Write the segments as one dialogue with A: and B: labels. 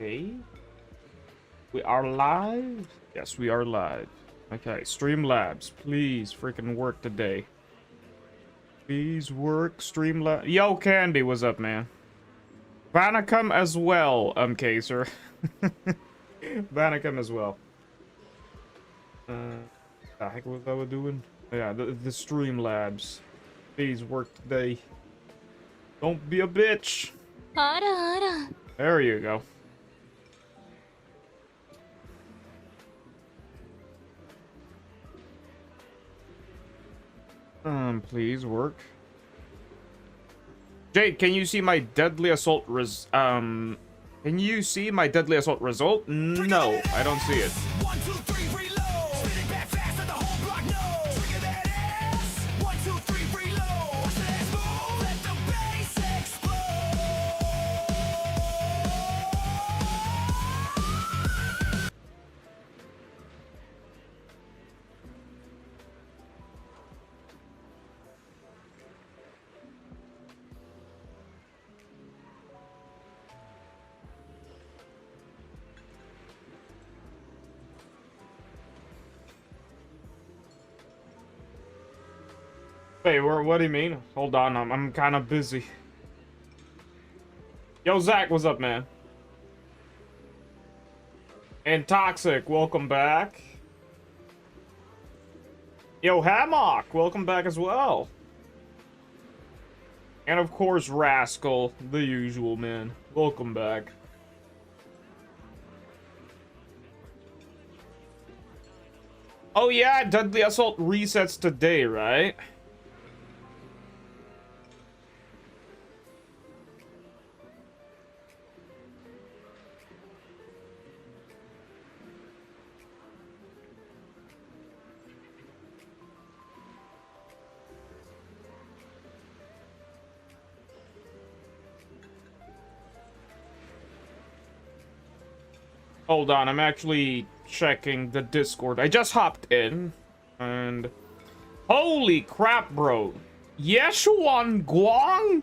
A: Okay. We are live? Yes, we are live. Okay, Streamlabs, please freaking work today. Please work, Streamlabs. Yo, Candy, what's up, man? Vanicum as well, Kaser. Vanicum as well. The heck was I doing? Yeah, the Streamlabs. Please work today. Don't be a bitch. There you go. Please work. Jade, can you see my deadly assault can you see my deadly assault result? No, I don't see it.
B: 1, 2, 3, reload. Spinning back fast at the whole block knows. Trigger that ass. 1, 2, 3, reload. Watch the ass move. Let the bass explode.
A: Wait, what do you mean? Hold on, I'm kind of busy. Yo, Zach, what's up, man? And Toxic, welcome back. Yo, Hammock, welcome back as well. And of course, Rascal, the usual, man. Welcome back. Oh yeah, Deadly Assault resets today, right? Hold on, I'm actually checking the Discord. I just hopped in, and holy crap, bro. Yeshuan Guang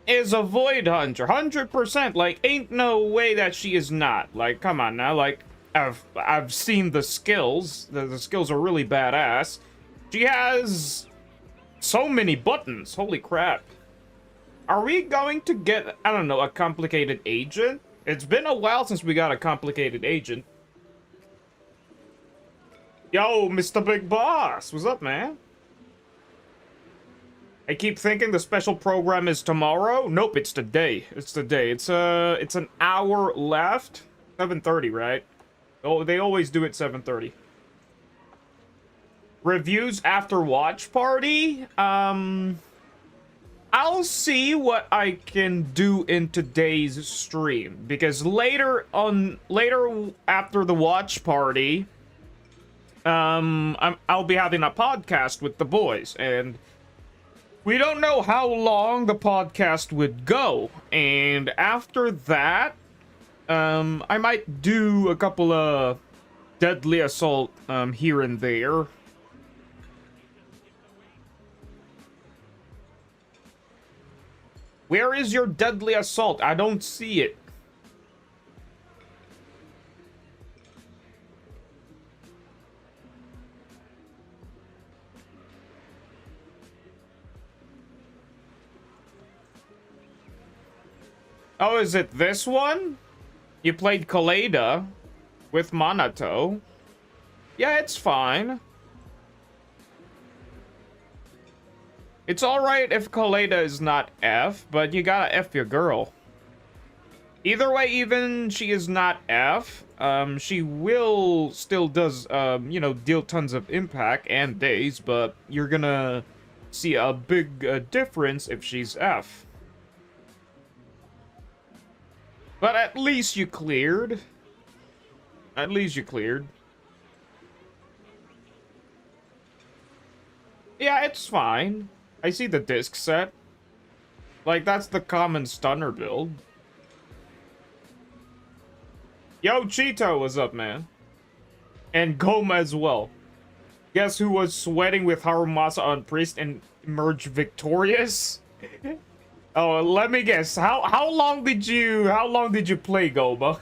A: is a Void Hunter, 100%. Like, ain't no way that she is not. Like, come on now. Like, I've seen the skills. The skills are really badass. She has so many buttons. Holy crap. Are we going to get, I don't know, a complicated agent? It's been a while since we got a complicated agent. Yo, Mr. Big Boss, what's up, man? I keep thinking the special program is tomorrow. Nope, it's today. It's today. It's an hour left. 7:30, right? Oh, they always do it 7:30. Reviews after watch party. I'll see what I can do in today's stream, because later after the watch party, I'll be having a podcast with the boys, and we don't know how long the podcast would go. And after that, I might do a couple of Deadly Assault here and there. Where is your Deadly Assault? I don't see it. Oh, is it this one? You played Kaleda with Monato. Yeah, it's fine. It's alright if Kaleda is not F, but you gotta F your girl. Either way, even she is not F, she will still does, you know, deal tons of impact and days, but you're gonna see a big difference if she's F. But at least you cleared. At least you cleared. Yeah, it's fine. I see the disc set. Like, that's the common stunner build. Yo, Cheeto, what's up, man? And Goma as well. Guess who was sweating with Harumasa on Priest and emerged victorious? Oh, let me guess. How long did you play Goba?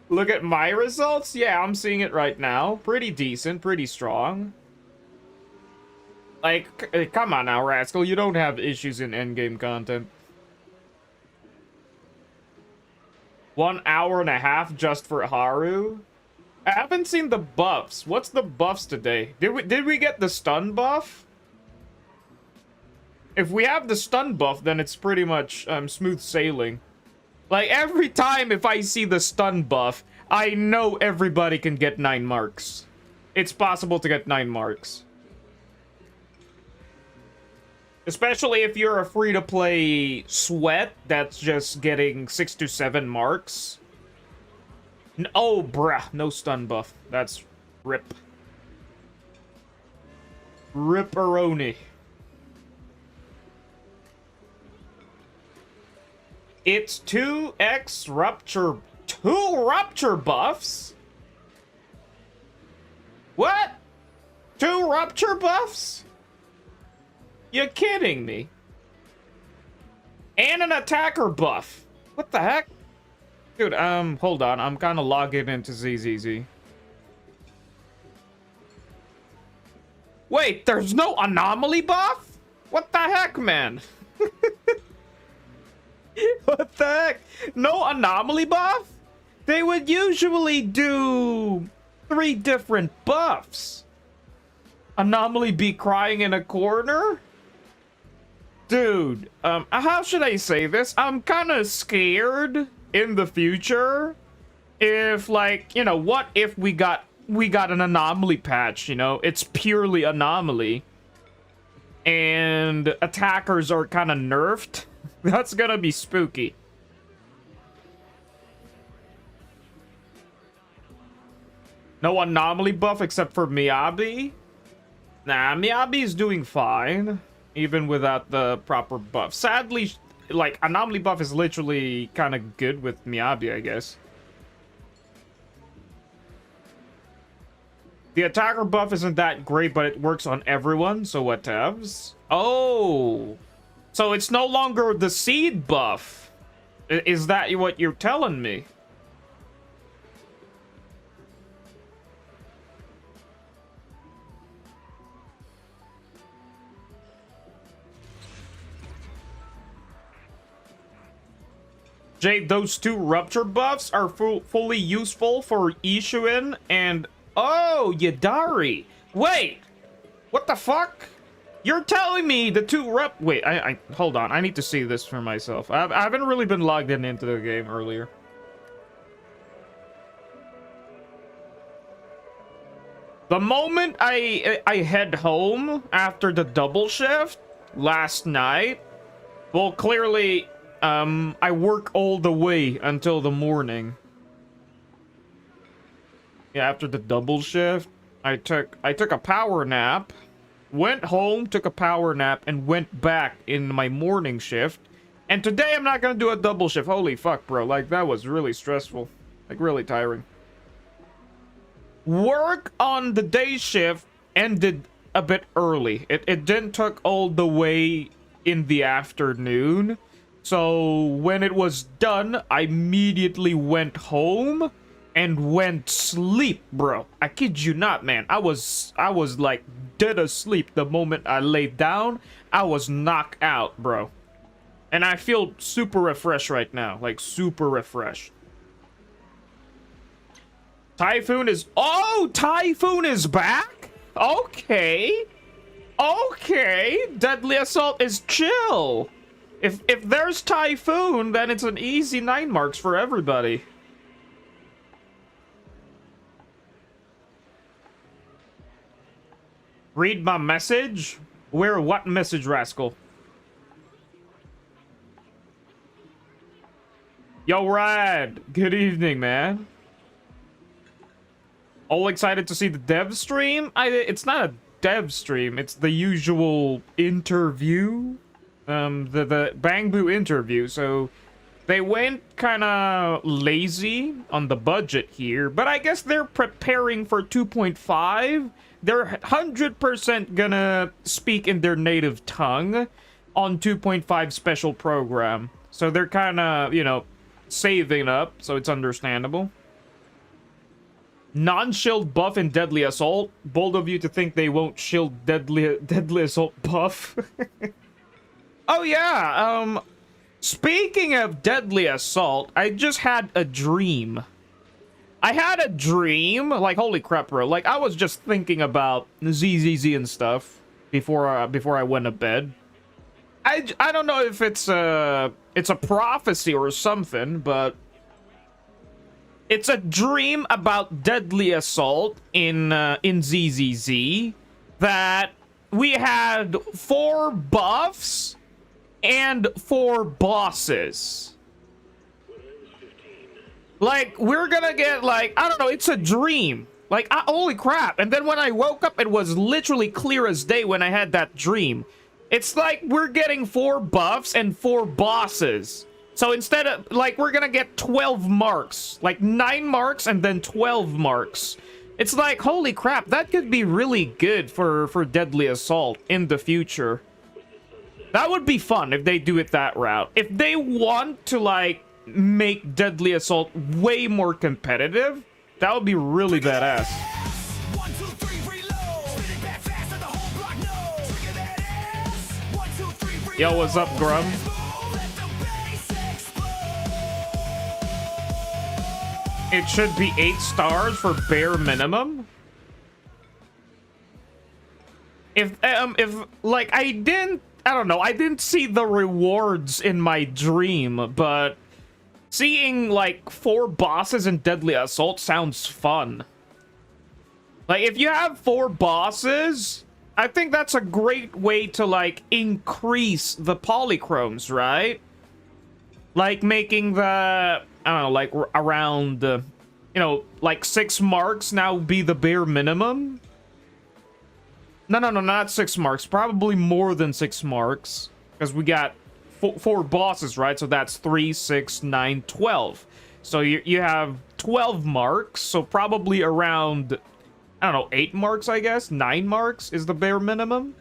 A: Look at my results. Yeah, I'm seeing it right now. Pretty decent, pretty strong. Like, come on now, Rascal. You don't have issues in endgame content. 1 hour and a half just for Haru. I haven't seen the buffs. What's the buffs today? Did we get the stun buff? If we have the stun buff, then it's pretty much smooth sailing. Like, every time if I see the stun buff, I know everybody can get 9 marks. It's possible to get 9 marks. Especially if you're a free-to-play sweat that's just getting 6 to 7 marks. Oh, bruh. No stun buff. That's rip. Ripperoni. It's 2x rupture. 2 rupture buffs? What? 2 rupture buffs? You're kidding me. And an attacker buff. What the heck? Dude, hold on. I'm kind of logging into ZZZ. Wait, there's no anomaly buff? What the heck, man? What the heck? No anomaly buff? They would usually do 3 different buffs. Anomaly be crying in a corner? Dude, how should I say this? I'm kind of scared in the future if, like, you know, what if we got an anomaly patch, you know? It's purely anomaly. And attackers are kind of nerfed. That's gonna be spooky. No anomaly buff except for Miyabi? Nah, Miyabi is doing fine. Even without the proper buff. Sadly, like, anomaly buff is literally kind of good with Miyabi, I guess. The attacker buff isn't that great, but it works on everyone, so whatevs. Oh! So it's no longer the seed buff. Is that what you're telling me? Jade, those 2 rupture buffs are fully useful for Ishuin and... Oh, Yadari. Wait! What the fuck? You're telling me the 2 Wait, hold on. I need to see this for myself. I haven't really been logged into the game earlier. The moment I head home after the double shift last night... Well, clearly... I work all the way until the morning. Yeah, after the double shift, I took a power nap, went home, took a power nap, and went back in my morning shift. And today I'm not gonna do a double shift. Holy fuck, bro. Like, that was really stressful. Like, really tiring. Work on the day shift ended a bit early. It didn't took all the way in the afternoon. So when it was done, I immediately went home and went sleep, bro. I kid you not, man. I was like dead asleep the moment I laid down. I was knocked out, bro. And I feel super refreshed right now, like super refreshed. Typhoon is... Oh, Typhoon is back? Okay. Okay. Deadly Assault is chill. If there's Typhoon, then it's an easy 9 marks for everybody. Read my message? Where? What message, Rascal? Yo, Rad. Good evening, man. All excited to see the dev stream? It's not a dev stream. It's the usual interview. The Bang Boo interview. So They went kind of lazy on the budget here, but I guess they're preparing for 2.5. They're 100% gonna speak in their native tongue on 2.5 special program. So they're kind of, you know, saving up, so it's understandable. Non-shield buff in Deadly Assault. Bold of you to think they won't shield Deadly Assault buff. Oh yeah, speaking of Deadly Assault, I just had a dream. I had a dream, like, holy crap, bro. Like, I was just thinking about ZZZ and stuff before I went to bed. I don't know if it's a prophecy or something, but it's a dream about Deadly Assault in ZZZ that we had 4 buffs and 4 bosses. Like, we're gonna get, like, I don't know, it's a dream. Like, holy crap. And then when I woke up, it was literally clear as day when I had that dream. It's like we're getting 4 buffs and 4 bosses. So instead of, like, we're gonna get 12 marks. Like, 9 marks and then 12 marks. It's like, holy crap, that could be really good for Deadly Assault in the future. That would be fun if they do it that route. If they want to, like, make Deadly Assault way more competitive, that would be really badass.
B: 1, 2, 3, reload. Spin it back fast and the whole block knows. Trigger that ass. 1, 2, 3, reload.
A: Yo, what's up, Grum?
B: Let the bass explode.
A: It should be 8 stars for bare minimum. If like, I don't know, I didn't see the rewards in my dream, but seeing, like, 4 bosses in Deadly Assault sounds fun. Like, if you have 4 bosses, I think that's a great way to, like, increase the polychromes, right? Like, making the, I don't know, like, around, you know, like, 6 marks now be the bare minimum. No, not 6 marks. Probably more than 6 marks. Because we got 4 bosses, right? So that's 3, 6, 9, 12. So you have 12 marks. So probably around, I don't know, 8 marks, I guess? 9 marks is the bare minimum.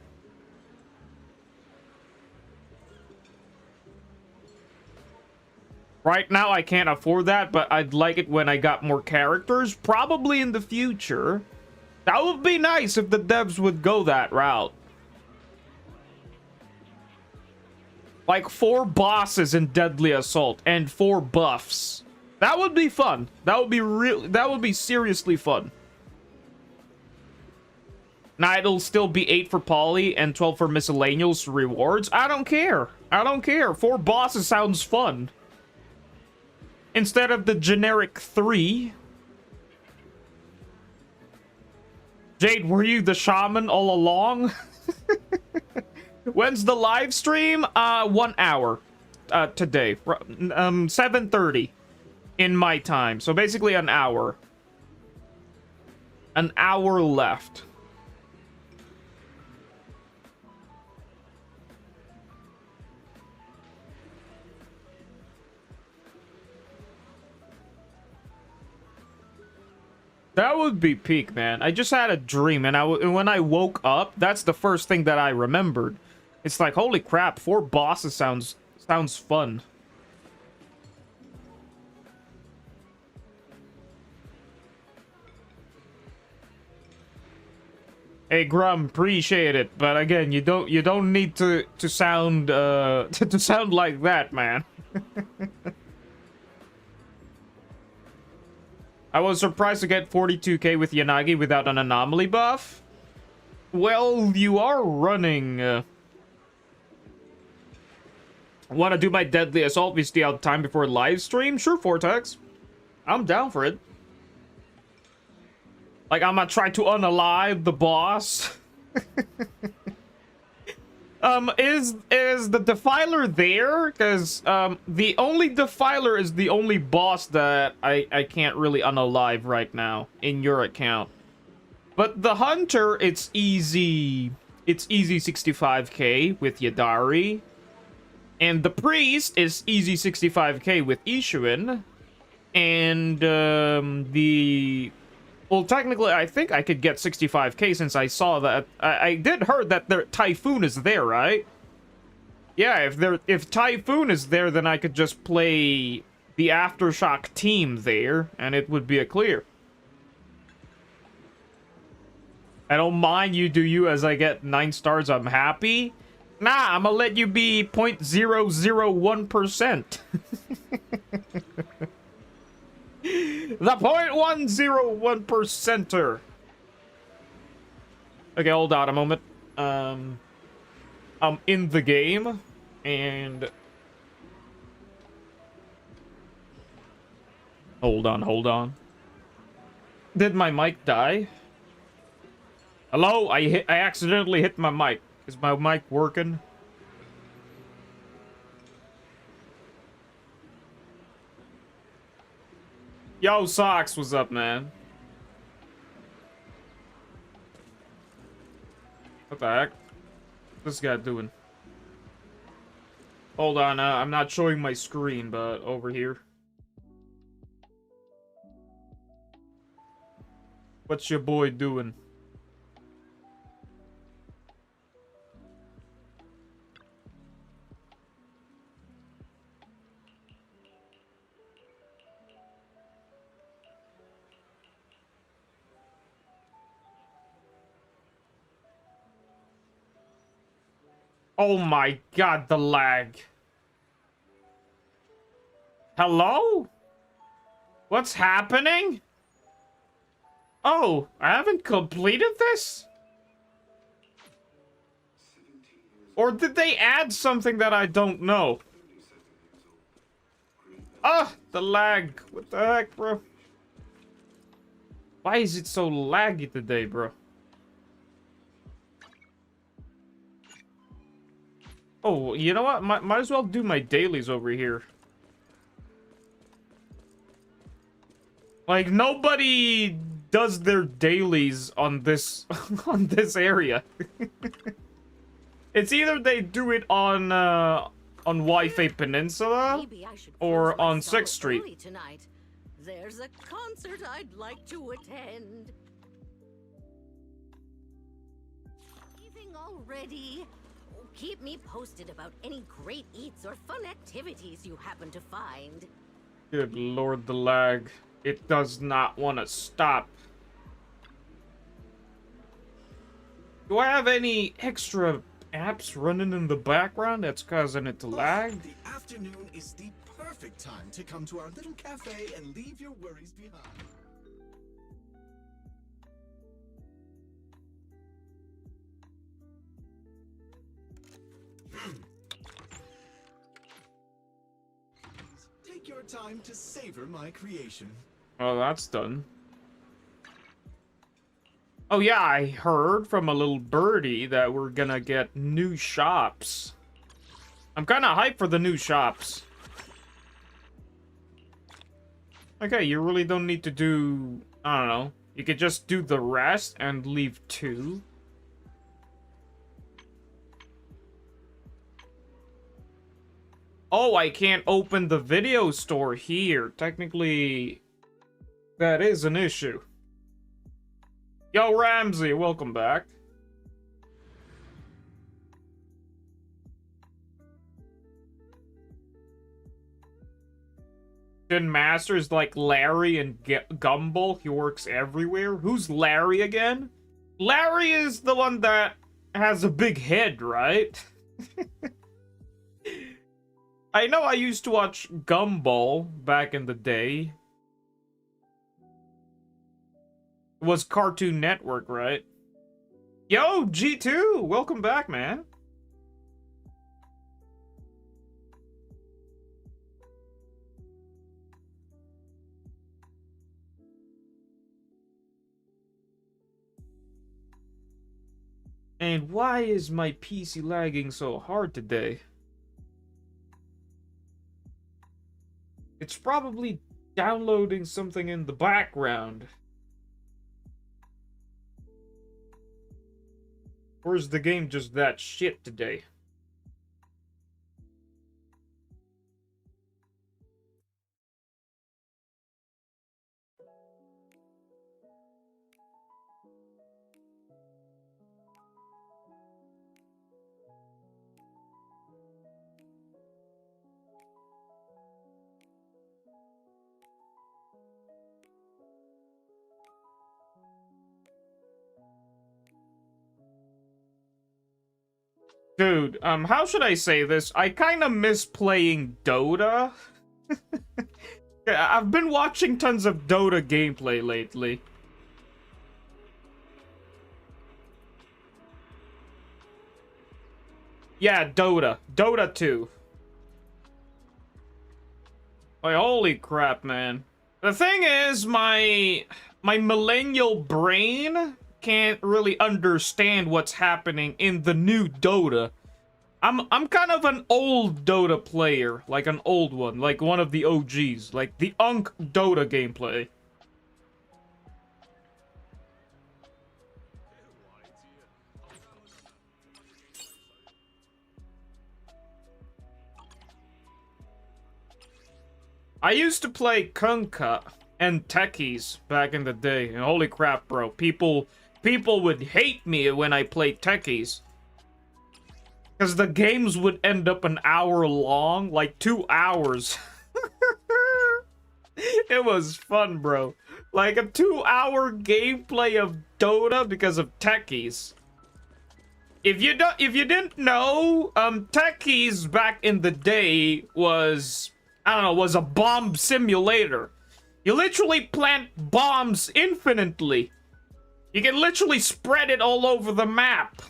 A: Right now, I can't afford that, but I'd like it when I got more characters. Probably in the future. That would be nice if the devs would go that route. Like 4 bosses in Deadly Assault and 4 buffs. That would be fun. That would be that would be seriously fun. Now it'll still be 8 for poly and 12 for miscellaneous rewards. I don't care. I don't care. 4 bosses sounds fun. Instead of the generic 3. Jade, were you the shaman all along? When's the live stream? 1 hour today. 7:30 in my time. So basically an hour. An hour left. That would be peak, man. I just had a dream, and when I woke up, that's the first thing that I remembered. It's like, holy crap, 4 bosses sounds fun. Hey Grum, appreciate it, but again, you don't need to sound to sound like that, man. I was surprised to get 42k with Yanagi without an anomaly buff. Well, you are running. Want to do my Deadly Assault? We stay out time before live stream? Sure, Vortex. I'm down for it. Like, I'm gonna try to unalive the boss. Is the Defiler there? Because the only Defiler is the only boss that I can't really unalive right now in your account. But the Hunter, it's easy 65k with Yadari. And the priest is easy 65k with Ishuin. And the... Well, technically, I think I could get 65k since I saw that. I did heard that the Typhoon is there, right? Yeah, if Typhoon is there, then I could just play the Aftershock team there, and it would be a clear. I don't mind you do you as I get 9 stars, I'm happy. Nah, I'm gonna let you be 0.001%. The 0.101%er. Okay, hold on a moment. I'm in the game, and... Hold on. Did my mic die? Hello? I accidentally hit my mic. Is my mic working? Yo, Socks, what's up, man? What the heck? What's this guy doing? Hold on, I'm not showing my screen, but over here. What's your boy doing? Oh my god, the lag. Hello? What's happening? Oh, I haven't completed this? Or did they add something that I don't know? Ah, the lag. What the heck, bro? Why is it so laggy today, bro? Oh, you know what? Might as well do my dailies over here. Like, nobody does their dailies on this on this area. It's either they do it on Wi-Fi Peninsula or on 6th Street.
C: Tonight. There's a concert I'd like to attend. Leaving already? Oh, keep me posted about any great eats or fun activities you happen to find.
A: Good lord, the lag. It does not want to stop. Do I have any extra apps running in the background that's causing it to lag?
D: The afternoon is the perfect time to come to our little cafe and leave your worries behind. Take your time to savor my creation.
A: Oh, that's done. Oh yeah, I heard from a little birdie that we're gonna get new shops. I'm kind of hyped for the new shops. Okay, you really don't need to do... I don't know. You could just do the rest and leave 2. Oh, I can't open the video store here. Technically, that is an issue. Yo, Ramsey, welcome back. Jin Master's like Larry and Gumball. He works everywhere. Who's Larry again? Larry is the one that has a big head, right? I know I used to watch Gumball back in the day. It was Cartoon Network, right? Yo, G2! Welcome back, man. And why is my PC lagging so hard today? It's probably downloading something in the background. Or is the game just that shit today? Dude, how should I say this? I kind of miss playing Dota. I've been watching tons of Dota gameplay lately. Yeah, Dota. Dota 2. Like, holy crap, man. The thing is, my millennial brain can't really understand what's happening in the new Dota. I'm kind of an old Dota player, like an old one, like one of the OGs, like the Unk Dota gameplay. I used to play Kunkka and Techies back in the day, and holy crap, bro, people would hate me when I played Techies. Because the games would end up an hour long, like 2 hours. It was fun, bro. Like a 2-hour gameplay of Dota because of Techies. If you didn't know, Techies back in the day was, I don't know, was a bomb simulator. You literally plant bombs infinitely. You can literally spread it all over the map.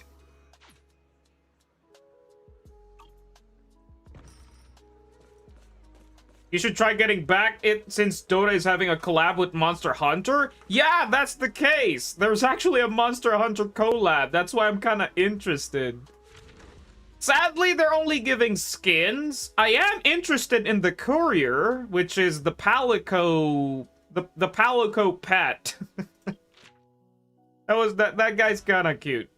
A: You should try getting back it since Dota is having a collab with Monster Hunter. Yeah, that's the case. There's actually a Monster Hunter collab. That's why I'm kind of interested. Sadly, they're only giving skins. I am interested in the courier, which is the Palico, the Palico pet. That guy's kind of cute.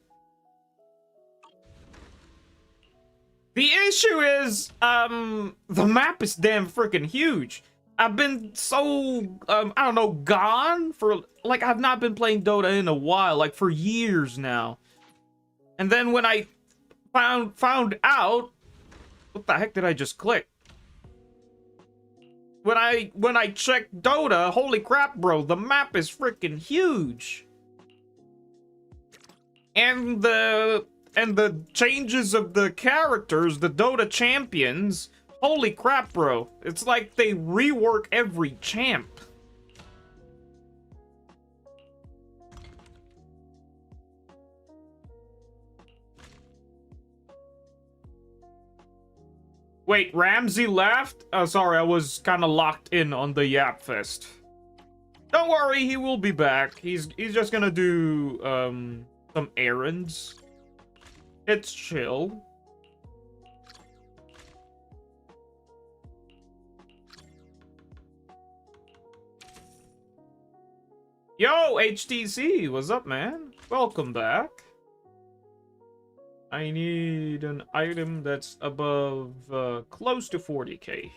A: The issue is, the map is damn freaking huge. I've been so, I don't know, gone for, like, I've not been playing Dota in a while, like, for years now. And then when I found out, what the heck did I just click? When I checked Dota, holy crap, bro, the map is freaking huge. And the changes of the characters, the Dota champions, holy crap, bro. It's like they rework every champ. Wait, Ramsey left? Sorry, I was kind of locked in on the Yap Fest. Don't worry, he will be back. He's just gonna do, some errands. It's chill. Yo, HTC, what's up, man? Welcome back. I need an item that's above, close to 40k.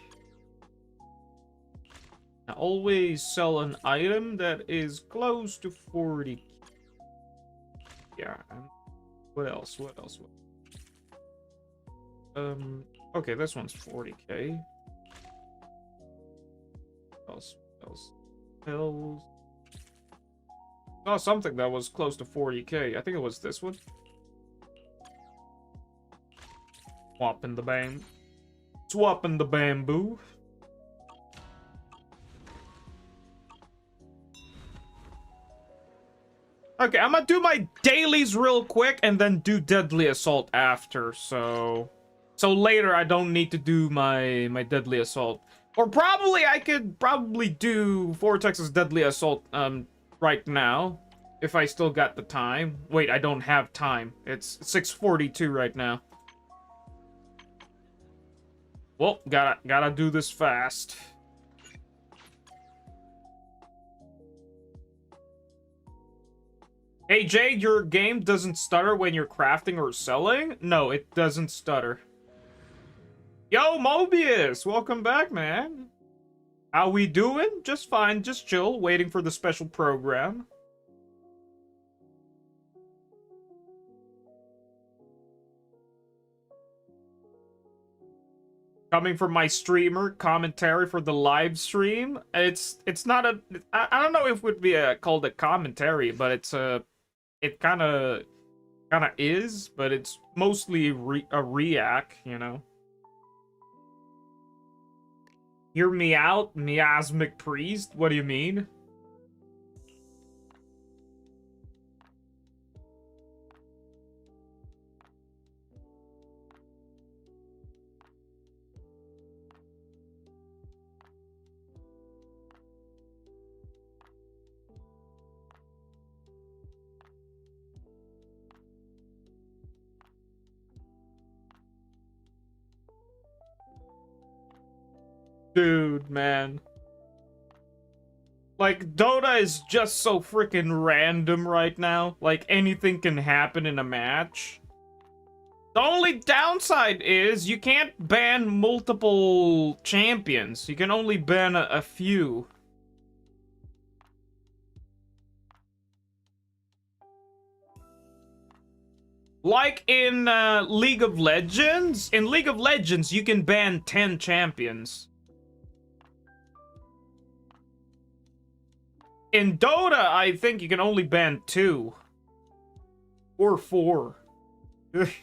A: I always sell an item that is close to 40k. Yeah. What else? Okay, this one's 40k. What else? Pills. Saw something that was close to 40k. I think it was this one. Swapping the bamboo. Okay, I'm gonna do my dailies real quick and then do Deadly Assault after, so later I don't need to do my Deadly Assault. Or probably I could do Vortex's Deadly Assault right now if I still got the time. Wait, I don't have time. It's 6:42 right now. Well, gotta do this fast. Hey Jade, your game doesn't stutter when you're crafting or selling? No, it doesn't stutter. Yo, Mobius! Welcome back, man. How we doing? Just fine, just chill, waiting for the special program. Coming from my streamer commentary for the live stream. It's not a, I don't know if it would be called a commentary, but it's a, it kind of Kinda is, but it's mostly a react, you know. Hear me out, miasmic priest? What do you mean? Dude, man. Like, Dota is just so freaking random right now. Like, anything can happen in a match. The only downside is you can't ban multiple champions. You can only ban a few. Like in League of Legends. In League of Legends, you can ban 10 champions. In Dota, I think you can only ban 2. Or 4. Like,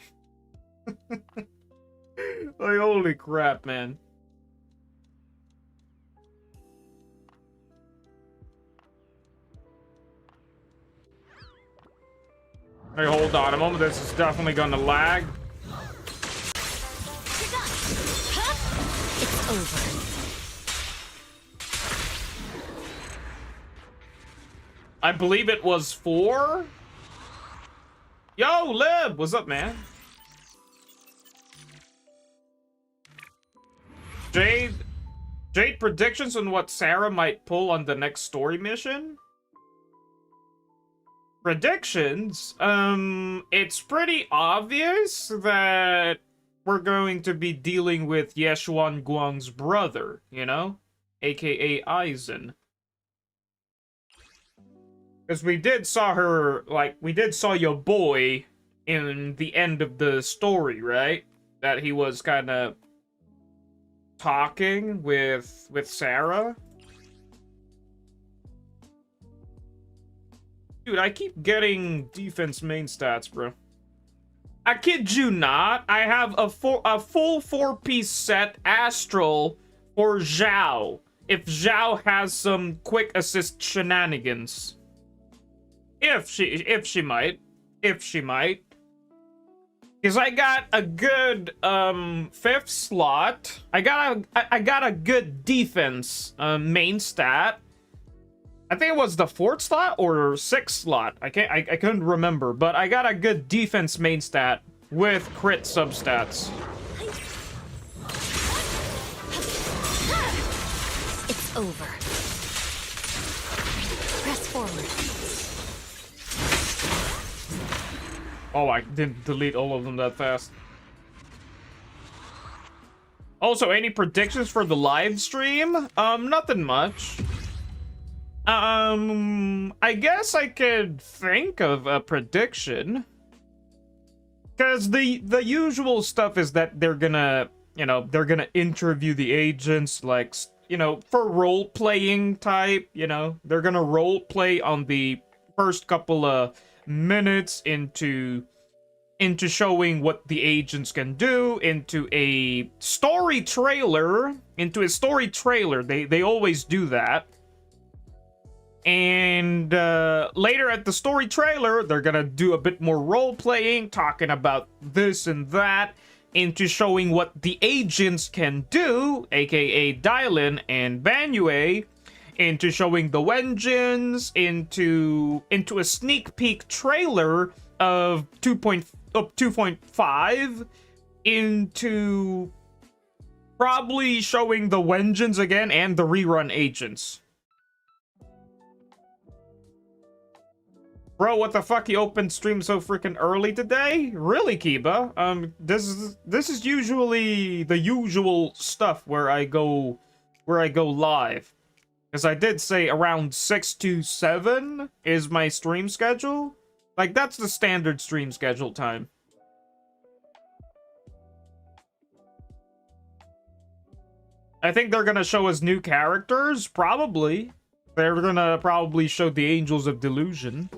A: holy crap, man. Hey, hold on a moment. This is definitely gonna lag.
C: You're done. Huh? It's over.
A: I believe it was 4. Yo, Lib! What's up, man? Jade predictions on what Sarah might pull on the next story mission? Predictions? It's pretty obvious that we're going to be dealing with Yeshuan Guang's brother, you know? AKA Aizen. Because we did saw her, like, we did saw your boy in the end of the story, right? That he was kind of talking with Sarah. Dude, I keep getting defense main stats, bro. I kid you not. I have a full 4-piece set Astral for Zhao. If Zhao has some quick assist shenanigans. If she might. Because I got a good 5th slot. I got a good defense main stat. I think it was the 4th slot or 6th slot. I couldn't remember, but I got a good defense main stat with crit substats.
C: It's over. Press forward.
A: Oh, I didn't delete all of them that fast. Also, any predictions for the live stream? Nothing much. I guess I could think of a prediction. Because the usual stuff is that they're gonna, you know, they're gonna interview the agents, like, you know, for role-playing type, you know. They're gonna role-play on the first couple of minutes into showing what the agents can do, into a story trailer. They always do that. And later at the story trailer, they're gonna do a bit more role-playing, talking about this and that, into showing what the agents can do, aka Dylan and Banue, into showing the Wenjins, into a sneak peek trailer of 2.5, into probably showing the Wenjins again and the rerun agents. Bro, what the fuck? You opened stream so freaking early today? Really, Kiba? This is usually the usual stuff where I go live. Because I did say around 6 to 7 is my stream schedule. Like, that's the standard stream schedule time. I think they're gonna show us new characters, probably. They're gonna probably show the Angels of Delusion.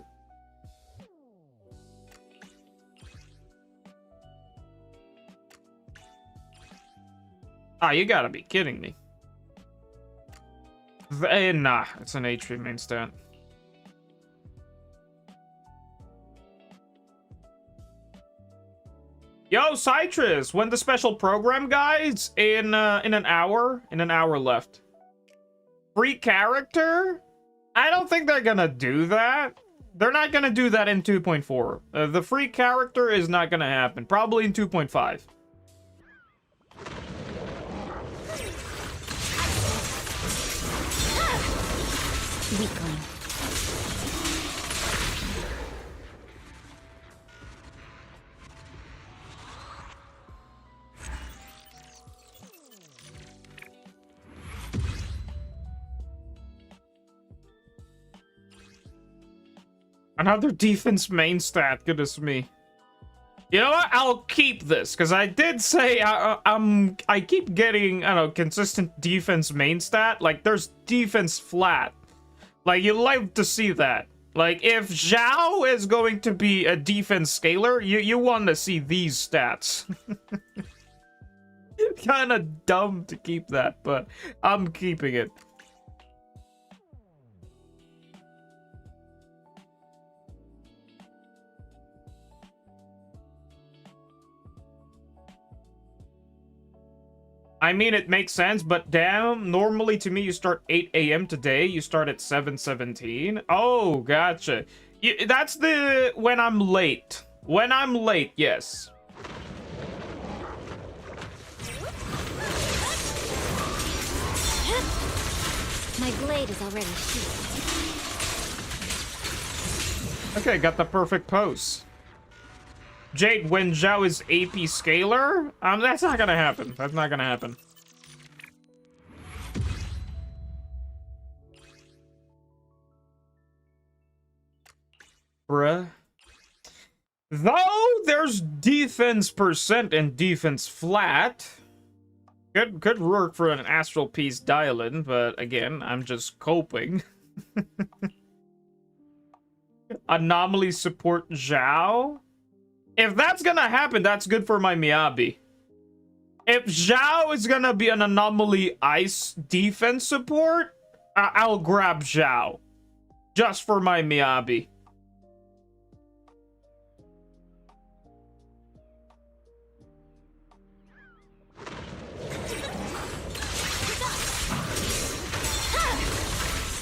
A: Ah, you gotta be kidding me. Nah, it's an HP main stat. Yo, Citrus, when the special program, guys, in an hour left. Free character? I don't think they're gonna do that. They're not gonna do that in 2.4. The free character is not gonna happen. Probably in 2.5.
C: Weakling.
A: Another defense main stat. Goodness me. You know what? I'll keep this because I did say I keep getting, I don't know, consistent defense main stat. Like there's defense flat. Like you like to see that. Like if Zhao is going to be a defense scaler, you want to see these stats. Kind of dumb to keep that, but I'm keeping it. I mean, it makes sense, but damn, normally to me, you start 8 a.m. today, you start at 7:17. Oh, gotcha. That's the when I'm late. When I'm late, yes.
C: My blade is already sheathed.
A: Okay, got the perfect pose. Jade, when Zhao is AP scaler? That's not gonna happen. That's not gonna happen. Bruh. Though there's defense percent and defense flat. Good work for an astral piece dial-in, but again, I'm just coping. Anomaly support Zhao? If that's gonna happen, that's good for my Miyabi. If Zhao is gonna be an anomaly ice defense support, I'll grab Zhao. Just for my Miyabi.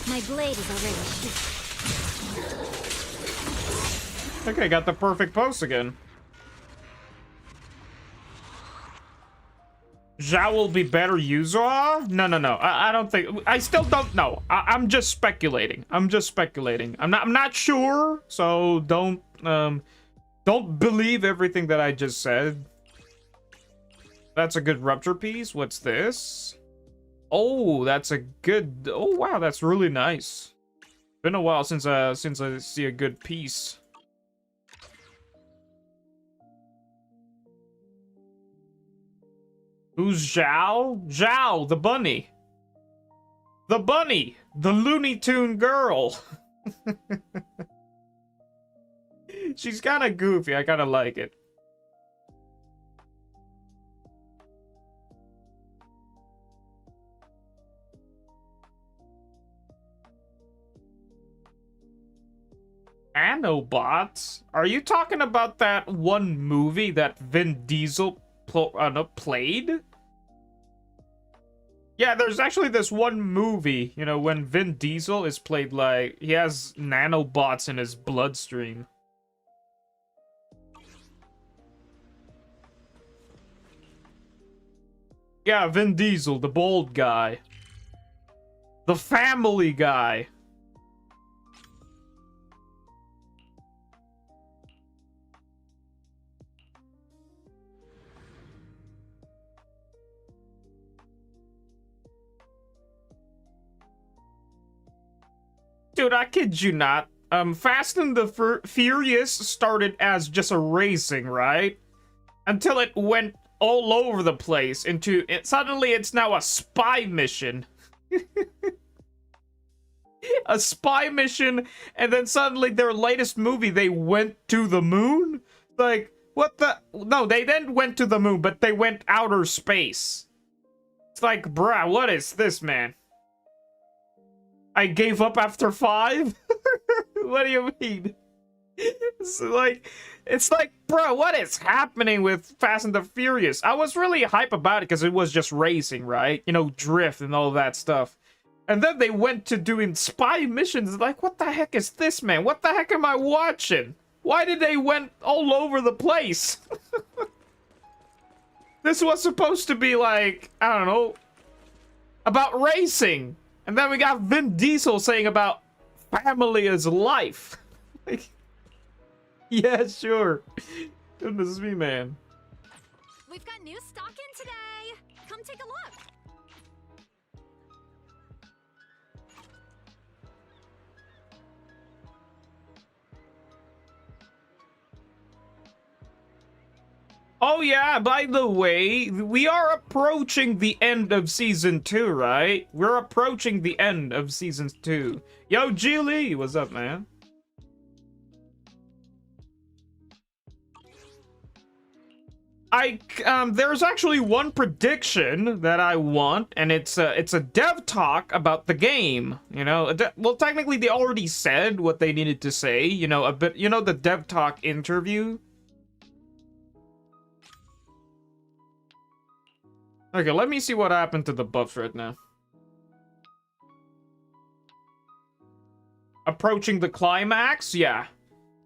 C: My blade is already sheathed.
A: Okay, got the perfect pose again. Zhao will be better Yuzuha? No. I don't think. I still don't know. I'm just speculating. I'm not sure. So don't believe everything that I just said. That's a good rupture piece. What's this? Oh, that's a good. Oh wow, that's really nice. Been a while since I see a good piece. Who's Zhao? Zhao, the bunny. The bunny! The Looney Tune girl! She's kinda goofy, I kinda like it. Nanobots? Are you talking about that one movie that Vin Diesel played? Yeah, there's actually this one movie, you know, when Vin Diesel is played like he has nanobots in his bloodstream. Yeah, Vin Diesel, the bald guy. The family guy. Dude, I kid you not. Fast and the Furious started as just a racing, right? Until it went all over the place into it. Suddenly, it's now a spy mission. A spy mission, and then suddenly their latest movie, they went to the moon? Like, what the? No, they didn't went to the moon, but they went outer space. It's like, bruh, what is this, man? I gave up after 5? What do you mean? It's like, bro, what is happening with Fast and the Furious? I was really hype about it because it was just racing, right? You know, drift and all that stuff. And then they went to doing spy missions. Like, what the heck is this, man? What the heck am I watching? Why did they went all over the place? This was supposed to be like, I don't know, about racing. And then we got Vin Diesel saying about family is life. Like, yeah, sure. Goodness me, man.
E: We've got new stock in today. Come take a look.
A: Oh yeah, by the way, we are approaching the end of Season 2, right? We're approaching the end of Season 2. Yo, G Lee, what's up, man? There's actually one prediction that I want, and it's a dev talk about the game, you know? Well, technically they already said what they needed to say, you know, a bit, you know, the dev talk interview? Okay, let me see what happened to the buffs right now. Approaching the climax, yeah.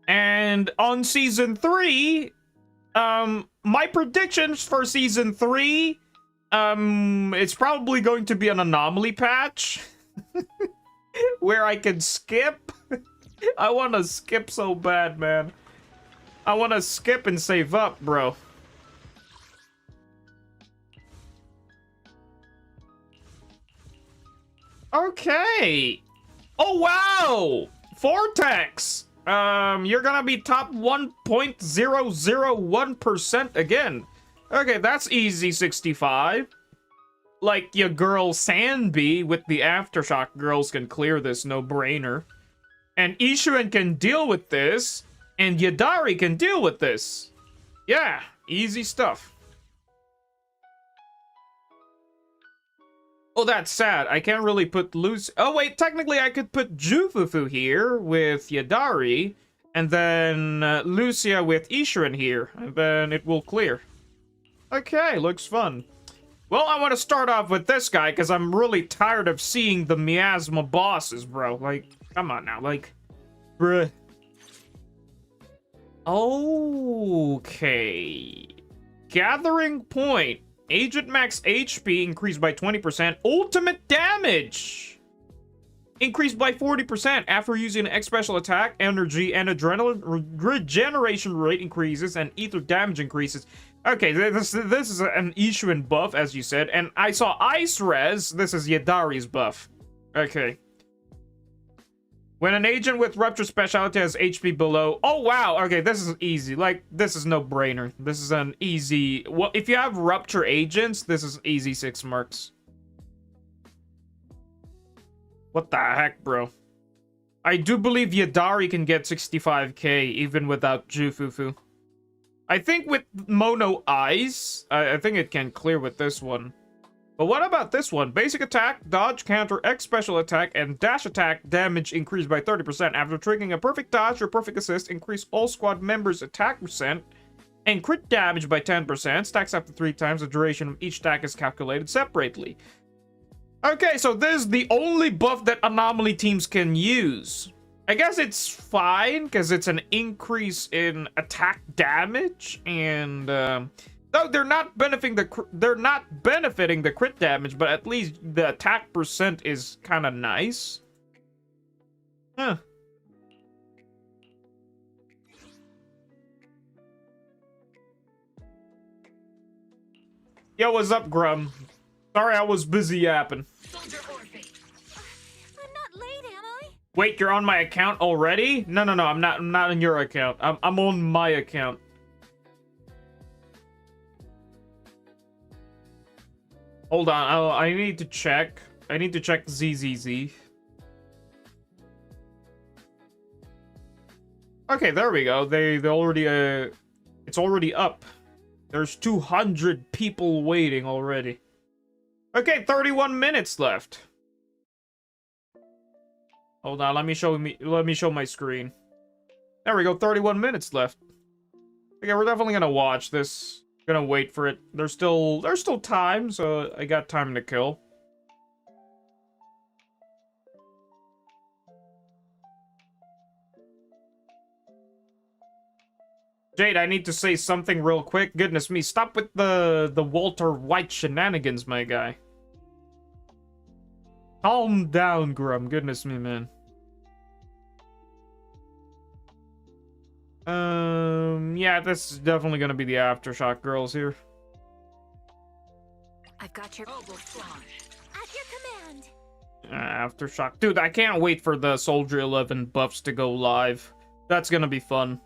A: And on Season 3, my predictions for Season 3, it's probably going to be an anomaly patch. Where I can skip. I want to skip so bad, man. I want to skip and save up, bro. Okay. Oh, wow. Vortex. You're gonna be top 1.001% again. Okay, that's easy 65. Like your girl Sanbi with the Aftershock girls can clear this, no brainer. And Ishuan can deal with this, and Yadari can deal with this. Yeah, easy stuff. Oh, that's sad. I can't really put Lucy. Oh, wait, technically I could put Jufufu here with Yadari, and then Lucia with Ishuan here, and then it will clear. Okay, looks fun. Well, I want to start off with this guy, because I'm really tired of seeing the miasma bosses, bro. Like, come on now, like, bruh. Okay. Gathering Point. Agent max HP increased by 20%. Ultimate damage increased by 40% after using an X special attack. Energy and adrenaline regeneration rate increases, and ether damage increases. Okay, this is an Ishuan buff, as you said. And I saw Ice Res. This is Yadari's buff. Okay. When an agent with Rupture specialty has HP below... Oh, wow. Okay, this is easy. Like, this is no-brainer. This is an easy... Well, if you have Rupture agents, this is easy 6 marks. What the heck, bro? I do believe Yadari can get 65k even without Jufufu. I think with Mono Eyes, I think it can clear with this one. But what about this one? Basic attack, dodge, counter, X special attack, and dash attack damage increased by 30%. After triggering a perfect dodge or perfect assist, increase all squad members' attack percent and crit damage by 10%. Stacks up to 3 times. The duration of each stack is calculated separately. Okay, so this is the only buff that anomaly teams can use. I guess it's fine because it's an increase in attack damage, and though they're not benefiting the crit damage, but at least the attack percent is kind of nice. Huh. Yo, what's up, Grum? Sorry, I was busy yapping.
E: I'm not late, am I?
A: Wait, you're on my account already? No, I'm not on your account. I'm on my account. Hold on, I need to check. I need to check ZZZ. Okay, there we go. They already it's already up. There's 200 people waiting already. Okay, 31 minutes left. Hold on, let me show my screen. There we go, 31 minutes left. Okay, we're definitely gonna watch this. Gonna wait for it. There's still time, so I got time to kill. Jade, I need to say something real quick. Goodness me, stop with the Walter White shenanigans, my guy. Calm down, Grum. Goodness me, man. Yeah, this is definitely gonna be the Aftershock girls here.
E: I've got your...
B: At your command.
A: Aftershock. Dude, I can't wait for the Soldier 11 buffs to go live. That's gonna be fun.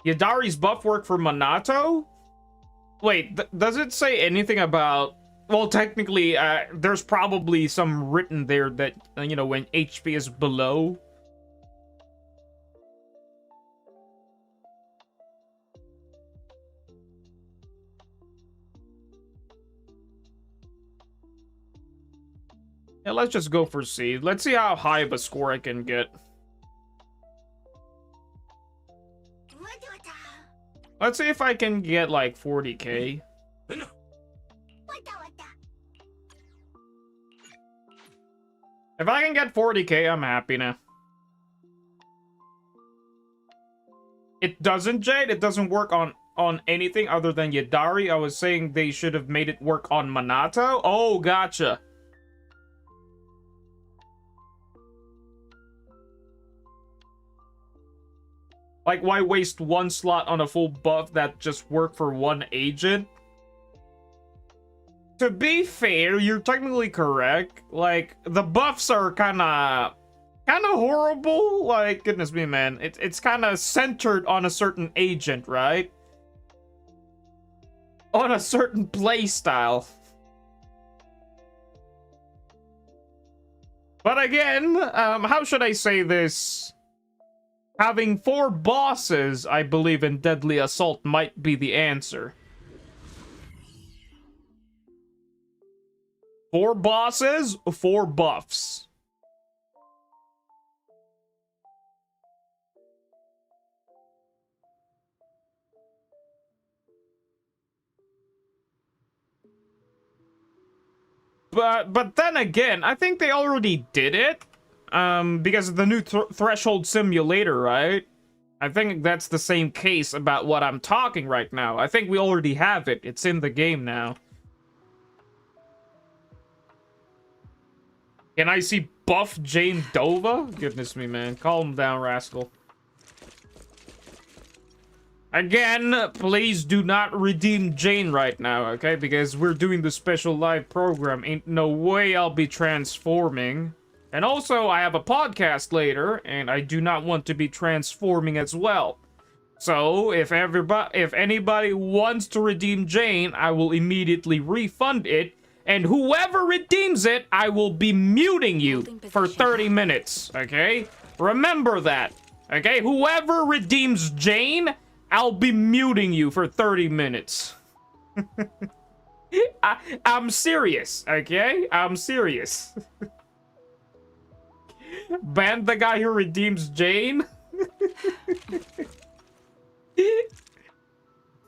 A: Yadari's buff work for Minato? Wait, does it say anything about... Well, technically, there's probably some written there that, you know, when HP is below. Yeah, let's just go for C. Let's see how high of a score I can get. Let's see if I can get like 40k. If I can get 40k, I'm happy now. It doesn't, Jade? It doesn't work on anything other than Yadari? I was saying they should have made it work on Minato? Oh, gotcha. Like, why waste one slot on a full buff that just worked for one agent? To be fair, you're technically correct. Like, the buffs are kinda horrible. Like, goodness me, man. It's kinda centered on a certain agent, right? On a certain playstyle. But again, how should I say this? Having 4 bosses, I believe, in Deadly Assault might be the answer. 4 bosses, 4 buffs. But then again, I think they already did it. Because of the new Threshold simulator, right? I think that's the same case about what I'm talking right now. I think we already have it. It's in the game now. Can I see buff Jane Dova? Goodness me, man. Calm down, rascal. Again, please do not redeem Jane right now, okay? Because we're doing the special live program. Ain't no way I'll be transforming. And also, I have a podcast later, and I do not want to be transforming as well. So, if anybody wants to redeem Jane, I will immediately refund it. And whoever redeems it, I will be muting you for 30 minutes, okay? Remember that, okay? Whoever redeems Jane, I'll be muting you for 30 minutes. I'm serious, okay? I'm serious. Ban the guy who redeems Jane?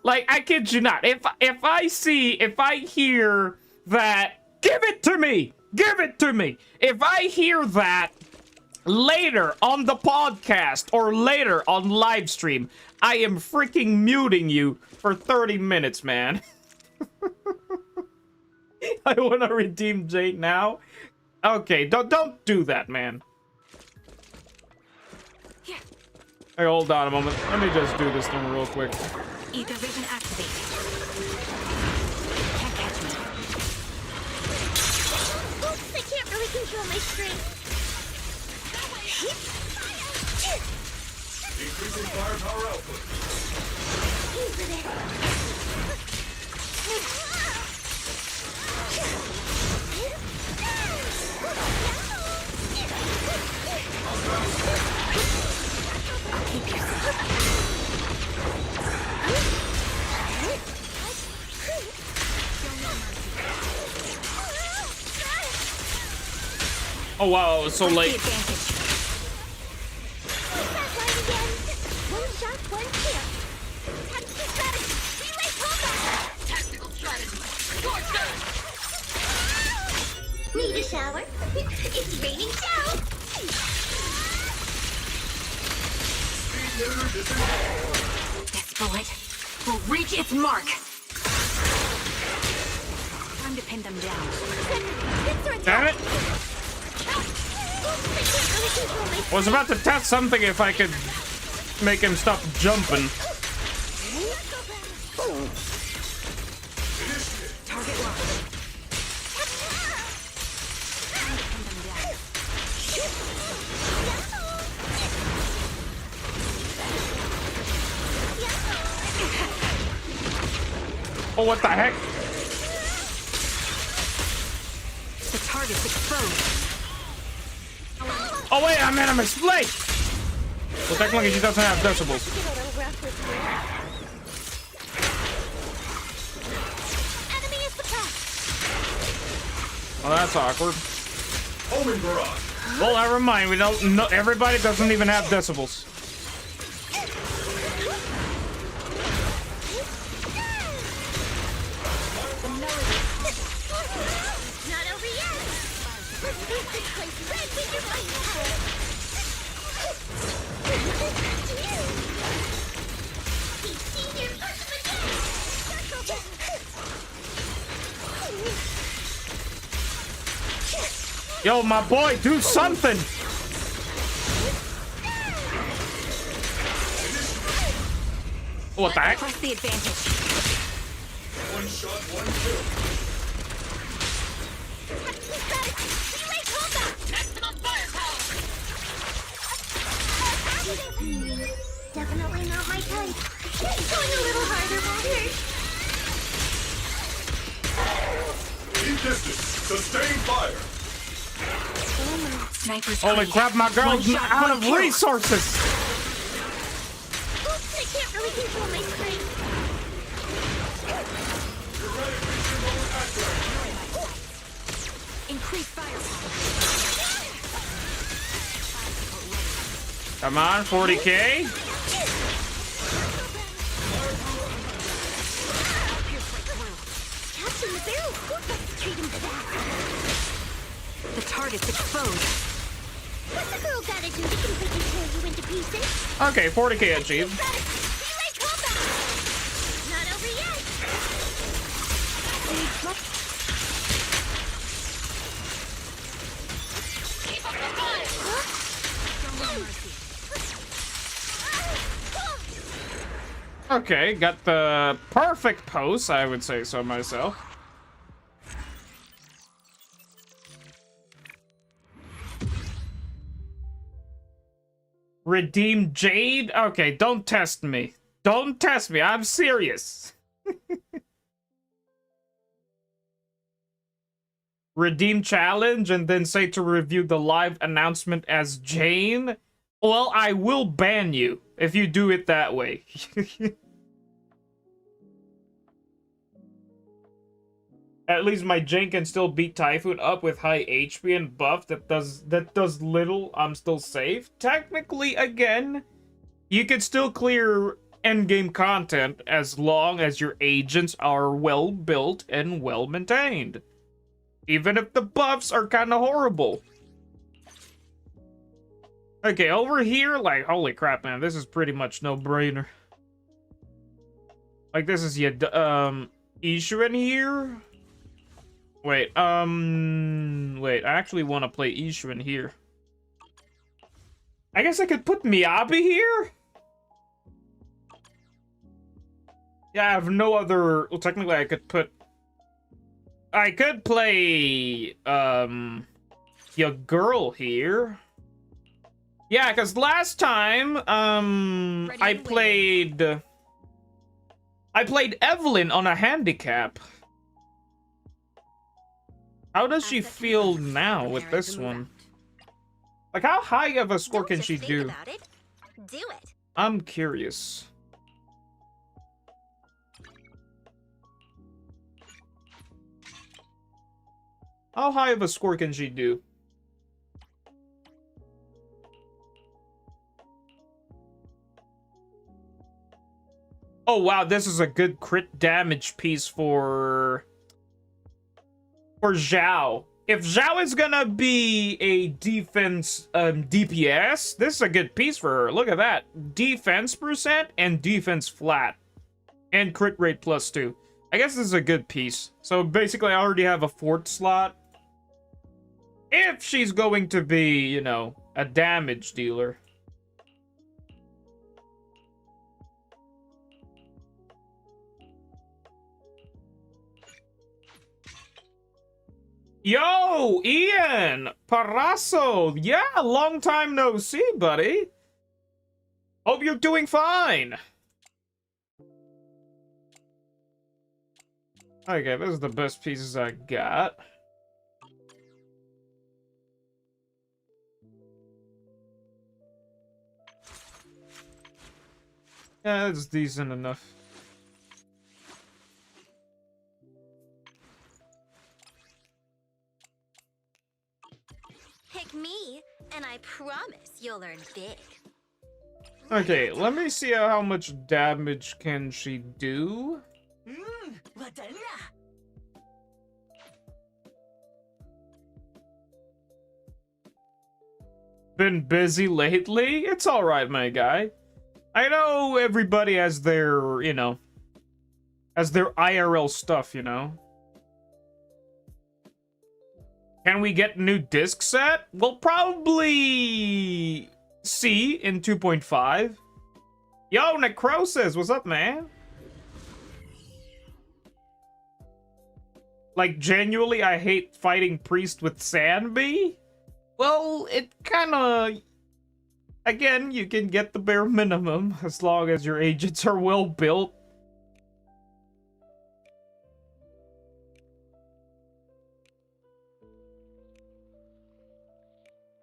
A: Like, I kid you not. If I hear that, give it to me! Give it to me! If I hear that later on the podcast or later on live stream, I am freaking muting you for 30 minutes, man. I want to redeem Jane now. Okay, don't do that, man. Hey, hold on a moment. Let me just do this thing real quick.
E: Ether vision activated. Can't catch me.
C: Oops, I can't really control my strength.
D: Increasing firepower output.
A: Oh wow, it's so
E: Press the
A: late.
E: advantage.
C: That line again. One shot, one kill. Tactical strategy. Relay combat. Tactical strategy. Your turn. Need a shower? It's raining showers.
E: This bullet will reach its mark. Time to pin them down.
A: Damn it! I was about to test something if I could make him stop jumping.
E: Target locked. Time to pin them down.
A: Oh, what the heck?
E: The target's exposed.
A: Oh wait, I'm in a mistake! Well, technically she doesn't have decibels.
C: Enemy is suppressed.
A: Oh, that's awkward.
D: Omen barrage.
A: Well, never mind. We don't know. Everybody doesn't even have decibels.
C: Not over yet. Let's make this place red with your fight power. He's senior person again.
A: Yo, my boy, do something! What the heck?
E: Press the advantage.
D: One shot, one kill.
C: Relay combat. Maximum firepower. Definitely not my type. Going a little harder won't hurt.
D: Keep distance. Sustain fire.
E: Sniper's
A: Holy
E: ready.
A: crap, my girl's
E: One shot,
A: out
E: one
A: of
E: kill.
A: resources!
C: Oops, I can't really control my strength.
E: Increase firepower.
A: Come on, 40k.
C: Catching the barrel. Let's treat him to that.
E: The target's exposed.
C: What's a girl gotta do to completely tear you into pieces?
A: Okay, 40k achieved.
C: Relay combat. Not over yet. Keep up the fight.
A: Okay, got the perfect pose, I would say so myself. Redeem Jade? Okay, don't test me. Don't test me, I'm serious. Redeem challenge and then say to review the live announcement as Jane? Well, I will ban you if you do it that way. At least my Jane can still beat Typhoon up with high HP and buff that does little. I'm still safe. Technically, again, you can still clear endgame content as long as your agents are well built and well maintained. Even if the buffs are kind of horrible. Okay, over here, like, holy crap, man, this is pretty much no-brainer. Like, this is Ishu in here. Wait, wait, I actually want to play Ishu in here. I guess I could put Miyabi here? Yeah, I have no other, well, technically I could play, your girl here. Yeah, because last time, I played Evelyn on a handicap. How does she feel now with this one? Like, how high of a score can she do?
C: About it. Do it.
A: I'm curious. How high of a score can she do? Oh wow, this is a good crit damage piece for Zhao. If Zhao is gonna be a defense DPS, this is a good piece for her. Look at that. Defense percent and defense flat. And crit rate +2. I guess this is a good piece. So basically I already have a fort slot. If she's going to be, you know, a damage dealer. Yo, Ian Parasso. Yeah, long time no see, buddy. Hope you're doing fine. Okay, this is the best pieces I got. Yeah, it's decent enough.
E: Pick me, and I promise you'll earn big.
A: Okay, let me see how much damage can she do. Been busy lately? It's alright, my guy. I know everybody has their, you know, has their IRL stuff, you know. Can we get a new disc set? We'll probably see in 2.5. Yo, Necrosis, what's up, man? Like, genuinely, I hate fighting Priest with Sandbee? Well, it kinda... Again, you can get the bare minimum as long as your agents are well built.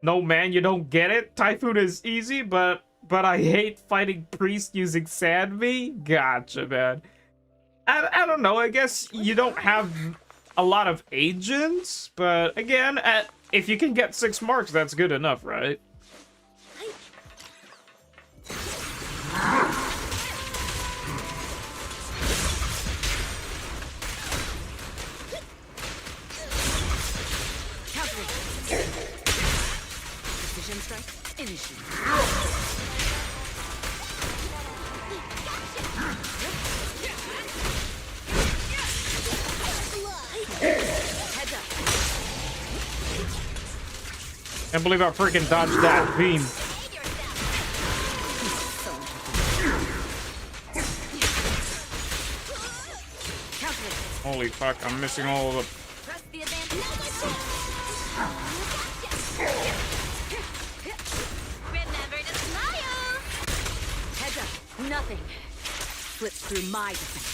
A: No, man, you don't get it? Typhoon is easy, but I hate fighting Priest using Sandbee? Gotcha, man. I don't know, I guess you don't have a lot of agents, but again, if you can get 6 marks, that's good enough, right?
C: Precision strike, initiate. Heads up.
A: Can't believe I freaking dodged that beam. Holy fuck, I'm missing all of the...
E: Press the advantage. Remember to smile.
C: Heads up, nothing slips through my defense.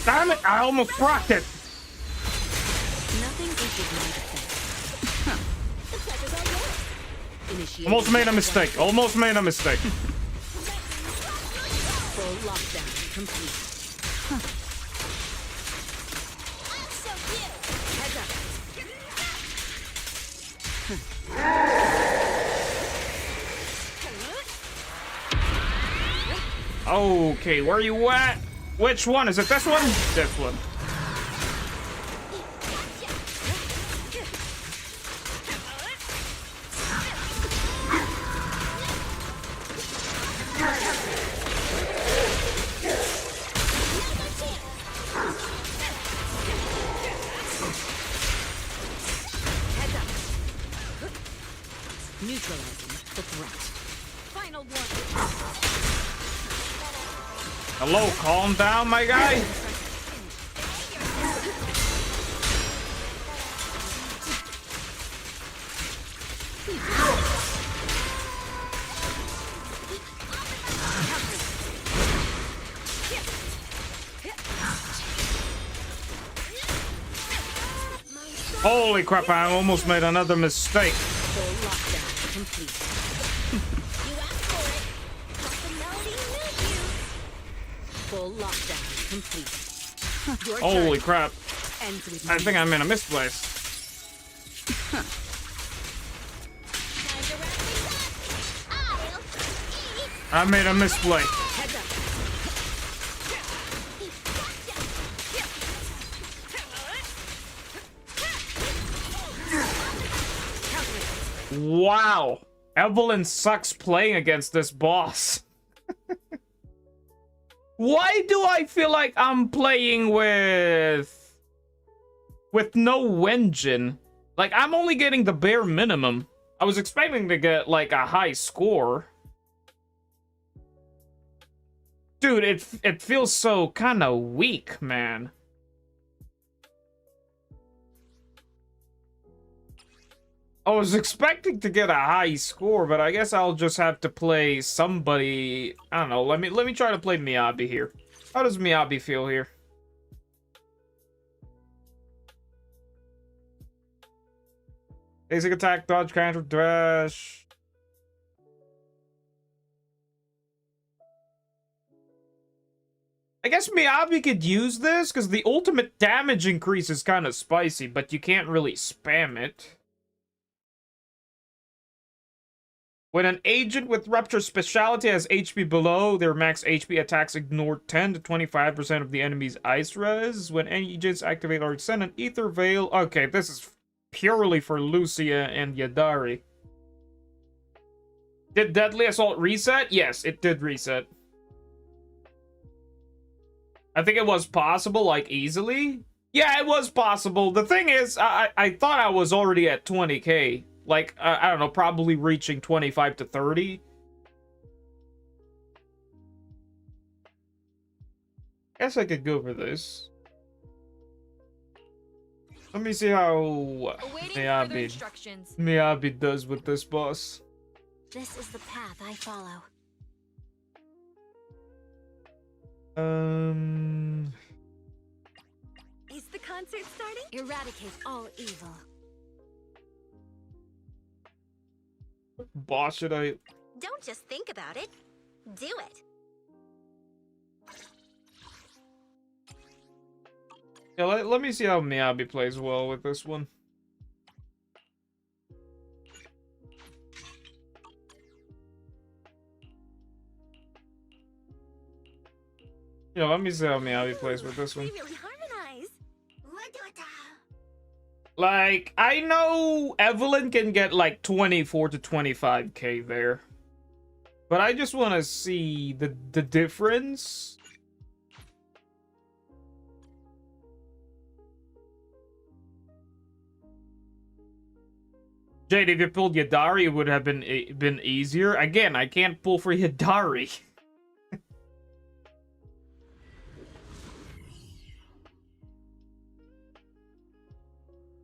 A: Damn it, I almost procced it!
C: Nothing issues my defense.
E: The pleasure's all yours.
C: Initiate.
A: Almost made a mistake, almost made a mistake.
C: Full lockdown complete.
E: I'm so cute.
C: Heads up.
A: Okay, where you at? Which one? Is it this one? This one.
C: Neutralizing the threat. Final one.
A: Hello, calm down, my guy. Holy crap, I almost made another mistake.
C: Full lockdown complete.
E: You asked for
C: Full lockdown complete. Your
A: Holy
C: turn
A: crap.
C: ends with
A: I
C: me.
A: think I'm in a misplace.
E: Time to wrap things up. I'll eat.
A: I made a misplay.
C: Heads up.
A: Wow. Evelyn sucks playing against this boss. Why do I feel like I'm playing with no engine? Like, I'm only getting the bare minimum. I was expecting to get, like, a high score. Dude, it feels so kind of weak, man. I was expecting to get a high score, but I guess I'll just have to play somebody. I don't know. Let me try to play Miyabi here. How does Miyabi feel here? Basic attack, dodge, counter, dash. I guess Miyabi could use this because the ultimate damage increase is kind of spicy, but you can't really spam it. When an agent with Rupture Specialty has HP below their max HP, attacks ignore 10 to 25% of the enemy's ice res. When any agents activate or send an Ether Veil... Okay, this is purely for Lucia and Yadari. Did Deadly Assault reset? Yes, it did reset. I think it was possible, like, easily. Yeah, it was possible. The thing is, I thought I was already at 20k. Like, I don't know, probably reaching 25 to 30. Guess I could go for this. Let me see how
E: Awaiting further instructions.
A: Miyabi does with this boss.
E: This is the path I follow.
C: Is the concert starting?
E: Eradicate all evil.
A: Boss should I...
E: Don't just think about it. Do it.
A: Yeah, let me see how Miyabi plays well with this one. Yeah, let me see how Miyabi plays with this one.
E: We really harmonize.
A: Like, I know Evelyn can get like 24 to 25k there. But I just want to see the difference. Jade, if you pulled Yadari, it would have been easier. Again, I can't pull for Yadari.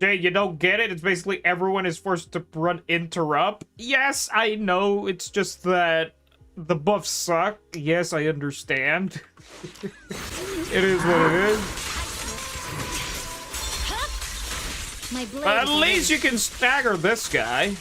A: Jay, you don't get it? It's basically everyone is forced to run interrupt. Yes, I know. It's just that the buffs suck. Yes, I understand. It is what it is.
E: My blade
A: But at
E: is
A: least you can stagger this guy.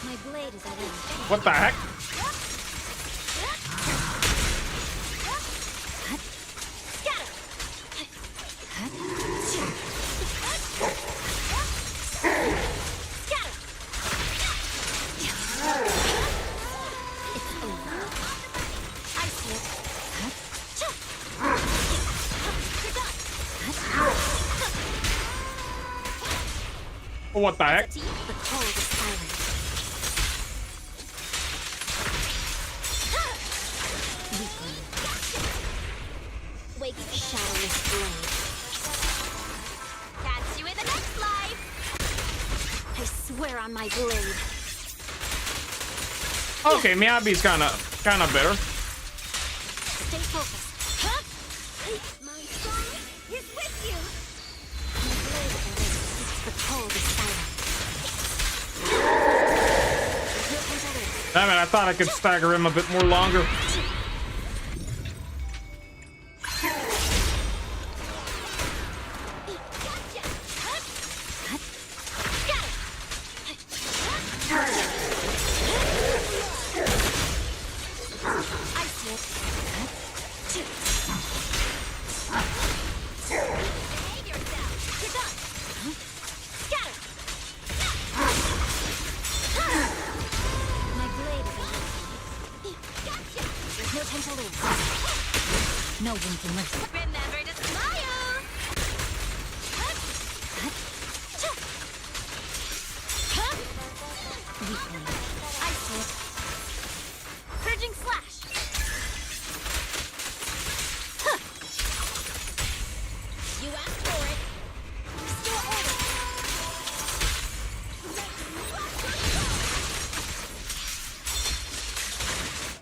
E: My blade is at end.
A: What the heck? What the heck?
E: The cold is silent. Wake the shadowless blade. Catch you in the next life. I swear on my blade.
A: Okay, Miyabi's kind of better.
E: Stay focused.
C: My song is
A: Damn it, I thought I could stagger him a bit more longer.
E: No one can rest. Remember to smile! Weakling. I see it. Purging slash! You asked for it. Restore order.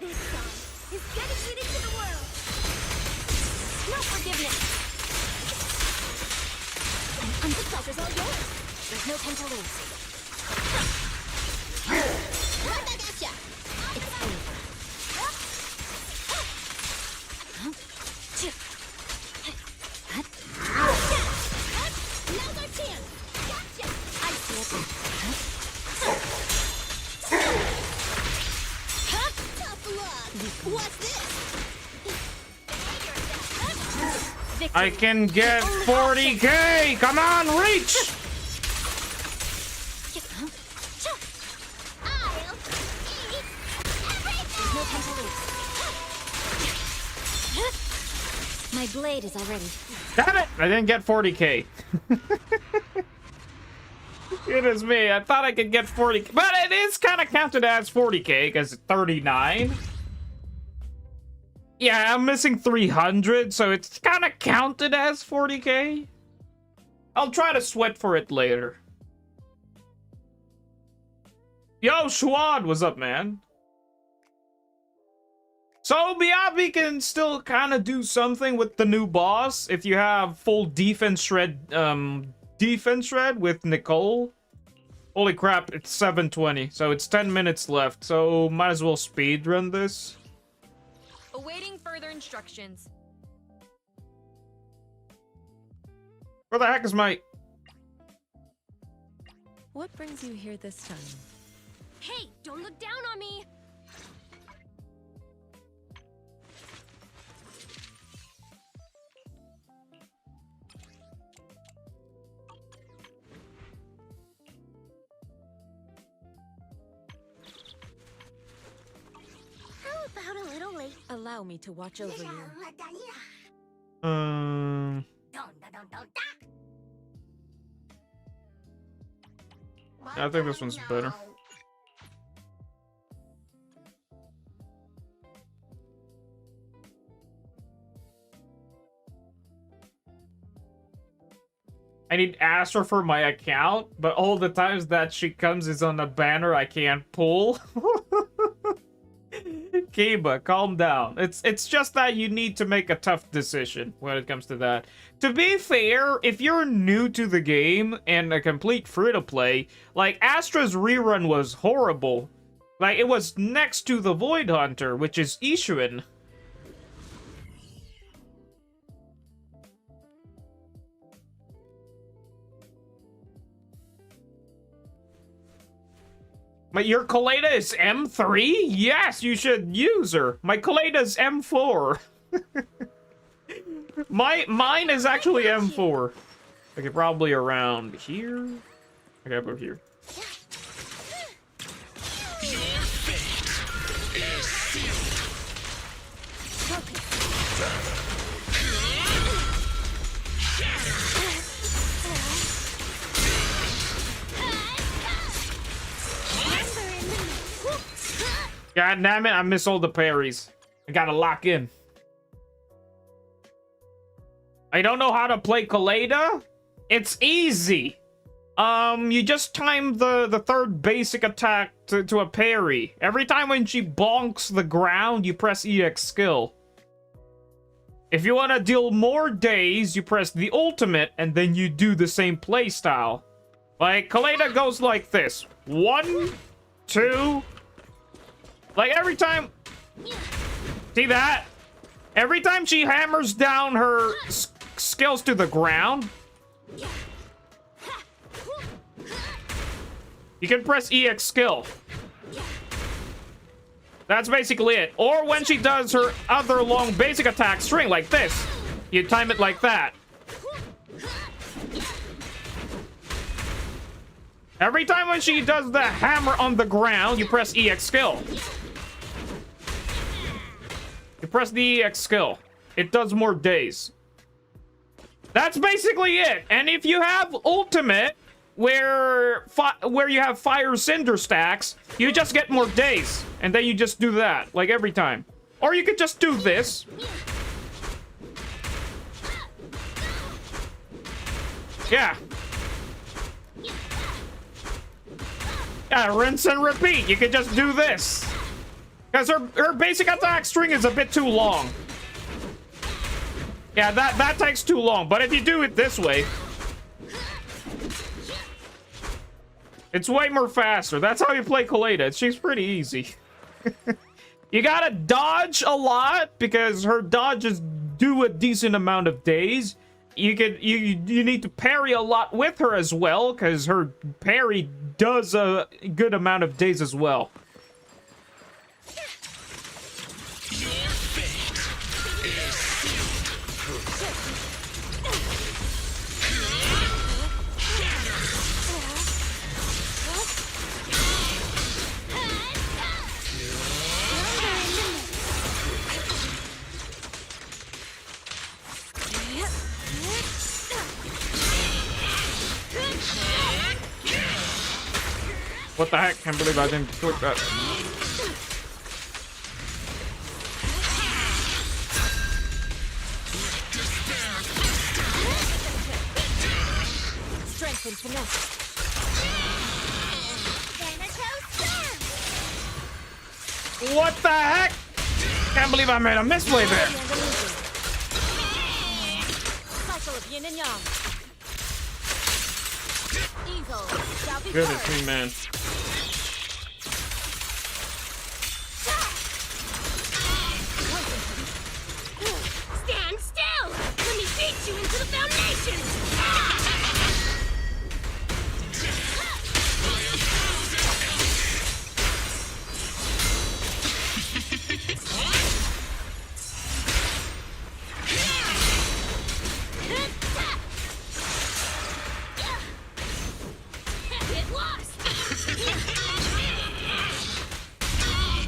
E: This song is dedicated to the world. No forgiveness. And the pleasure's all yours. There's no time to lose. Right back at ya. It's over. Now's our chance. Gotcha. I see it. Tough luck. What's this?
A: I can get 40k! Come on, reach!
E: I'll eat everything! No time to lose. My blade is already.
A: Damn it! I didn't get 40k. It is me. I thought I could get 40k. But it is kind of counted as 40k because it's 39. Yeah, I'm missing 300, so it's kind of counted as 40k. I'll try to sweat for it later. Yo, Schwad, what's up, man? So, Miyabi can still kind of do something with the new boss if you have full defense shred with Nicole. Holy crap, it's 7:20, so it's 10 minutes left, so might as well speedrun this.
F: Awaiting further instructions.
A: Where the heck is my...
F: What brings you here this time?
E: Hey, don't look down on me! How about a little late?
F: Allow me to watch over you.
A: I think this one's better. I need Astra for my account, but all the times that she comes is on a banner I can't pull. Kiba, calm down. It's just that you need to make a tough decision when it comes to that. To be fair, if you're new to the game and a complete free-to-play, like, Astra's rerun was horrible. Like, it was next to the Void Hunter, which is Ishuin. But your Kaleda is M3? Yes, you should use her. My Kaleda's M4. Mine is actually M4. Okay, probably around here. Okay, over here. God damn it, I miss all the parries. I gotta lock in. I don't know how to play Kaleda. It's easy. You just time the third basic attack to a parry. Every time when she bonks the ground, you press EX skill. If you want to deal more days, you press the ultimate, and then you do the same playstyle. Like, Kaleda goes like this. 1, 2... Like every time, see that? Every time she hammers down her skills to the ground, you can press EX skill. That's basically it. Or when she does her other long basic attack string like this, you time it like that. Every time when she does the hammer on the ground, you press EX skill. You press the EX skill. It does more days. That's basically it. And if you have ultimate, where you have fire cinder stacks, you just get more days. And then you just do that, like every time. Or you could just do this. Yeah. Yeah, rinse and repeat. You could just do this. Because her basic attack string is a bit too long. Yeah, that takes too long. But if you do it this way, it's way more faster. That's how you play Kaleda. She's pretty easy. You gotta dodge a lot because her dodges do a decent amount of days. You need to parry a lot with her as well because her parry does a good amount of days as well. What the heck? Can't believe I didn't click that.
E: Strength and finesse.
A: What the heck? Can't believe I made a misplay there.
E: Cycle of yin and yang. Evil shall be
A: Goodness me, man.
E: Stand still! Let me beat you into the foundations!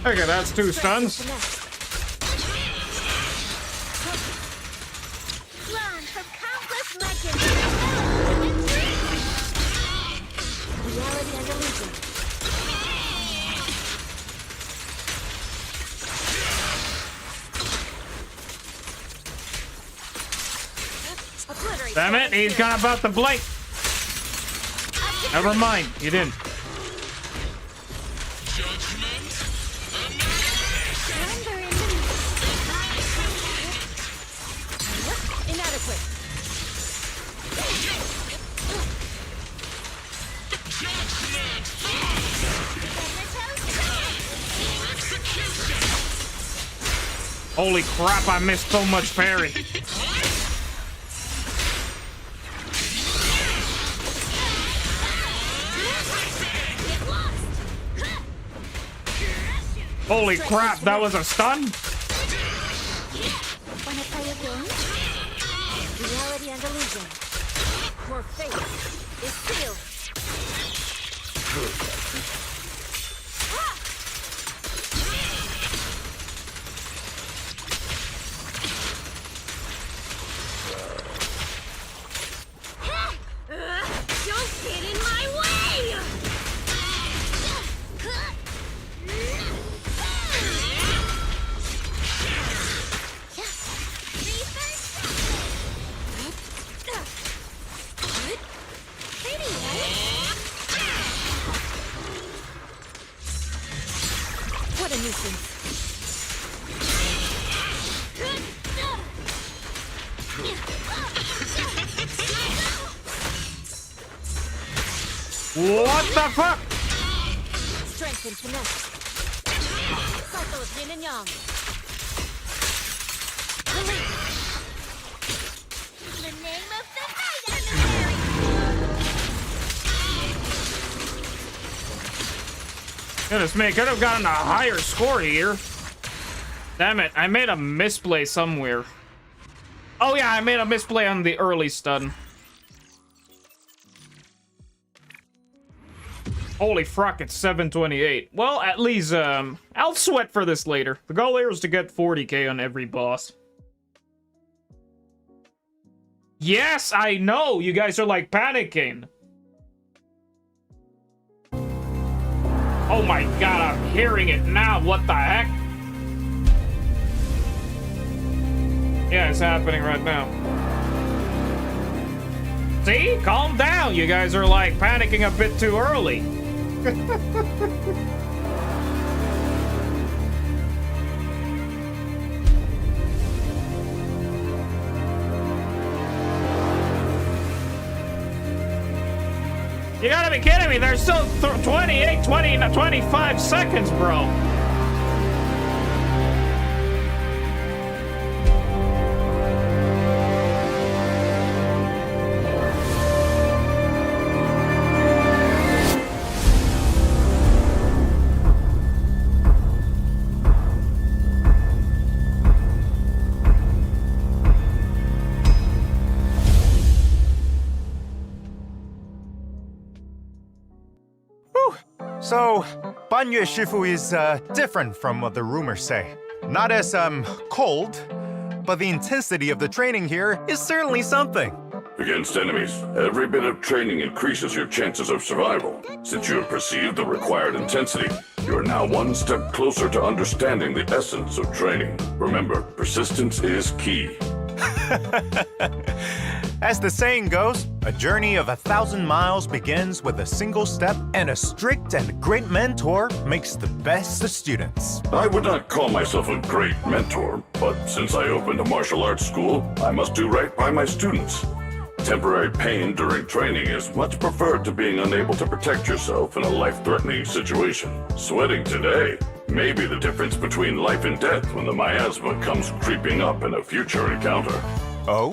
A: Okay, that's 2 stuns.
E: Learn from countless legends and dreams. Reality and illusion. Obliterate.
A: Damn it, he's gonna about to blink. Never mind, he didn't.
E: Inadequate.
A: Holy crap, I missed so much parry. Holy crap, that was a stun?
E: Wanna play a game? Reality and illusion. Your fate is sealed. Don't get in my way! What a nuisance.
A: What the fuck?
E: Strength and finesse. goes yin and yang. Release. In the name of the night emissary.
A: Goodness me, could have gotten a higher score here. Damn it, I made a misplay somewhere. Oh yeah, I made a misplay on the early stun. Holy fuck, it's 728. Well, at least, I'll sweat for this later. The goal here is to get 40k on every boss. Yes, I know, you guys are like panicking. Oh my god, I'm hearing it now, what the heck? Yeah, it's happening right now. See? Calm down, you guys are like panicking a bit too early. You gotta be kidding me, there's still 28, 20, 25 seconds, bro.
G: So, Banyue Shifu is different from what the rumors say. Not as cold, but the intensity of the training here is certainly something.
H: Against enemies, every bit of training increases your chances of survival. Since you have perceived the required intensity, you are now one step closer to understanding the essence of training. Remember, persistence is key.
G: As the saying goes, a journey of 1,000 miles begins with a single step, and a strict and great mentor makes the best of students.
H: I would not call myself a great mentor, but since I opened a martial arts school, I must do right by my students. Temporary pain during training is much preferred to being unable to protect yourself in a life-threatening situation. Sweating today may be the difference between life and death when the miasma comes creeping up in a future encounter.
G: Oh?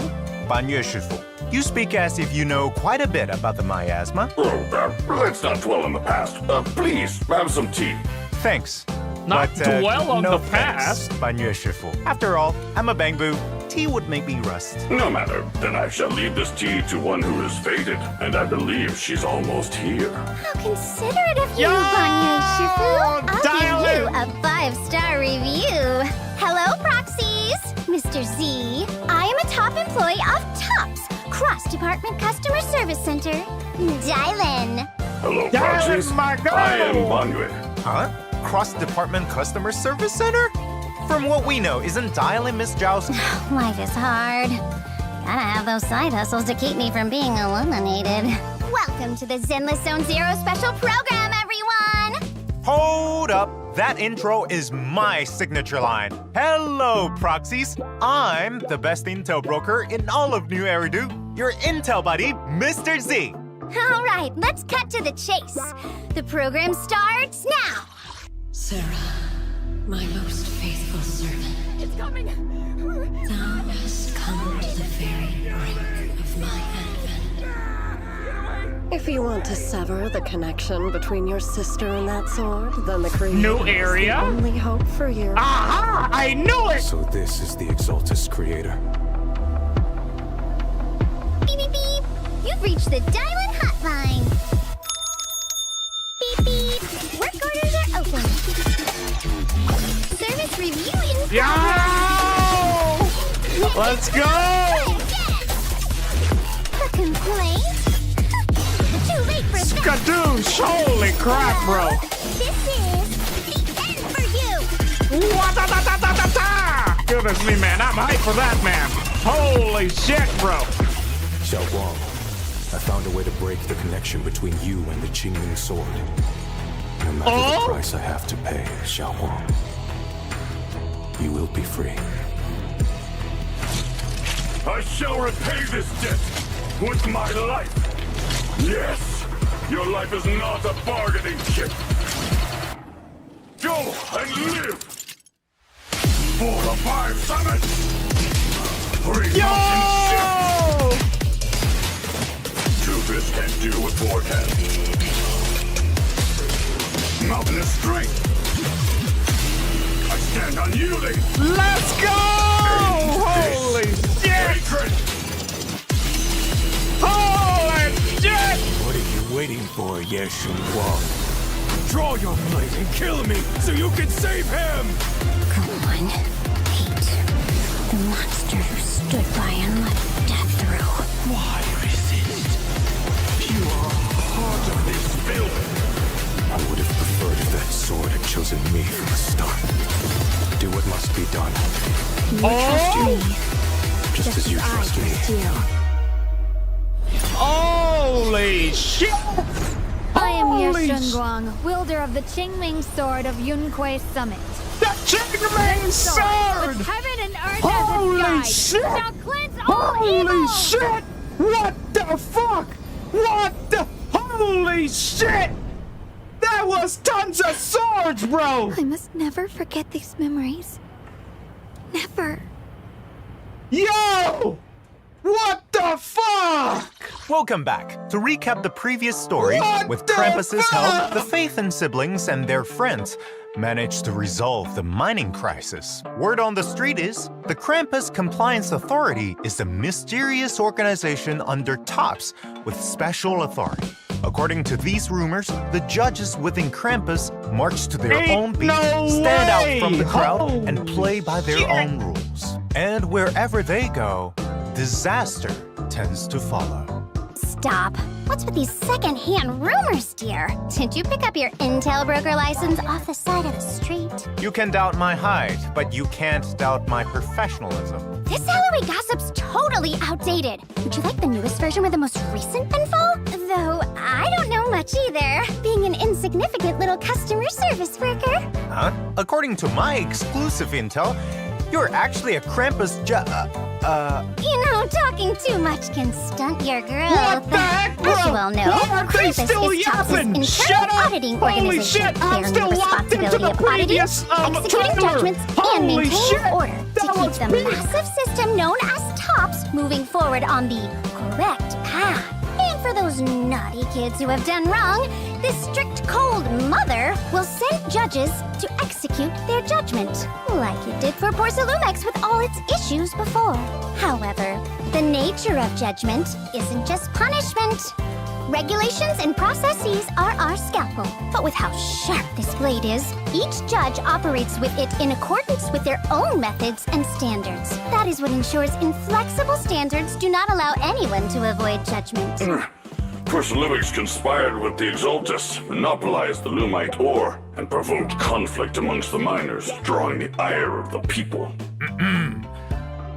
G: Banyue Shifu, you speak as if you know quite a bit about the miasma.
H: Oh, let's not dwell on the past. Please, have some tea.
G: Thanks.
A: Not
G: But,
A: dwell on
G: no
A: the past.
G: thanks, Banyue Shifu. After all, I'm a bangbu. Tea would make me rust.
H: No matter, then I shall leave this tea to one who is fated, and I believe she's almost here.
E: How considerate of you,
A: Yo,
E: Banyue Shifu. I'll
A: dial
E: give you
A: in.
E: a 5-star review. Hello, proxies. Mr. Z, I am a top employee of TOPS, Cross-Department Customer Service Center. Dylan.
H: Hello,
A: Darling,
H: proxies.
A: my girl.
H: I am Banyue.
G: Huh? Cross-Department Customer Service Center? From what we know, isn't Dylan Miss Zhao's...
E: Life is hard. Gotta have those side hustles to keep me from being eliminated. Welcome to the Zenless Zone Zero special program, everyone!
G: Hold up. That intro is my signature line. Hello, proxies. I'm the best intel broker in all of New Eridu. Your intel buddy, Mr. Z.
E: All right, let's cut to the chase. The program starts now.
I: Sarah, my most faithful servant.
E: It's coming.
I: Thou hast come to the very brink of my advent. If you want to sever the connection between your sister and that sword, then the creator
A: New
I: is the
A: area?
I: only hope for you.
A: Aha! I knew it!
J: So this is the Exaltus creator.
E: Beep, beep, beep. You've reached the Dylan hotline. Beep, beep. Work orders are open. Service review in
A: Yo! Let's go!
E: A complaint? Too late for that.
A: Skadoosh! Holy crap, bro!
E: This is the end for you.
A: Wa-da-da-da-da-da-da! Goodness me, man. I'm hyped for that, man. Holy shit, bro.
J: Xiao Guang, I found a way to break the connection between you and the Qingming sword. No matter the price I have to pay, Xiao Guang, you will be free.
H: I shall repay this debt with my life. Yes, your life is not a bargaining chip. Go and live! 4 of 5 summit! 3
A: Yo!
H: mountain shift! 2 fists can't deal with 4 hands. Mountainous strength! I stand unyielding!
A: Let's go! Holy shit!
H: Hatred!
A: Holy shit!
J: What are you waiting for, Yeshu Wang? Draw your blade and kill me so you can save him!
E: Go on. Hate. The monster who stood by and let death through.
J: Why resist? You are part of this building. I would have preferred if that sword had chosen me from the start. Do what must be done.
E: You trust me.
J: Just as you
E: I
J: trust me.
E: trust you.
A: Holy shit!
K: I am
A: Holy
K: Yeshun Guang, wielder of the Qingming Sword of Yunquei Summit.
A: The Qingming sword!
K: With heaven and earth
A: Holy
K: as its
A: shit!
K: guide, shall cleanse all
A: Holy
K: evil!
A: shit! What the fuck? What the? Holy shit! That was tons of swords, bro!
K: I must never forget these memories. Never.
A: Yo! What the fuck?
G: Welcome back. To recap the previous story,
A: What
G: with
A: the
G: Krampus's
A: fuck?
G: help, the Phaethon siblings and their friends managed to resolve the mining crisis. Word on the street is, the Krampus Compliance Authority is a mysterious organization under TOPS with special authority. According to these rumors, the judges within Krampus march to their
A: Ain't
G: own beat,
A: no
G: stand
A: way!
G: out from the crowd,
A: Holy
G: and play by their
A: shit!
G: own rules. And wherever they go, disaster tends to follow.
E: Stop. What's with these second-hand rumors, dear? Did you pick up your Intel broker license off the side of the street?
G: You can doubt my height, but you can't doubt my professionalism.
E: This Halloween gossip's totally outdated. Would you like the newest version with the most recent info? Though I don't know much either, being an insignificant little customer service worker.
G: Huh? According to my exclusive intel, you're actually a Krampus
E: You know, talking too much can stunt your growth.
A: What the heck, bro?
E: As you well know,
A: Why are they
E: Krampus
A: still
E: is TOPS's
A: yapping?
E: internal
A: Shut up!
E: auditing
A: Holy
E: organization,
A: shit, I'm
E: bearing
A: still
E: the
A: locked into
E: responsibility
A: the
E: of auditing,
A: previous,
E: executing
A: trailer.
E: judgments,
A: Holy
E: and maintaining
A: shit,
E: order
A: that
E: to keep
A: was
E: the
A: big.
E: massive system known as TOPS moving forward on the correct path. And for those naughty kids who have done wrong, this strict cold mother will send judges to execute their judgment, like it did for Porcelumex with all its issues before. However, the nature of judgment isn't just punishment. Regulations and processes are our scalpel, but with how sharp this blade is, each judge operates with it in accordance with their own methods and standards. That is what ensures inflexible standards do not allow anyone to avoid judgment.
H: Porcelumix conspired with the Exaltus, monopolized the Lumite ore, and provoked conflict amongst the miners, drawing the ire of the people.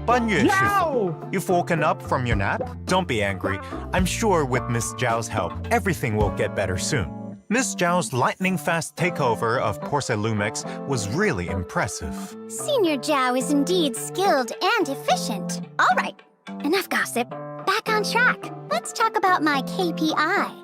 G: Banyue,
A: Yo!
G: you've woken up from your nap? Don't be angry. I'm sure with Miss Zhao's help, everything will get better soon. Miss Zhao's lightning-fast takeover of Porcelumex was really impressive.
E: Senior Zhao is indeed skilled and efficient. All right, enough gossip. Back on track. Let's talk about my KPI.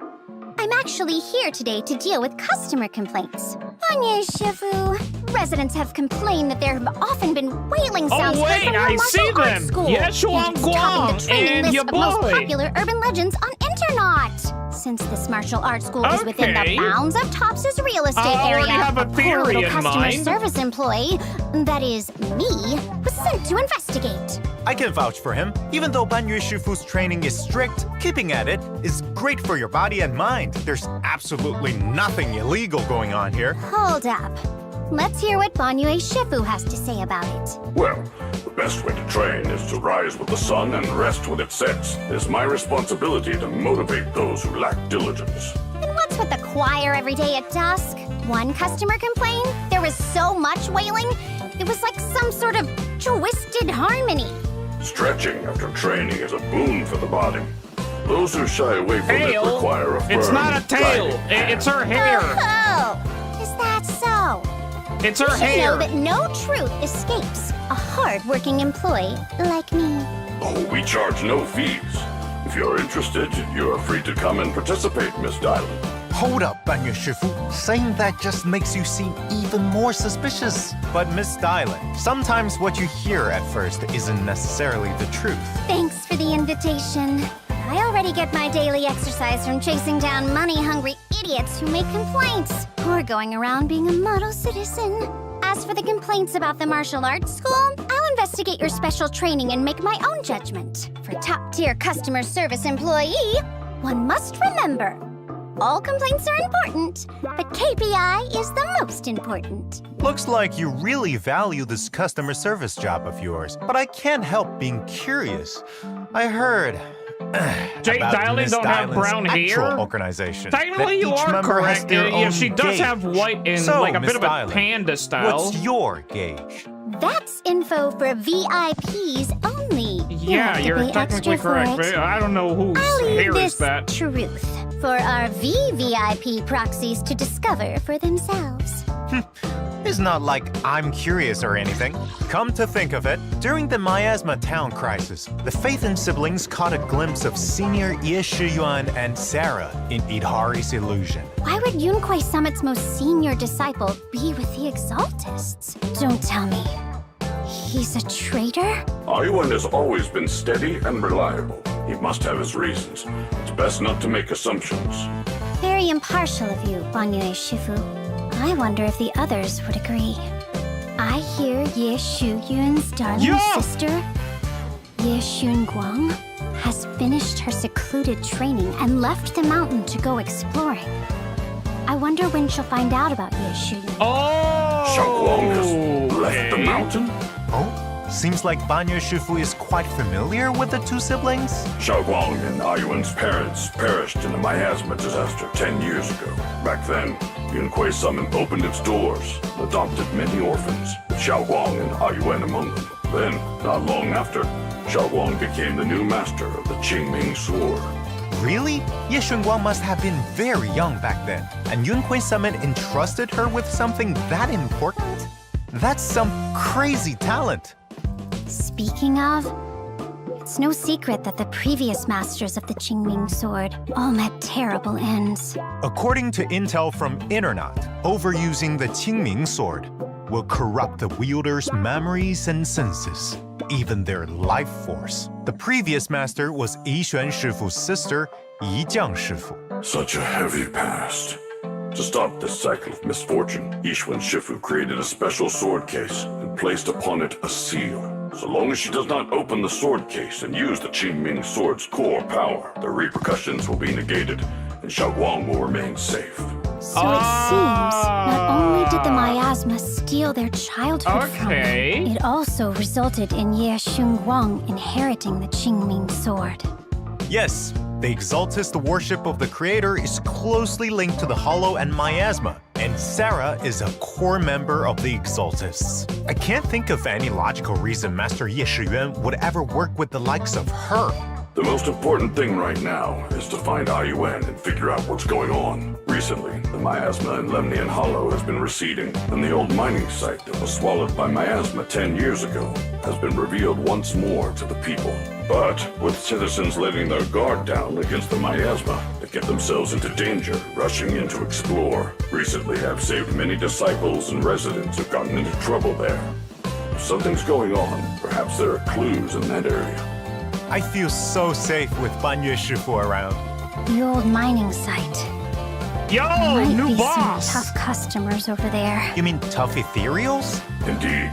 E: I'm actually here today to deal with customer complaints. Anya Shifu, residents have complained that there have often been wailing sounds
A: Oh
E: heard
A: wait,
E: from your
A: I
E: martial
A: see
E: arts
A: them!
E: school.
A: Yeshuan
E: And it's topping the
A: Guang
E: training
A: and
E: list
A: your
E: of most
A: boy!
E: popular urban legends on Internet. Since this martial arts school is within
A: Okay.
E: the bounds of TOPS's real estate
A: I already
E: area,
A: have a
E: poor
A: theory
E: little
A: in
E: customer
A: mind.
E: service employee, that is me, was sent to investigate.
G: I can vouch for him. Even though Banyue Shifu's training is strict, keeping at it is great for your body and mind. There's absolutely nothing illegal going on here.
E: Hold up. Let's hear what Banyue Shifu has to say about it.
H: Well, the best way to train is to rise with the sun and rest when it sets. It is my responsibility to motivate those who lack diligence.
E: And what's with the choir every day at dusk? One customer complained there was so much wailing, it was like some sort of twisted harmony.
H: Stretching after training is a boon for the body. Those who shy away from it
A: Tail?
H: require a firm,
A: It's not a tail.
H: guiding
A: It's her hair.
E: Oh, is that so?
A: It's
E: You
A: her
E: should know
A: hair.
E: that no truth escapes a hard-working employee like me.
H: Oh, we charge no fees. If you're interested, you are free to come and participate, Miss Dylan.
G: Hold up, Banyu Shifu. Saying that just makes you seem even more suspicious. But Miss Dylan, sometimes what you hear at first isn't necessarily the truth.
E: Thanks for the invitation. I already get my daily exercise from chasing down money-hungry idiots who make complaints, or going around being a model citizen. As for the complaints about the martial arts school, I'll investigate your special training and make my own judgment. For top-tier customer service employee, one must remember, all complaints are important, but KPI is the most important.
G: Looks like you really value this customer service job of yours, but I can't help being curious. I heard
A: Jake
G: about
A: Dylan
G: Miss
A: don't have
G: Dylan's
A: brown
G: actual
A: hair?
G: organization.
A: Technically,
G: that
A: you
G: each
A: are
G: member has
A: correct.
G: their
A: Yeah,
G: own
A: she does
G: gauge.
A: have white and
G: So,
A: like a
G: Miss
A: bit of a
G: Dylan,
A: panda style.
G: What's your gauge?
E: That's info for VIPs only.
A: Yeah,
E: have to
A: you're
E: pay
A: technically
E: extra for
A: correct.
E: it.
A: But I don't know whose
E: I'll leave
A: hair
E: this
A: is that.
E: truth for our VVIP proxies to discover for themselves.
G: It's not like I'm curious or anything. Come to think of it, during the Miasma town crisis, the Phaethon siblings caught a glimpse of senior Ye Shiyuan and Sarah in Idhari's illusion.
E: Why would Yunquai Summit's most senior disciple be with the Exaltists? Don't tell me. He's a traitor?
H: Ayuan has always been steady and reliable. He must have his reasons. It's best not to make assumptions.
E: Very impartial of you, Banyue Shifu. I wonder if the others would agree. I hear Ye Shuyun's darling sister, Ye Shunguang, has finished her secluded training and left the mountain to go exploring. I wonder when she'll find out about Ye Shuyun.
A: Oh!
H: Xiaoguang has left the mountain?
G: Oh? Seems like Banyu Shifu is quite familiar with the two siblings.
H: Xiaoguang and Ayuan's parents perished in the miasma disaster 10 years ago. Back then, Yunquai Summit opened its doors, adopted many orphans, with Xiaoguang and Ayuan among them. Then, not long after, Xiaoguang became the new master of the Qingming Sword.
G: Really? Ye Shunguang must have been very young back then, and Yunquai Summit entrusted her with something that important? That's some crazy talent.
E: Speaking of, it's no secret that the previous masters of the Qingming Sword all met terrible ends.
G: According to intel from Internet, overusing the Qingming Sword will corrupt the wielder's memories and senses, even their life force. The previous master was Yixuan Shifu's sister, Yijiang Shifu.
H: Such a heavy past. To stop this cycle of misfortune, Yixuan Shifu created a special sword case and placed upon it a seal. So long as she does not open the sword case and use the Qingming Sword's core power, the repercussions will be negated, and Xiaoguang will remain safe.
E: So it seems, not only did the miasma steal their childhood from them, it also resulted in Ye Shunguang inheriting the Qingming Sword.
G: Yes, the Exaltist worship of the Creator is closely linked to the Hollow and Miasma, and Sarah is a core member of the Exaltists. I can't think of any logical reason Master Ye Shiyuan would ever work with the likes of her.
H: The most important thing right now is to find Ayuan and figure out what's going on. Recently, the miasma in Lemnian Hollow has been receding, and the old mining site that was swallowed by miasma 10 years ago has been revealed once more to the people. But with citizens letting their guard down against the miasma, they get themselves into danger, rushing in to explore. Recently, I've saved many disciples and residents who've gotten into trouble there. If something's going on, perhaps there are clues in that area.
G: I feel so safe with Banyu Shifu around.
E: The old mining site.
A: Yo,
E: Might
A: new
E: be
A: boss!
E: some tough customers over there.
G: You mean tough ethereals?
H: Indeed.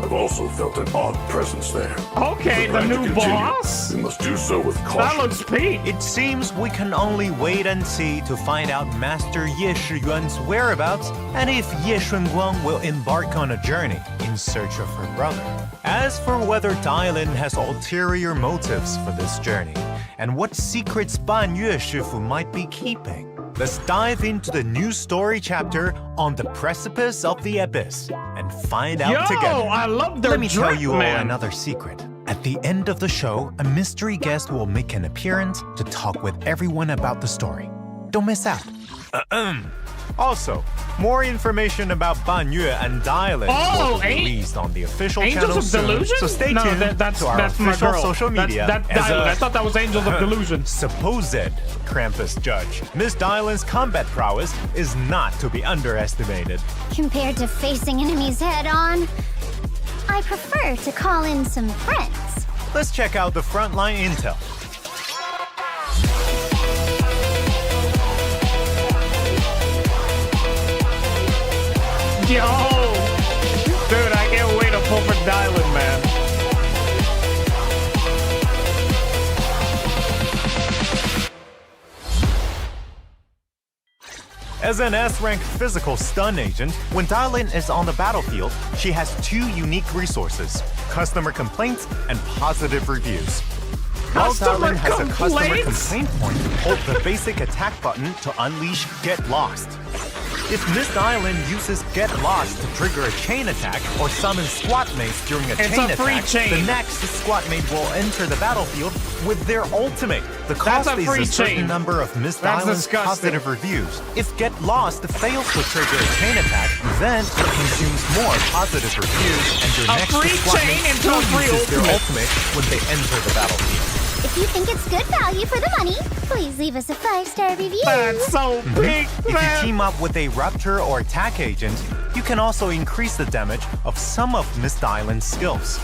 H: I've also felt an odd presence there.
A: Okay,
H: If
A: the
H: we're
A: new
H: going to continue,
A: boss?
H: We must do so with
A: That
H: caution.
A: looks Pete.
G: It seems we can only wait and see to find out Master Ye Shiyuan's whereabouts and if Ye Shunguang will embark on a journey in search of her brother. As for whether Dylan has ulterior motives for this journey and what secrets Banyu Shifu might be keeping, let's dive into the new story chapter on the precipice of the abyss and find out together.
A: I love their
G: Let me tell
A: drip,
G: you all
A: man.
G: another secret. At the end of the show, a mystery guest will make an appearance to talk with everyone about the story. Don't miss out. Also, More information about Banyue and Dylan will be released on the official channel
A: Angels of
G: soon,
A: Delusion?
G: so stay
A: No,
G: tuned
A: that's
G: to our
A: my
G: official
A: girl.
G: social media.
A: That's
G: as
A: Dylan.
G: a
A: I thought that was Angels of Delusion.
G: supposed Krampus judge. Miss Dylan's combat prowess is not to be underestimated.
E: Compared to facing enemies head-on, I prefer to call in some friends.
G: Let's check out the frontline intel.
A: Yo! Dude, I can't wait to pull for Dylan, man.
G: As an S-rank physical stun agent, when Dylan is on the battlefield, she has two unique resources: customer complaints and positive reviews. While Dylan has a customer complaint point, hold the basic attack button to unleash Get Lost. If Miss Dylan uses Get Lost to trigger a chain attack or summon squad mates during a chain attack, the next squad mate will enter the battlefield with their ultimate. The cost is a certain number of Miss Dylan's positive reviews. If Get Lost fails to trigger a chain attack, then it consumes more positive reviews, and your next squad mate still uses their ultimate when they enter the battlefield.
E: If you think it's good value for the money, please leave us a 5-star review.
A: That's so big,
G: If you team up with a Rupture or Attack agent, you can also increase the damage of some of Miss Dylan's skills.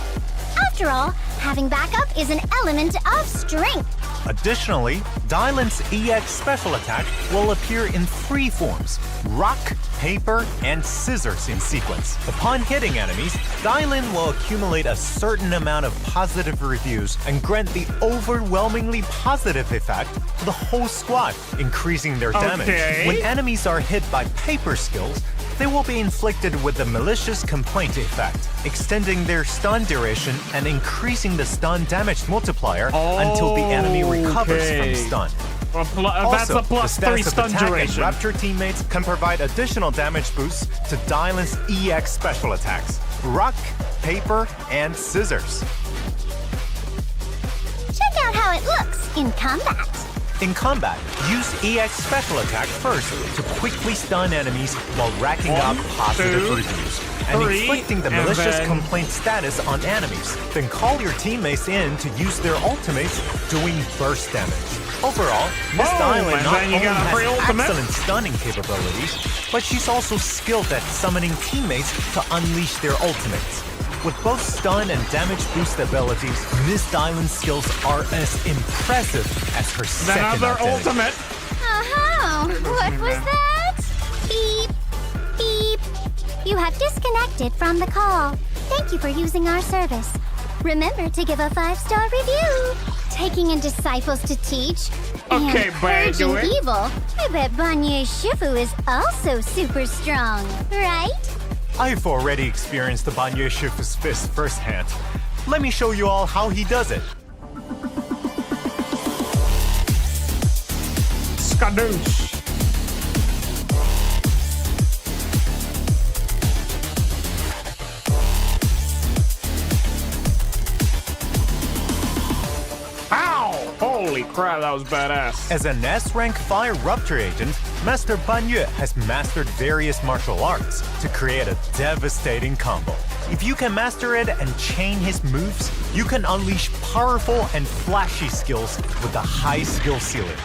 E: After all, having backup is an element of strength.
G: Additionally, Dylan's EX special attack will appear in 3 forms: rock, paper, and scissors in sequence. Upon hitting enemies, Dylan will accumulate a certain amount of positive reviews and grant the overwhelmingly positive effect to the whole squad, increasing their damage. When enemies are hit by paper skills, they will be inflicted with the malicious complaint effect, extending their stun duration and increasing the stun damage multiplier until the enemy recovers from stun.
A: That's a plus
G: the
A: 3
G: stats of
A: stun
G: attack
A: duration.
G: and Rapture teammates can provide additional damage boosts to Dylan's EX special attacks: rock, paper, and scissors.
E: Check out how it looks in combat.
G: In combat, use EX special attack first to quickly stun enemies while racking up positive reviews and inflicting the malicious complaint status on enemies. Then call your teammates in to use their ultimates, doing burst damage. Overall, Miss Dylan not only has excellent stunning capabilities, but she's also skilled at summoning teammates to unleash their ultimates. With both stun and damage boost abilities, Miss Dylan's skills are as impressive as her second ultimate.
E: Oh, what was that? Beep, beep. You have disconnected from the call. Thank you for using our service. Remember to give a 5-star review. Taking in disciples to teach and purging evil. I bet Banyue Shifu is also super strong, right?
G: I've already experienced the Banyue Shifu's fist firsthand. Let me show you all how he does it.
A: Skadoosh. Ow! Holy crap, that was badass.
G: As an S-rank Fire Rupture agent, Master Banyue has mastered various martial arts to create a devastating combo. If you can master it and chain his moves, you can unleash powerful and flashy skills with a high skill ceiling.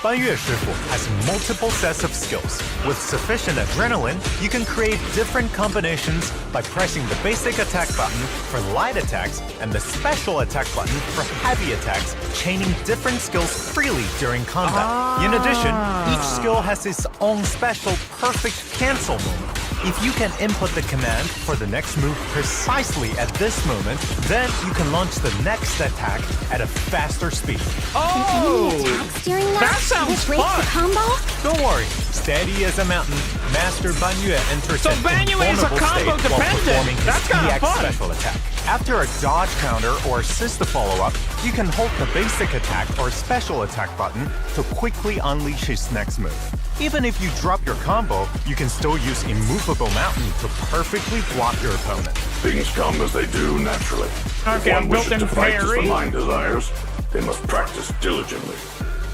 G: Banyue Shifu has multiple sets of skills. With sufficient adrenaline, you can create different combinations by pressing the basic attack button for light attacks and the special attack button for heavy attacks, chaining different skills freely during combat. In addition, each skill has its own special perfect cancel moment. If you can input the command for the next move precisely at this moment, then you can launch the next attack at a faster speed.
E: Oh! Attacks during that
A: sounds
E: fun! The combo?
G: Don't worry, steady as a mountain, Master Banyue enters
A: So
G: an
A: Banyue is a
G: invulnerable
A: combo
G: state while
A: dependent.
G: performing his
A: That's kinda
G: EX
A: fun.
G: special attack. After a dodge counter or assist follow-up, you can hold the basic attack or special attack button to quickly unleash his next move. Even if you drop your combo, you can still use Immovable Mountain to perfectly block your opponent.
H: Things come as they do naturally.
A: Okay,
H: If
A: I'm
H: one wishes
A: built-in
H: to fight as the
A: parry.
H: mind desires, they must practice diligently.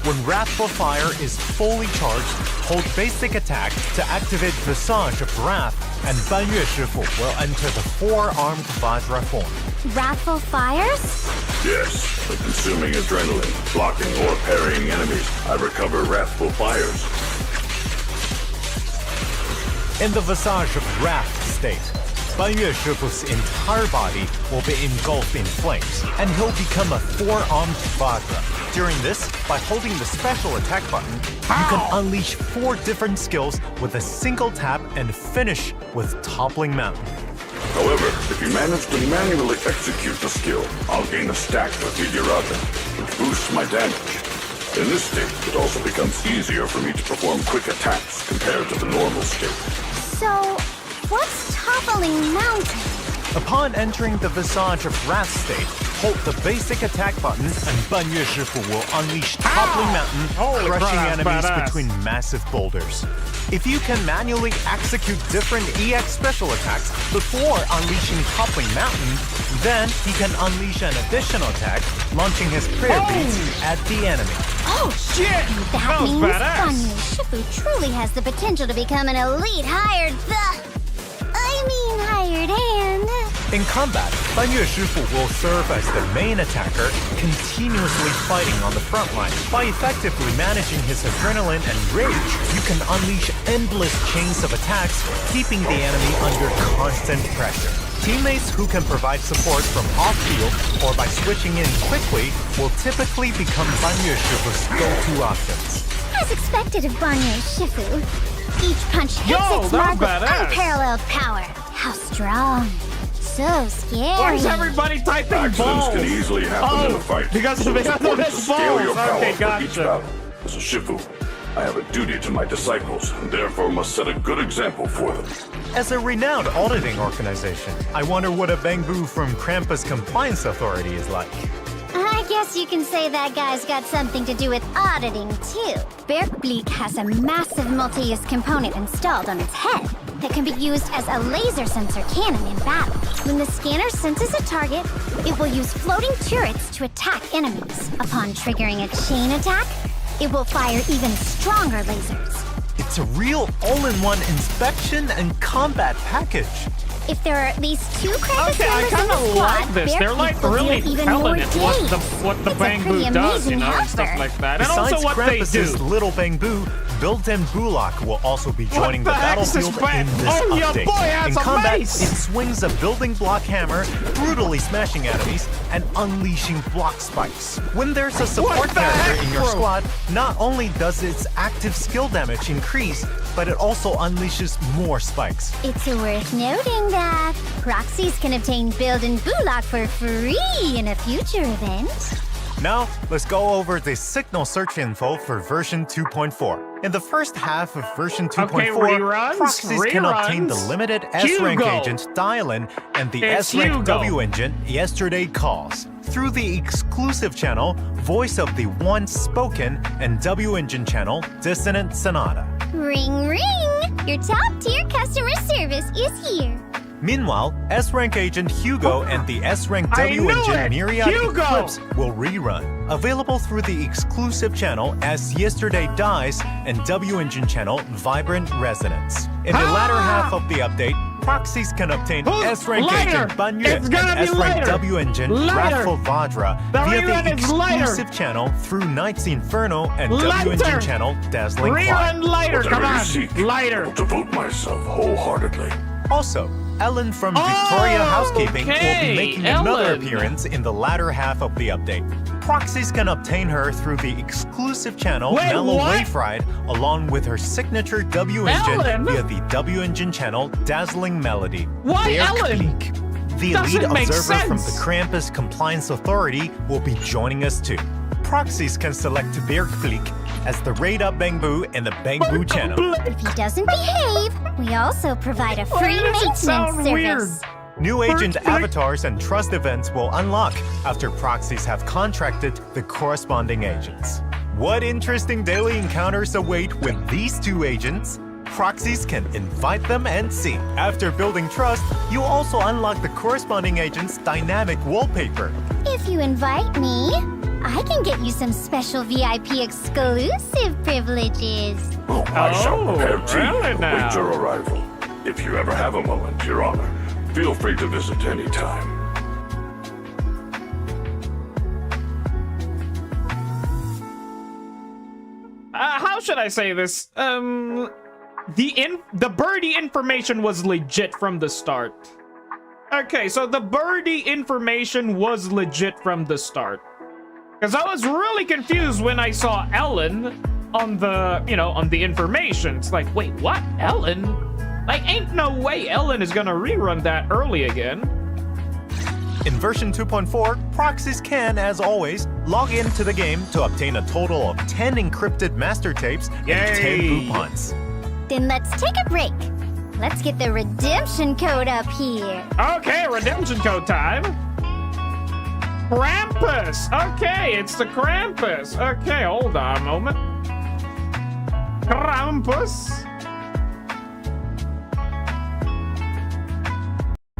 G: When Wrathful Fire is fully charged, hold basic attack to activate Visage of Wrath, and Ban Yue Shifu will enter the four-armed Vajra form.
E: Wrathful Fires?
H: Yes, by consuming adrenaline, blocking or parrying enemies, I recover wrathful fires.
G: In the Visage of Wrath state, Ban Yue Shifu's entire body will be engulfed in flames, and he'll become a four-armed Vajra. During this, by holding the special attack button, you can unleash 4 different skills with a single tap and finish with Toppling Mountain.
H: However, if you manage to manually execute the skill, I'll gain a stack of Higuraga, which boosts my damage. In this state, it also becomes easier for me to perform quick attacks compared to the normal state.
E: So, what's Toppling Mountain?
G: Upon entering the Visage of Wrath state, hold the basic attack button and Ban Yue Shifu will unleash Toppling Mountain,
A: Holy
G: crushing
A: crap,
G: enemies
A: badass.
G: between massive boulders. If you can manually execute different EX special attacks before unleashing Toppling Mountain, then he can unleash an additional attack, launching his prayer beads at the enemy.
E: Oh,
A: Shit!
E: that
A: was
E: means
A: badass.
E: Ban Yue Shifu truly has the potential to become an elite hired hired hand.
G: In combat, Ban Yue Shifu will serve as the main attacker, continuously fighting on the front line. By effectively managing his adrenaline and rage, you can unleash endless chains of attacks, keeping the enemy under constant pressure. Teammates who can provide support from off-field or by switching in quickly will typically become Ban Yue Shifu's go-to options.
E: As expected of Ban Yue Shifu, each punch hits
A: Yo,
E: its
A: that
E: mark
A: was
E: with
A: badass.
E: unparalleled power. How strong. So
A: Why
E: scary.
A: is everybody typing
H: Accidents
A: balls?
H: can easily happen in a fight.
A: because
H: so
A: of
H: it's important to
A: his
H: scale your
A: balls.
H: power
A: Okay,
H: for each
A: gotcha.
H: battle. As a Shifu, I have a duty to my disciples, and therefore must set a good example for them.
G: As a renowned auditing organization, I wonder what a Bangbu from Krampus Compliance Authority is like.
E: I guess you can say that guy's got something to do with auditing, too. Bergbleak has a massive multi-use component installed on its head that can be used as a laser sensor cannon in battle. When the scanner senses a target, it will use floating turrets to attack enemies. Upon triggering a chain attack, it will fire even stronger lasers.
G: It's a real all-in-one inspection and combat package.
E: If there are at least 2 Krampus
A: Okay, I
E: members in
A: kind
E: the
A: of
E: squad,
A: like this. They're like
E: Bergbleak will
A: really
E: deal even
A: telling
E: more
A: it
E: damage.
A: what the
E: It's a
A: Bang
E: pretty
A: Boo does,
E: amazing
A: and stuff
E: helper.
A: like that. And
G: Besides
A: also what they
G: Krampus's
A: do.
G: little Bangbu, built-in Bulak will also be joining
A: the
G: the
A: heck is this
G: battlefield
A: bang-
G: in this
A: Oh, your
G: update.
A: boy has
G: in
A: a
G: combat,
A: mace!
G: it swings a building block hammer, brutally smashing enemies and unleashing block spikes. When there's a support
A: What the
G: character
A: heck,
G: in your
A: bro?
G: squad, not only does its active skill damage increase, but it also unleashes more spikes.
E: It's worth noting that proxies can obtain build and Bulak for free in a future event.
G: Now, let's go over the signal search info for version 2.4. In the first half of version 2.4,
A: reruns,
G: proxies can obtain the
A: reruns.
G: limited S-rank
A: Hugo.
G: agent Dial-In and the
A: It's
G: S-rank
A: Hugo.
G: W engine Yesterday Calls. Through the exclusive channel, Voice of the Once Spoken and W engine channel, Dissonant Sonata.
E: Ring ring! Your top tier customer service is here.
G: Meanwhile, S-rank agent Hugo and the S-rank
A: I
G: W
A: knew
G: engine
A: it!
G: Myriad
A: Hugo!
G: Eclipse will rerun. Available through the exclusive channel as Yesterday Dies and W engine channel Vibrant Resonance. In the latter half of the update, proxies can obtain
A: Who's
G: S-rank
A: later?
G: agent Ban Yue
A: It's
G: and
A: gonna be
G: S-rank
A: later.
G: W engine
A: Later.
G: Wrathful Vajra
A: The
G: via
A: rerun
G: the
A: is later.
G: exclusive channel through Knight's Inferno and W
A: Later.
G: engine channel Dazzling Fly.
A: Rerun later,
H: Whatever
A: come
H: you
A: on.
H: seek, I
A: Later.
H: will devote myself wholeheartedly.
G: Also, Ellen from Victoria Housekeeping will
A: okay,
G: be making another
A: Ellen.
G: appearance in the latter half of the update. Proxies can obtain her through the exclusive channel
A: Wait,
G: Mellow
A: what?
G: Wave Ride, along with her signature W engine
A: Ellen?
G: via the W engine channel Dazzling Melody.
A: Why
G: Bear
A: Ellen?
G: Creek. The
A: Doesn't
G: lead
A: make
G: observer from the
A: sense.
G: Krampus Compliance Authority will be joining us too. Proxies can select Bergfleek as the Raid Up Bangbu in the Bangbu channel.
E: If he doesn't behave, we also provide a free
A: does it
E: maintenance
A: sound
E: service.
A: weird?
G: New agent
A: Bergfleek.
G: avatars and trust events will unlock after proxies have contracted the corresponding agents. What interesting daily encounters await with these two agents? Proxies can invite them and see. After building trust, you also unlock the corresponding agent's dynamic wallpaper.
E: If you invite me, I can get you some special VIP exclusive privileges.
H: I shall prepare tea
A: really
H: to
A: now?
H: await your arrival. If you ever have a moment, Your Honor, feel free to visit any time.
A: How should I say this? The birdie information was legit from the start. Okay, so the birdie information was legit from the start. Because I was really confused when I saw Ellen on the, on the information. It's like, wait, what? Ellen? Like, ain't no way Ellen is gonna rerun that early again.
G: In version 2.4, proxies can, as always, log into the game to obtain a total of 10 encrypted master tapes and 10 coupons.
E: Then let's take a break. Let's get the redemption code up here.
A: Okay, redemption code time. Krampus. Okay, it's the Krampus. Okay, hold on a moment. Krampus.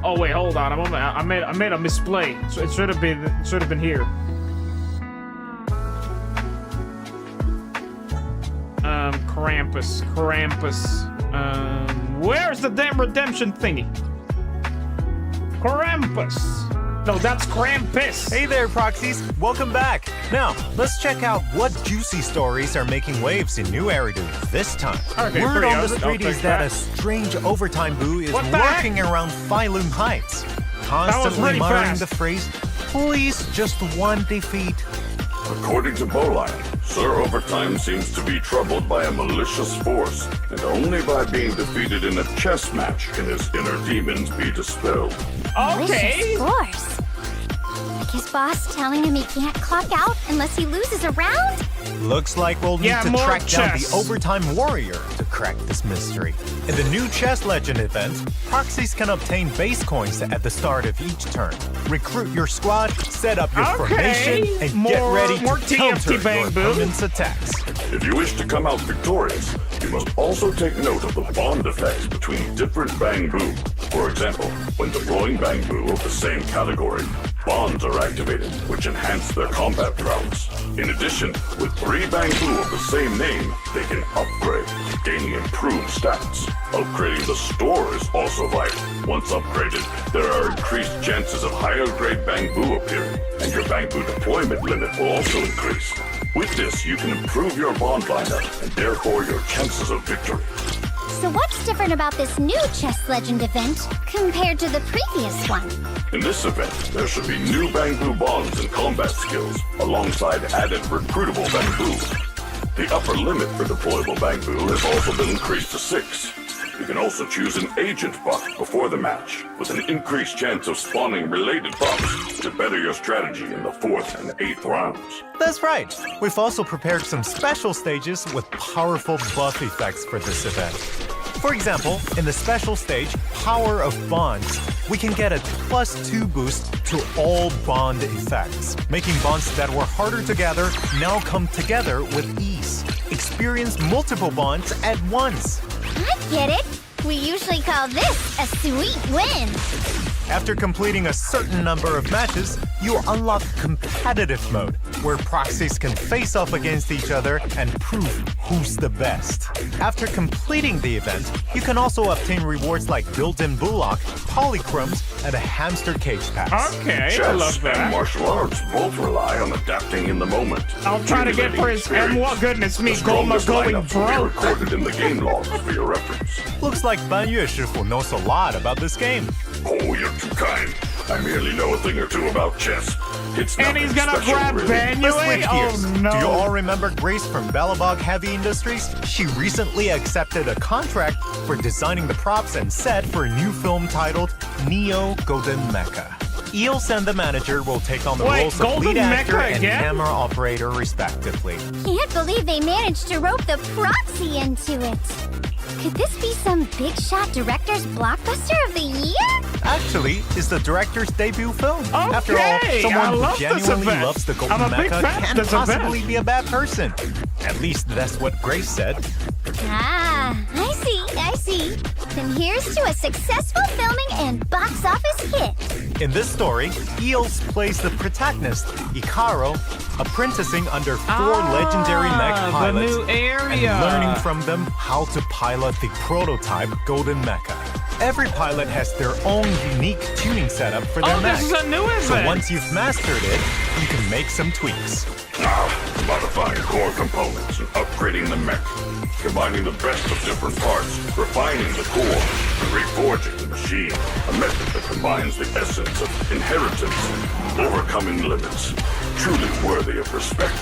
A: Oh wait, hold on a moment. I made a misplay. So it should have been here. Krampus. Where's the damn redemption thingy? Krampus. No, that's Krampus.
G: Hey there, proxies. Welcome back. Now, let's check out what juicy stories are making waves in New Eridu this time.
A: Okay,
G: Word on the
A: I'll
G: street
A: take
G: is that
A: that.
G: a strange overtime boo is
A: What the heck?
G: lurking around Phylum Heights, constantly
A: pretty
G: muttering
A: fast.
G: the phrase, "Please, just one defeat."
H: According to Bowline, Sir Overtime seems to be troubled by a malicious force, and only by being defeated in a chess match can his inner demons be dispelled.
A: Okay.
E: Malicious force. Like his boss telling him he can't clock out unless he loses a round?
G: Looks like we'll need
A: Yeah,
G: to
A: more
G: track down
A: chess.
G: the Overtime Warrior to crack this mystery. In the new Chess Legend event, proxies can obtain base coins at the start of each turn. Recruit your squad, set up your formation, and get ready
A: more
G: to counter
A: TFT Bang
G: your
A: Boo.
G: opponent's attacks.
H: If you wish to come out victorious, you must also take note of the bond effects between different Bang Boo. For example, when deploying Bang Boo of the same category, bonds are activated, which enhance their combat prowess. In addition, with 3 Bang Boo of the same name, they can upgrade, gaining improved stats. Upgrading the store is also vital. Once upgraded, there are increased chances of higher grade Bang Boo appearing, and your Bang Boo deployment limit will also increase. With this, you can improve your bond lineup, and therefore your chances of victory.
E: So what's different about this new Chess Legend event compared to the previous one?
H: In this event, there should be new Bang Boo bonds and combat skills, alongside added recruitable Bang Boo. The upper limit for deployable Bang Boo has also been increased to 6. You can also choose an agent buff before the match, with an increased chance of spawning related buffs to better your strategy in the 4th and 8th rounds.
G: That's right. We've also prepared some special stages with powerful buff effects for this event. For example, in the special stage, Power of Bonds, we can get a +2 boost to all bond effects, making bonds that were harder to gather now come together with ease. Experience multiple bonds at once.
E: I get it. We usually call this a sweet win.
G: After completing a certain number of matches, you unlock competitive mode, where proxies can face off against each other and prove who's the best. After completing the event, you can also obtain rewards like built-in Bullock, polychromes, and a hamster cage pass.
A: Okay, I
H: Chess
A: love
H: and
A: that.
H: martial arts both rely on adapting in the moment.
A: I'll try to get for his
H: Accumulating
A: what goodness me,
H: The
A: Goma
H: strongest
A: going
H: lineups will be
A: broke.
H: recorded in the game logs for your reference.
G: Looks like Ban Yue Shifu knows a lot about this game.
H: Oh, you're too kind. I merely know a thing or two about chess. It's
A: And
H: nothing
A: he's gonna
H: special,
A: grab
H: really.
A: Ban
G: Let's
A: Yue?
G: switch gears.
A: Oh no.
G: Do you all remember Grace from Bellabog Heavy Industries? She recently accepted a contract for designing the props and set for a new film titled Neo Golden Mecha. Eels and the manager will take on the
A: Wait,
G: roles of
A: Golden
G: lead actor
A: Mecha
G: and
A: again?
G: camera operator, respectively.
E: Can't believe they managed to rope the proxy into it. Could this be some big shot director's blockbuster of the year?
G: Actually, it's the director's debut film. After all,
A: Okay, I
G: someone
A: love
G: who
A: this
G: genuinely
A: event.
G: loves the Golden
A: I'm a big
G: Mecha
A: fan of
G: can't
A: this event.
G: possibly be a bad person. At least that's what Grace said.
E: Ah, I see. Then here's to a successful filming and box office hit.
G: In this story, Eels plays the protagonist, Ikaro, apprenticing under 4 legendary mech pilots
A: the new area.
G: and learning from them how to pilot the prototype Golden Mecha. Every pilot has their own unique tuning setup for their mech.
A: This is a new event.
G: So once you've mastered it, you can make some tweaks.
H: Modifying core components and upgrading the mech. Combining the best of different parts, refining the core, and reforging the machine. A method that combines the essence of inheritance and overcoming limits. Truly worthy of respect.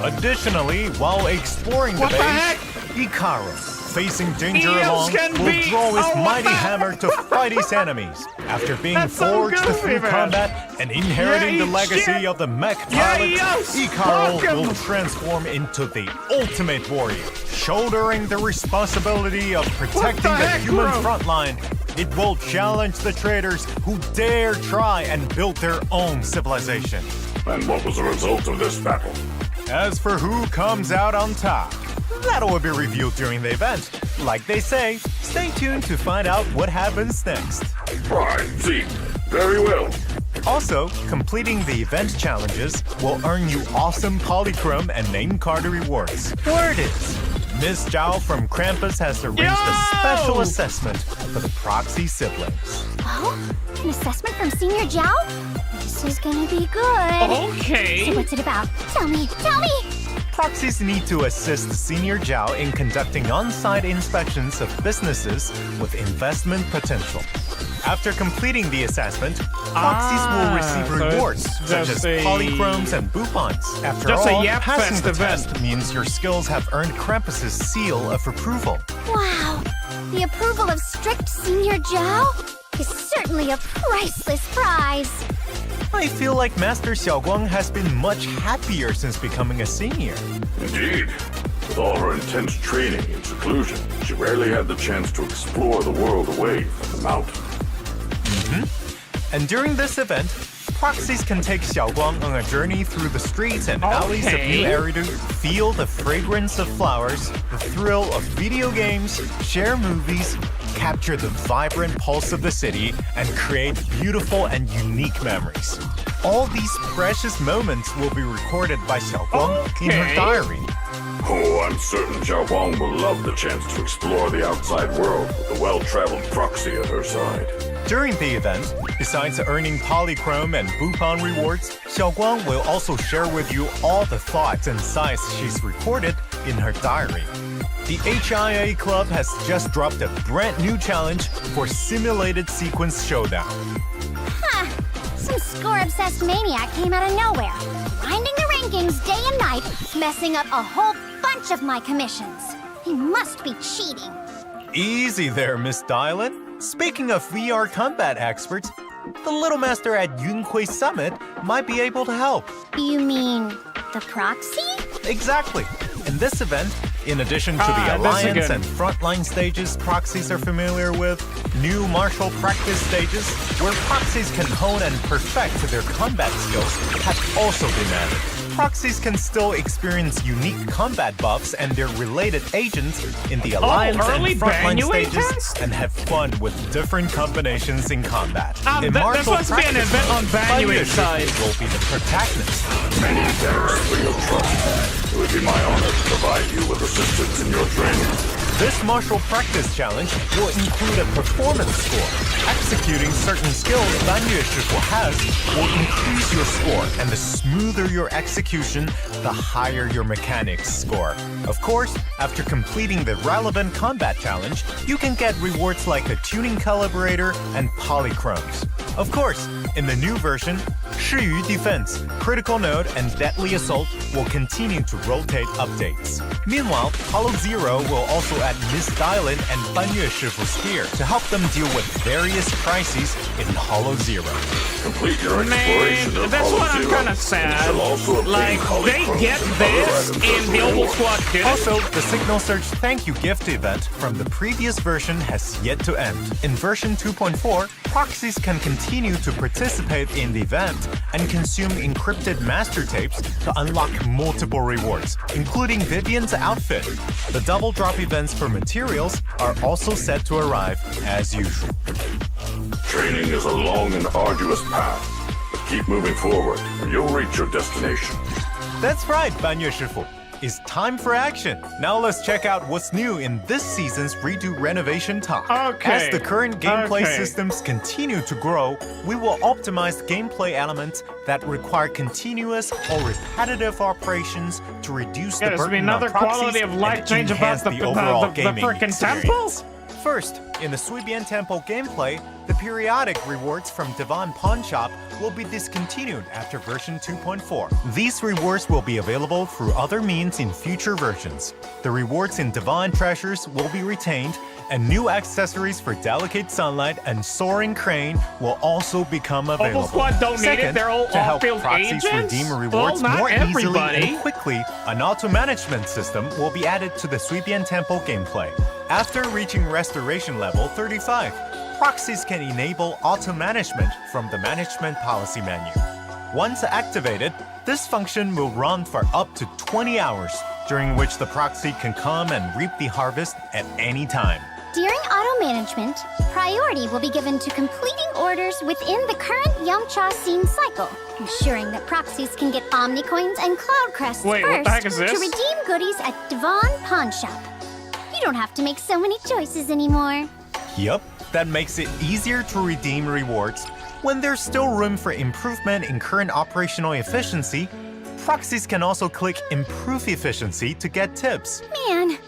G: Additionally, while exploring the
A: What the
G: base,
A: heck?
G: Ikaro, facing danger
A: Eels
G: along,
A: can
G: will
A: be-
G: draw his
A: Oh, what
G: mighty
A: the-
G: hammer to fight his enemies. After being
A: That's so
G: forged
A: goofy,
G: through
A: man.
G: combat and inheriting
A: Yeah,
G: the legacy
A: shit.
G: of the mech
A: Yeah,
G: pilot,
A: yes,
G: Ikaro
A: fuck 'em.
G: will transform into the ultimate warrior, shouldering the responsibility of protecting the
A: heck,
G: human
A: bro?
G: front line. It will challenge the traitors who dare try and build their own civilization.
H: And what was the result of this battle?
G: As for who comes out on top, that will be revealed during the event. Like they say, stay tuned to find out what happens next.
H: Right, see. Very well.
G: Also, completing the event challenges will earn you awesome polychrome and name card rewards. Word is, Miss Zhao from Krampus has arranged a special assessment for the Proxy siblings.
E: Oh, an assessment from Senior Zhao? This is gonna be good.
A: Okay.
E: So what's it about? Tell me, tell me!
G: Proxies need to assist Senior Zhao in conducting on-site inspections of businesses with investment potential. After completing the assessment, Proxies will receive
A: so
G: rewards
A: it's
G: such
A: just
G: as
A: a-
G: polychromes and boupons. After
A: Just a
G: all,
A: Yap
G: passing
A: Fest
G: the
A: event.
G: test means your skills have earned Krampus's seal of approval.
E: Wow, the approval of strict Senior Zhao is certainly a priceless prize.
G: I feel like Master Xiaoguang has been much happier since becoming a senior.
H: Indeed. With all her intense training and seclusion, she rarely had the chance to explore the world away from the mountain.
G: And during this event, Proxies can take Xiaoguang on a journey through the streets and alleys of New Eridu, feel the fragrance of flowers, the thrill of video games, share movies, capture the vibrant pulse of the city, and create beautiful and unique memories. All these precious moments will be recorded by Xiaoguang in her diary.
H: Oh, I'm certain Zhao Wang will love the chance to explore the outside world with a well-traveled proxy at her side.
G: During the event, besides earning polychrome and Bupon rewards, Xiaoguang will also share with you all the thoughts and sights she's recorded in her diary. The HIA Club has just dropped a brand new challenge for Simulated Sequence Showdown.
E: Huh, some score-obsessed maniac came out of nowhere, grinding the rankings day and night, messing up a whole bunch of my commissions. He must be cheating.
G: Easy there, Miss Dylan. Speaking of VR combat experts, the Little Master at Yunhui Summit might be able to help.
E: You mean the proxy?
G: Exactly. In this event, in addition to the
A: this
G: Alliance
A: again.
G: and Frontline stages Proxies are familiar with, new martial practice stages, where Proxies can hone and perfect their combat skills, have also been added. Proxies can still experience unique combat buffs and their related agents in the Alliance and
A: early
G: Frontline
A: Banyu
G: stages,
A: test?
G: and have fun with different combinations in combat. In
A: this
G: martial
A: must be an
G: practice
A: event on
G: mode,
A: Banyu
G: Banyu
A: side.
G: will be the protagonist.
H: Many thanks for your trust. It would be my honor to provide you with assistance in your training.
G: This martial practice challenge will include a performance score. Executing certain skills Banyu Shifu has will increase your score, and the smoother your execution, the higher your mechanics score. Of course, after completing the relevant combat challenge, you can get rewards like a tuning calibrator and polychromes. Of course, in the new version, Shiyu Defense, Critical Node, and Deadly Assault will continue to rotate updates. Meanwhile, Hollow Zero will also add Miss Dylan and Banyu Shifu's gear to help them deal with various crises in Hollow Zero.
H: Complete your exploration
A: Man,
H: of
A: that's
H: Hollow
A: what I'm
H: Zero.
A: kind of sad.
H: Shall also obtain
A: Like, they
H: polychrome
A: get
H: and
A: this
H: other items
A: in the
H: as
A: Oval
H: reward.
A: Squad did it.
G: Also, the Signal Search Thank You gift event from the previous version has yet to end. In version 2.4, Proxies can continue to protect participate in the event and consume encrypted master tapes to unlock multiple rewards, including Vivian's outfit. The double drop events for materials are also set to arrive as usual.
H: Training is a long and arduous path, but keep moving forward and you'll reach your destination.
G: That's right, Ban Yue Shifu. It's time for action. Now let's check out what's new in this season's Redo Renovation Talk.
A: Okay.
G: As the current gameplay systems continue to grow, we will optimize gameplay elements that require continuous or repetitive operations to reduce the
A: There's
G: burden
A: another
G: on proxies
A: quality of life
G: and
A: change
G: enhance
A: about the
G: overall gaming
A: frickin' temple?
G: experience. First, in the Suibian Temple gameplay, the periodic rewards from Divan Pawn Shop will be discontinued after version 2.4. These rewards will be available through other means in future versions. The rewards in Divan Treasures will be retained, and new accessories for Delicate Sunlight and Soaring Crane will also become available.
A: Opal Squad don't need it,
G: Second,
A: they're all
G: to help
A: off-field
G: proxies
A: agents?
G: redeem
A: Well,
G: rewards
A: not
G: more easily
A: everybody.
G: and quickly, an auto-management system will be added to the Suibian Temple gameplay. After reaching restoration level 35, proxies can enable auto-management from the management policy menu. Once activated, this function will run for up to 20 hours, during which the proxy can come and reap the harvest at any time.
E: During auto management, priority will be given to completing orders within the current Yamcha scene cycle, ensuring that proxies can get Omnicoins and Cloud Crests
A: Wait, what
E: first
A: the heck is this?
E: to redeem goodies at Divan Pawn Shop. You don't have to make so many choices anymore.
G: Yup, that makes it easier to redeem rewards. When there's still room for improvement in current operational efficiency, proxies can also click Improve Efficiency to get tips.
E: Man,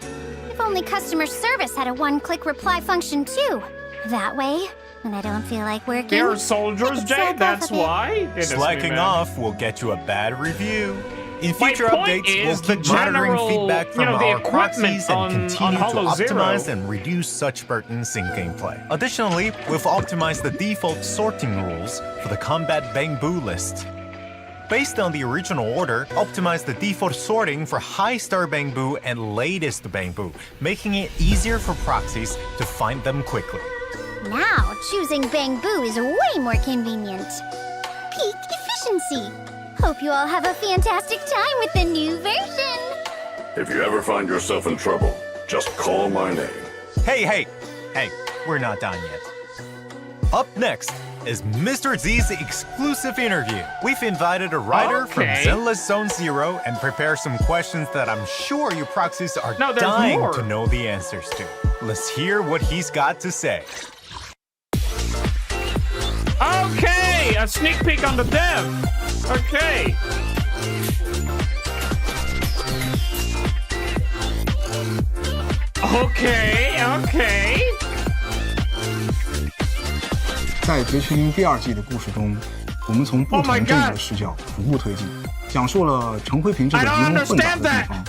E: if only customer service had a one-click reply function too. That way, when I don't feel like working,
A: They're
E: I
A: soldiers,
E: can
A: Jay,
E: slack
A: that's
E: off a bit.
A: why. Goodness me,
G: Slacking
A: man.
G: off will get you a bad review. In
A: My
G: future
A: point
G: updates,
A: is
G: we'll
A: the
G: keep monitoring
A: general,
G: feedback from
A: the
G: our
A: equipment
G: proxies and
A: on
G: continue to
A: Hollow Zero.
G: optimize and reduce such burdens in gameplay. Additionally, we've optimized the default sorting rules for the combat Bangbu list. Based on the original order, optimize the default sorting for high star Bangbu and latest Bangbu, making it easier for proxies to find them quickly.
E: Now, choosing Bangbu is way more convenient. Peak efficiency. Hope you all have a fantastic time with the new version.
H: If you ever find yourself in trouble, just call my name.
G: Hey, we're not done yet. Up next is Mr. Z's exclusive interview. We've invited a writer from
A: Okay.
G: Zenless Zone Zero and prepared some questions that I'm sure you proxies are
A: No, there's
G: dying
A: more.
G: to know the answers to. Let's hear what he's got to say.
A: Okay, a sneak peek on the dev. Okay. Okay.
L: 在《绝区零》第二季的故事中，我们从不
A: Oh
L: 同
A: my
L: 阵营
A: God
L: 的视角逐步推进，讲述了陈辉平这个
A: I
L: 鱼
A: don't
L: 龙混杂的
A: understand
L: 地方，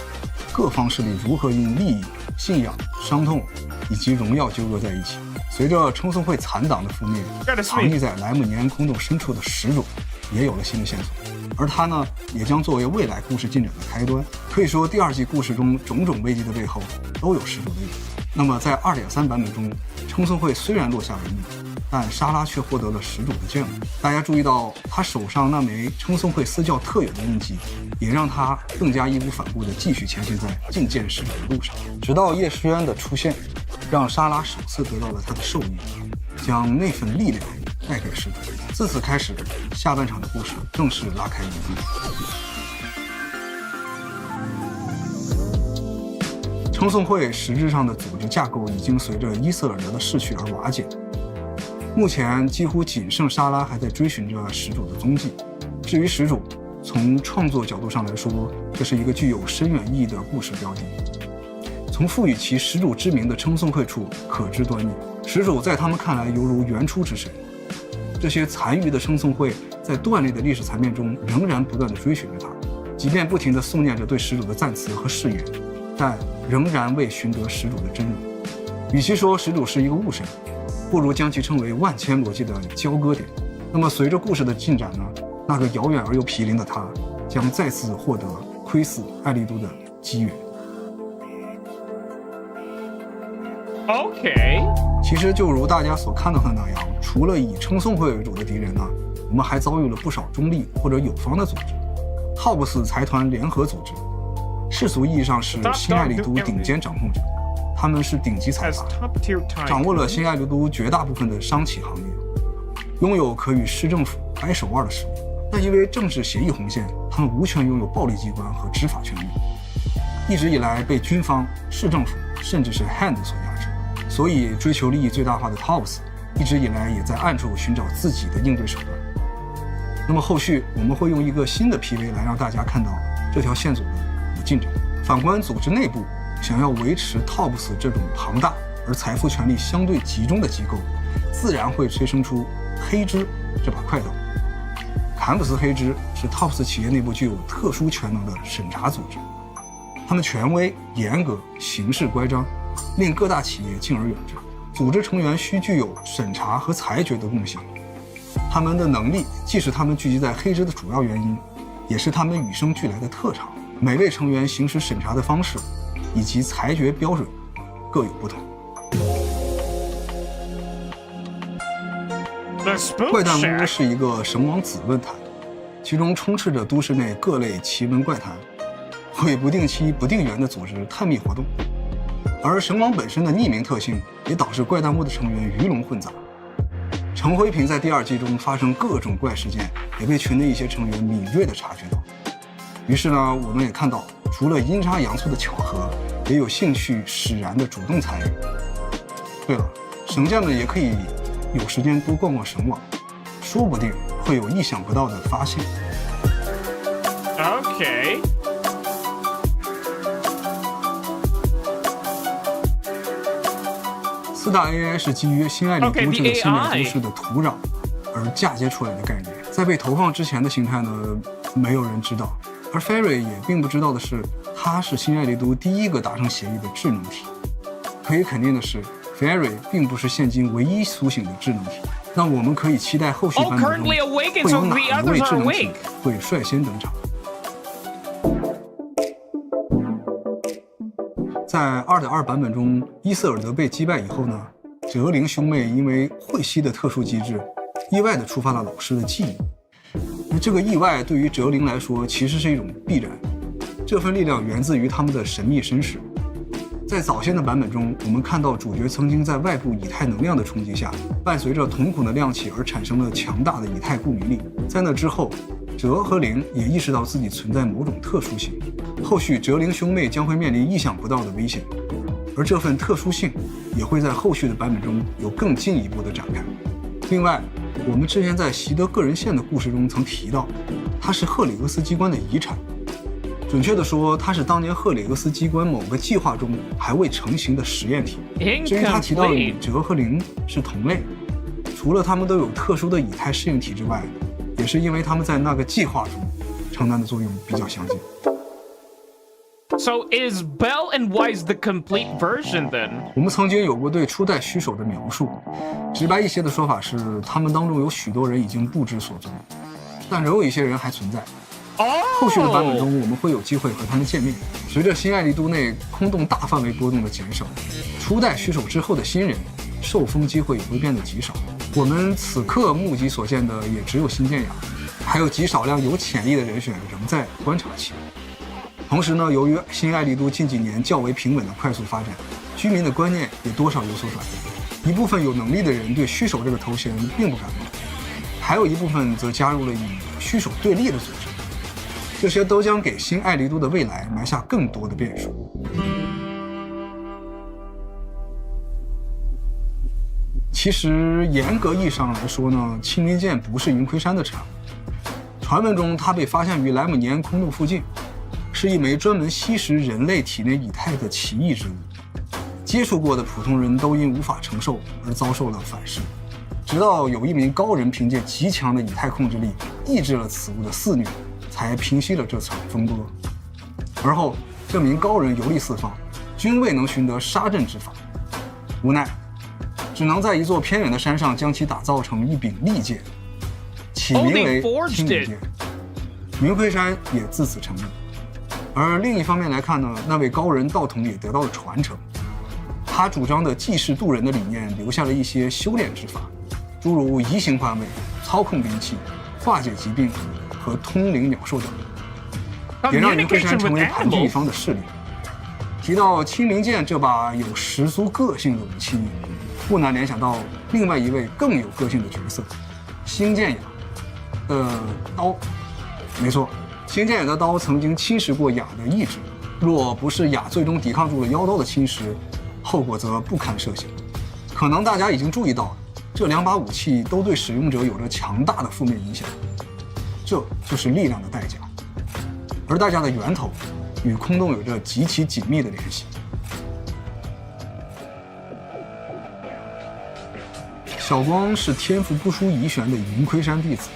L: 各方势力如何用利益、信仰、伤痛以及荣耀纠葛在一起。随着称颂会残党的覆灭，
A: Gotta
L: 藏匿在莱姆尼安空洞深处的始祖也有了新的线索，而他呢，也将作为未来故事进展的开端。可以说，第二季故事中种种危机的背后都有始祖的影子。那么，在 2.3 版本中，称颂会虽然落下帷幕，但莎拉却获得了始祖的眷顾。大家注意到，他手上那枚称颂会私教特有的印记，也让他更加义无反顾地继续前行在觐见始祖的路上。直到叶诗渊的出现，让莎拉首次得到了他的授意，将那份力量带给始祖。自此开始，下半场的故事正式拉开帷幕。称颂会实质上的组织架构已经随着伊瑟尔德的逝去而瓦解。目前几乎仅剩莎拉还在追寻着始祖的踪迹。至于始祖，从创作角度上来说，这是一个具有深远意义的故事标的。从赋予其始祖之名的称颂会处可知端倪，始祖在他们看来犹如原初之神。这些残余的称颂会在断裂的历史层面中仍然不断地追寻着他，即便不停地诵念着对始祖的赞词和誓言，但仍然未寻得始祖的真容。与其说始祖是一个误神，不如将其称为万千逻辑的交割点。那么随着故事的进展呢，那个遥远而又毗邻的他将再次获得窥视艾丽都的机缘。
A: OK，
L: 其实就如大家所看到的那样，除了以称颂会为主的敌人呢，我们还遭遇了不少中立或者友方的组织。TOPS 财团联合组织，世俗意义上是新爱丽都顶尖掌控者，他们是顶级财阀，掌握了新爱丽都绝大部分的商企行业，拥有可与市政府掰手腕的实力。但因为政治协议红线，他们无权拥有暴力机关和执法权力，一直以来被军方、市政府甚至是 Hand 所压制。所以，追求利益最大化的 TOPS 一直以来也在暗处寻找自己的应对手段。那么后续我们会用一个新的 PV 来让大家看到这条线索的进展。反观组织内部，想要维持 TOPS 这种庞大而财富权力相对集中的机构，自然会催生出黑支这把快刀。坎普斯黑支是 TOPS 企业内部具有特殊权能的审查组织，他们权威、严格、行事乖张，令各大企业敬而远之。组织成员需具有审查和裁决的共性。他们的能力既是他们聚集在黑支的主要原因，也是他们与生俱来的特长。每位成员行使审查的方式以及裁决标准各有不同。怪诞屋是一个神王子论坛，其中充斥着都市内各类奇闻怪谈，会不定期不定员地组织探秘活动。而神王本身的匿名特性也导致怪诞屋的成员鱼龙混杂。陈辉平在第2季中发生各种怪事件，也被群内一些成员敏锐地察觉到。于是呢，我们也看到，除了阴差阳错的巧合，也有兴趣使然的主动参与。对了，神将们也可以有时间多逛逛神网，说不定会有意想不到的发现。
A: OK。
L: 4大 AI 是基于新爱丽都这个现代都市的土壤而嫁接出来的概念，在被投放之前的形态呢，没有人知道。而 Fairy 也并不知道的是，它是新爱丽都第一个达成协议的智能体。可以肯定的是 ，Fairy 并不是现今唯一苏醒的智能体。那我们可以期待后续版本中会有哪一位智能体会率先登场。在2.2版本中，伊瑟尔德被击败以后呢，哲灵兄妹因为会吸的特殊机制，意外地触发了老师的记忆。那这个意外对于哲灵来说其实是一种必然，这份力量源自于他们的神秘身世。在早先的版本中，我们看到主角曾经在外部以太能量的冲击下，伴随着瞳孔的亮起而产生了强大的以太共鸣力。在那之后，哲和灵也意识到自己存在某种特殊性，后续哲灵兄妹将会面临意想不到的危险，而这份特殊性也会在后续的版本中有更进一步的展开。另外，我们之前在习德个人线的故事中曾提到，它是赫里厄斯机关的遗产，准确地说，它是当年赫里厄斯机关某个计划中还未成型的实验体。至于他提到的哲和灵是同类，除了他们都有特殊的以太适应体之外，也是因为他们在那个计划中承担的作用比较相近。
A: So is Bell and Wise the complete version then?
L: 我们曾经有过对初代虚手的描述，直白一些的说法是，他们当中有许多人已经不知所踪，但仍有一些人还存在。后续的版本中，我们会有机会和他们见面。随着新爱丽都内空洞大范围波动的减少，初代虚手之后的新人受封机会也会变得极少。我们此刻目击所见的也只有新建雅，还有极少量有潜力的人选仍在观察期。同时呢，由于新爱丽都近几年较为平稳的快速发展，居民的观念也多少有所转变。一部分有能力的人对虚手这个头衔并不感冒，还有一部分则加入了与虚手对立的组织。这些都将给新爱丽都的未来埋下更多的变数。其实严格意义上来说呢，青林剑不是云魁山的产物。传闻中，它被发现于莱姆尼安空洞附近，是一枚专门吸食人类体内以太的奇异之物。接触过的普通人都因无法承受而遭受了反噬，直到有一名高人凭借极强的以太控制力抑制了此物的肆虐，才平息了这场风波。而后，这名高人游历四方，均未能寻得杀阵之法，无奈只能在一座偏远的山上将其打造成一柄利剑，起名为青林剑。云魁山也自此成立。而另一方面来看呢，那位高人道统也得到了传承。他主张的济世渡人的理念留下了一些修炼之法，诸如移形换位、操控兵器、化解疾病和通灵鸟兽等，也让银灰山成为盘踞一方的势力。提到青冥剑这把有十足个性的武器，不难联想到另外一位更有个性的角色——星剑雅的刀。没错，星剑雅的刀曾经侵蚀过雅的意志，若不是雅最终抵抗住了妖刀的侵蚀，后果则不堪设想。可能大家已经注意到了，这两把武器都对使用者有着强大的负面影响，这就是力量的代价，而代价的源头与空洞有着极其紧密的联系。小光是天赋不输怡玄的银盔山弟子，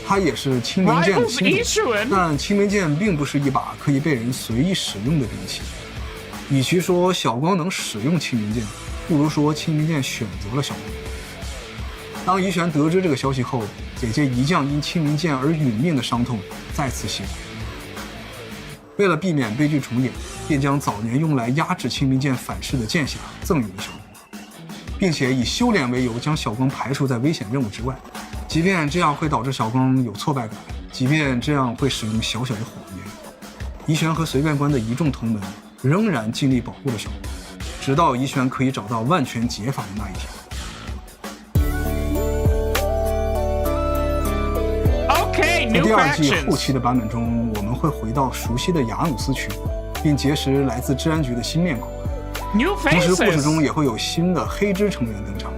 L: 他也是青冥剑的亲主，但青冥剑并不是一把可以被人随意使用的兵器。与其说小光能使用青冥剑，不如说青冥剑选择了小光。当怡玄得知这个消息后，姐姐一将因青冥剑而殒命的伤痛再次袭来。为了避免悲剧重演，便将早年用来压制青冥剑反噬的剑匣赠予了小光，并且以修炼为由将小光排除在危险任务之外。即便这样会导致小光有挫败感，即便这样会使用小小的谎言，怡玄和随便关的一众同门仍然尽力保护了小光，直到怡玄可以找到万全解法的那一天。在第二季后期的版本中，我们会回到熟悉的雅努斯区，并结识来自治安局的新面孔。同时，故事中也会有新的黑之成员登场，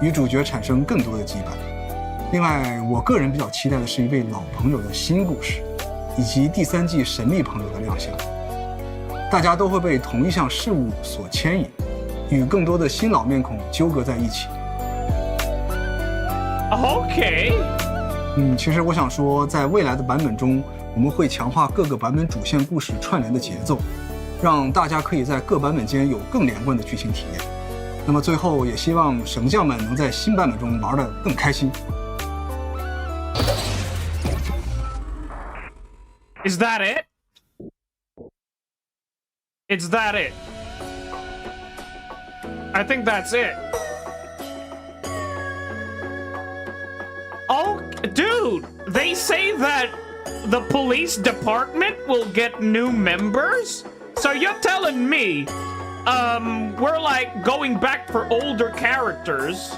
L: 与主角产生更多的羁绊。另外，我个人比较期待的是一位老朋友的新故事，以及第3季神秘朋友的亮相。大家都会被同一项事物所牵引，与更多的新老面孔纠葛在一起。
A: OK。
L: 其实我想说，在未来的版本中，我们会强化各个版本主线故事串联的节奏，让大家可以在各版本间有更连贯的剧情体验。那么最后，也希望神将们能在新版本中玩得更开心。
A: Is that it? Is that it? I think that's it. Oh, dude, they say that the police department will get new members? So you're telling me, we're like going back for older characters.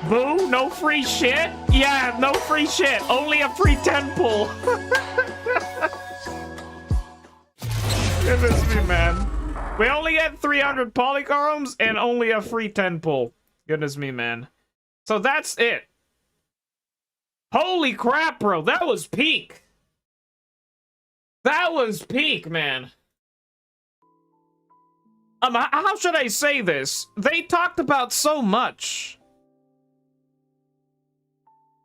A: Boo, no free shit? Yeah, no free shit. Only a free 10 pull. Goodness me, man. We only get 300 polychromes and only a free 10 pull. Goodness me, man. So that's it. Holy crap, bro. That was peak. That was peak, man. How should I say this? They talked about so much.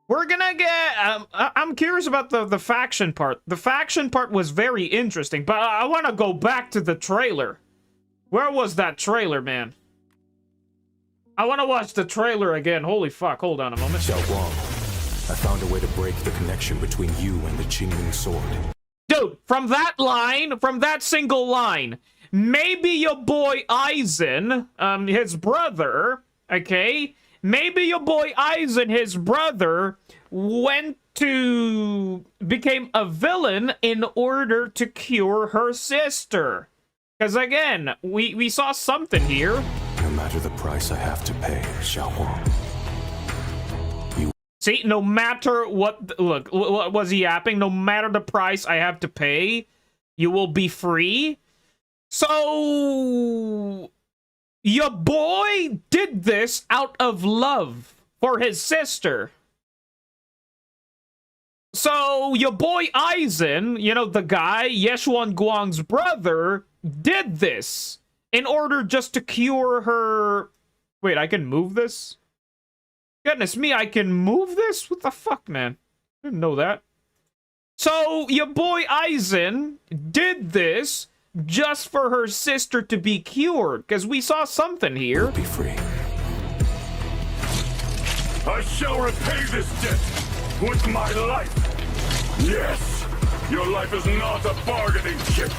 A: We're gonna get... I'm curious about the faction part. The faction part was very interesting, but I want to go back to the trailer. Where was that trailer, man? I want to watch the trailer again. Holy fuck. Hold on a moment.
J: Xiao Guang, I found a way to break the connection between you and the Qingming sword.
A: Dude, from that line, from that single line, maybe your boy Aizen, his brother, okay? Maybe your boy Aizen, his brother, became a villain in order to cure her sister. Because again, we saw something here.
J: No matter the price I have to pay, Xiao Guang.
A: See, no matter what... Look, what was he yapping? No matter the price I have to pay, you will be free? So... Your boy did this out of love for his sister. So, your boy Aizen, you know, the guy, Yeshuan Guang's brother, did this in order just to cure her... Wait, I can move this? Goodness me, I can move this? What the fuck, man? Didn't know that. So, your boy Aizen did this just for her sister to be cured, because we saw something here.
J: Be free.
H: I shall repay this debt with my life. Yes, your life is not a bargaining chip.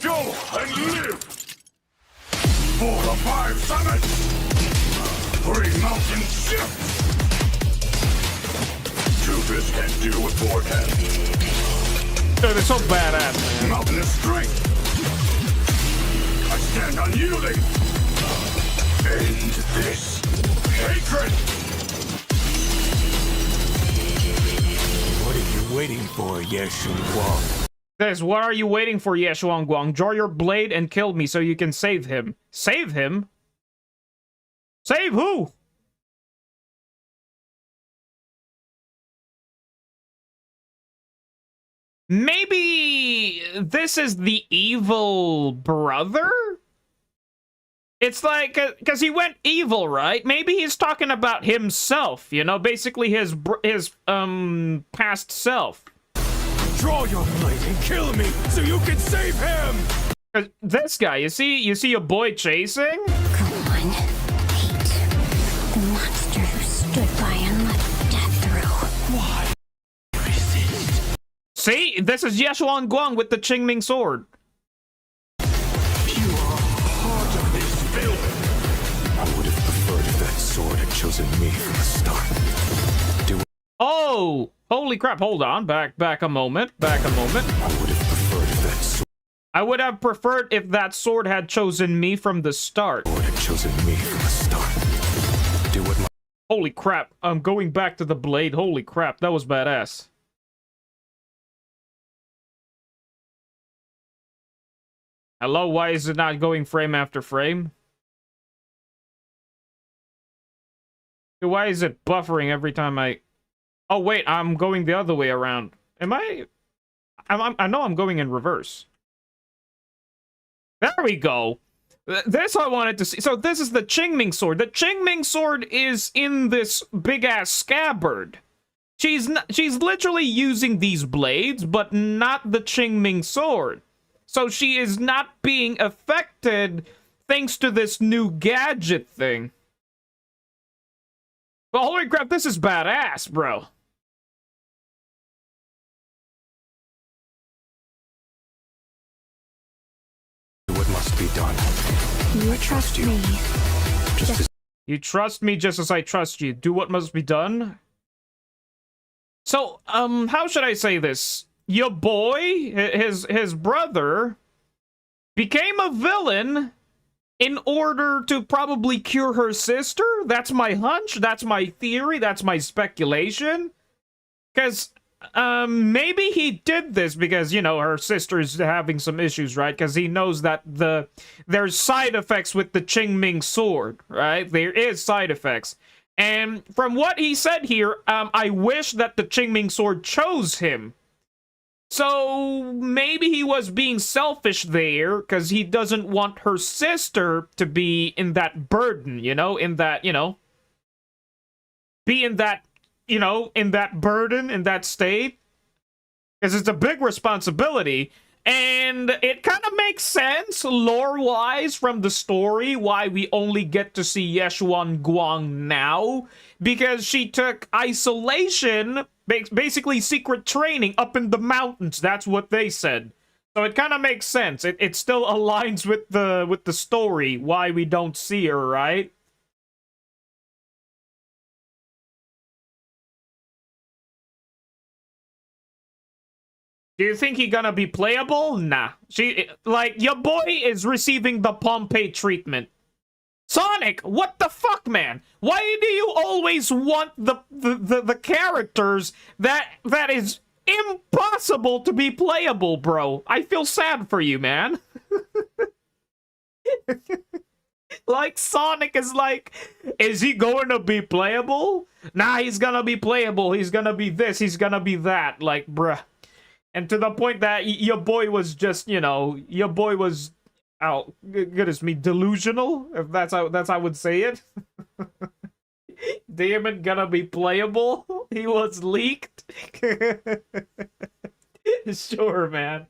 H: Go and live for the 5 summits. Three mountain shift! Two fists can deal with forecast.
A: Dude, it's so badass, man.
H: Mountainous strength! I stand unyielding! End this hatred!
J: What are you waiting for, Yeshu Guang?
A: This, what are you waiting for, Yeshuan Guang? Draw your blade and kill me so you can save him. Save him? Save who? Maybe this is the evil brother? It's like, because he went evil, right? Maybe he's talking about himself, you know? Basically his past self.
J: Draw your blade and kill me so you can save him!
A: This guy, you see your boy chasing?
E: Go on. Hate. The monster who stood by and let death through.
J: Why?
A: See? This is Yeshuan Guang with the Qingming sword.
J: You are part of this building. I would have preferred if that sword had chosen me from the start.
A: Oh! Holy crap, hold on. Back a moment.
J: I would have preferred if that sword...
A: I would have preferred if that sword had chosen me from the start.
J: Do what my...
A: Holy crap, I'm going back to the blade. Holy crap, that was badass. Hello, why is it not going frame after frame? Why is it buffering every time I... Oh, wait, I'm going the other way around. Am I... I know I'm going in reverse. There we go. This I wanted to see. So this is the Qingming sword. The Qingming sword is in this big-ass scabbard. She's literally using these blades, but not the Qingming sword. So she is not being affected thanks to this new gadget thing. Well, holy crap, this is badass, bro.
J: What must be done.
K: You trust me.
A: You trust me just as I trust you. Do what must be done. So, how should I say this? Your boy, his brother, became a villain in order to probably cure her sister? That's my hunch, that's my theory, that's my speculation. Because, maybe he did this because, you know, her sister's having some issues, right? Because he knows that there's side effects with the Qingming sword, right? There is side effects. And from what he said here, I wish that the Qingming sword chose him. So maybe he was being selfish there because he doesn't want her sister to be in that burden, you know, in that, you know, be in that, you know, in that burden, in that state. Because it's a big responsibility. And it kind of makes sense, lore-wise, from the story, why we only get to see Yeshuan Guang now. Because she took isolation, basically secret training, up in the mountains. That's what they said. So it kind of makes sense. It still aligns with the story, why we don't see her, right? Do you think he gonna be playable? Nah. Your boy is receiving the Pompeii treatment. Sonic, what the fuck, man? Why do you always want the characters that is impossible to be playable, bro? I feel sad for you, man. Like, Sonic is like, is he going to be playable? Nah, he's gonna be playable. He's gonna be this, he's gonna be that. Like, bruh. And to the point that your boy was just, you know, your boy was, oh, goodness me, delusional, if that's how I would say it. Demon gonna be playable? He was leaked? Sure, man.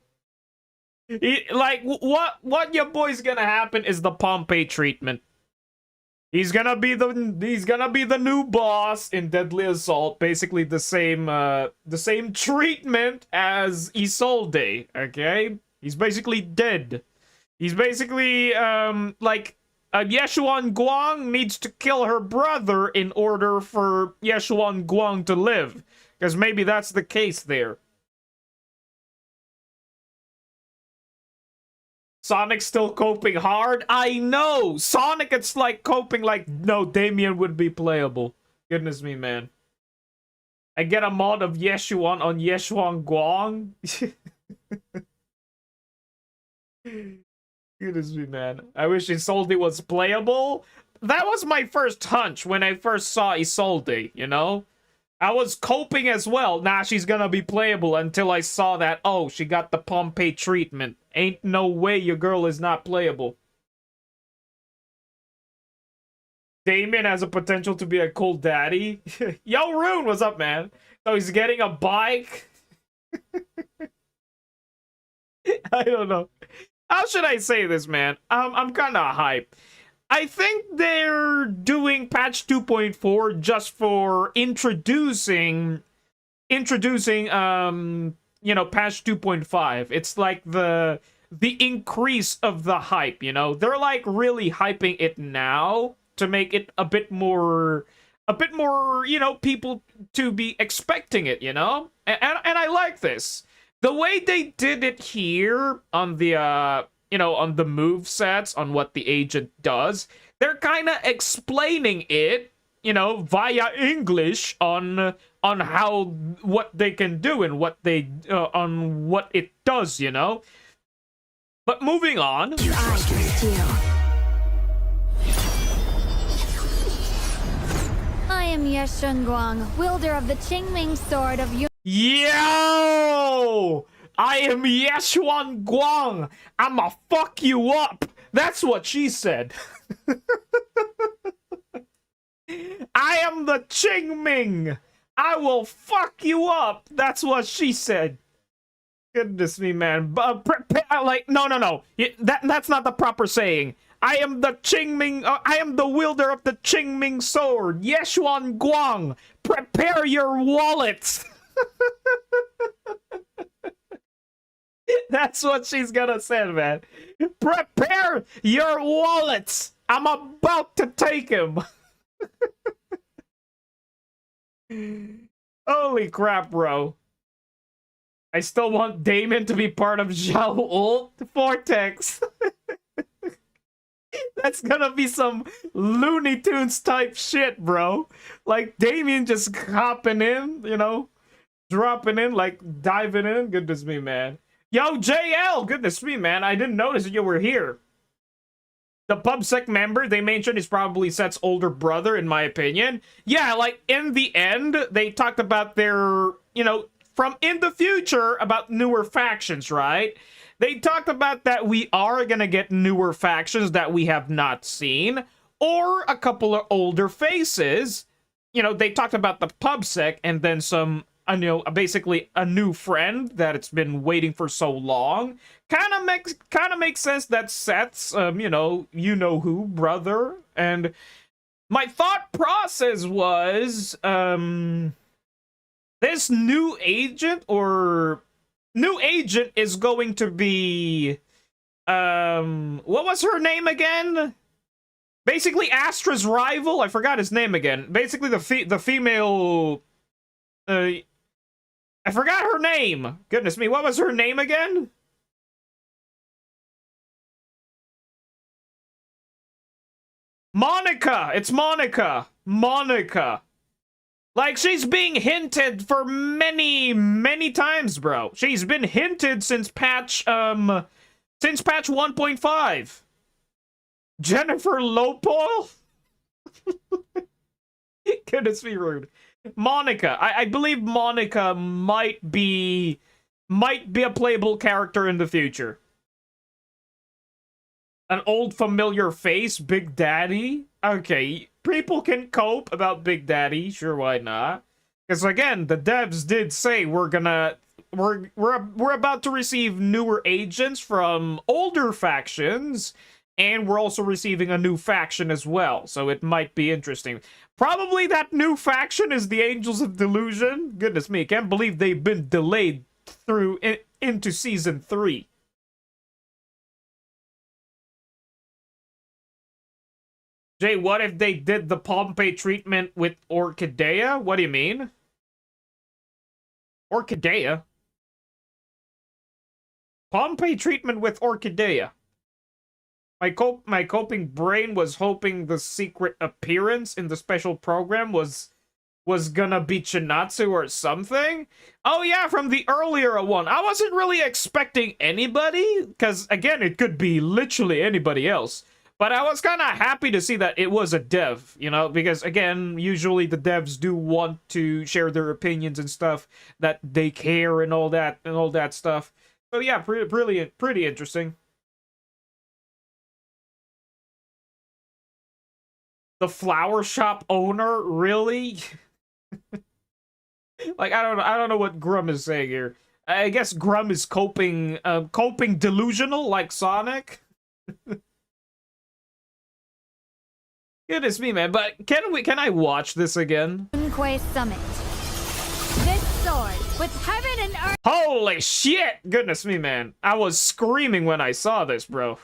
A: What your boy's gonna happen is the Pompeii treatment. He's gonna be the new boss in Deadly Assault, basically the same treatment as Isolde, okay? He's basically dead. He's basically like Yeshuan Guang needs to kill her brother in order for Yeshuan Guang to live. Because maybe that's the case there. Sonic's still coping hard? I know! Sonic, it's like coping like, no, Damien would be playable. Goodness me, man. I get a mod of Yeshuan on Yeshuan Guang? Goodness me, man. I wish Isolde was playable. That was my first hunch when I first saw Isolde, you know? I was coping as well. Nah, she's gonna be playable until I saw that, oh, she got the Pompeii treatment. Ain't no way your girl is not playable. Damien has a potential to be a cool daddy. Yo, Rune, what's up, man? So he's getting a bike? I don't know. How should I say this, man? I'm kind of hyped. I think they're doing patch 2.4 just for introducing you know, patch 2.5. It's like the increase of the hype, you know? They're like really hyping it now to make it a bit more, you know, people to be expecting it, you know? And I like this. The way they did it here on the, you know, on the move sets, on what the agent does, they're kind of explaining it, you know, via English on how, what they can do and what they, on what it does, you know? But moving on.
K: I trust you. I am Yeshun Guang, wielder of the Qingming Sword of
A: Yo! I am Yeshuan Guang. I'ma fuck you up. That's what she said. I am the Qingming. I will fuck you up. That's what she said. Goodness me, man. Like, no. That's not the proper saying. I am the Qingming. I am the wielder of the Qingming sword. Yeshuan Guang. Prepare your wallets. That's what she's gonna say, man. Prepare your wallets. I'm about to take him. Holy crap, bro. I still want Damon to be part of Zhao Ult Vortex. That's gonna be some Looney Tunes type shit, bro. Like, Damien just hopping in, you know? Dropping in, like, diving in. Goodness me, man. Yo, JL! Goodness me, man. I didn't notice you were here. The PubSec member they mentioned is probably Seth's older brother, in my opinion. Yeah, like, in the end, they talked about their, you know, from in the future, about newer factions, right? They talked about that we are gonna get newer factions that we have not seen, or a couple of older faces. You know, they talked about the PubSec and then some, you know, basically a new friend that it's been waiting for so long. Kind of makes sense that Seth's, you know who brother. And my thought process was, this new agent is going to be, what was her name again? Basically Astra's rival. I forgot his name again. Basically the female, I forgot her name. Goodness me, what was her name again? Monica! It's Monica! Monica! Like, she's being hinted for many, many times, bro. She's been hinted since patch 1.5. Jennifer Lopol? Goodness me, rude. Monica. I believe Monica might be a playable character in the future. An old familiar face, Big Daddy. Okay, people can cope about Big Daddy. Sure, why not? Because again, the devs did say we're about to receive newer agents from older factions, and we're also receiving a new faction as well. So it might be interesting. Probably that new faction is the Angels of Delusion. Goodness me, I can't believe they've been delayed through into Season 3. Jay, what if they did the Pompeii treatment with Orchidea? What do you mean? Orchidea? Pompeii treatment with Orchidea. My coping brain was hoping the secret appearance in the special program was gonna be Chinatsu or something. Oh yeah, from the earlier one. I wasn't really expecting anybody, because again, it could be literally anybody else. But I was kind of happy to see that it was a dev, you know, because again, usually the devs do want to share their opinions and stuff, that they care and all that stuff. So yeah, pretty interesting. The flower shop owner, really? Like, I don't know what Grum is saying here. I guess Grum is coping delusional like Sonic. Goodness me, man. But can I watch this again?
K: Unquay Summit. This sword with heaven and earth.
A: Holy shit! Goodness me, man. I was screaming when I saw this, bro.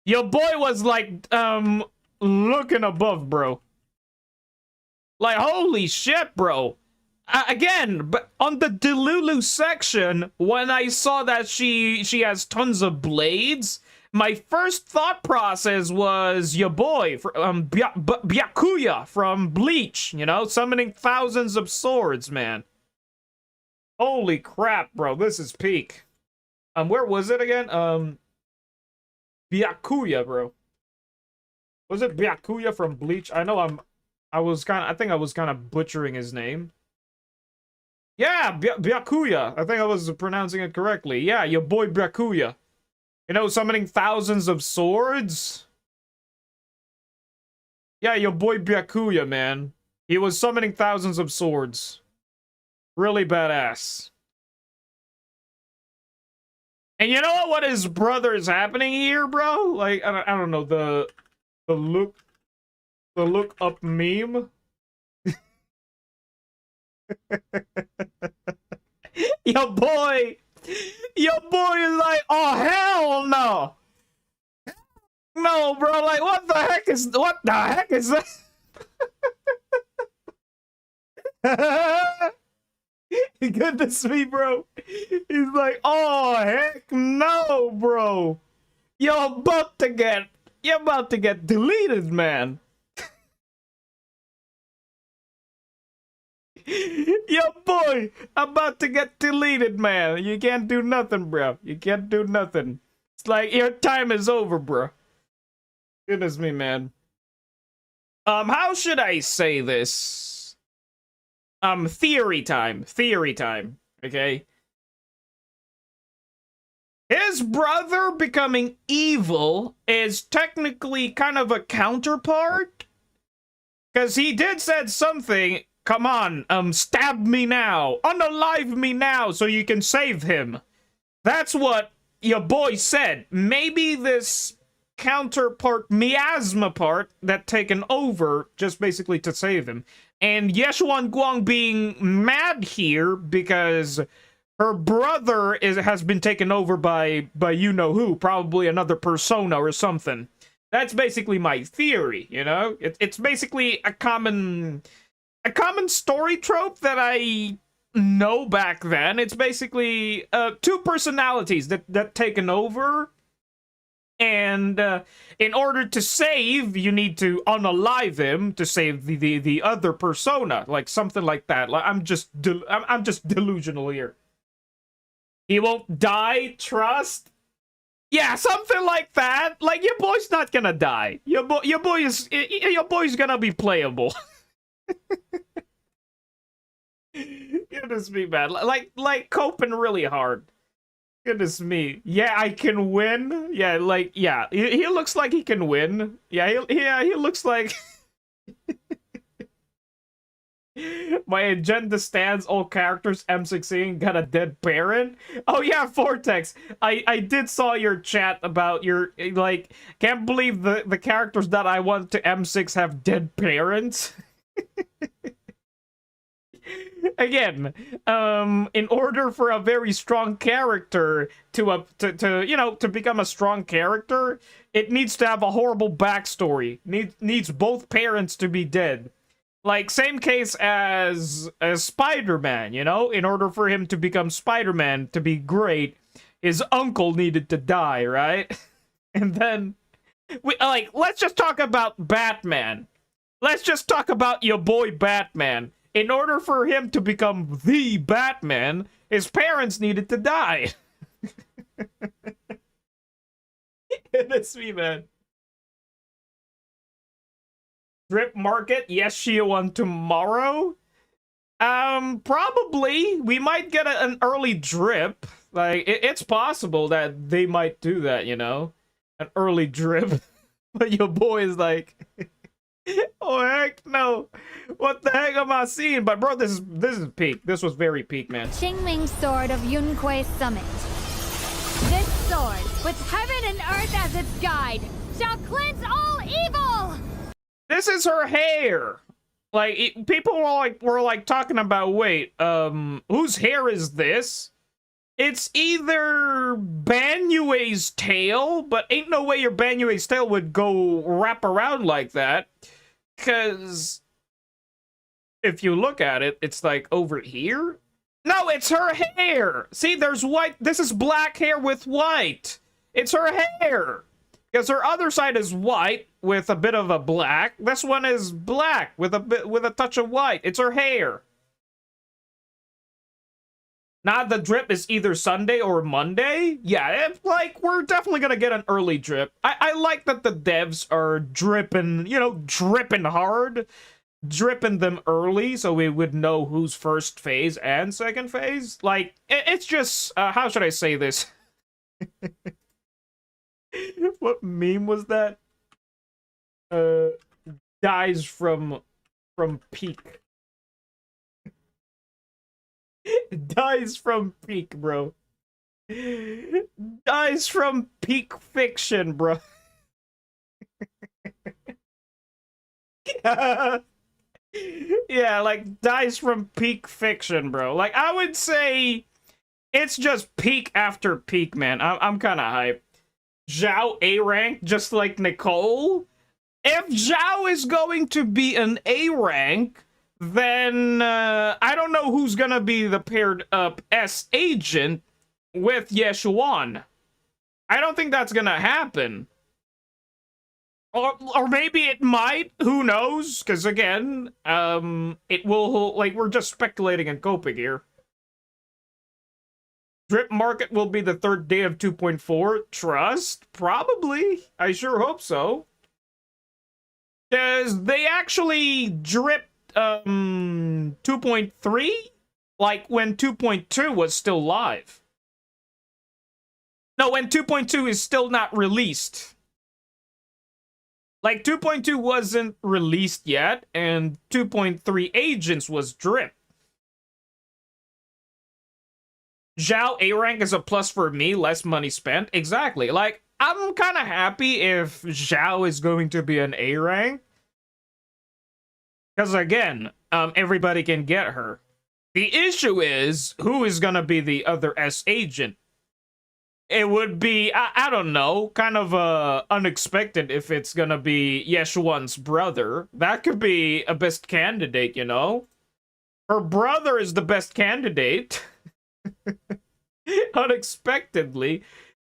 A: Your boy was like, looking above, bro. Like, holy shit, bro. Again, but on the Delulu section, when I saw that she has tons of blades, my first thought process was your boy, Byakuya from Bleach, you know, summoning thousands of swords, man. Holy crap, bro, this is peak. Where was it again? Byakuya, bro. Was it Byakuya from Bleach? I know I think I was kind of butchering his name. Yeah, Byakuya. I think I was pronouncing it correctly. Yeah, your boy Byakuya. You know, summoning thousands of swords? Yeah, your boy Byakuya, man. He was summoning thousands of swords. Really badass. And you know what his brother is happening here, bro? Like, I don't know, the look up meme. Your boy is like, oh hell no. No, bro, like what the heck is that? Goodness me, bro. He's like, oh heck no, bro. You're about to get deleted, man. Yo, boy, about to get deleted, man. You can't do nothing, bro. You can't do nothing. It's like your time is over, bro. Goodness me, man. How should I say this? Theory time. Okay. His brother becoming evil is technically kind of a counterpart. Because he did said something, come on, stab me now, unalive me now so you can save him. That's what your boy said. Maybe this counterpart, miasma part, that taken over just basically to save him. And Yeshuan Guang being mad here because her brother has been taken over by you-know-who, probably another persona or something. That's basically my theory, you know? It's basically a common story trope that I know back then. It's basically two personalities that taken over, and in order to save, you need to unalive him to save the other persona, like something like that. Like I'm just delusional here. He won't die, trust. Yeah, something like that. Like your boy's not gonna die. Your boy's gonna be playable. Goodness me, man. Like coping really hard. Goodness me. Yeah, I can win. Yeah, like, yeah. He looks like he can win. Yeah, he looks like... My agenda stands, all characters M16 got a dead parent. Oh yeah, Vortex. I did saw your chat about your, like, can't believe the characters that I want to M6 have dead parents. again, in order for a very strong character to become a strong character, it needs to have a horrible backstory. Needs both parents to be dead. Like, same case as Spider-Man, you know? In order for him to become Spider-Man, to be great, his uncle needed to die, right? And then, let's just talk about Batman. Let's just talk about your boy Batman. In order for him to become the Batman, his parents needed to die. That's me, man. Drip market, yes, Shiyu on tomorrow. Probably. We might get an early drip. Like, it's possible that they might do that, you know? An early drip. But your boy is like... Oh, heck no. What the heck am I seeing? But, bro, this is peak. This was very peak, man.
K: Qingming Sword of Yunque's Summit. This sword, with heaven and earth as its guide, shall cleanse all evil!
A: This is her hair. Like, people were like talking about, wait, whose hair is this? It's either Banyue's tail, but ain't no way your Banyue's tail would go wrap around like that. Because if you look at it, it's like over here. No, it's her hair. See, there's white. This is black hair with white. It's her hair. Because her other side is white with a bit of a black. This one is black with a touch of white. It's her hair. Now the drip is either Sunday or Monday. Yeah, like, we're definitely gonna get an early drip. I like that the devs are dripping, you know, dripping hard. Dripping them early so we would know who's first phase and second phase. Like, it's just, how should I say this? What meme was that? Dies from peak. Dies from peak, bro. Dies from peak fiction, bro. Yeah, like, dies from peak fiction, bro. Like, I would say it's just peak after peak, man. I'm kind of hyped. Zhao A rank, just like Nicole. If Zhao is going to be an A rank, then I don't know who's gonna be the paired up S agent with Yeshuan. I don't think that's gonna happen. Or maybe it might, who knows? Because again, it will, like, we're just speculating and coping here. Drip market will be the third day of 2.4. Trust? Probably. I sure hope so. Because they actually dripped 2.3? Like, when 2.2 was still live. No, when 2.2 is still not released. Like, 2.2 wasn't released yet, and 2.3 Agents was drip. Zhao A rank is a plus for me, less money spent. Exactly. Like, I'm kind of happy if Zhao is going to be an A rank. Because again, everybody can get her. The issue is, who is going to be the other S agent? It would be, I don't know, kind of unexpected if it's gonna be Yeshuan's brother. That could be a best candidate, you know? Her brother is the best candidate. Unexpectedly.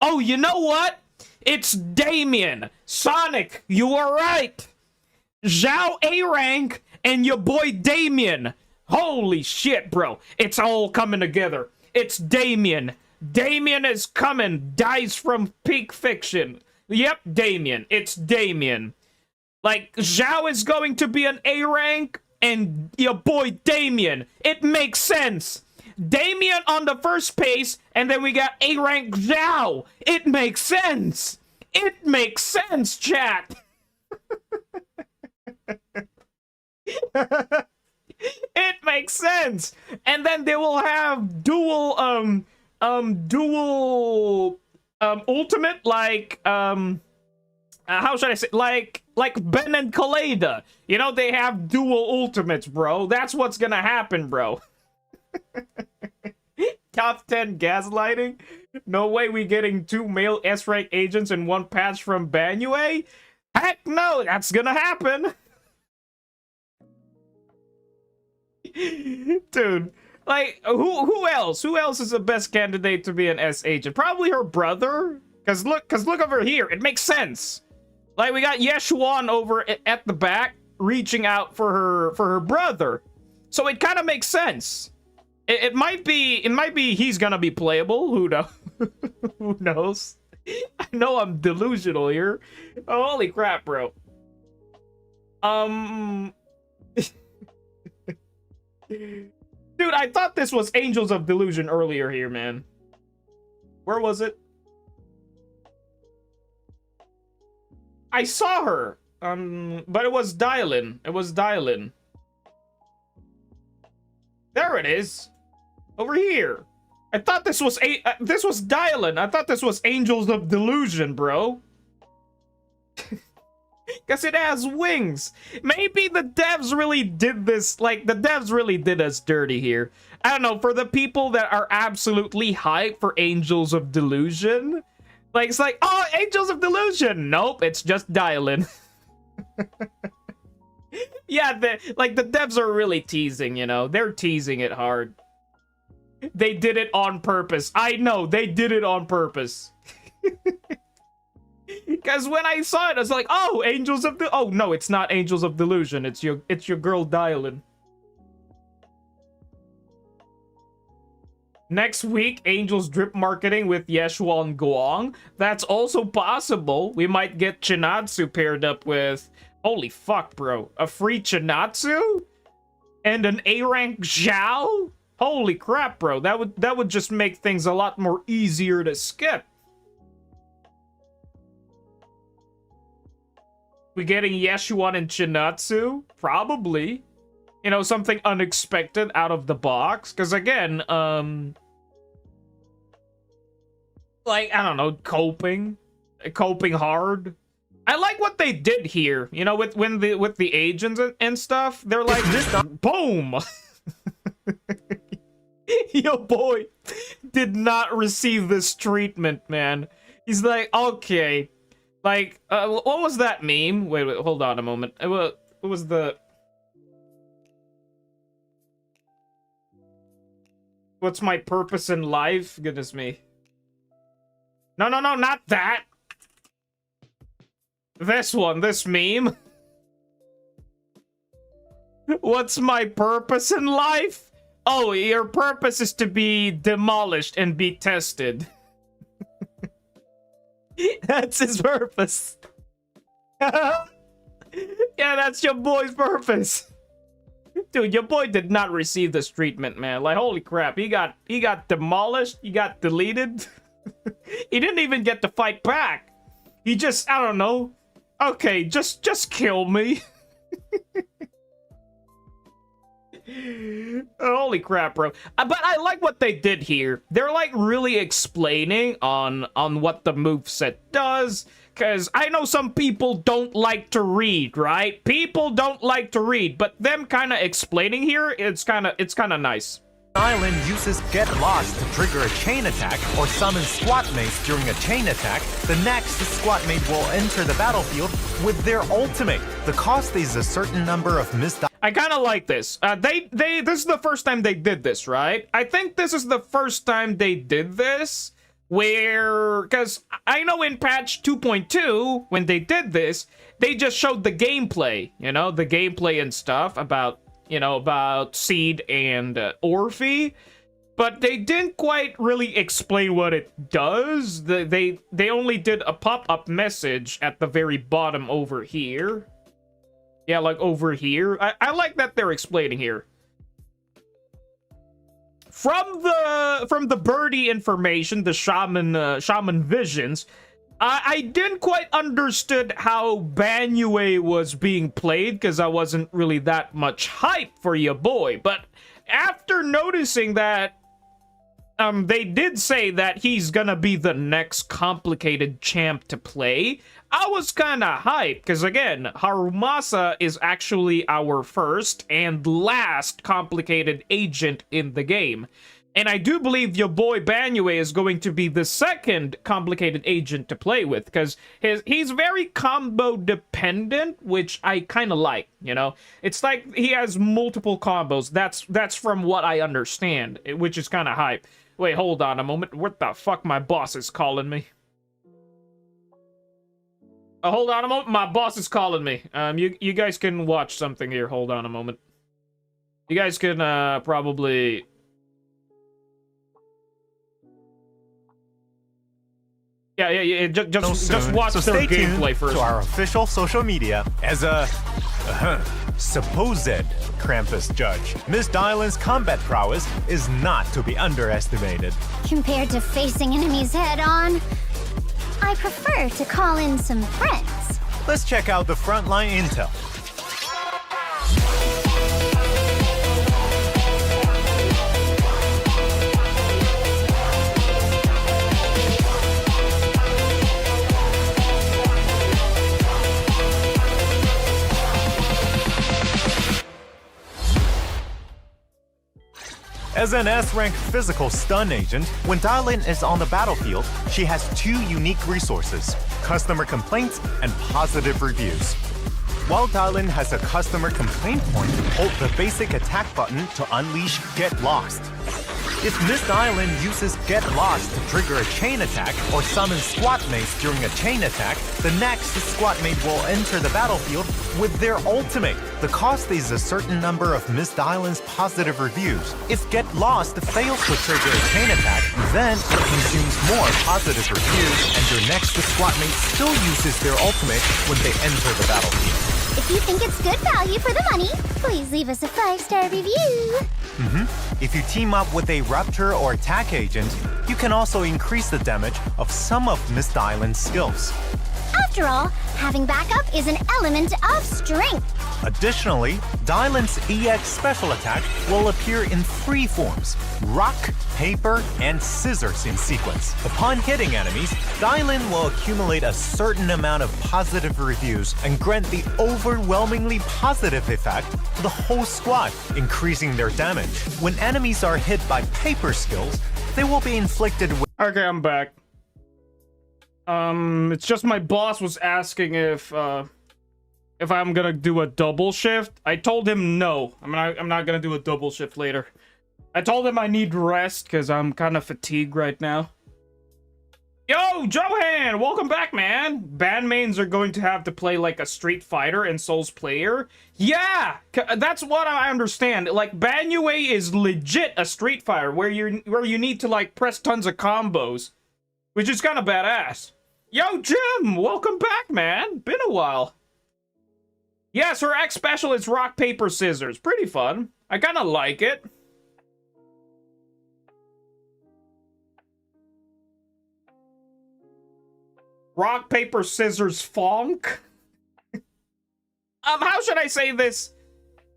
A: Oh, you know what? It's Damien. Sonic, you are right. Zhao A rank and your boy Damien. Holy shit, bro. It's all coming together. It's Damien. Damien is coming. Dies from peak fiction. Yep, Damien. It's Damien. Like, Zhao is going to be an A rank, and your boy Damien. It makes sense. Damien on the first pace, and then we got A rank Zhao. It makes sense. It makes sense, chat. It makes sense. And then they will have dual ultimate, like how should I say, like Ben and Kaleda. You know, they have dual ultimates, bro. That's what's gonna happen, bro. Top 10 gaslighting? No way we getting 2 male S-rank agents in one patch from Banyue? Heck no, that's gonna happen. Dude, like, who else? Who else is the best candidate to be an S agent? Probably her brother. Cause look over here. It makes sense. Like, we got Yeshuan over at the back, reaching out for her brother. So it kind of makes sense. It might be he's gonna be playable. Who knows? Who knows? I know I'm delusional here. Oh, holy crap, bro. Dude, I thought this was Angels of Delusion earlier here, man. Where was it? I saw her. But it was Dylan. It was Dylan. There it is. Over here. I thought this was this was Dylan. I thought this was Angels of Delusion, bro. Because it has wings. Maybe the devs really did this. Like, the devs really did us dirty here. I don't know. For the people that are absolutely hyped for Angels of Delusion. Like, it's like, oh, Angels of Delusion. Nope, it's just Dylan. Yeah, the devs are really teasing, you know. They're teasing it hard. They did it on purpose. I know, they did it on purpose. Because when I saw it, I was like, oh, Angels of Oh, no, it's not Angels of Delusion. It's your girl Dylan. Next week, Angels drip marketing with Yeshuan Guang. That's also possible. We might get Chinatsu paired up with... Holy fuck, bro. A free Chinatsu? And an A-rank Zhao? Holy crap, bro. That would just make things a lot more easier to skip. We getting Yeshuan and Chinatsu? Probably. You know, something unexpected out of the box. Because again, like, I don't know, coping hard. I like what they did here, you know, with the agents and stuff. They're like, boom. Your boy did not receive this treatment, man. He's like, okay, like, what was that meme? Wait, hold on a moment. What was the... What's my purpose in life? Goodness me. No, not that. This one, this meme. What's my purpose in life? Oh, your purpose is to be demolished and be tested. That's his purpose. Yeah, that's your boy's purpose. Dude, your boy did not receive this treatment, man. Like, holy crap. He got demolished. He got deleted. He didn't even get to fight back. He just, I don't know. Okay, just kill me. Holy crap, bro. But I like what they did here. They're like really explaining on what the moveset does. Because I know some people don't like to read, right? People don't like to read, but them kind of explaining here, it's kind of nice.
G: Island uses Get Lost to trigger a chain attack or summon squat mates during a chain attack. The next squat mate will enter the battlefield with their ultimate. The cost is a certain number of missed.
A: I kind of like this. This is the first time they did this, right? I think this is the first time they did this where, because I know in patch 2.2 when they did this, they just showed the gameplay, you know, the gameplay and stuff about, you know, about Seed and Orphe, but they didn't quite really explain what it does. They only did a pop-up message at the very bottom over here. Yeah, like over here. I like that they're explaining here. From the birdie information, the shaman visions, I didn't quite understood how Banyue was being played because I wasn't really that much hype for your boy. But after noticing that they did say that he's gonna be the next complicated champ to play. I was kinda hyped, because again, Harumasa is actually our first and last complicated agent in the game. And I do believe your boy Banyue is going to be the second complicated agent to play with, because he's very combo dependent, which I kind of like, you know? It's like he has multiple combos. That's from what I understand, which is kind of hype. Wait, hold on a moment. What the fuck? My boss is calling me. Hold on a moment. My boss is calling me. You guys can watch something here. Hold on a moment. You guys can probably... Yeah. Just watch their gameplay first.
G: To our official social media as a supposed Krampus judge. Miss Dylan's combat prowess is not to be underestimated.
E: Compared to facing enemies head-on, I prefer to call in some friends.
G: Let's check out the frontline intel. As an S-rank physical stun agent, when Dylan is on the battlefield, she has two unique resources: customer complaints and positive reviews. While Dylan has a customer complaint point, hold the basic attack button to unleash Get Lost. If Miss Dylan uses Get Lost to trigger a chain attack or summon squad mates during a chain attack, the next squad mate will enter the battlefield with their ultimate. The cost is a certain number of Miss Dylan's positive reviews. If Get Lost fails to trigger a chain attack, then it consumes more positive reviews, and your next squad mate still uses their ultimate when they enter the battlefield.
E: If you think it's good value for the money, please leave us a 5-star review.
G: If you team up with a Raptor or Attack agent, you can also increase the damage of some of Miss Dylan's skills.
E: After all, having backup is an element of strength.
G: Additionally, Dylan's EX special attack will appear in 3 forms: rock, paper, and scissors in sequence. Upon hitting enemies, Dylan will accumulate a certain amount of positive reviews and grant the overwhelmingly positive effect to the whole squad, increasing their damage. When enemies are hit by paper skills, they will be inflicted with...
A: Okay, I'm back. It's just my boss was asking if I'm gonna do a double shift. I told him no. I'm not gonna do a double shift later. I told him I need rest because I'm kind of fatigued right now. Yo, Johan! Welcome back, man! Band mains are going to have to play like a Street Fighter and Souls player. Yeah! That's what I understand. Like, Banyue is legit a Street Fighter where you need to, like, press tons of combos. Which is kind of badass. Yo, Jim! Welcome back, man! Been a while. Yes, her X special is rock, paper, scissors. Pretty fun. I kind of like it. Rock, paper, scissors, funk. How should I say this?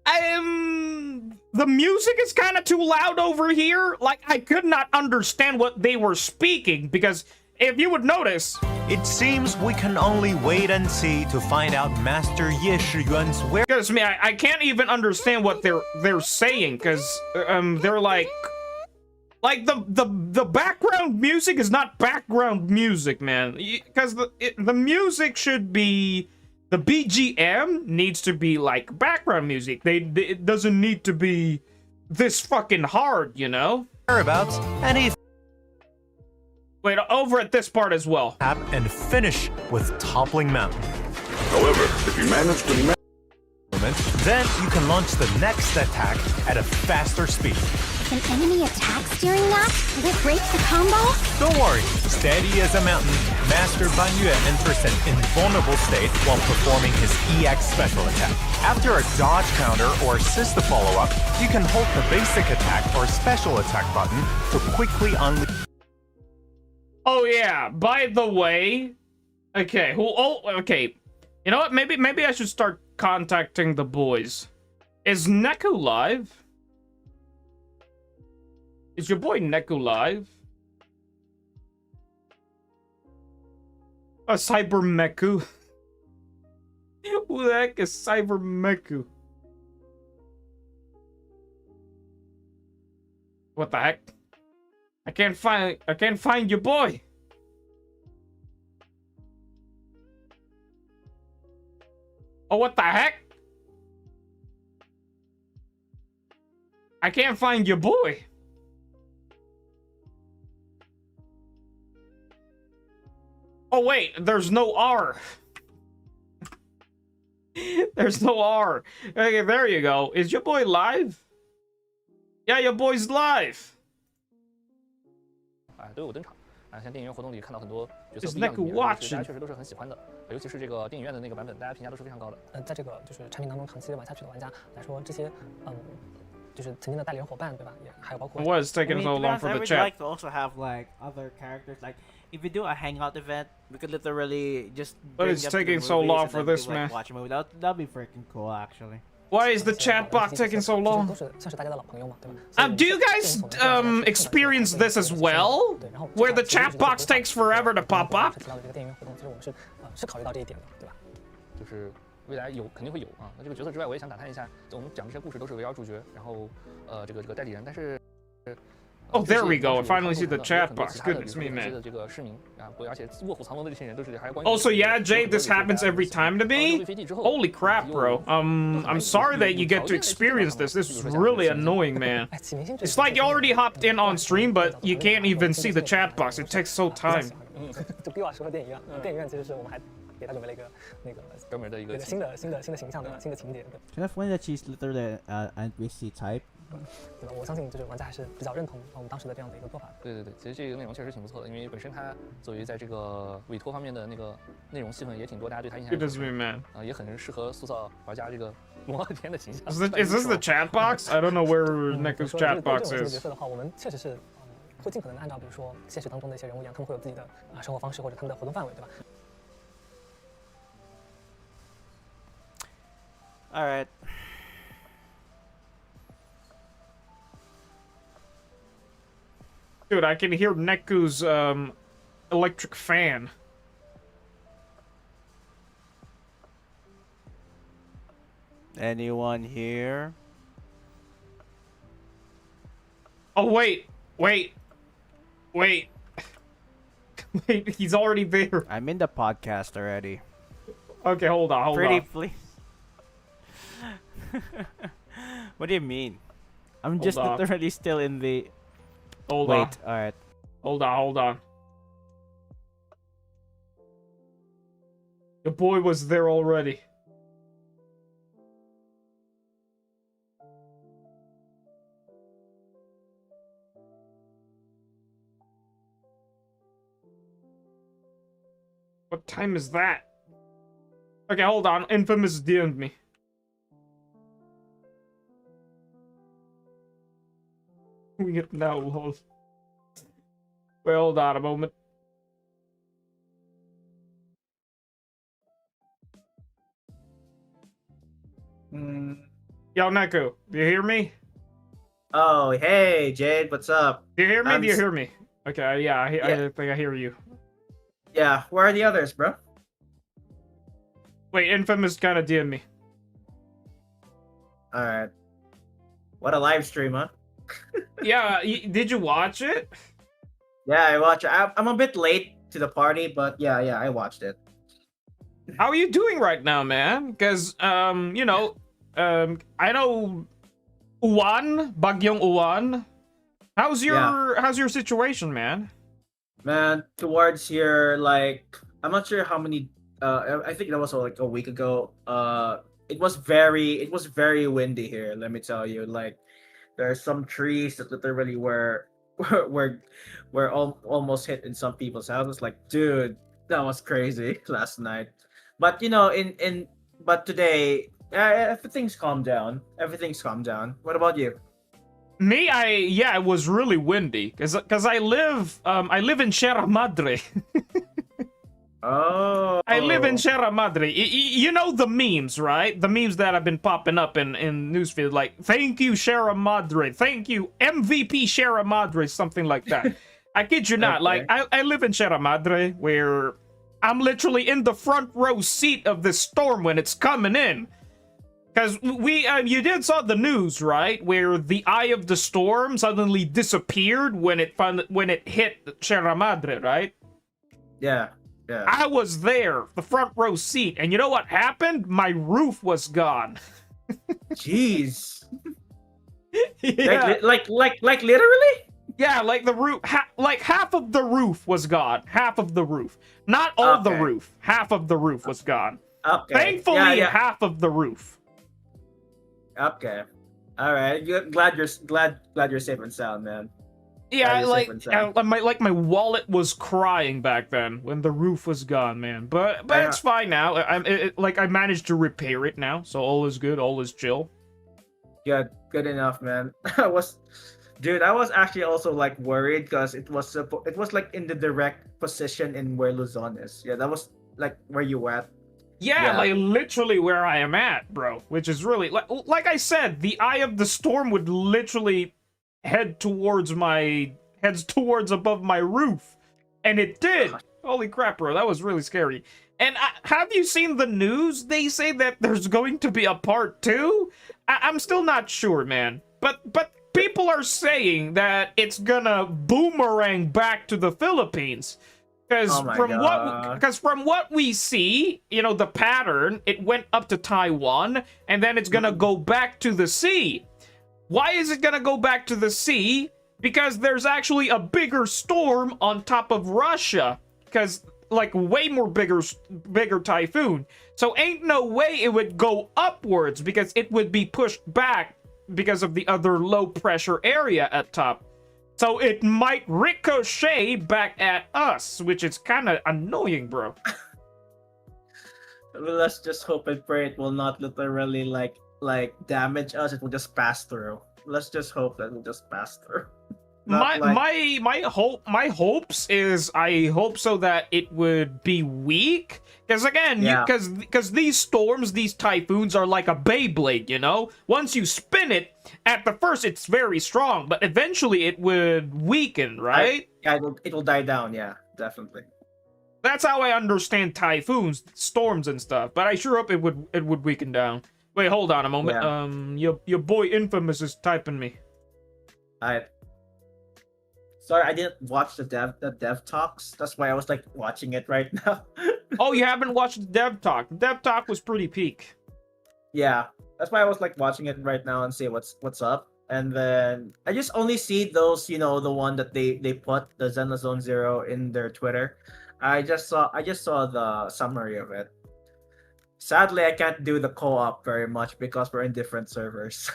A: The music is kind of too loud over here. Like, I could not understand what they were speaking, because if you would notice...
G: It seems we can only wait and see to find out Master Ye Shiyuan's where...
A: Because I can't even understand what they're saying, because they're like the background music is not background music, man. Because the music should be... The BGM needs to be like background music. It doesn't need to be this fucking hard, you know?
G: Whereabouts, and if...
A: Wait, over at this part as well.
G: And finish with Toppling Mountain.
H: However, if you manage to...
G: Then you can launch the next attack at a faster speed.
E: Can enemy attacks during that? Will it break the combo?
G: Don't worry, steady as a mountain, Master Banyue enters an invulnerable state while performing his EX special attack. After a dodge counter or assist follow-up, you can hold the basic attack or special attack button to quickly unleash...
A: Oh yeah, by the way... Okay, okay. You know what, maybe I should start contacting the boys. Is Neku live? Is your boy Neku live? A Cyber Meku. Who the heck is Cyber Meku? What the heck? I can't find your boy. Oh, what the heck? I can't find your boy. Oh wait, there's no R. There's no R. Okay, there you go. Is your boy live? Yeah, your boy's live.
M: 都有登场。像电影院活动里看到很多角色
A: It's
M: 不一样
A: like
M: 的一面，大
A: watching.
M: 家确实都是很喜欢的，尤其是这个电影院的那个版本，大家评价都是非常高的。
N: 在这个就是产品当中长期玩下去的玩家来说，这些就是曾经的代理人伙伴，对吧？也还有包括。
A: What is taking so long for the chat?
O: I would like to also have like other characters. Like if we do a hangout event, we could literally just.
A: But it's taking so long for this, man.
O: Watch a movie. That'd be freaking cool, actually.
A: Why is the chat box taking so long? Do you guys experience this as well? Where the chat box takes forever to pop up?
N: 是考虑到这一点的，对吧？
M: 就是未来肯定会有啊。那这个角色之外，我也想打探一下，我们讲这些故事都是围绕主角，然后这个代理人，但是。
A: Oh, there we go. I finally see the chat box. Goodness me, man. Also, yeah, Jade, this happens every time to me. Holy crap, bro. I'm sorry that you get to experience this. This is really annoying, man. It's like you already hopped in on stream, but you can't even see the chat box. It takes so time.
N: 就比我说电影院，电影院其实是我们还给他准备了一个
M: 专门的一个
N: 新的形象的新的情节。
O: Can I find that she's literally an NPC type?
N: 对吧？我相信就是玩家还是比较认同我们当时的这样的一个做法。
M: 对，其实这个内容确实挺不错的，因为本身它作为在这个委托方面的那个内容戏份也挺多，大家对它印象也很适合塑造玩家这个龙傲天的形象。
A: Is this the chat box? I don't know where Neku's chat box
N: 这种
A: is.
N: 角色的话，我们确实是会尽可能的按照比如说现实当中的一些人物一样，他们会有自己的生活方式或者他们的活动范围，对吧？
O: All right.
A: Dude, I can hear Neku's electric fan.
O: Anyone here?
A: Oh, wait. Wait, he's already there.
O: I'm in the podcast already.
A: Okay, hold on.
O: Pretty please. What do you mean? I'm just literally still in the...
A: Hold on.
O: Wait, alright.
A: Hold on. Your boy was there already. What time is that? Okay, hold on. Infamous DM'd me. Weird now, lol. Wait, hold on a moment. Yo, Neku, do you hear me?
P: Oh, hey, Jade, what's up?
A: Do you hear me? Do you hear me? Okay, yeah, I think I hear you.
P: Yeah, where are the others, bro?
A: Wait, Infamous kind of DM'd me.
P: Alright. What a live stream, huh?
A: Yeah, did you watch it?
P: Yeah, I watched it. I'm a bit late to the party, but yeah, I watched it.
A: How are you doing right now, man? Because, you know, I know Bagyong Uwan. How's your situation, man?
P: Man, towards here, like, I'm not sure how many, I think that was like a week ago. It was very windy here, let me tell you. Like, there are some trees that literally were almost hit in some people's houses. Like, dude, that was crazy last night. But you know, but today, everything's calmed down. What about you?
A: Me, it was really windy because I live in Sierra Madre.
P: Oh.
A: I live in Sierra Madre. You know the memes, right? The memes that have been popping up in newsfeed, like, thank you, Sierra Madre. Thank you, MVP Sierra Madre, something like that. I kid you not. Like, I live in Sierra Madre, where I'm literally in the front row seat of this storm when it's coming in. Because you did saw the news, right? Where the eye of the storm suddenly disappeared when it hit Sierra Madre, right?
P: Yeah, yeah.
A: I was there, the front row seat, and you know what happened? My roof was gone.
P: Jeez.
A: Yeah.
P: Like literally?
A: Yeah, like the roof, like half of the roof was gone. Half of the roof, not all the roof. Half of the roof was gone.
P: Okay.
A: Thankfully, half of the roof.
P: Okay. All right. Glad you're safe and sound, man.
A: Yeah, my wallet was crying back then when the roof was gone, man. But it's fine now. I managed to repair it now, so all is good, all is chill.
P: Yeah, good enough, man. I was actually also like worried because it was like in the direct position in where Luzon is. Yeah, that was like where you were at.
A: Yeah, like literally where I am at, bro. Which is really like I said, the eye of the storm would literally heads towards above my roof, and it did. Holy crap, bro, that was really scary. And have you seen the news? They say that there's going to be a part 2. I'm still not sure, man. But people are saying that it's gonna boomerang back to the Philippines. Because from what we see, you know, the pattern, it went up to Taiwan, and then it's gonna go back to the sea. Why is it gonna go back to the sea? Because there's actually a bigger storm on top of Russia. Because, like, way more bigger typhoon. So ain't no way it would go upwards, because it would be pushed back because of the other low pressure area at top. So it might ricochet back at us, which is kind of annoying, bro.
P: Let's just hope and pray it will not literally like damage us. It will just pass through. Let's just hope that it will just pass through.
A: My hopes is I hope so that it would be weak. Because again, because these storms, these typhoons are like a Beyblade, you know? Once you spin it, at the first it's very strong, but eventually it would weaken, right?
P: It will die down, yeah, definitely.
A: That's how I understand typhoons, storms and stuff, but I sure hope it would weaken down. Wait, hold on a moment.
P: Yeah.
A: Your boy Infamous is typing me.
P: Sorry, I didn't watch the dev talks. That's why I was like watching it right now.
A: Oh, you haven't watched the dev talk? The dev talk was pretty peak.
P: Yeah, that's why I was like watching it right now and see what's up. And then I just only see those, you know, the one that they put the Zenless Zone Zero in their Twitter. I just saw the summary of it. Sadly, I can't do the co-op very much because we're in different servers.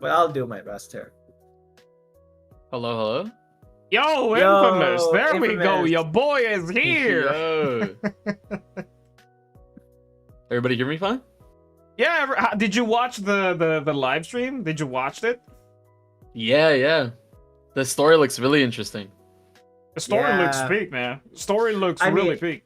P: But I'll do my best here.
Q: Hello?
A: Yo, Infamous! There we go. Your boy is here.
Q: Yo. Everybody hear me fine?
A: Yeah. Did you watch the live stream? Did you watch it?
Q: Yeah. The story looks really interesting.
A: The story looks peak, man. Story looks really peak.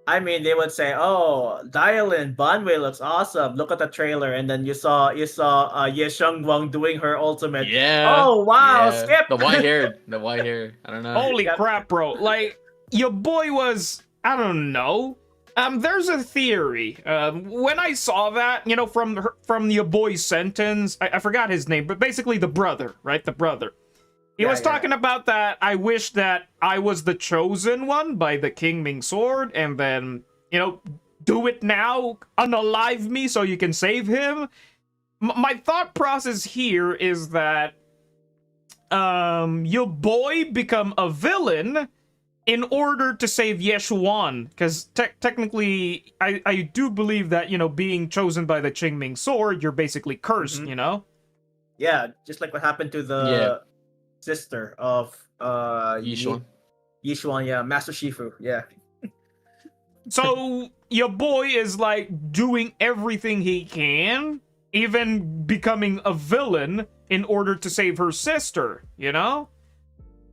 P: I mean, they would say, "Oh, Dialin Banwei looks awesome. Look at the trailer." And then you saw Ye Shengguang doing her ultimate.
Q: Yeah.
P: Oh wow,
Q: yeah.
P: skip.
Q: The white hair. I don't know.
A: Holy crap, bro! Like your boy was, I don't know. There's a theory. When I saw that, you know, from your boy's sentence, I forgot his name, but basically the brother, right? The brother. He was talking about that. I wish that I was the chosen one by the King Ming Sword, and then, you know, do it now, unalive me so you can save him. My thought process here is that your boy become a villain in order to save Yeshuan, because technically, I do believe that, you know, being chosen by the Qing Ming Sword, you're basically cursed, you know?
P: Yeah, just like what happened to the sister of
Q: Yishuan.
P: Yishuan, yeah, Master Shifu, yeah.
A: So your boy is like doing everything he can, even becoming a villain in order to save her sister, you know?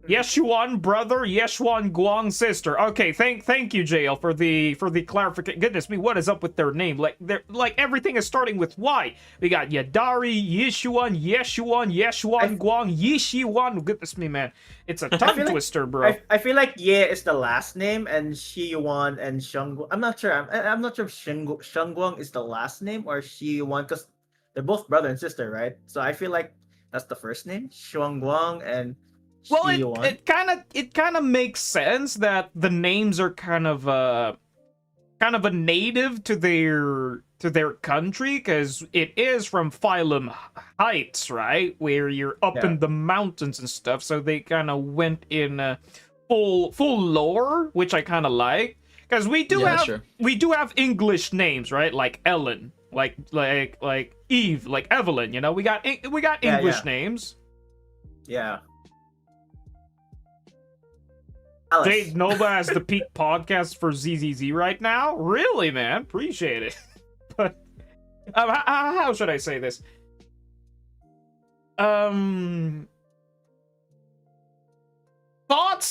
A: Yeshuan brother, Yeshuan Guang sister. Okay, thank you, JL, for the clarification. Goodness me, what is up with their name? Like everything is starting with Y. We got Yadari, Yeshuan, Yeshuan Guang, Yishiwan. Goodness me, man, it's a tongue twister, bro.
P: I feel like Ye is the last name, and Shiyuan and Shengguang. I'm not sure. I'm not sure if Shengguang is the last name or Shiyuan, because they're both brother and sister, right? So I feel like that's the first name, Shuangguang and.
A: Well, it kind of makes sense that the names are kind of a native to their country, because it is from Phylum Heights, right, where you're up in the mountains and stuff. So they kind of went in full lore, which I kind of like, because we do have English names, right, like Ellen, like Eve, like Evelyn. You know, we got English names.
P: Yeah.
A: Jade Nova has the peak podcast for ZZZ right now. Really, man, appreciate it. But how should I say this? Thoughts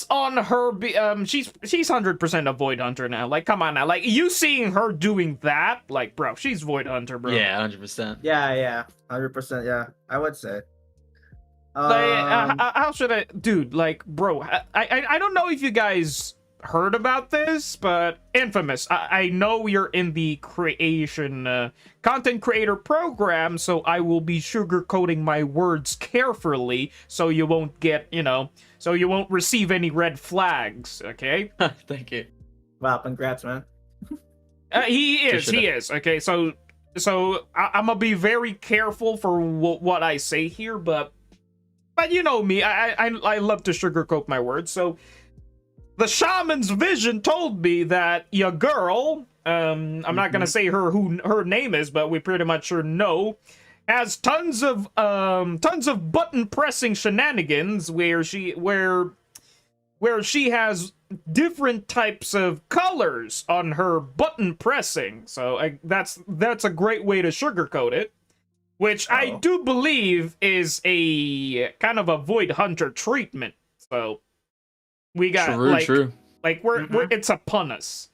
A: on her? She's 100% a Void Hunter now. Like, come on now. Like, you seeing her doing that? Like, bro, she's Void Hunter, bro.
Q: Yeah, 100%.
P: Yeah, 100%. Yeah, I would say.
A: How should I, dude? Like, bro, I don't know if you guys heard about this, but Infamous, I know you're in the creation content creator program, so I will be sugarcoating my words carefully, so you won't get, so you won't receive any red flags. Okay?
Q: Thank you.
P: Wow, congrats, man.
A: He is. Okay, so I'm gonna be very careful for what I say here, but you know me, I love to sugarcoat my words. So the shaman's vision told me that your girl, I'm not gonna say who her name is, but we pretty much sure know, has tons of button pressing shenanigans where she has different types of colors on her button pressing. So that's a great way to sugarcoat it. Which I do believe is a kind of a Void Hunter treatment. So we got
Q: true.
A: Like we're it's upon us.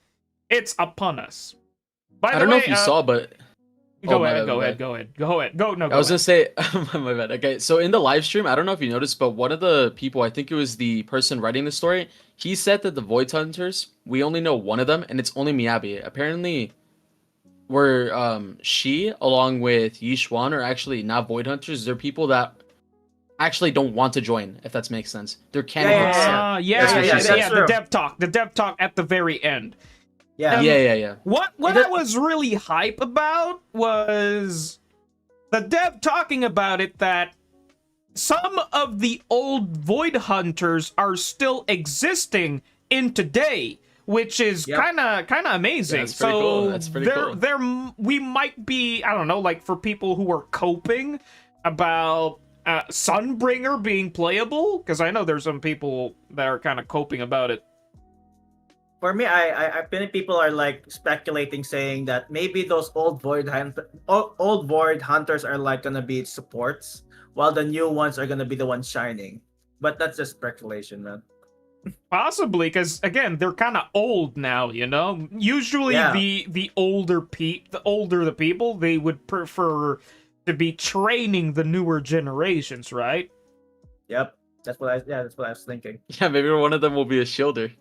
A: It's upon us. By the way,
Q: I don't know if you saw, but
A: go ahead. I
Q: was gonna say my bad. Okay, so in the live stream, I don't know if you noticed, but one of the people, I think it was the person writing the story, he said that the Void Hunters, we only know one of them, and it's only Miyabi. Apparently, where she, along with Yishuan, are actually not Void Hunters. They're people that actually don't want to join, if that makes sense. They're candidates.
A: The dev talk at the very end.
Q: Yeah.
A: What I was really hype about was the dev talking about it, that some of the old Void Hunters are still existing in today, which is kind of amazing.
Q: That's pretty cool. That's pretty cool.
A: There we might be, I don't know, like for people who are coping about Sunbringer being playable, because I know there's some people that are kind of coping about it.
P: For me, I many people are like speculating, saying that maybe those old Void Hunters are like gonna be supports, while the new ones are gonna be the ones shining. But that's just speculation, man.
A: Possibly, because again, they're kind of old now, you know. Usually, the older the people, they would prefer to be training the newer generations, right?
P: Yep, that's what I was thinking.
Q: Yeah, maybe one of them will be a shielder.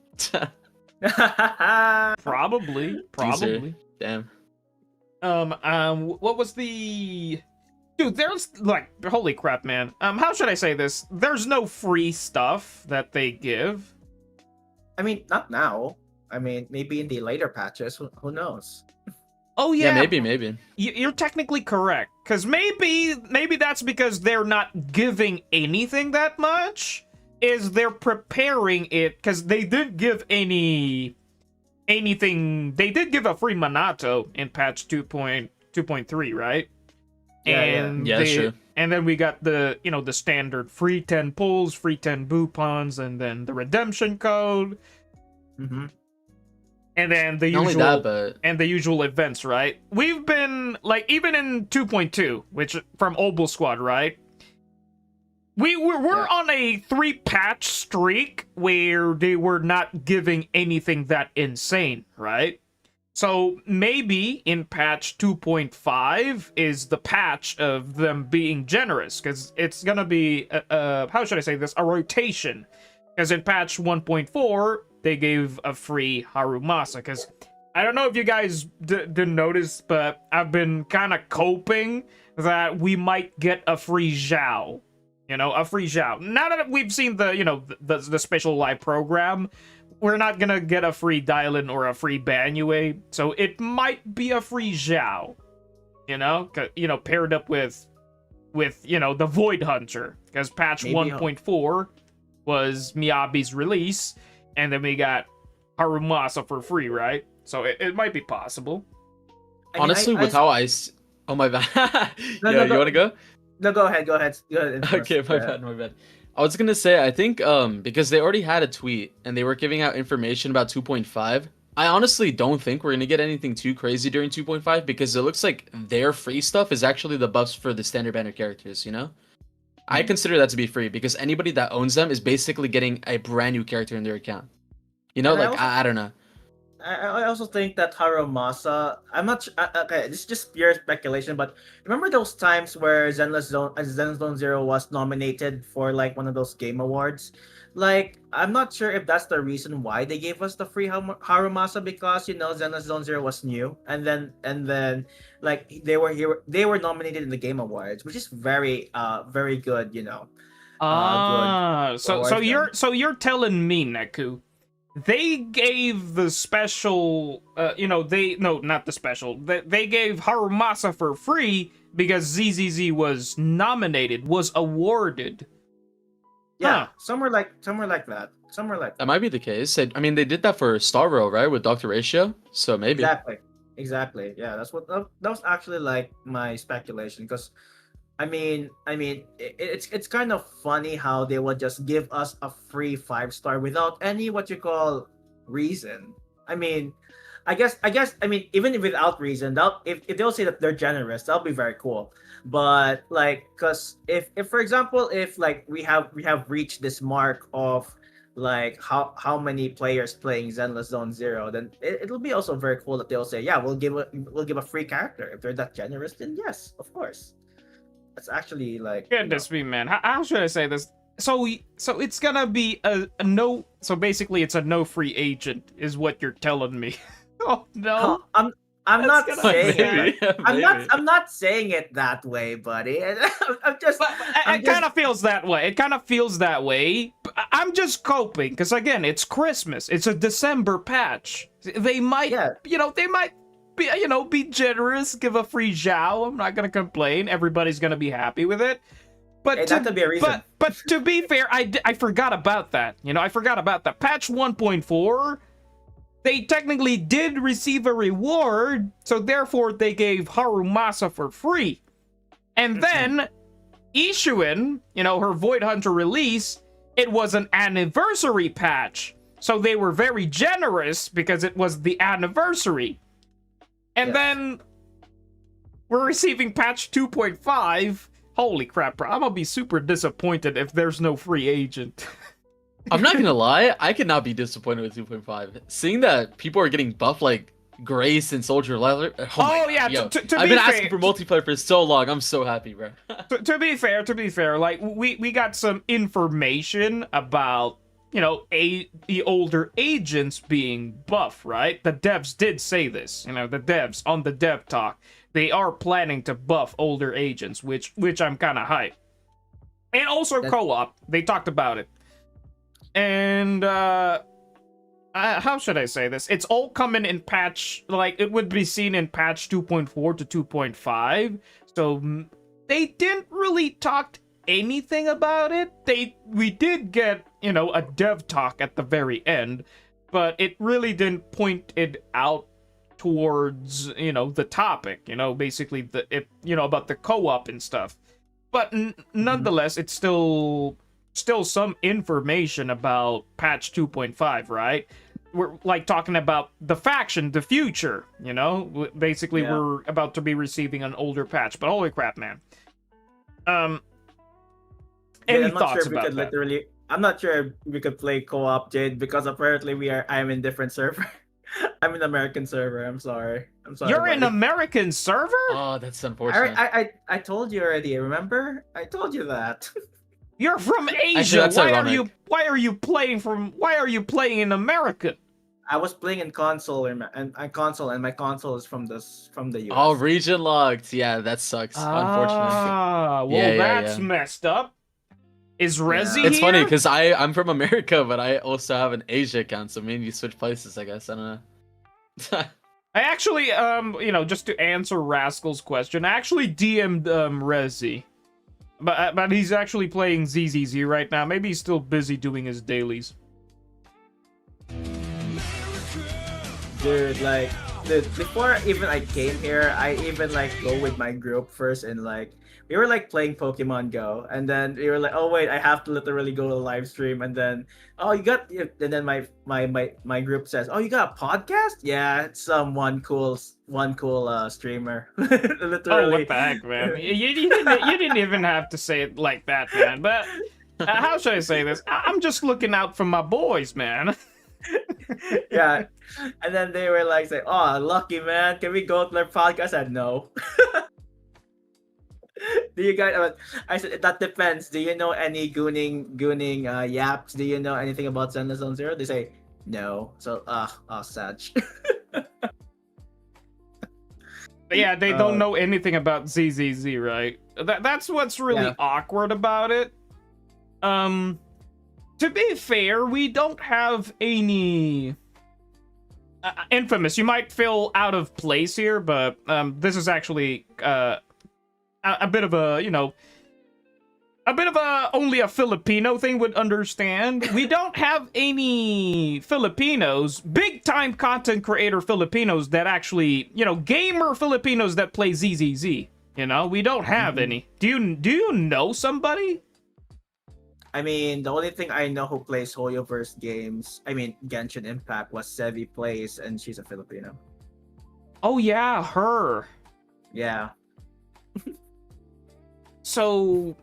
A: Probably.
Q: Damn.
A: What was the... Dude, there's, like, holy crap, man. How should I say this? There's no free stuff that they give.
P: I mean, not now. I mean, maybe in the later patches. Who knows?
A: Oh, yeah.
Q: Yeah, maybe.
A: You're technically correct. Because maybe that's because they're not giving anything that much. Is they're preparing it, because they didn't give anything. They did give a free Minato in patch 2.3, right?
Q: Yeah, sure.
A: And then we got the the standard free 10 pulls, free 10 Boopons, and then the redemption code.
P: Mm-hmm.
A: And then the usual events, right? We've been like, even in 2.2, which from Obel Squad, right? we're on a 3-patch streak where they were not giving anything that insane, right? So maybe in patch 2.5 is the patch of them being generous, because it's gonna be how should I say this, a rotation. Because in patch 1.4 they gave a free Harumasa. Because I don't know if you guys didn't notice, but I've been kind of coping that we might get a free Zhao. You know, a free Zhao. Now that we've seen the, you know, the special live program, we're not gonna get a free Dylan or a free Banyue, so it might be a free Zhao. You know, paired up with you know, the Void Hunter, because patch 1.4 was Miyabi's release, and then we got Harumasa for free, right? So it might be possible.
Q: Honestly, oh my bad.
P: No,
Q: you want to go?
P: No, go ahead.
Q: Okay, my bad. I was gonna say, I think because they already had a tweet and they were giving out information about 2.5. I honestly don't think we're gonna get anything too crazy during 2.5, because it looks like their free stuff is actually the buffs for the standard banner characters, you know? I consider that to be free, because anybody that owns them is basically getting a brand new character in their account. You know, like, I don't know.
P: I also think that Harumasa, I'm not okay, this is just pure speculation, but remember those times where Zenless Zone Zero was nominated for like one of those game awards? Like, I'm not sure if that's the reason why they gave us the free Harumasa, because, you know, Zenless Zone Zero was new, and then like they were nominated in the game awards, which is very good, you know.
A: Good. So you're telling me, Neku, they gave the special, not the special. They gave Harumasa for free because ZZZ was nominated, was awarded.
P: Yeah, somewhere like that.
Q: That might be the case. I mean, they did that for Starro, right, with Dr. Ratio. So maybe.
P: Exactly. Yeah, that was actually like my speculation, because I mean, it's kind of funny how they would just give us a free 5-star without any what you call reason. I mean, I guess even without reason, if they'll say that they're generous, that'll be very cool. But like, because if for example, if like we have reached this mark of like how many players playing Zenless Zone Zero, then it'll be also very cool that they'll say, yeah, we'll give a free character. If they're that generous, then yes, of course. It's actually like,
A: goodness me, man. How should I say this? So it's gonna be a no. So basically, it's a no free agent, is what you're telling me. Oh no.
P: I'm not saying it. I'm not saying it that way, buddy.
A: It kind of feels that way. It kind of feels that way. I'm just coping, because again, it's Christmas. It's a December patch. They might, be generous, give a free Zhao. I'm not gonna complain. Everybody's gonna be happy with it. But
P: to be a reason.
A: But to be fair, I forgot about that. I forgot about that. Patch 1.4, they technically did receive a reward, so therefore they gave Harumasa for free. And then Ishuin, her Void Hunter release, it was an anniversary patch. So they were very generous because it was the anniversary. And then we're receiving patch 2.5. Holy crap, bro. I'm gonna be super disappointed if there's no free agent.
Q: I'm not gonna lie, I cannot be disappointed with 2.5. Seeing that people are getting buffed like Grace and Soldier Leather. I've been asking for multiplayer for so long. I'm so happy, bro.
A: to be fair, like we got some information about the older agents being buff, right? The devs did say this. The devs on the dev talk, they are planning to buff older agents, which I'm kind of hyped. And also co-op, they talked about it. And how should I say this? It's all coming in patch, like it would be seen in patch 2.4 to 2.5. So they didn't really talk anything about it. We did get a dev talk at the very end, but it really didn't point it out towards the topic, basically about the co-op and stuff. But nonetheless, it's still some information about patch 2.5, right? We're like talking about the faction, the future, basically we're about to be receiving an older patch. But holy crap, man. Any
P: I'm not
A: thoughts
P: sure if we
A: about
P: could
A: that?
P: literally. I'm not sure if we could play co-op, Jade, because apparently I'm in different server. I'm in American server. I'm sorry. I'm sorry.
A: You're in
P: buddy.
A: American server?
Q: Oh, that's unfortunate.
P: I told you already. Remember? I told you that.
A: You're from Asia.
Q: Actually, that's ironic.
A: Why are you playing in America?
P: I was playing in console and my console is from the US.
Q: Oh, region locked. Yeah, that sucks. Unfortunate.
A: Ah, well,
Q: Yeah,
A: that's messed up. Is Rezi
Q: It's
A: here?
Q: funny because I'm from America, but I also have an Asia account, so maybe you switch places. I guess I don't know.
A: I actually, just to answer Rascal's question, I actually DM'd Rezi. But he's actually playing ZZZ right now. Maybe he's still busy doing his dailies.
P: Dude, before even I came here, I even go with my group first and we were playing Pokemon Go, and then we were like, oh wait, I have to literally go to the live stream, and then and then my group says, oh, you got a podcast? Yeah, it's one cool streamer. Literally.
A: Oh, what the heck, man? You didn't even have to say it like that, man. But how should I say this? I'm just looking out for my boys, man.
P: Yeah, and then they were saying, oh, lucky man, can we go to their podcast? I said no. Do you guys? I said that depends. Do you know any gooning yaps? Do you know anything about Zenless Zone Zero? They say no. So sad.
A: Yeah, they don't know anything about ZZZ, right? That's what's really awkward about it. To be fair, we don't have any. Infamous, you might feel out of place here, but this is actually a bit of a, only a Filipino thing would understand. We don't have any Filipinos, big time content creator Filipinos that actually, gamer Filipinos that play ZZZ. We don't have any. Do you know somebody?
P: I mean, the only thing I know who plays Hoyoverse games, Genshin Impact, was Sevi plays, and she's a Filipino.
A: Oh yeah, her.
P: Yeah.
A: So,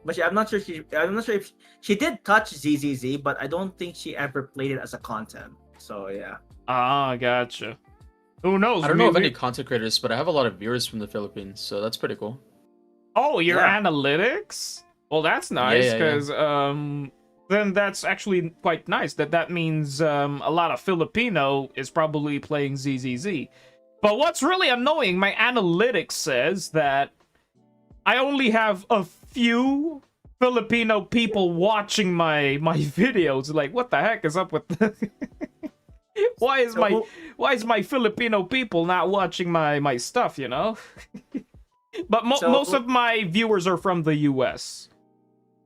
P: but I'm not sure if she did touch ZZZ, but I don't think she ever played it as a content. So yeah.
A: Ah, gotcha. Who knows?
Q: I don't know of any content creators, but I have a lot of viewers from the Philippines, so that's pretty cool.
A: Oh, your analytics? Well, that's nice, because then that's actually quite nice. That means a lot of Filipino is probably playing ZZZ. But what's really annoying, my analytics says that I only have a few Filipino people watching my videos. Like, what the heck is up with why is my Filipino people not watching my stuff, But most of my viewers are from the US.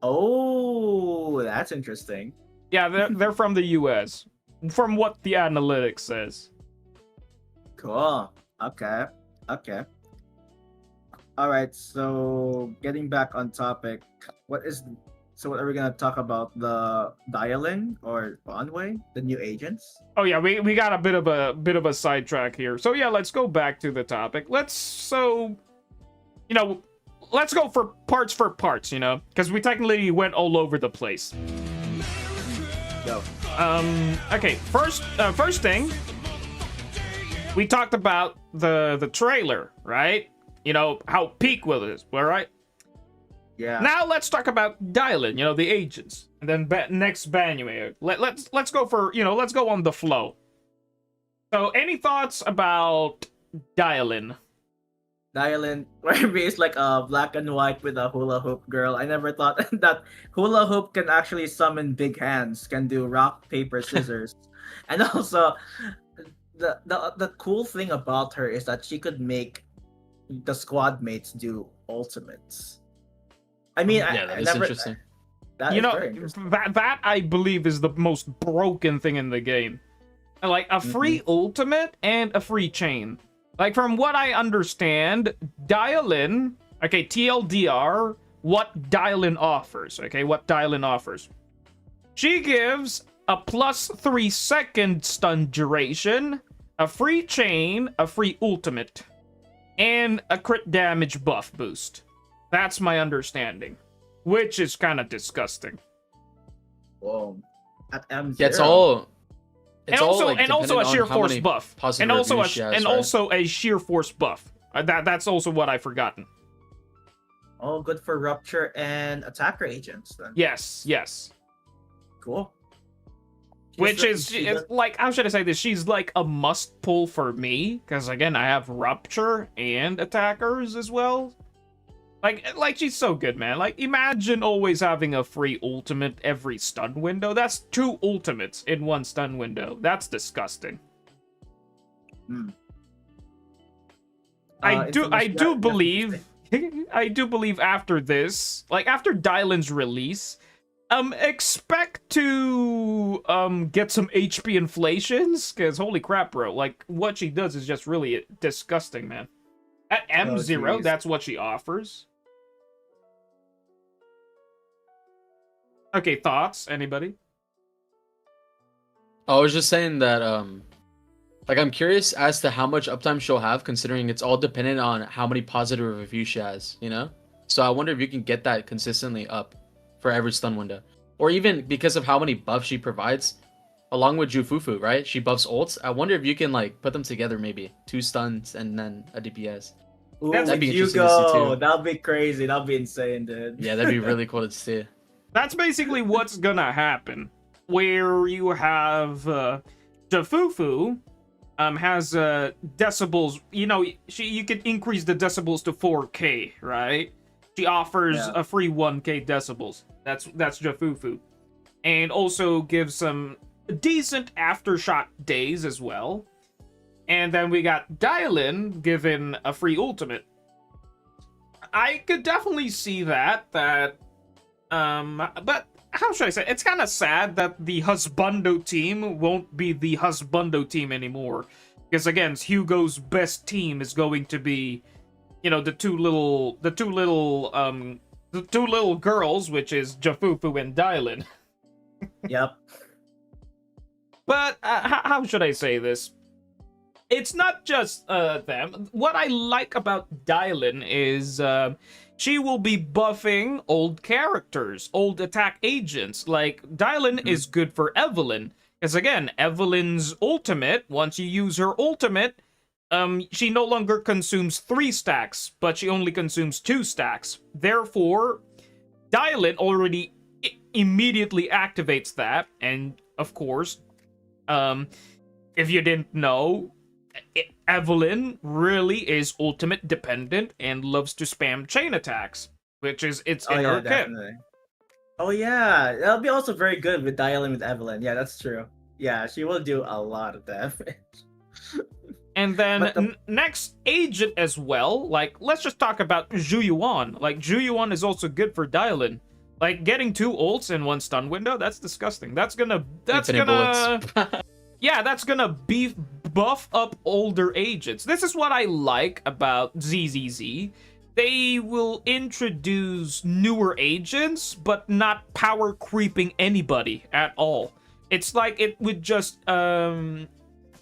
P: Oh, that's interesting.
A: Yeah, they're from the US. From what the analytics says.
P: Cool. Okay. All right, so getting back on topic, what are we gonna talk about? The Dialin or Bonway, the new agents?
A: Oh yeah, we got a bit of a sidetrack here. So yeah, let's go back to the topic. Let's go for parts, because we technically went all over the place.
P: Go.
A: Okay, first thing, we talked about the trailer, right? How peak will it is, all right?
P: Yeah.
A: Now let's talk about Dylan, the agents, and then next Banue. Let's go for let's go on the flow. So, any thoughts about Dylan?
P: Dylan, where is like a black and white with a hula hoop girl. I never thought that hula hoop can actually summon big hands, can do rock, paper, scissors, and also the cool thing about her is that she could make the squad mates do ultimates. I mean,
Q: that's interesting.
A: That I believe is the most broken thing in the game. Like a free ultimate and a free chain. Like from what I understand, Dylan, okay, TLDR, what Dylan offers, She gives a +3 second stun duration, a free chain, a free ultimate, and a crit damage buff boost. That's my understanding. which is kind of disgusting.
P: Whoa. At M0.
Q: Yeah, it's all.
A: And also,
Q: like,
A: and also a
Q: dependent
A: sheer
Q: on how
A: force
Q: many
A: buff,
Q: positive
A: and also
Q: reviews she has, right?
A: also a sheer force buff. That's also what I've forgotten.
P: All good for rupture and attacker agents then.
A: Yes, yes.
P: Cool.
A: Which is like, how should I say this? She's like a must pull for me, because again, I have rupture and attackers as well. Like she's so good, man. Like, imagine always having a free ultimate every stun window. That's 2 ultimates in 1 stun window. That's disgusting. I do believe I do believe after this, like after Dylan's release, expect to get some HP inflations, because holy crap, bro, like what she does is just really disgusting, man. At M0, that's what she offers. Okay, thoughts? Anybody?
Q: I was just saying that like, I'm curious as to how much uptime she'll have, considering it's all dependent on how many positive reviews she has, you know? So I wonder if you can get that consistently up for every stun window. Or even because of how many buffs she provides, along with Jufufu, right? She buffs ults. I wonder if you can, like, put them together maybe. 2 stuns and then a DPS.
P: Ooh,
Q: that'd be interesting to see too.
P: That'd be crazy. That'd be insane, dude.
Q: Yeah, that'd be really cool to see.
A: That's basically what's gonna happen. Where you have Jufufu has decibels, you know, you can increase the decibels to 4K, right? She offers a free 1K decibels. That's Jufufu. And also gives some decent aftershock days as well. And then we got Dylan given a free ultimate. I could definitely see that, but how should I say? It's kind of sad that the Husbando team won't be the Husbando team anymore. Because again, Hugo's best team is going to be, you know, the two little girls, which is Jufufu and Dylan.
P: Yep.
A: But how should I say this? It's not just them. What I like about Dylan is she will be buffing old characters, old attack agents. Like, Dylan is good for Evelyn. Because again, Evelyn's ultimate, once you use her ultimate, she no longer consumes 3 stacks, but she only consumes 2 stacks. Therefore, Dylan already immediately activates that. And of course, if you didn't know, Evelyn really is ultimate dependent and loves to spam chain attacks, which is in her kit.
P: Oh yeah, that'll be also very good with Dylan with Evelyn. Yeah, that's true. Yeah, she will do a lot of damage.
A: And then next agent as well, like, let's just talk about Zhuyuan. Like, Zhuyuan is also good for Dylan. Like, getting 2 ults in 1 stun window, that's disgusting. That's gonna yeah, that's gonna buff up older agents. This is what I like about ZZZ. They will introduce newer agents, but not power creeping anybody at all. It's like it would just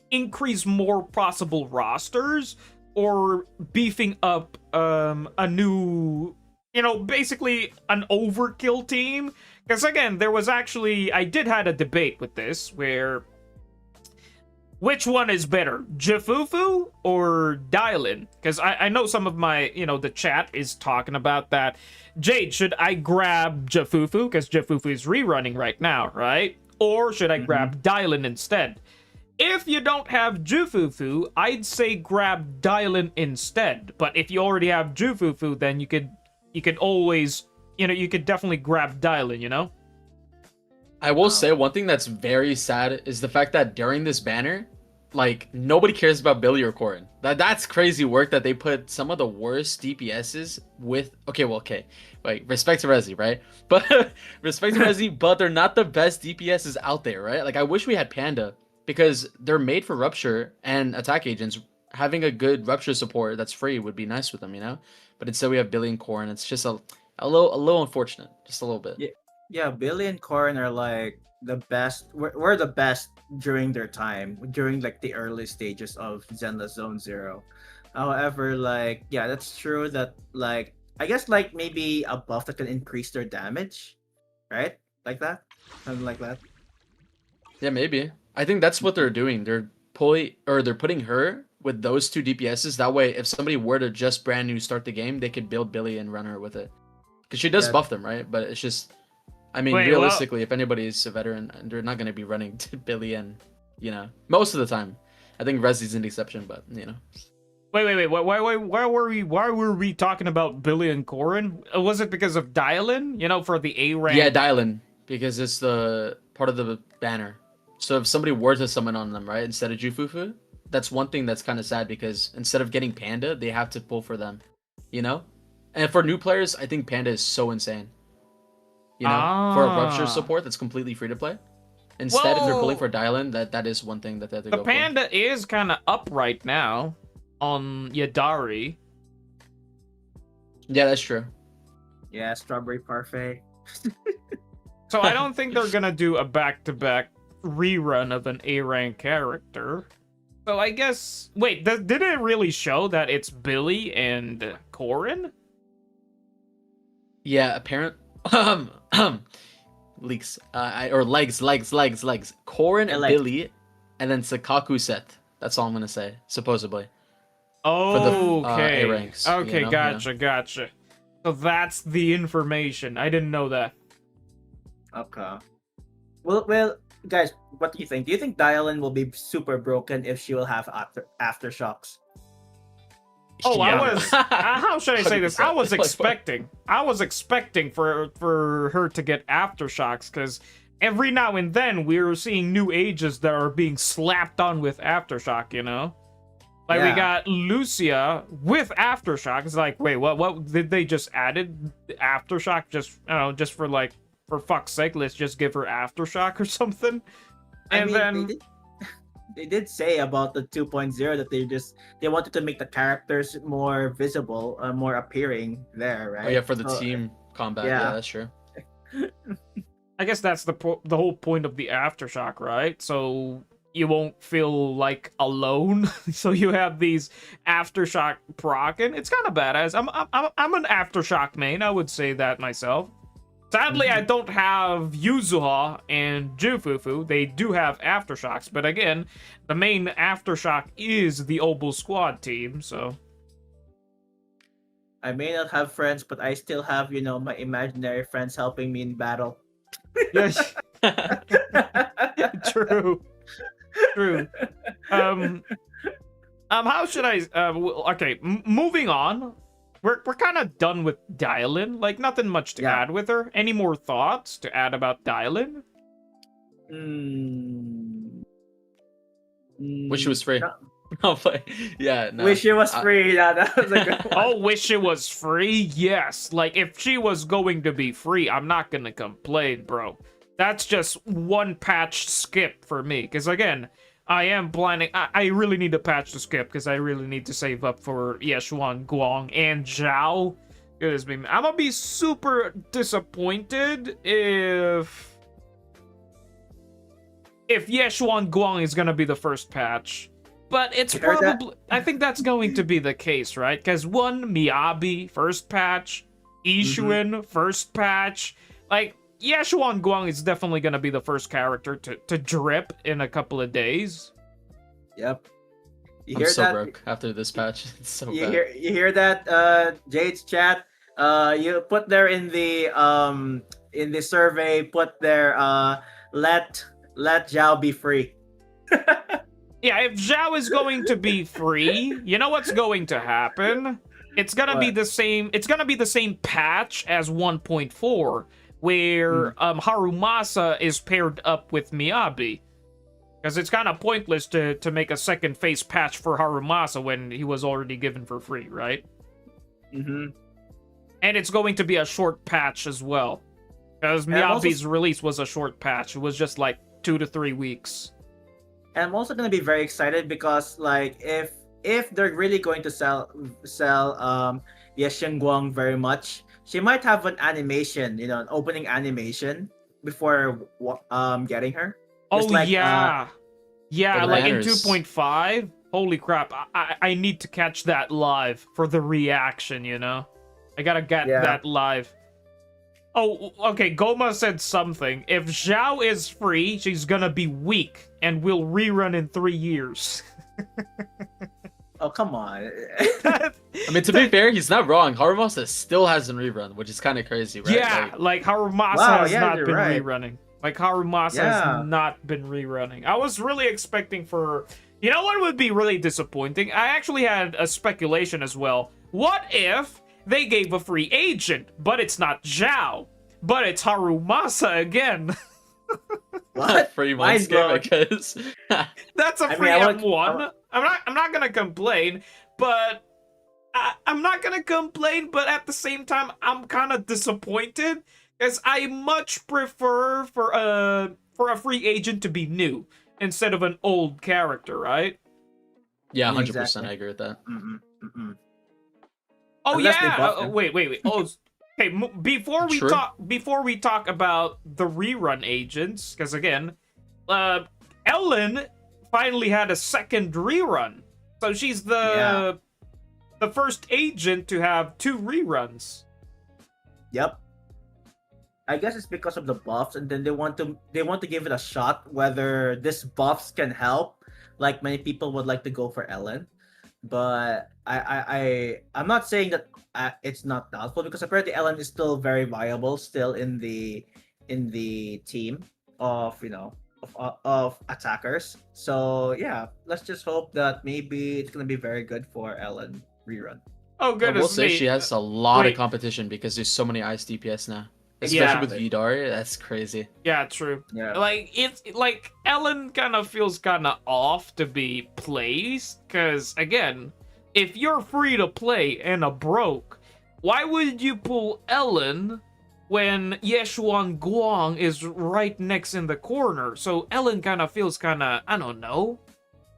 A: increase more possible rosters, or beefing up a new, you know, basically an overkill team. Because again, there was actually, I did had a debate with this where, which one is better, Jufufu or Dylan? Because I know some of my, you know, the chat is talking about that. Jade, should I grab Jufufu? Because Jufufu is rerunning right now, right? Or should I grab Dylan instead? If you don't have Jufufu, I'd say grab Dylan instead. But if you already have Jufufu, then you could always, you know, you could definitely grab Dylan, you know?
Q: I will say one thing that's very sad is the fact that during this banner, like, nobody cares about Billy or Corin. That's crazy work that they put some of the worst DPSs with. Okay, like, respect to Resi, right? But respect to Resi, but they're not the best DPSs out there, right? Like, I wish we had Panda, because they're made for Rupture and attack agents. Having a good Rupture support that's free would be nice with them, you know? But instead we have Billy and Corin. It's just a little unfortunate, just a little bit.
P: Yeah, Billy and Corin are like the best. We're the best during their time, during like the early stages of Zenless Zone Zero. However, like, yeah, that's true that, like, I guess like maybe a buff that can increase their damage, right? Like that, something like that.
Q: Yeah, maybe. I think that's what they're doing. They're putting her with those two DPSs. That way, if somebody were to just brand new start the game, they could build Billy and run her with it. Because she does buff them, right? But it's just, I mean, realistically, if anybody's a veteran, they're not going to be running to Billy and, most of the time. I think Resi's an exception, but,
A: Wait. Why were we talking about Billy and Corrin? Was it because of Dylan? For the A rank?
Q: Yeah, Dylan, because it's the part of the banner. So if somebody were to summon on them, right, instead of Jufufu, that's one thing that's kind of sad because instead of getting Panda, they have to pull for them, And for new players, I think Panda is so insane. For a Rupture support that's completely free to play. Instead, if they're pulling for Dylan, that is one thing that they have to go for.
A: The Panda is kind of up right now on Yadari.
Q: Yeah, that's true.
P: Yeah, Strawberry Parfait.
A: So I don't think they're gonna do a back-to-back rerun of an A-rank character. So I guess... Wait, did it really show that it's Billy and Corrin?
Q: Yeah, apparent... leaks. Or legs. Corrin and Billy, and then Sakaku Set. That's all I'm gonna say, supposedly.
A: Oh,
Q: for the,
A: okay.
Q: A-ranks,
A: okay, gotcha. So that's the information. I didn't know that.
P: Okay. Well, guys, what do you think? Do you think Dylan will be super broken if she will have aftershocks?
A: Oh, yeah. I was. How should I say this? I was expecting for her to get aftershocks because every now and then we're seeing new ages that are being slapped on with aftershock. Like we got Lucia with aftershock. It's like, wait, what did they just added aftershock just for fuck's sake, let's just give her aftershock or something. And
P: they did say about the 2.0 that they wanted to make the characters more visible, more appearing there, right?
Q: Oh yeah, for the team combat. Yeah, that's true.
A: I guess that's the whole point of the aftershock, right? So you won't feel like alone. So you have these aftershock proccing. It's kind of badass. I'm an aftershock main. I would say that myself. Sadly, I don't have Yuzuha and Jufufu. They do have aftershocks, but again, the main aftershock is the Obel Squad team, so...
P: I may not have friends, but I still have, my imaginary friends helping me in battle.
A: Yes. True. How should I... okay, moving on. We're kind of done with Dylan. Like, nothing much to add with her. Any more thoughts to add about Dylan?
Q: Wish it was free. No. Yeah, no.
P: Wish it was free. Yeah, that was a good one.
A: Oh, wish it was free? Yes. Like, if she was going to be free, I'm not going to complain, bro. That's just one patch skip for me. Because, again... I am planning. I really need to patch the skip because I really need to save up for Yeshuan, Guang, and Zhao. I'm gonna be super disappointed if Yeshuan Guang is gonna be the first patch. But it's probably. I think that's going to be the case, right? Because Miyabi first patch, Ishuin first patch, like. Yeshuan Guang is definitely going to be the first character to drip in a couple of days.
P: Yep.
Q: I'm so broke after this patch. It's so bad.
P: You hear that, Jade's chat? You put there in the survey, put there, let Zhao be free.
A: Yeah, if Zhao is going to be free, you know what's going to happen? It's gonna be the same. It's gonna be the same patch as 1.4. Where Harumasa is paired up with Miyabi. Because it's kind of pointless to make a second face patch for Harumasa when he was already given for free, right?
P: Mm-hmm.
A: And it's going to be a short patch as well. Because Miyabi's release was a short patch. It was just like 2 to 3 weeks.
P: And I'm also going to be very excited because, like, if they're really going to sell Yeshuan Guang very much, she might have an animation, an opening animation before getting her.
A: Just like in
Q: banners.
A: 2.5. Holy crap! I need to catch that live for the reaction. I gotta get that live. Oh, okay, Goma said something. If Zhao is free, she's gonna be weak, and will rerun in 3 years.
P: Oh, come on.
Q: I mean, to be fair, he's not wrong. Harumasa still hasn't rerun, which is kind of crazy, right?
A: Yeah, like Harumasa has not been rerunning. Like, Harumasa has not been rerunning. I was really expecting for... You know what would be really disappointing? I actually had a speculation as well. What if they gave a free agent, but it's not Zhao, but it's Harumasa again?
P: What?
Q: Free months game, I guess.
A: That's a free M1. I'm not gonna complain, but I'm not gonna complain, but at the same time, I'm kind of disappointed, because I much prefer for a free agent to be new instead of an old character, right?
Q: Yeah, 100%. I agree with that.
A: Oh yeah. Wait. Oh, okay. Before we talk about the rerun agents, because again, Ellen finally had a second rerun, so she's the first agent to have 2 reruns.
P: Yep. I guess it's because of the buffs, and then they want to give it a shot whether this buffs can help. Like many people would like to go for Ellen, but I'm not saying that it's not doubtful, because apparently Ellen is still very viable, still in the team of of attackers. So yeah, let's just hope that maybe it's gonna be very good for Ellen rerun.
A: Oh goodness,
Q: I will say she has a lot of competition because there's so many ice DPS now. Especially with Vidari, that's crazy.
A: Yeah, true.
P: Yeah.
A: Like, it's like Ellen kind of feels kind of off to be placed, because again, if you're free to play and a broke, why would you pull Ellen when Yeshuan Guang is right next in the corner? So Ellen kind of feels kind of, I don't know.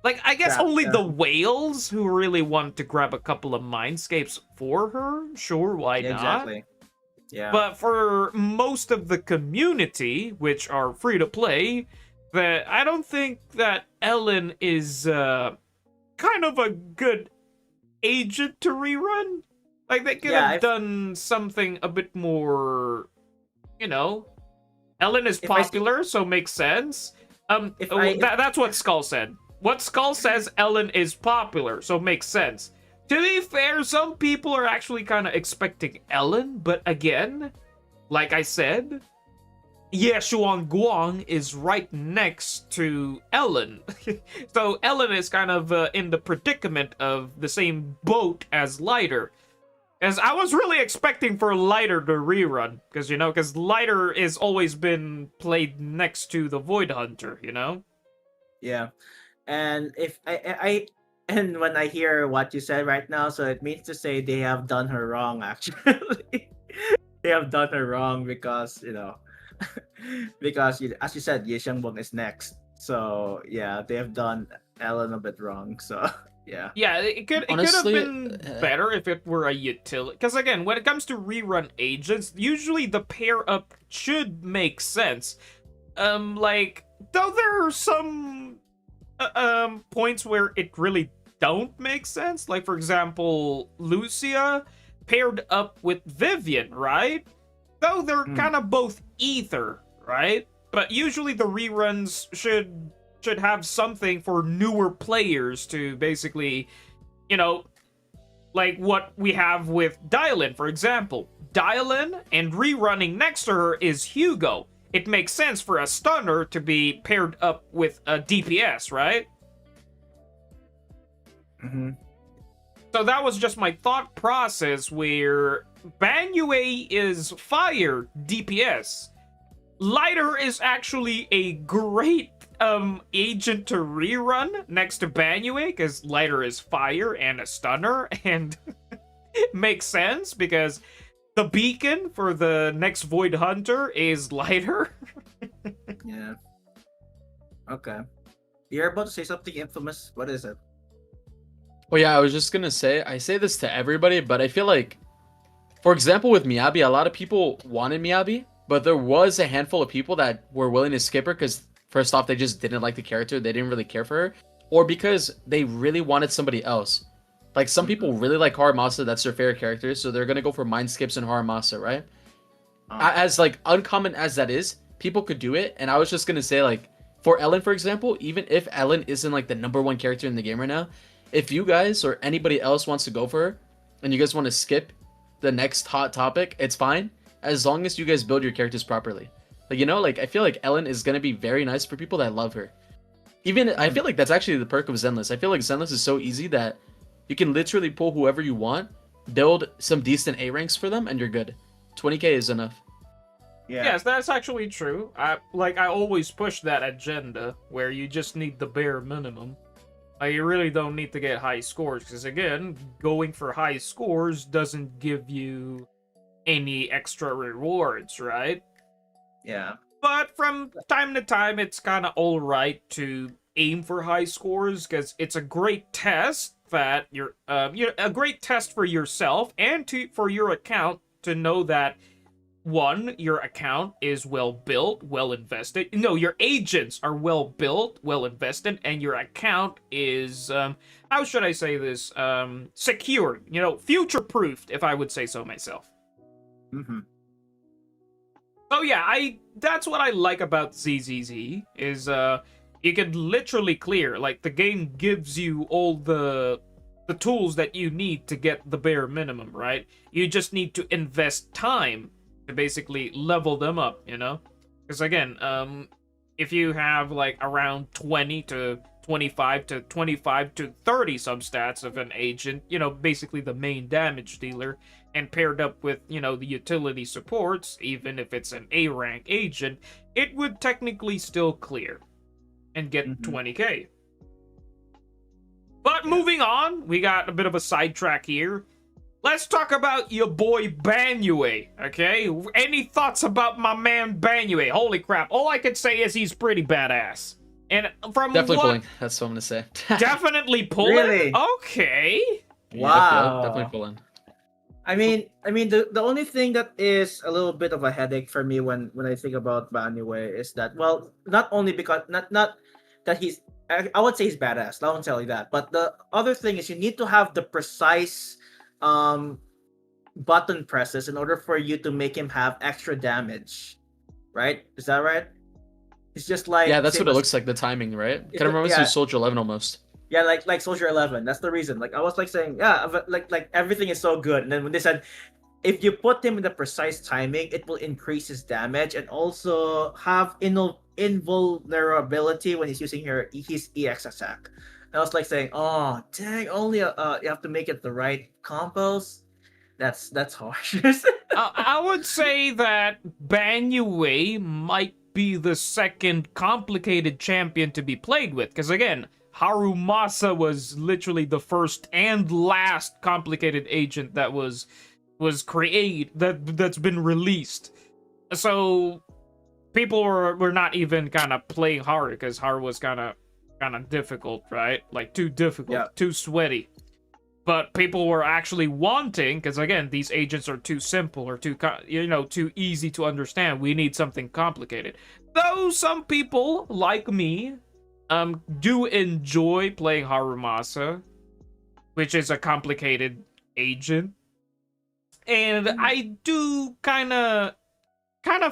A: Like, I guess only the whales who really want to grab a couple of mindscapes for her, sure, why not?
P: Exactly. Yeah.
A: But for most of the community, which are free to play, that I don't think that Ellen is kind of a good agent to rerun. Like, they could have done something a bit more, Ellen is popular, so makes sense. That's what Skull said. What Skull says, Ellen is popular, so makes sense. To be fair, some people are actually kind of expecting Ellen, but again, like I said, Yeshuan Guang is right next to Ellen. So Ellen is kind of in the predicament of the same boat as Lighter. As I was really expecting for Lighter to rerun, because Lighter has always been played next to the Void Hunter,
P: Yeah. And if and when I hear what you said right now, so it means to say they have done her wrong, actually. They have done her wrong because, because as you said, Ye Xiangbong is next. So, yeah, they have done Ellen a bit wrong. So, yeah.
A: Yeah, it could have been better if it were a utility. Because, again, when it comes to rerun agents, usually the pair up should make sense. Though there are some points where it really don't make sense. Like, for example, Lucia paired up with Vivian, right? Though they're kind of both ether, right? But usually the reruns should have something for newer players to basically, like what we have with Dylan, for example. Dylan, and rerunning next to her is Hugo. It makes sense for a stunner to be paired up with a DPS, right?
P: Mm-hmm.
A: So that was just my thought process, where Banyue is fire DPS. Lighter is actually a great agent to rerun next to Banyue, because Lighter is fire and a stunner, and makes sense because the beacon for the next Void Hunter is Lighter.
P: Yeah. Okay. You're about to say something infamous. What is it?
Q: Well, yeah, I was just gonna say, I say this to everybody, but I feel like, for example, with Miyabi, a lot of people wanted Miyabi, but there was a handful of people that were willing to skip her because, first off, they just didn't like the character, they didn't really care for her, or because they really wanted somebody else. Like some people really like Haramasa, that's their favorite character, so they're gonna go for mind skips and Haramasa, right? As like uncommon as that is, people could do it, and I was just gonna say like for Ellen, for example, even if Ellen isn't like the #1 character in the game right now, if you guys or anybody else wants to go for her, and you guys want to skip the next hot topic, it's fine, as long as you guys build your characters properly. Like, you know, like I feel like Ellen is gonna be very nice for people that love her. Even I feel like that's actually the perk of Zenless. I feel like Zenless is so easy that you can literally pull whoever you want, build some decent A ranks for them, and you're good. 20k is enough.
P: Yeah.
A: Yes, that's actually true. I always push that agenda where you just need the bare minimum. You really don't need to get high scores because again, going for high scores doesn't give you any extra rewards, right?
P: Yeah.
A: But from time to time, it's kind of alright to aim for high scores because it's a great test that you're a great test for yourself and for your account to know that one, your account is well built, well invested. No, your agents are well built, well invested, and your account is how should I say this? Secure, future proofed, if I would say so myself.
P: Mm-hmm.
A: So yeah, that's what I like about ZZZ is you can literally clear, like the game gives you all the tools that you need to get the bare minimum, right? You just need to invest time to basically level them up, Because again, if you have like around 20 to 25 to 25 to 30 substats of an agent, basically the main damage dealer, and paired up with, the utility supports, even if it's an A rank agent, it would technically still clear and get 20k. But moving on, we got a bit of a sidetrack here. Let's talk about your boy Banyue, okay? Any thoughts about my man Banyue? Holy crap, all I could say is he's pretty badass. And from
Q: Definitely pulling, that's what I'm gonna say.
A: Definitely pulling?
P: Really?
A: Okay.
P: Wow.
Q: Yep, definitely pulling.
P: I mean, the only thing that is a little bit of a headache for me when I think about Banyue is that, well, not only because not that he's, I would say he's badass. I won't tell you that, but the other thing is you need to have the precise button presses in order for you to make him have extra damage, right? Is that right? It's just like,
Q: yeah, that's what it looks like, the timing, right? Kind of reminds me of Soldier 11 almost.
P: Yeah, like Soldier 11. That's the reason. Like I was like saying, yeah, but like everything is so good, and then when they said if you put him in the precise timing, it will increase his damage and also have invulnerability when he's using his EX attack. And I was like saying, oh dang, only you have to make it the right combos. That's harsh.
A: I would say that Banyue might be the second complicated champion to be played with, because again, Harumasa was literally the first and last complicated agent that was created, that's been released. So people were not even kind of playing Haru because Haru was kind of difficult, right? Like too difficult, too sweaty. But people were actually wanting, because again, these agents are too simple or too easy to understand. We need something complicated. Though some people like me do enjoy playing Harumasa, which is a complicated agent, and I do kind of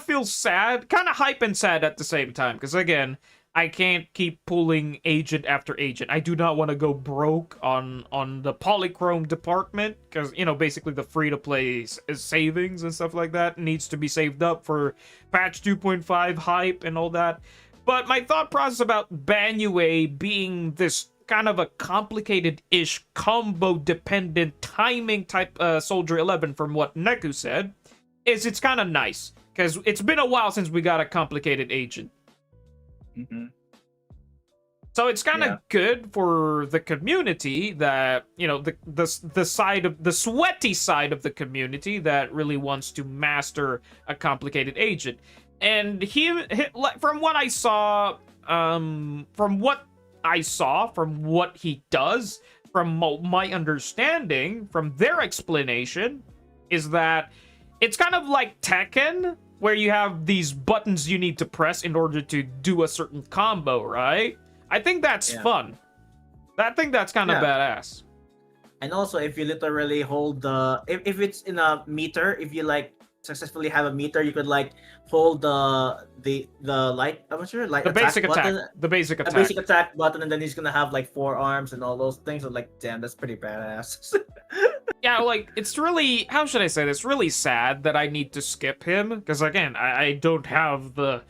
A: feel sad, kind of hype and sad at the same time, because again, I can't keep pulling agent after agent. I do not want to go broke on the polychrome department, because basically the free-to-play savings and stuff like that needs to be saved up for patch 2.5 hype and all that. But my thought process about Banyue being this kind of a complicated-ish combo-dependent timing type Soldier 11, from what Neku said, is it's kind of nice, because it's been a while since we got a complicated agent.
P: Mm-hmm.
A: So it's kind of good for the community that, the side of the sweaty side of the community that really wants to master a complicated agent. And from what I saw, from what he does, from my understanding, from their explanation, is that it's kind of like Tekken, where you have these buttons you need to press in order to do a certain combo, right? I think that's fun. I think that's kind of badass.
P: And also, if you literally hold the, if it's in a meter, if you like successfully have a meter, you could like hold the light. I'm not sure, like
A: The basic attack.
P: button,
A: The basic
P: a
A: attack.
P: basic attack button, and then he's gonna have like 4 arms and all those things. I'm like, damn, that's pretty badass.
A: Yeah, like, it's really, how should I say this? Really sad that I need to skip him, because again, I don't have the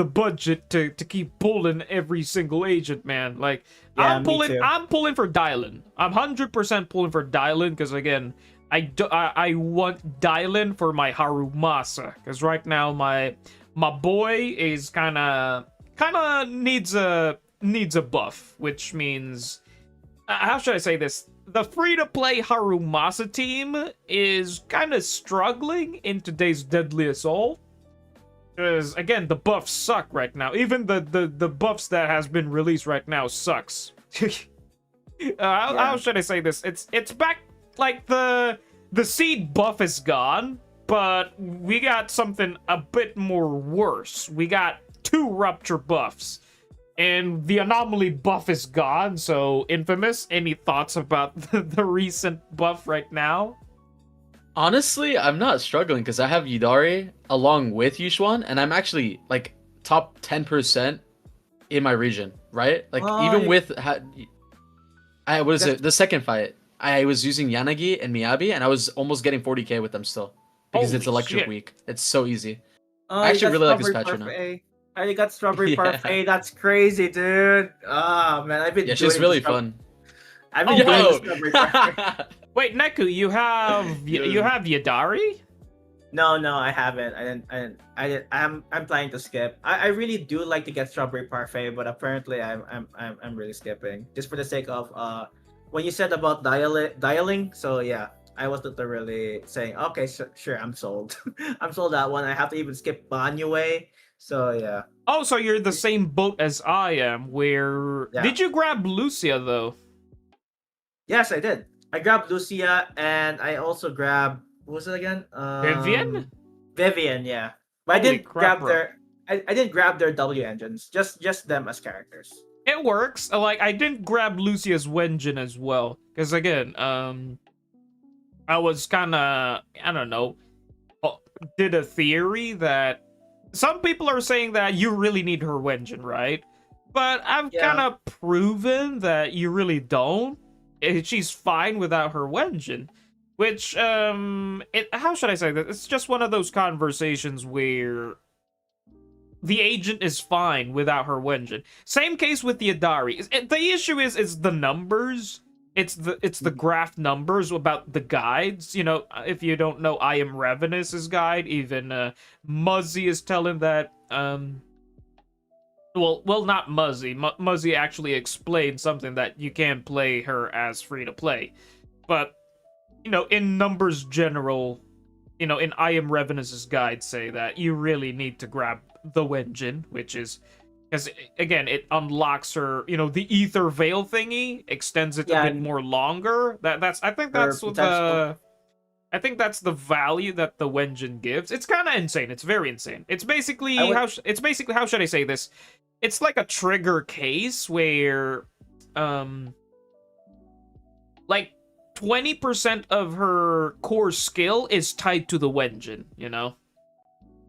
A: budget to keep pulling every single agent, man. Like,
P: Yeah,
A: I'm
P: me too.
A: pulling for Dylan. I'm 100% pulling for Dylan, because again, I want Dylan for my Harumasa, because right now my boy is kind of needs a buff, which means, how should I say this? The free-to-play Harumasa team is kind of struggling in today's Deadly Assault. Because, again, the buffs suck right now. Even the buffs that has been released right now sucks. How should I say this? It's back, like, the seed buff is gone, but we got something a bit more worse. We got 2 rupture buffs. And the anomaly buff is gone, so Infamous, any thoughts about the recent buff right now?
Q: Honestly, I'm not struggling because I have Yidari along with Yushuan, and I'm actually like top 10% in my region, right? Like even with I was the second fight, I was using Yanagi and Miyabi, and I was almost getting 40k with them still because it's
A: Holy
Q: electric
A: shit.
Q: week. It's so easy.
P: Oh,
Q: I actually
P: you got
Q: really like this
P: strawberry
Q: patch right now.
P: parfait. Oh, you got strawberry
Q: Yeah.
P: parfait. That's crazy, dude. Ah, man, I've been.
Q: Yeah, she's
P: doing
Q: really
P: the stra-
Q: fun.
P: I've been
A: Oh,
P: doing
A: wait.
P: the strawberry parfait.
A: Wait, Neku, you have you have Yadari?
P: No, I haven't. I'm planning to skip. I really do like to get strawberry parfait, but apparently I'm really skipping just for the sake of when you said about dialing. So yeah, I was literally saying, okay, sure, I'm sold. I'm sold that one. I have to even skip Banyue. So yeah.
A: Oh, so you're the same boat as I am. Where
P: Yeah.
A: did you grab Lucia though?
P: Yes, I did. I grabbed Lucia, and I also grabbed, what was it again?
A: Vivian?
P: Vivian, yeah. But
A: Holy
P: I didn't
A: crap,
P: grab
A: bro.
P: their. I didn't grab their W engines. Just them as characters.
A: It works. Like, I didn't grab Lucia's Wenjin as well, because again, I was kind of, I don't know, did a theory that some people are saying that you really need her Wenjin, right? But I've kind of proven that you really don't. She's fine without her Wenjin. Which, how should I say that? It's just one of those conversations where the agent is fine without her Wenjin. Same case with the Adari. The issue is the numbers. It's the graph numbers about the guides. You know, if you don't know, I Am Ravenous' guide. Even Muzzy is telling that. Well, not Muzzy. Muzzy actually explained something that you can play her as free to play, but you know, in numbers general, you know, in I Am Ravenous' guide say that you really need to grab the Wenjin, which is because again, it unlocks her. You know, the Ether Veil thingy extends it a bit more longer. I think that's what the. I think that's the value that the Wenjin gives. It's kind of insane. It's very insane. It's basically how should I say this? It's like a trigger case where, like 20% of her core skill is tied to the Wenjin. You know.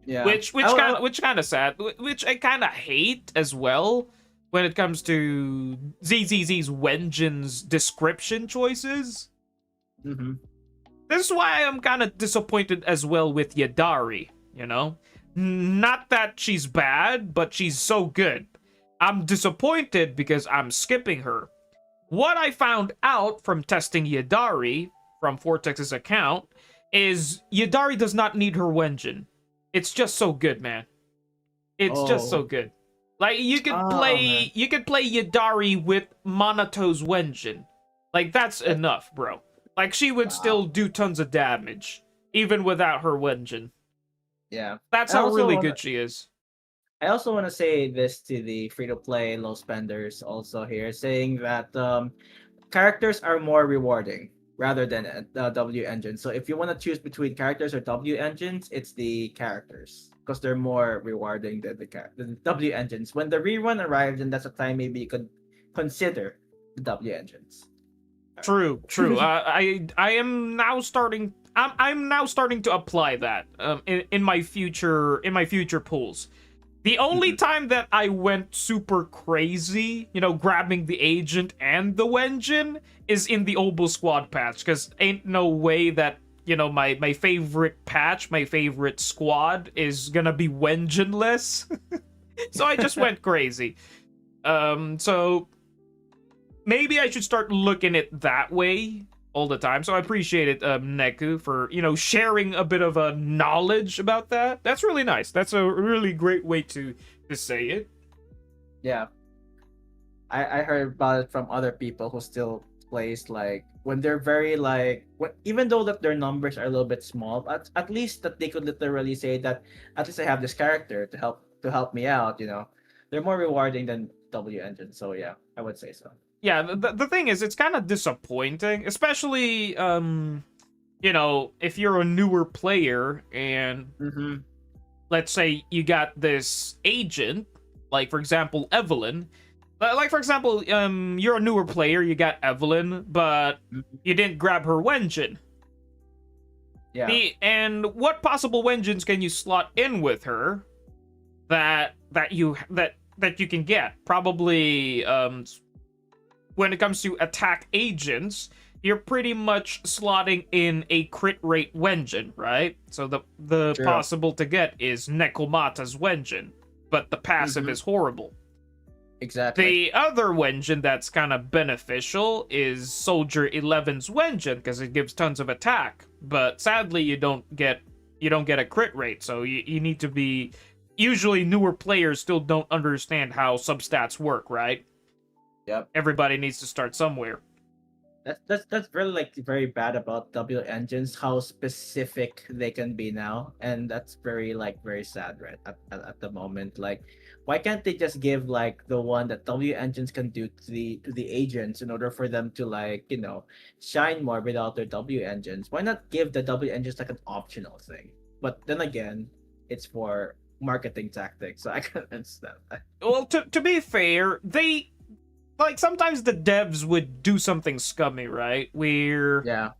P: Yeah.
A: Which kind of sad. Which I kind of hate as well when it comes to ZZZ's Wenjin's description choices.
P: Mm-hmm.
A: This is why I'm kind of disappointed as well with Yadari, you know? Not that she's bad, but she's so good. I'm disappointed because I'm skipping her. What I found out from testing Yadari from Vortex's account is Yadari does not need her Wenjin. It's just so good, man. It's just so good. Like, you could play Yadari with Monato's Wenjin. Like, that's enough, bro. Like, she would still do tons of damage, even without her Wenjin.
P: Yeah.
A: That's how really good she is.
P: I also want to say this to the free-to-play low spenders also here, saying that characters are more rewarding rather than W engines. So if you want to choose between characters or W engines, it's the characters because they're more rewarding than the W engines. When the rerun arrives, and that's a time maybe you could consider the W engines.
A: True. I am now starting. I'm now starting to apply that in my future pools. The only time that I went super crazy, grabbing the agent and the Wenjin is in the Obo Squad patch, because ain't no way that, my favorite patch, my favorite squad is gonna be Wenjinless. So I just went crazy. So maybe I should start looking it that way all the time. So I appreciate it, Neku, for, sharing a bit of a knowledge about that. That's really nice. That's a really great way to say it.
P: Yeah. I heard about it from other people who still plays, like, when they're very, like, even though that their numbers are a little bit small, at least that they could literally say that at least I have this character to help me out, They're more rewarding than W Engine. So yeah, I would say so.
A: Yeah, the thing is, it's kind of disappointing, especially, if you're a newer player and let's say you got this agent, like, for example, Evelyn. Like, for example, you're a newer player, you got Evelyn, but you didn't grab her Wenjin.
P: Yeah.
A: And what possible Wenjins can you slot in with her that you can get? Probably, when it comes to attack agents, you're pretty much slotting in a crit rate Wenjin, right? So the
P: True.
A: possible to get is Nekomata's Wenjin, but the passive is horrible.
P: Exactly.
A: The other Wenjin that's kind of beneficial is Soldier 11's Wenjin, because it gives tons of attack. But sadly, you don't get a crit rate, so you need to be... Usually, newer players still don't understand how substats work, right?
P: Yep.
A: Everybody needs to start somewhere.
P: That's really, like, very bad about W engines, how specific they can be now, and that's very sad, right? At the moment, like, why can't they just give, like, the one that W engines can do to the agents in order for them to, like, shine more without their W engines? Why not give the W engines like an optional thing? But then again, it's for marketing tactics, so I can understand that.
A: Well, to be fair, they... Like, sometimes the devs would do something scummy, right? Where the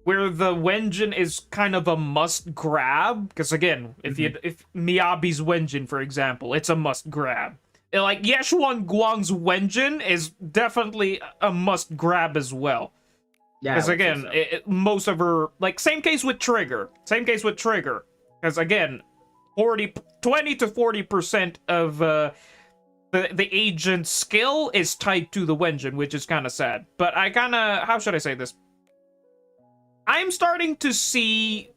A: Wenjin is kind of a must grab. Because again, if Miyabi's Wenjin, for example, it's a must grab. Like, Yeshuan Guang's Wenjin is definitely a must grab as well.
P: Yeah.
A: Because again, most of her... Like, same case with Trigger. Because again, 20 to 40% of... The agent's skill is tied to the Wenjin, which is kind of sad. But I kind of... How should I say this? I'm starting to see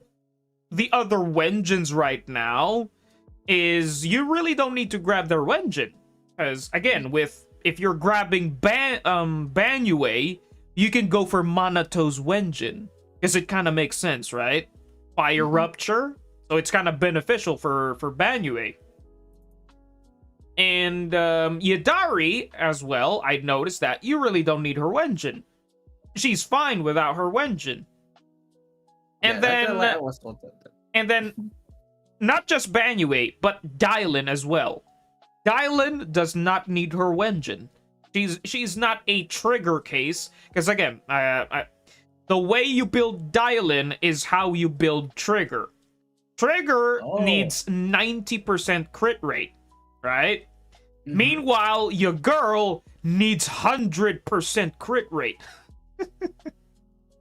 A: the other Wenjins right now is you really don't need to grab their Wenjin. Because, again, if you're grabbing Banyue, you can go for Manato's Wenjin. Because it kind of makes sense, right? Fire Rupture. So it's kind of beneficial for Banyue. And Yadari, as well, I noticed that you really don't need her Wenjin. She's fine without her Wenjin. And then not just Banyue, but Dylan as well. Dylan does not need her Wenjin. She's not a trigger case, because again, the way you build Dylan is how you build Trigger. Trigger needs 90% crit rate. Right? Meanwhile, your girl needs 100% crit rate.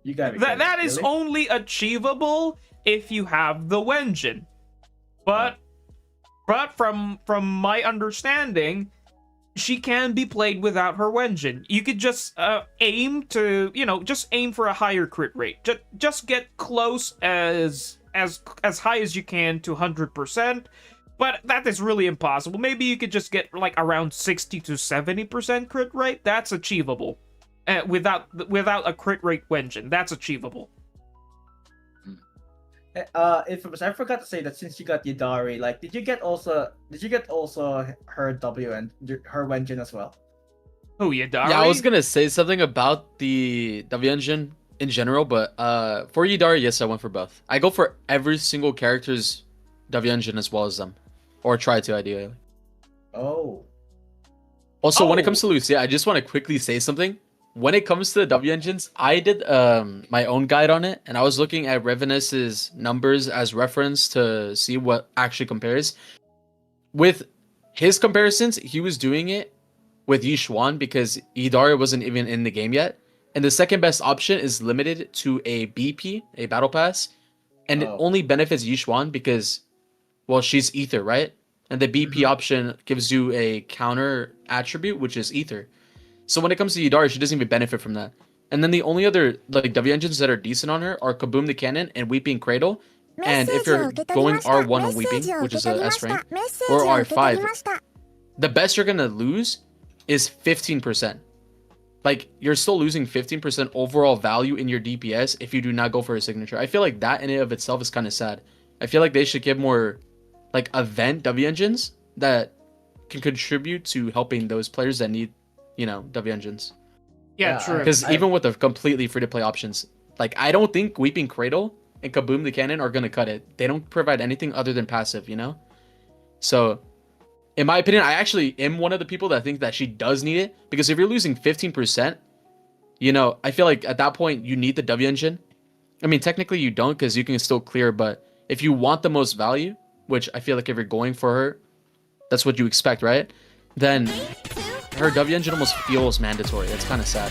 P: You got
A: that is only achievable if you have the Wenjin. But from my understanding, she can be played without her Wenjin. You could just aim for a higher crit rate. Just get close as high as you can to 100%. But that is really impossible. Maybe you could just get like around 60 to 70% crit rate. That's achievable. Without a crit rate Wenjin. That's achievable.
P: I forgot to say that since you got Yadari, like, did you get also her W and her Wenjin as well?
A: Who, Yadari?
Q: Yeah, I was gonna say something about the W engine in general, but for Yadari, yes, I went for both. I go for every single character's W engine as well as them. Or try to, ideally.
P: Oh.
Q: Also, when it comes to Lucia, I just want to quickly say something. when it comes to the W engines, I did my own guide on it, and I was looking at Revenus's numbers as reference to see what actually compares. With his comparisons, he was doing it with Yishuan because Idari wasn't even in the game yet. And the second best option is limited to a BP, a battle pass. And it only benefits Yishuan because, well, she's Ether, right? And the BP option gives you a counter attribute, which is Ether. So when it comes to Idari, she doesn't even benefit from that. And then the only other like W engines that are decent on her are Kaboom the Cannon and Weeping Cradle. And if you're going R1 on Weeping, which is a S rank, or R5, the best you're gonna lose is 15%. Like, you're still losing 15% overall value in your DPS if you do not go for a signature. I feel like that in and of itself is kind of sad. I feel like they should give more, like, event W engines that can contribute to helping those players that need, you know, W engines.
A: Yeah, true.
Q: Because even with the completely free-to-play options, like, I don't think Weeping Cradle and Kaboom the Cannon are going to cut it. They don't provide anything other than passive, you know? So, in my opinion, I actually am one of the people that think that she does need it. Because if you're losing 15%, you know, I feel like at that point, you need the W engine. I mean, technically you don't because you can still clear. But if you want the most value, which I feel like if you're going for her, that's what you expect, right? Then her W engine almost feels mandatory. That's kind of sad.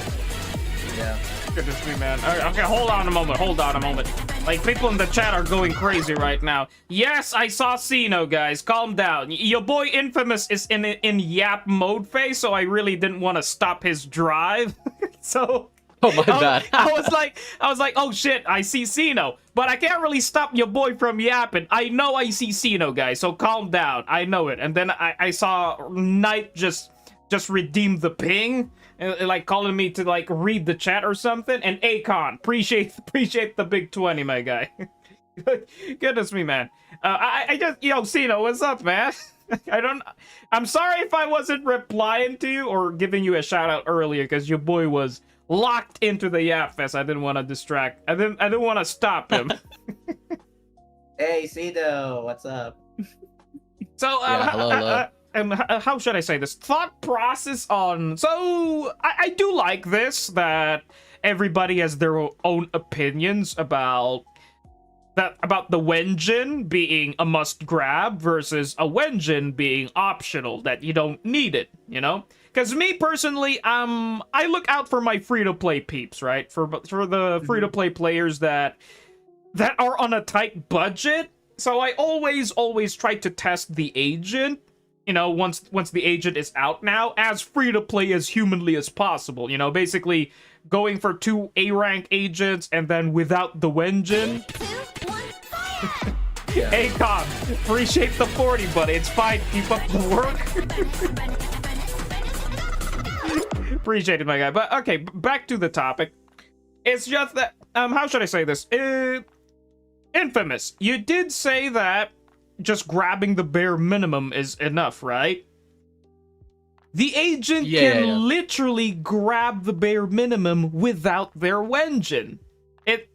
A: Yeah. Goodness me, man. Okay, hold on a moment. Like, people in the chat are going crazy right now. Yes, I saw Sino, guys. Calm down. Your boy Infamous is in yap mode phase, so I really didn't want to stop his drive. So...
Q: Oh, my bad.
A: I was like, oh shit, I see Sino. But I can't really stop your boy from yapping. I know I see Sino, guys, so calm down. I know it. And then I saw Knight just redeem the ping. Like calling me to like read the chat or something. And Akon, appreciate the big 20, my guy. Goodness me, man. I just, yo, Sino, what's up, man? I'm sorry if I wasn't replying to you or giving you a shout out earlier because your boy was locked into the Yap Fest. I didn't want to distract. I didn't want to stop him.
R: Hey, Sino, what's up?
A: So,
Q: hello.
A: How should I say this? Thought process on... So, I do like this, that everybody has their own opinions about the Wenjin being a must-grab versus a Wenjin being optional, that you don't need it, you know? Because me, personally, I look out for my free-to-play peeps, right? For the free-to-play players that are on a tight budget. So I always try to test the agent, you know, once the agent is out now, as free-to-play as humanly as possible. You know, basically going for 2 A-rank agents and then without the Wenjin. Hey, Con, appreciate the 40, buddy. It's fine. Keep up the work. Appreciate it, my guy. But, okay, back to the topic. It's just that, how should I say this? Infamous, you did say that just grabbing the bare minimum is enough, right? The agent can literally grab the bare minimum without their Wenjin.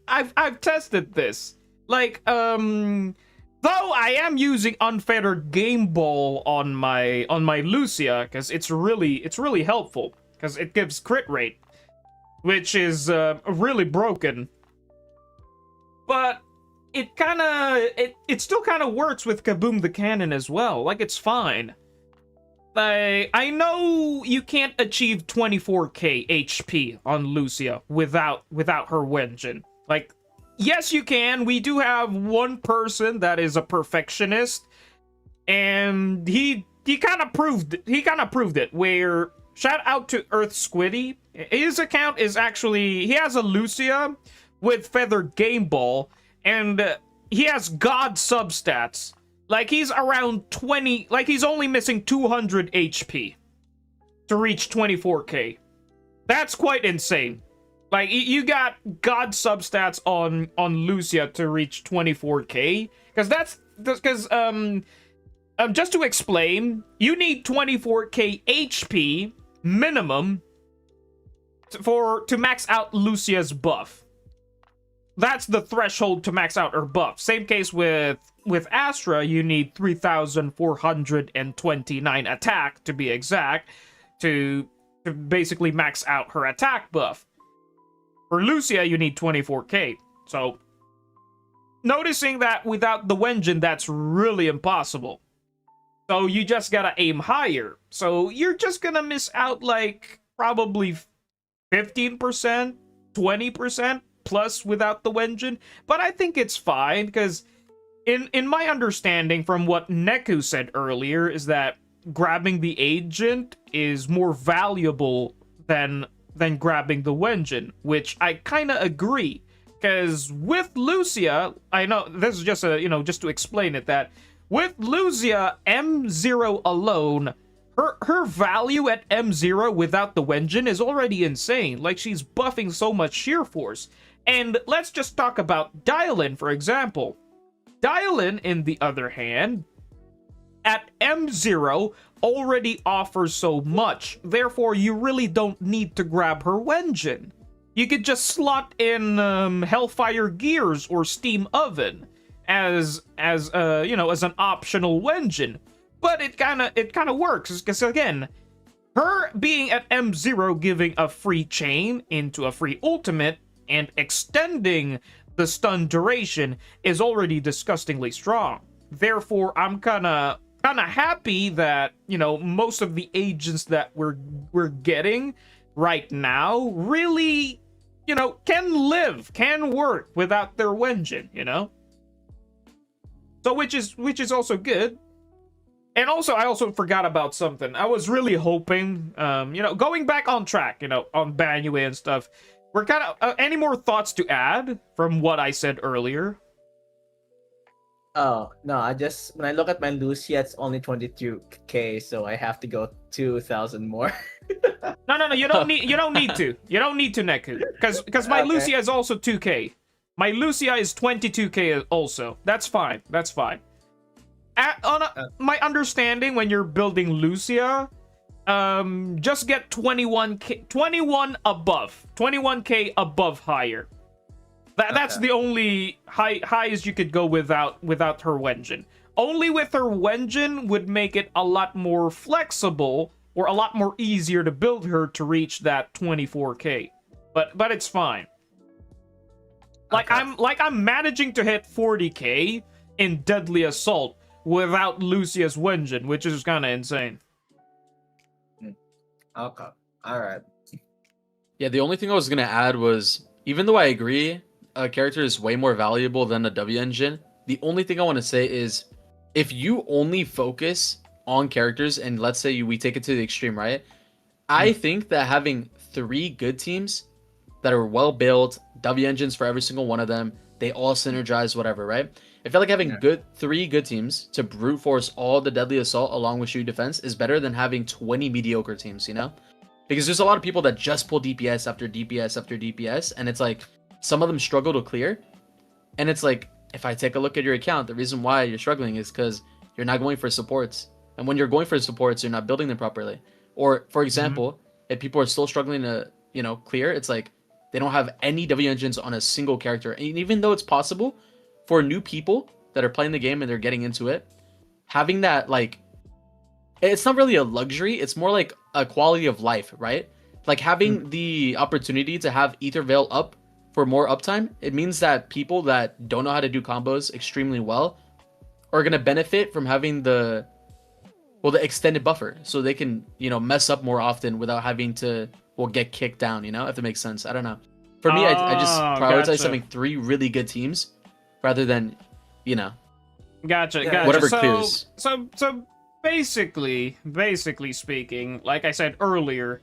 A: I've tested this. Like, though I am using unfettered game ball on my Lucia, because it's really helpful, because it gives crit rate, which is really broken. But it still kind of works with Kaboom the Cannon as well. Like, it's fine. I know you can't achieve 24k HP on Lucia without her Wenjin. Like, yes, you can. We do have one person that is a perfectionist, and he kind of proved it. Where, shout out to Earth Squiddy. His account is actually, he has a Lucia with feathered game ball, and he has god substats. Like, he's around 20, like, he's only missing 200 HP to reach 24k. That's quite insane. Like, you got god substats on Lucia to reach 24k. Because just to explain, you need 24k HP minimum to max out Lucia's buff. That's the threshold to max out her buff. Same case with Astra, you need 3,429 attack, to be exact, to to basically max out her attack buff. For Lucia, you need 24k. So, noticing that without the Wenjin, that's really impossible. So you just gotta aim higher. So you're just gonna miss out like probably 15%, 20% plus without the Wenjin. But I think it's fine because in my understanding from what Neku said earlier is that grabbing the agent is more valuable than grabbing the Wenjin, which I kind of agree. Because with Lucia, I know this is just just to explain it, that with Lucia M0 alone, her value at M0 without the Wenjin is already insane. Like, she's buffing so much sheer force. And let's just talk about Dylan, for example. Dylan, in the other hand, at M0 already offers so much. Therefore, you really don't need to grab her Wenjin. You could just slot in Hellfire Gears or Steam Oven as an optional Wenjin. But it kind of works because, again, her being at M0 giving a free chain into a free ultimate and extending the stun duration is already disgustingly strong. Therefore, I'm kind of happy that, most of the agents that we're getting right now really, can work without their Wenjin, So which is also good. And also, I also forgot about something. I was really hoping, going back on track, on Banyue and stuff. We're kind of, any more thoughts to add from what I said earlier?
R: Oh, no, when I look at my Lucia, it's only 22k, so I have to go 2,000 more.
A: No, you don't need to. You don't need to, Neku. Because my Lucia is also 2k. My Lucia is 22k also. That's fine. That's fine. My understanding, when you're building Lucia, just get 21k above higher. That's the only highest you could go without her Wenjin. Only with her Wenjin would make it a lot more flexible or a lot more easier to build her to reach that 24k. But it's fine. Like I'm managing to hit 40k in Deadly Assault without Lucia's Wenjin, which is kind of insane.
R: Okay. All right.
Q: Yeah, the only thing I was gonna add was, even though I agree a character is way more valuable than a W engine, the only thing I want to say is, if you only focus on characters, and let's say we take it to the extreme, right? I think that having 3 good teams that are well built, W engines for every single one of them, they all synergize, whatever, right? I feel like having 3 good teams to brute force all the Deadly Assault along with Shiyu defense is better than having 20 mediocre teams, Because there's a lot of people that just pull DPS after DPS after DPS, and it's like, some of them struggle to clear. And it's like, if I take a look at your account, the reason why you're struggling is because you're not going for supports. And when you're going for supports, you're not building them properly. Or, for example, if people are still struggling to, clear, it's like, they don't have any W engines on a single character. And even though it's possible for new people that are playing the game and they're getting into it, having that, like, it's not really a luxury, it's more like a quality of life, right? Like, having the opportunity to have Ether Veil up for more uptime, it means that people that don't know how to do combos extremely well are going to benefit from having the extended buffer, so they can, mess up more often without having to, get kicked down, if that makes sense. I don't know. For me, I just prioritize having 3 really good teams rather than,
A: Gotcha.
Q: whatever clears.
A: So basically speaking, like I said earlier,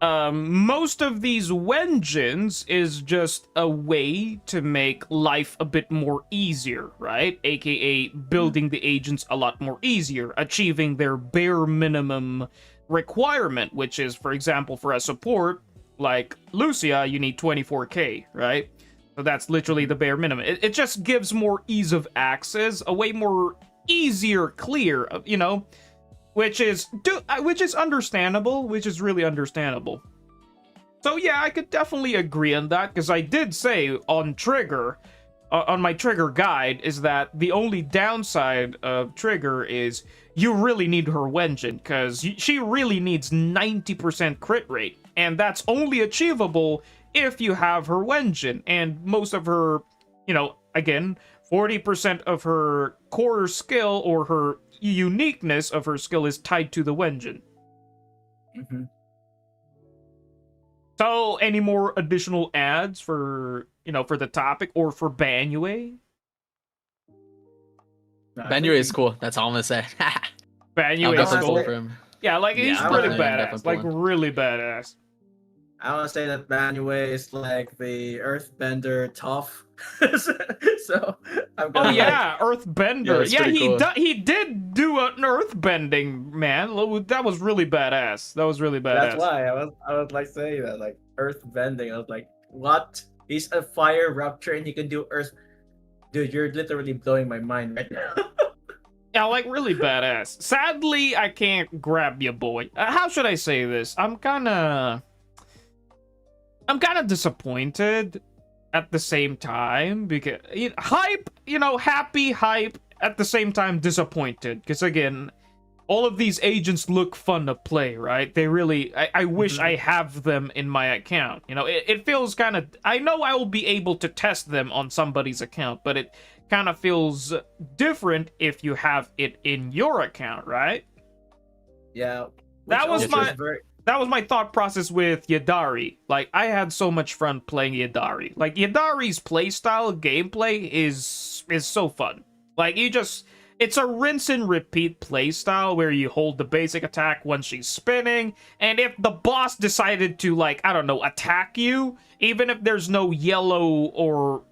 A: most of these Wenjins is just a way to make life a bit more easier, right? AKA building the agents a lot more easier, achieving their bare minimum requirement, which is, for example, for a support like Lucia, you need 24k, right? So that's literally the bare minimum. It just gives more ease of access, a way more easier clear, which is understandable, which is really understandable. So yeah, I could definitely agree on that, because I did say on Trigger on my trigger guide is that the only downside of trigger is you really need her Wenjin, because she really needs 90% crit rate, and that's only achievable if you have her Wenjin, and most of her, you know, again, 40% of her core skill or her uniqueness of her skill is tied to the Wenjin.
P: Mm-hmm.
A: So, any more additional ads for, you know, for the topic or for Banyue?
Q: Banyue is cool. That's all I'm gonna say.
A: Banyue is cool.
Q: For him.
A: Yeah, like he's
P: Yeah,
A: pretty
P: I'm
A: badass. Like really badass.
P: I want to say that Banyue is like the Earthbender tough. So I'm gonna
A: Oh yeah, Earthbender.
P: Yeah,
A: Yeah,
P: it's pretty cool.
A: he did do an Earthbending, man. That was really badass. That was really badass.
P: That's why I was like saying that, like Earthbending. I was like, what? He's a fire raptor and he can do Earth. Dude, you're literally blowing my mind right now.
A: Yeah, like really badass. Sadly, I can't grab you, boy. How should I say this? I'm kind of disappointed at the same time because hype, you know, happy hype at the same time disappointed because again, all of these agents look fun to play, right? They really, I wish I have them in my account. You know, it feels kind of, I know I will be able to test them on somebody's account, but it kind of feels different if you have it in your account, right?
P: Yeah.
A: That was my thought process with Yadari. Like, I had so much fun playing Yadari. Like, Yadari's playstyle, gameplay is so fun. Like, it's a rinse and repeat playstyle where you hold the basic attack when she's spinning, and if the boss decided to, like, I don't know, attack you, even if there's no yellow or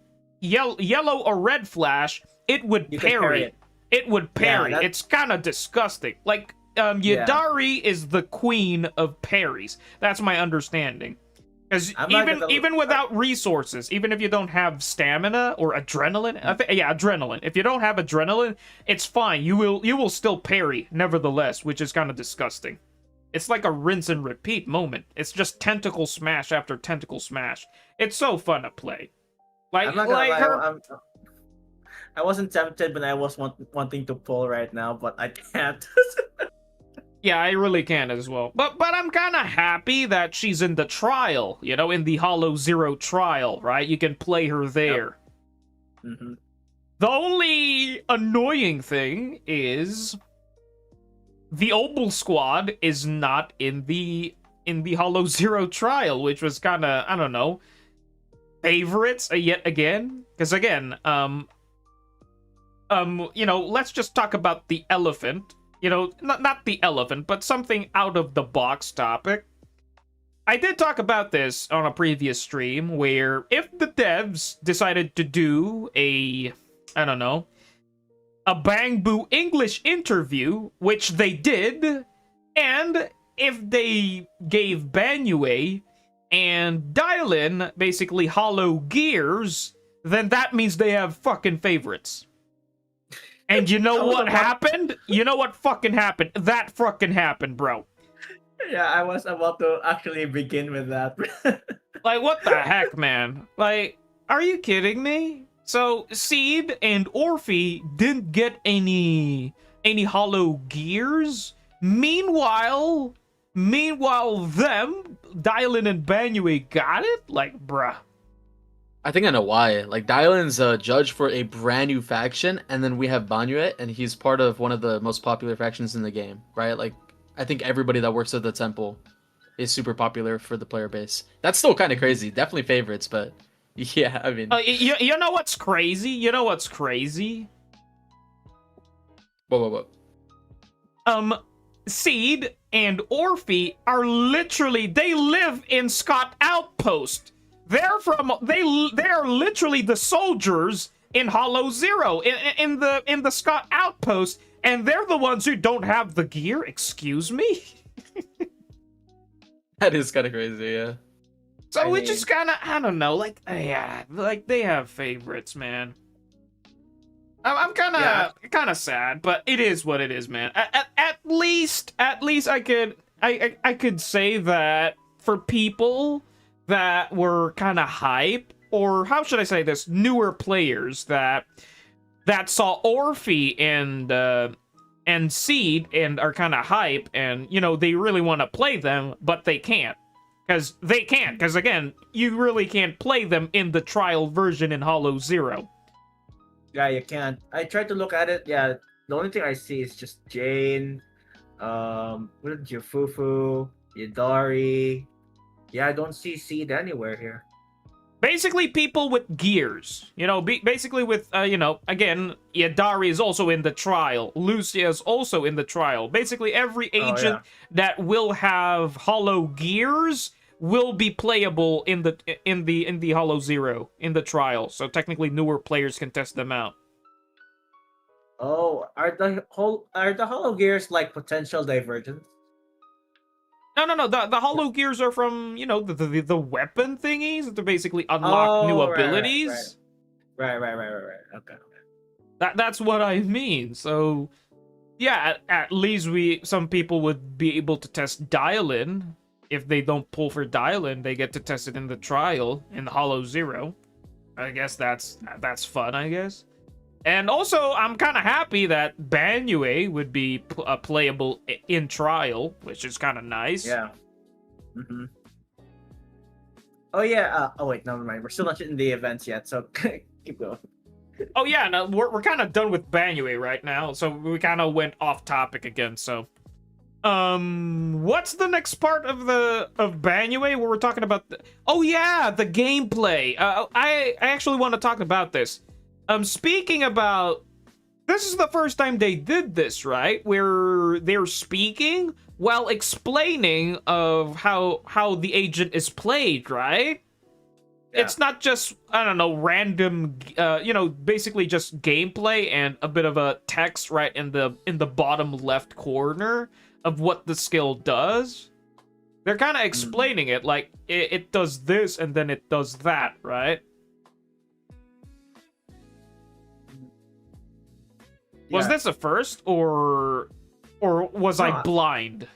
A: red flash, it would parry. It would parry.
P: Yeah,
A: it's kind of disgusting. Like, Yadari is the queen of parries. That's my understanding. Because even without resources, even if you don't have stamina or adrenaline, adrenaline. If you don't have adrenaline, it's fine. You will still parry, nevertheless, which is kind of disgusting. It's like a rinse and repeat moment. It's just tentacle smash after tentacle smash. It's so fun to play. Like,
P: I'm not gonna lie, I wasn't tempted, but I was wanting to pull right now, but I can't.
A: Yeah, I really can as well. But I'm kind of happy that she's in the trial, you know, in the Hollow Zero trial, right? You can play her there.
P: Yep. Mm-hmm.
A: The only annoying thing is the Obel Squad is not in the Hollow Zero trial, which was kind of, I don't know, favorites yet again. Because again, you know, let's just talk about the elephant. You know, not the elephant, but something out of the box topic. I did talk about this on a previous stream where if the devs decided to do a Bang Boo English interview, which they did, and if they gave Banyue and Dylan basically hollow gears, then that means they have fucking favorites. And you know what happened? You know what fucking happened? That fucking happened, bro.
P: Yeah, I was about to actually begin with that.
A: Like, what the heck, man? Like, are you kidding me? So, Seed and Orphe didn't get any hollow gears. Meanwhile, them, Dylan and Banyue got it? Like, bruh.
Q: I think I know why. Like, Dylan's a judge for a brand new faction, and then we have Banyue, and he's part of one of the most popular factions in the game, right? Like, I think everybody that works at the temple is super popular for the player base. That's still kind of crazy. Definitely favorites, but yeah, I mean...
A: You know what's crazy? You know what's crazy?
Q: What?
A: Seed and Orphe are literally... They live in Scott Outpost. They are literally the soldiers in Hollow Zero, in the Scott Outpost, and they're the ones who don't have the gear. Excuse me?
Q: That is kind of crazy, yeah.
A: So we just kind of, I don't know, like, yeah, like they have favorites, man. I'm kind of sad, but it is what it is, man. At least I could say that for people that were kind of hype or how should I say this, newer players that saw Orphe and Seed and are kind of hype, and you know they really want to play them, but they can't. Because again, you really can't play them in the trial version in Hollow Zero.
P: Yeah, you can't. I tried to look at it. Yeah, the only thing I see is just Jane, what is Fufu, Yadari. Yeah, I don't see Seed anywhere here.
A: Basically, people with gears. You know, basically with, you know, again, Yadari is also in the trial. Lucia is also in the trial. Basically, every agent that will have hollow gears will be playable in the Hollow Zero, in the trial. So technically, newer players can test them out.
P: Oh, are the hollow gears like potential divergence?
A: No. The hollow gears are from, you know, the weapon thingies to basically unlock new abilities.
P: Right. Okay.
A: That's what I mean. So, yeah, at least some people would be able to test Dial-In. If they don't pull for Dial-In, they get to test it in the trial in the Hollow Zero. I guess that's fun, I guess. And also, I'm kind of happy that Banyue would be playable in trial, which is kind of nice.
P: Yeah. Oh yeah. Oh wait, never mind. We're still not in the events yet, so keep going.
A: Oh yeah, no, we're kind of done with Banyue right now, so we kind of went off topic again. So, what's the next part of Banyue where we're talking about? Oh yeah, the gameplay. I actually want to talk about this. Speaking about, this is the first time they did this, right? Where they're speaking while explaining of how the agent is played, right? Yeah. It's not just, I don't know, random, you know, basically just gameplay and a bit of a text right in the bottom left corner of what the skill does. They're kind of explaining it, like, it does this and then it does that, right? Was this a first, or was I blind?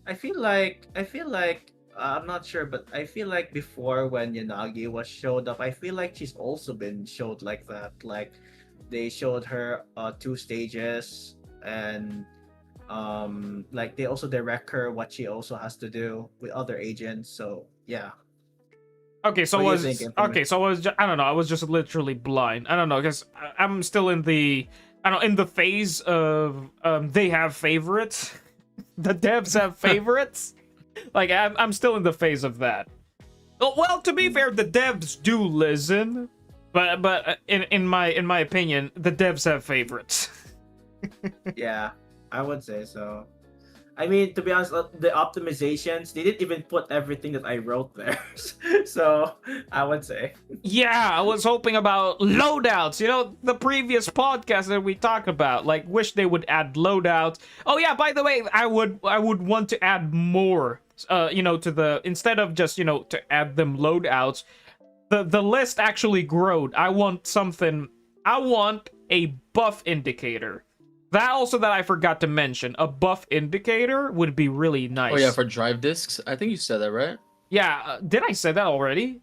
P: I feel like I'm not sure, but I feel like before when Yanagi was showed up, I feel like she's also been showed like that. Like they showed her 2 stages, and like they also direct her what she also has to do with other agents. So yeah.
A: Okay, so I don't know. I was just literally blind. I don't know, because I'm still in the. I don't know, in the phase of they have favorites. The devs have favorites. Like I'm still in the phase of that. Well, to be fair, the devs do listen, but in my opinion, the devs have favorites.
P: Yeah, I would say so. I mean, to be honest, the optimizations, they didn't even put everything that I wrote there. So, I would say.
A: Yeah, I was hoping about loadouts. You know, the previous podcast that we talked about. Like, wish they would add loadouts. Oh yeah, by the way, I would want to add more. You know, to the, instead of just, you know, to add them loadouts, the list actually growed. I want a buff indicator. That I forgot to mention. A buff indicator would be really nice.
Q: Oh yeah, for drive discs. I think you said that, right?
A: Yeah, did I say that already?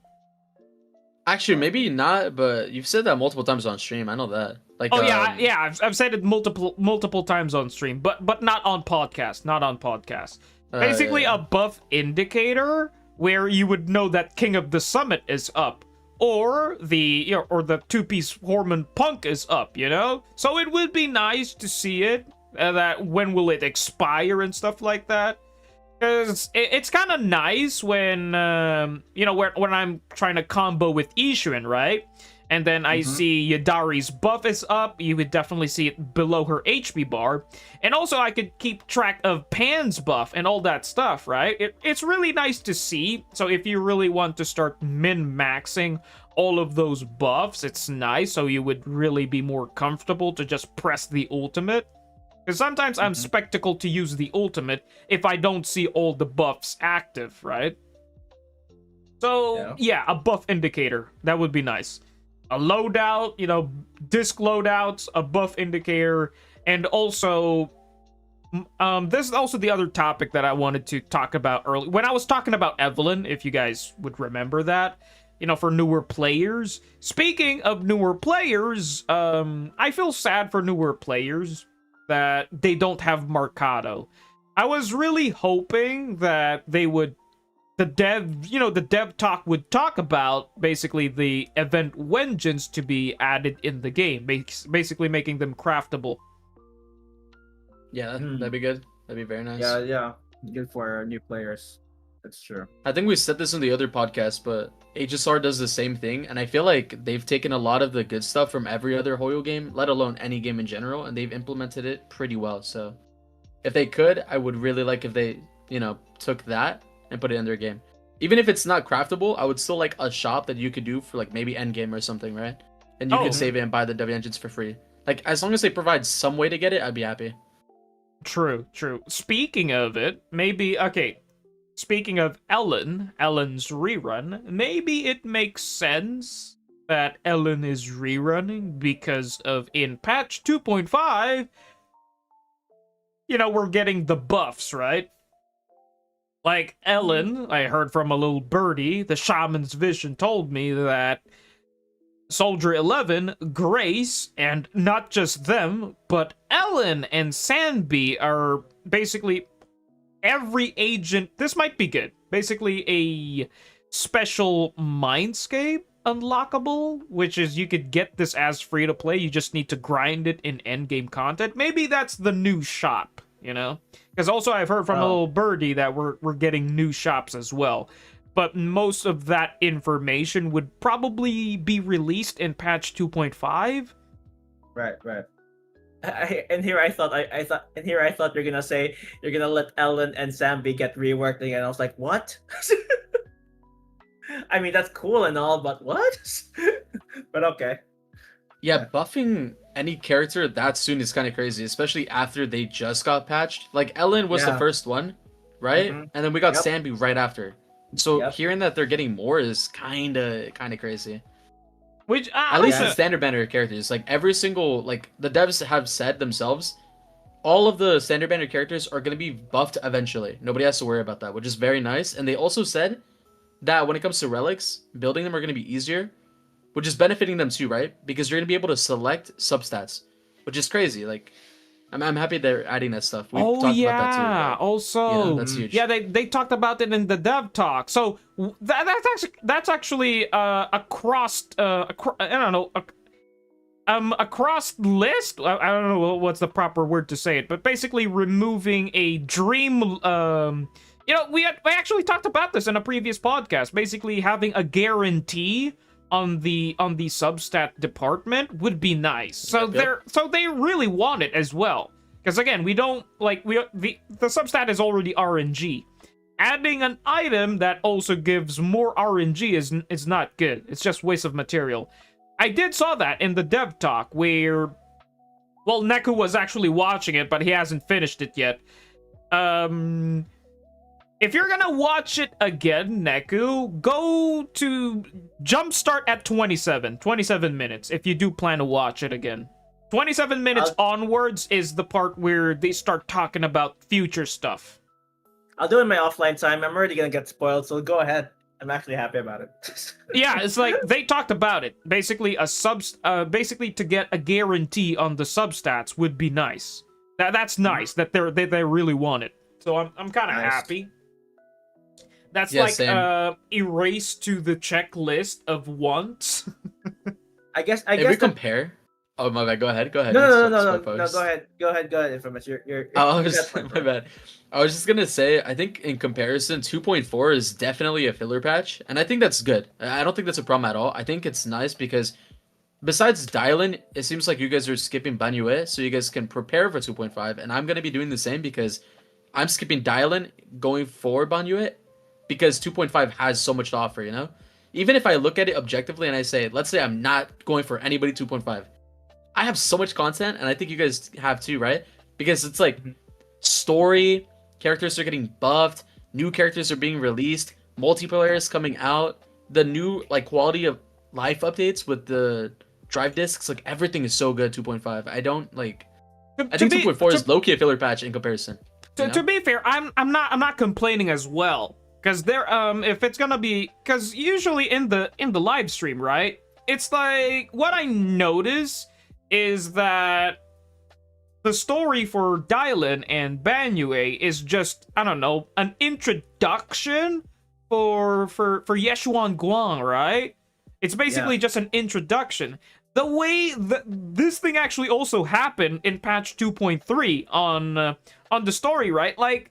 Q: Actually, maybe not, but you've said that multiple times on stream. I know that. Like,
A: oh yeah, I've said it multiple times on stream, but not on podcast. Not on podcast. Basically, a buff indicator where you would know that King of the Summit is up. Or the two-piece Hormone Punk is up, you know? So it would be nice to see it, that when will it expire and stuff like that. Because it's kind of nice when, you know, when I'm trying to combo with Ishuin, right? And then I see Yadari's buff is up. You would definitely see it below her HP bar. And also I could keep track of Pan's buff and all that stuff, right? It's really nice to see. So if you really want to start min-maxing all of those buffs, it's nice. So you would really be more comfortable to just press the ultimate. Because sometimes I'm spectacled to use the ultimate if I don't see all the buffs active, right? So yeah, a buff indicator. That would be nice. A loadout, you know, disc loadouts, a buff indicator, and also, this is also the other topic that I wanted to talk about early. When I was talking about Evelyn, if you guys would remember that, for newer players. Speaking of newer players, I feel sad for newer players that they don't have Mercado. I was really hoping that they would, the dev talk would talk about basically the event vengeance to be added in the game, basically making them craftable.
Q: Yeah, that'd be good. That'd be very nice.
P: Yeah. Good for new players. That's true.
Q: I think we said this in the other podcast, but HSR does the same thing, and I feel like they've taken a lot of the good stuff from every other Hoyo game, let alone any game in general, and they've implemented it pretty well. So if they could, I would really like if they, took that and put it in their game. Even if it's not craftable, I would still like a shop that you could do for like maybe Endgame or something, right? And you could save it and buy the W engines for free. Like, as long as they provide some way to get it, I'd be happy.
A: True. Speaking of it, speaking of Ellen's rerun, maybe it makes sense that Ellen is rerunning because of in patch 2.5, we're getting the buffs, right? Like Ellen, I heard from a little birdie, the Shaman's Vision told me that Soldier 11, Grace, and not just them, but Ellen and Sanby are basically every agent. This might be good. Basically a special Mindscape unlockable, which is you could get this as free to play. You just need to grind it in endgame content. Maybe that's the new shop, Because also I've heard from a little birdie that we're getting new shops as well. But most of that information would probably be released in patch 2.5.
P: Right. And here I thought you're gonna say you're gonna let Ellen and Samby get reworked again. I was like, what? I mean, that's cool and all, but what? But okay.
Q: Yeah, buffing any character that soon is kind of crazy, especially after they just got patched. Like Ellen was the first one, right? And then we got Samby right after. So hearing that they're getting more is kind of crazy.
A: Which
Q: at least the standard banner characters, like every single, like the devs have said themselves, all of the standard banner characters are going to be buffed eventually. Nobody has to worry about that, which is very nice. And they also said that when it comes to relics, building them are going to be easier, which is benefiting them too, right? Because you're going to be able to select substats, which is crazy. Like, I'm happy they're adding that stuff. We talked about that too. Right?
A: Also,
Q: that's huge.
A: Yeah, they talked about it in the dev talk. So that's actually a crossed I don't know a crossed list. I don't know what's the proper word to say it, but basically removing a dream. We actually talked about this in a previous podcast. Basically, having a guarantee on the substat department would be nice. So they really want it as well. Because again, we don't the substat is already RNG. Adding an item that also gives more RNG is not good. It's just waste of material. I did saw that in the dev talk where, well, Neku was actually watching it, but he hasn't finished it yet. If you're gonna watch it again, Neku, go to jumpstart at 27 minutes if you do plan to watch it again. 27 minutes onwards is the part where they start talking about future stuff.
P: I'll do it in my offline time. I'm already gonna get spoiled, so go ahead. I'm actually happy about it.
A: Yeah, it's like they talked about it. Basically, basically to get a guarantee on the substats would be nice. That's nice that they really want it. So I'm kind of happy. That's erase to the checklist of wants. I guess
Q: if we compare. Oh my bad. Go ahead.
P: No. Go ahead. Infamous.
Q: My bad. I was just gonna say, I think in comparison, 2.4 is definitely a filler patch, and I think that's good. I don't think that's a problem at all. I think it's nice because besides Dylan, it seems like you guys are skipping Banyue, so you guys can prepare for 2.5, and I'm gonna be doing the same because I'm skipping Dylan going for Banyue because 2.5 has so much to offer, Even if I look at it objectively and I say, let's say I'm not going for anybody 2.5, I have so much content, and I think you guys have too, right? Because it's like story, characters are getting buffed, new characters are being released, multiplayer is coming out, the new quality of life updates with the drive discs, everything is so good. 2.5. I think 2.4 is low-key a filler patch in comparison.
A: To be fair, I'm not complaining as well. Because if it's gonna be, because usually in the live stream, right? It's like what I notice is that the story for Dylan and Banyue is just, I don't know, an introduction for Yeshuan Guang, right? It's basically just an introduction. The way this thing actually also happened in patch 2.3 on the story, right? Like,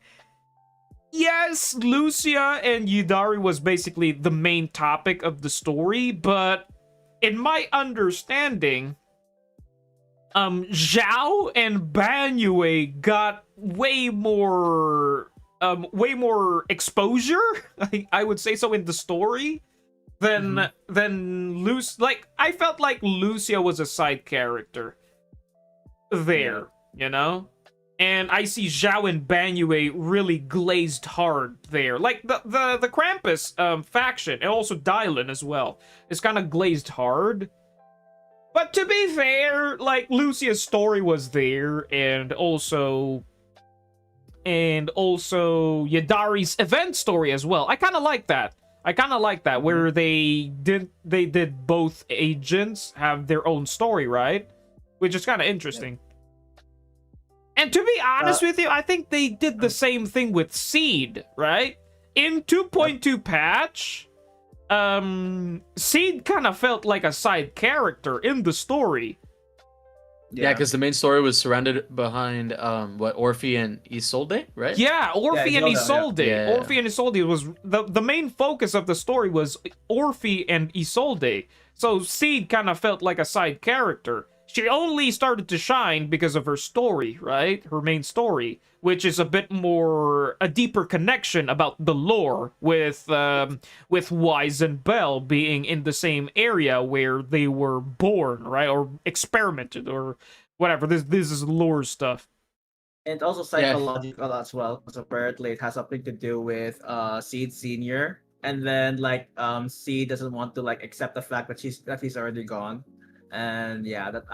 A: yes, Lucia and Yudari was basically the main topic of the story, but in my understanding, Zhao and Banyue got way more exposure, I would say so, in the story than Lucia. Like, I felt like Lucia was a side character there, you know? And I see Zhao and Banyue really glazed hard there. Like, the Krampus faction, and also Dylan as well, is kind of glazed hard. But to be fair, like, Lucia's story was there, and also Yadari's event story as well. I kind of like that. Where they did both agents have their own story, right? Which is kind of interesting. And to be honest with you, I think they did the same thing with Seed, right? In 2.2 patch, Seed kind of felt like a side character in the story.
Q: Yeah, because the main story was surrounded behind Orphe and Isolde, right?
A: Yeah, Orphe and Isolde.
Q: Yeah.
A: Orphe and Isolde was the main focus of the story was Orphe and Isolde. So Seed kind of felt like a side character. She only started to shine because of her story, right? Her main story, which is a deeper connection about the lore with Wise and Bell being in the same area where they were born, right? Or experimented or whatever. This is lore stuff.
R: And also psychological as well, because apparently it has something to do with Seed Senior, and then like Seed doesn't want to like accept the fact that he's already gone. And yeah, that's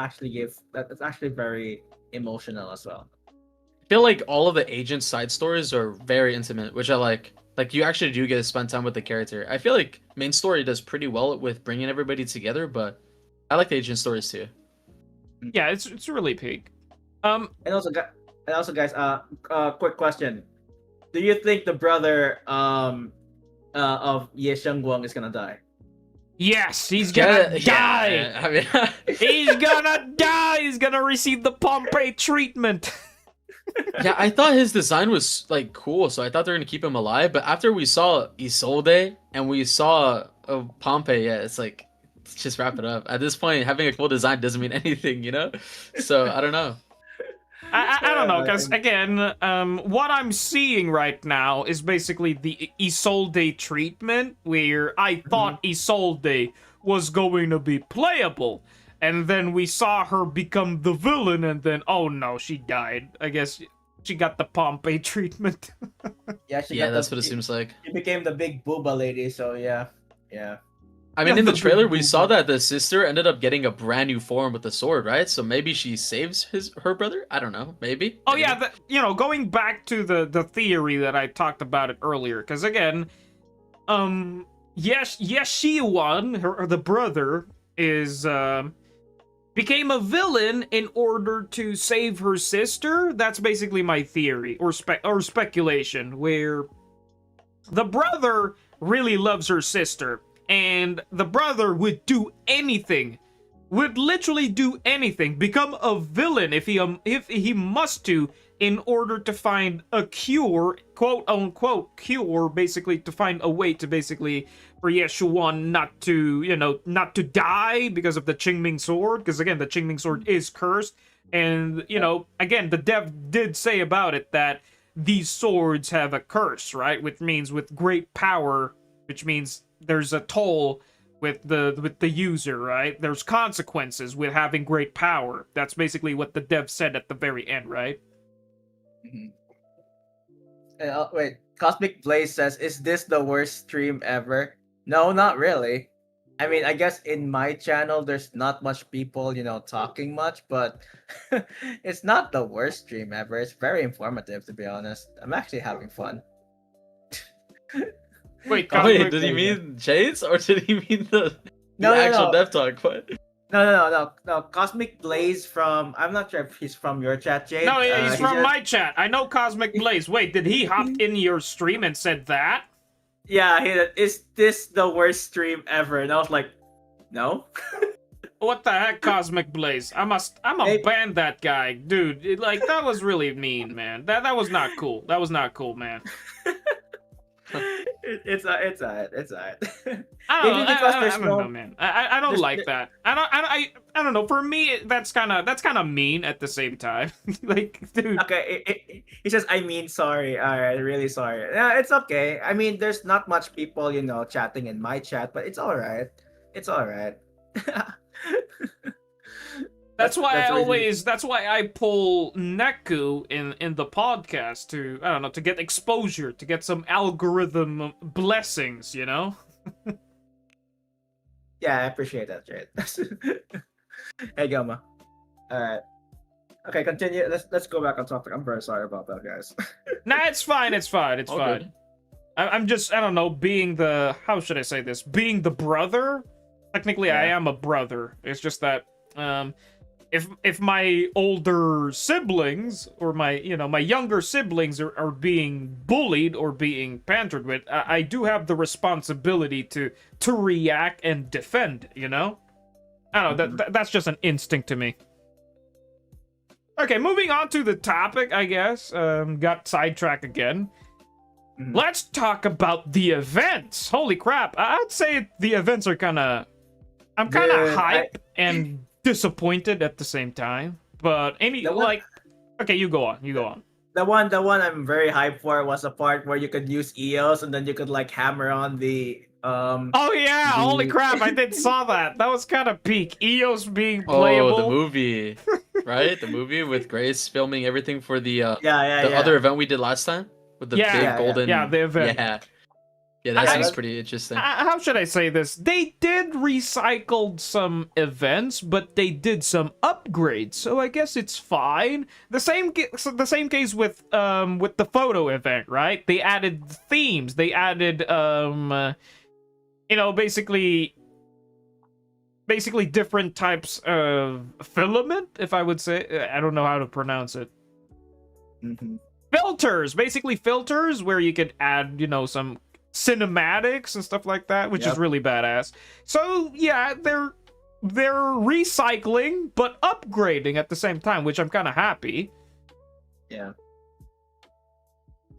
R: actually very emotional as well.
Q: I feel like all of the agent side stories are very intimate, which I like. Like, you actually do get to spend time with the character. I feel like main story does pretty well with bringing everybody together, but I like the agent stories too.
A: Yeah, it's really peak.
R: And also guys, quick question: do you think the brother of Ye Shengguang is gonna die?
A: Yes, he's gonna die.
Q: Yeah, I mean,
A: he's gonna die. He's gonna receive the Pompeii treatment.
Q: Yeah, I thought his design was like cool, so I thought they were gonna keep him alive. But after we saw Isolde and we saw Pompeii, yeah, it's like, let's just wrap it up. At this point, having a cool design doesn't mean anything, you know? So I don't know.
A: I don't know, because again, what I'm seeing right now is basically the Isolde treatment, where I thought Isolde was going to be playable, and then we saw her become the villain, and then, oh no, she died. I guess she got the Pompeii treatment.
R: Yeah,
Q: that's what it seems like.
R: She became the big booba lady, so yeah.
Q: I mean, in the trailer, we saw that the sister ended up getting a brand new form with the sword, right? So maybe she saves her brother? I don't know. Maybe.
A: Oh, yeah. Going back to the theory that I talked about it earlier. Because, again, Yeshiwan, the brother, became a villain in order to save her sister. That's basically my theory, or speculation, where the brother really loves her sister. And the brother would literally do anything, become a villain if he must to, in order to find a cure, quote unquote cure, basically to find a way to basically for Yeshuan not to die because of the Qingming sword, because again the Qingming sword is cursed, and again the dev did say about it that these swords have a curse, right? Which means with great power, which means there's a toll with the user, right? There's consequences with having great power. That's basically what the dev said at the very end, right?
R: Wait, Cosmic Blaze says, "Is this the worst stream ever?" No, not really. I mean, I guess in my channel there's not much people, talking much, but it's not the worst stream ever. It's very informative, to be honest. I'm actually having fun.
A: Wait,
Q: Oh, wait,
A: Cosmic.
Q: did he mean Chase or did he mean the
P: No, no,
Q: actual
P: no.
Q: dev talk? What?
P: No. Cosmic Blaze from. I'm not sure if he's from your chat, Jade.
A: No, yeah, he's
P: he
A: from
P: just-
A: my chat. I know Cosmic Blaze. Wait, did he hop in your stream and said that?
P: Yeah, is this the worst stream ever? And I was like, no.
A: What the heck, Cosmic Blaze? I'm a ban that guy, dude. Like that was really mean, man. That was not cool. That was not cool, man.
P: It's alright.
A: I don't
P: Maybe
A: know.
P: because
A: I
P: there's
A: don't
P: no-
A: know, man. I don't
P: there's-
A: like that. I don't know. For me, that's kind of mean at the same time. Like, dude.
P: Okay, he says, I mean, sorry. Alright, really sorry. Yeah, it's okay. I mean, there's not much people, chatting in my chat, but it's alright. It's alright.
A: That's why
P: reason-
A: that's why I pull Neku in the podcast to, I don't know, to get exposure, to get some algorithm blessings, you know?
P: Yeah, I appreciate that, Jade. Hey, Gilma. Alright. Okay, continue. Let's go back on topic. I'm very sorry about that, guys.
A: Nah, it's fine, it's fine, it's
Q: All
A: fine.
Q: good.
A: I'm just, I don't know, being the, how should I say this? Being the brother? Technically, I am a brother. It's just that, if my older siblings or my younger siblings are being bullied or being pantered with, I do have the responsibility to react and defend, you know? I don't know, that's just an instinct to me. Okay, moving on to the topic, I guess. Got sidetracked again. Let's talk about the events. Holy crap, I'd say the events are I'm kind of
P: Dude,
A: hype and disappointed at the same time. But okay, you go on.
P: The one I'm very hyped for was a part where you could use EOS and then you could like hammer on the
A: Oh yeah, holy crap, I did saw that. That was kind of peak. EOS being playable.
Q: Oh, the movie, right? The movie with Grace filming everything for the
P: yeah.
Q: other event we did last time with the big golden.
A: Yeah, the event.
Q: Yeah, that seems pretty interesting.
A: How should I say this? They did recycle some events, but they did some upgrades, so I guess it's fine. The same case with the photo event, right? They added themes. They added basically different types of filament, if I would say. I don't know how to pronounce it. Filters, basically filters where you could add, some cinematics and stuff like that, which is really badass. So yeah, they're recycling but upgrading at the same time, which I'm kind of happy.
P: Yeah.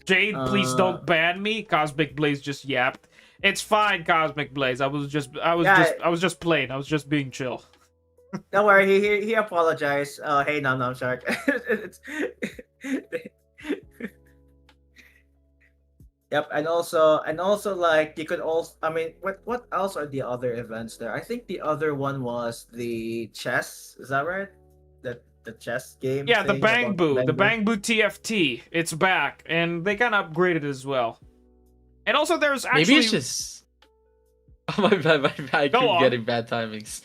A: Jade, please don't ban me. Cosmic Blaze just yapped. It's fine, Cosmic Blaze. I was just playing. I was just being chill.
P: Don't worry, he apologized. Hey, Nom Shark. Yep, and also like you could also, I mean, what else are the other events there? I think the other one was the chess. Is that right? The chess game.
A: Yeah, the
P: thing
A: Bang
P: about
A: Boo TFT. It's back, and they kind of upgraded as well. And also, there's actually
Q: maybe it's just. Oh, my bad. I keep getting bad timings.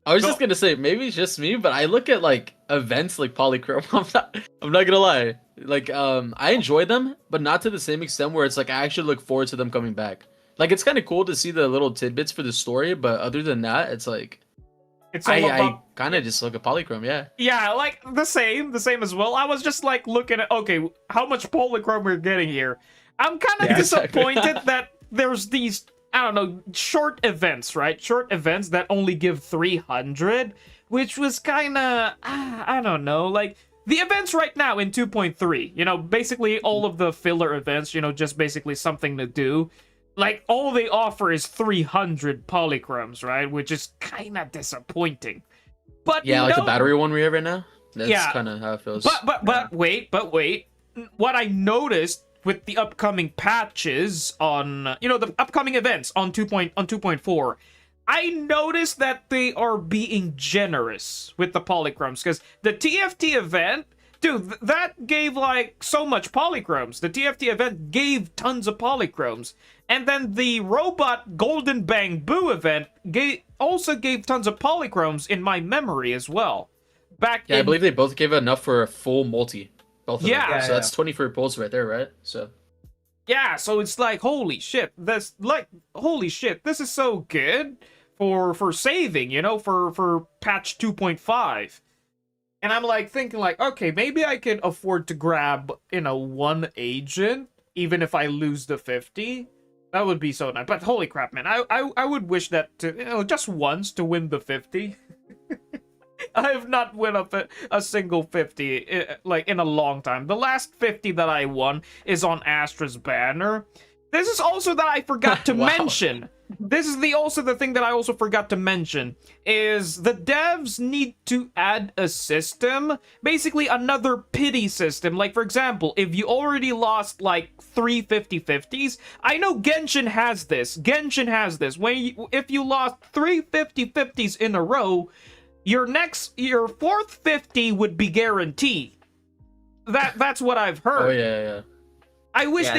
Q: I was just gonna say maybe it's just me, but I look at like events like Polychrome. I'm not gonna lie. Like I enjoy them, but not to the same extent where it's like I actually look forward to them coming back. Like it's kind of cool to see the little tidbits for the story, but other than that, it's like I kind of just look at Polychrome.
A: Yeah, like the same as well. I was just like looking at, okay, how much Polychrome we're getting here. I'm kind of disappointed that there's these, I don't know, short events, right? Short events that only give 300, which was kind of, I don't know, like the events right now in 2.3, basically all of the filler events, just basically something to do. Like, all they offer is 300 polychromes, right? Which is kind of disappointing. But
Q: yeah, like the battery one we have right now. That's kind of how it feels.
A: But wait. What I noticed with the upcoming patches on, the upcoming events on 2.4, I noticed that they are being generous with the polychromes, because the TFT event, dude, that gave like so much polychromes. The TFT event gave tons of polychromes. And then the robot Golden Bang Boo event also gave tons of polychromes in my memory as well.
Q: I believe they both gave enough for a full multi. Both of them.
A: Yeah.
Q: So that's 24 pulls right there, right? So
A: Yeah, so it's like, holy shit, this is so good for saving, you know, for patch 2.5. And I'm like thinking like, okay, maybe I can afford to grab, you know, one agent, even if I lose the 50. That would be so nice. But holy crap, man, I would wish that to, you know, just once to win the 50. I have not won a single 50 like in a long time. The last 50 that I won is on Astra's banner. This is also that I forgot to mention. This is also the thing that I also forgot to mention is the devs need to add a system, basically another pity system. Like for example, if you already lost like 3 50/50s, I know Genshin has this. If you lost 3 50/50s in a row, your fourth 50 would be guaranteed. That's what I've heard.
Q: Oh yeah.
A: I wish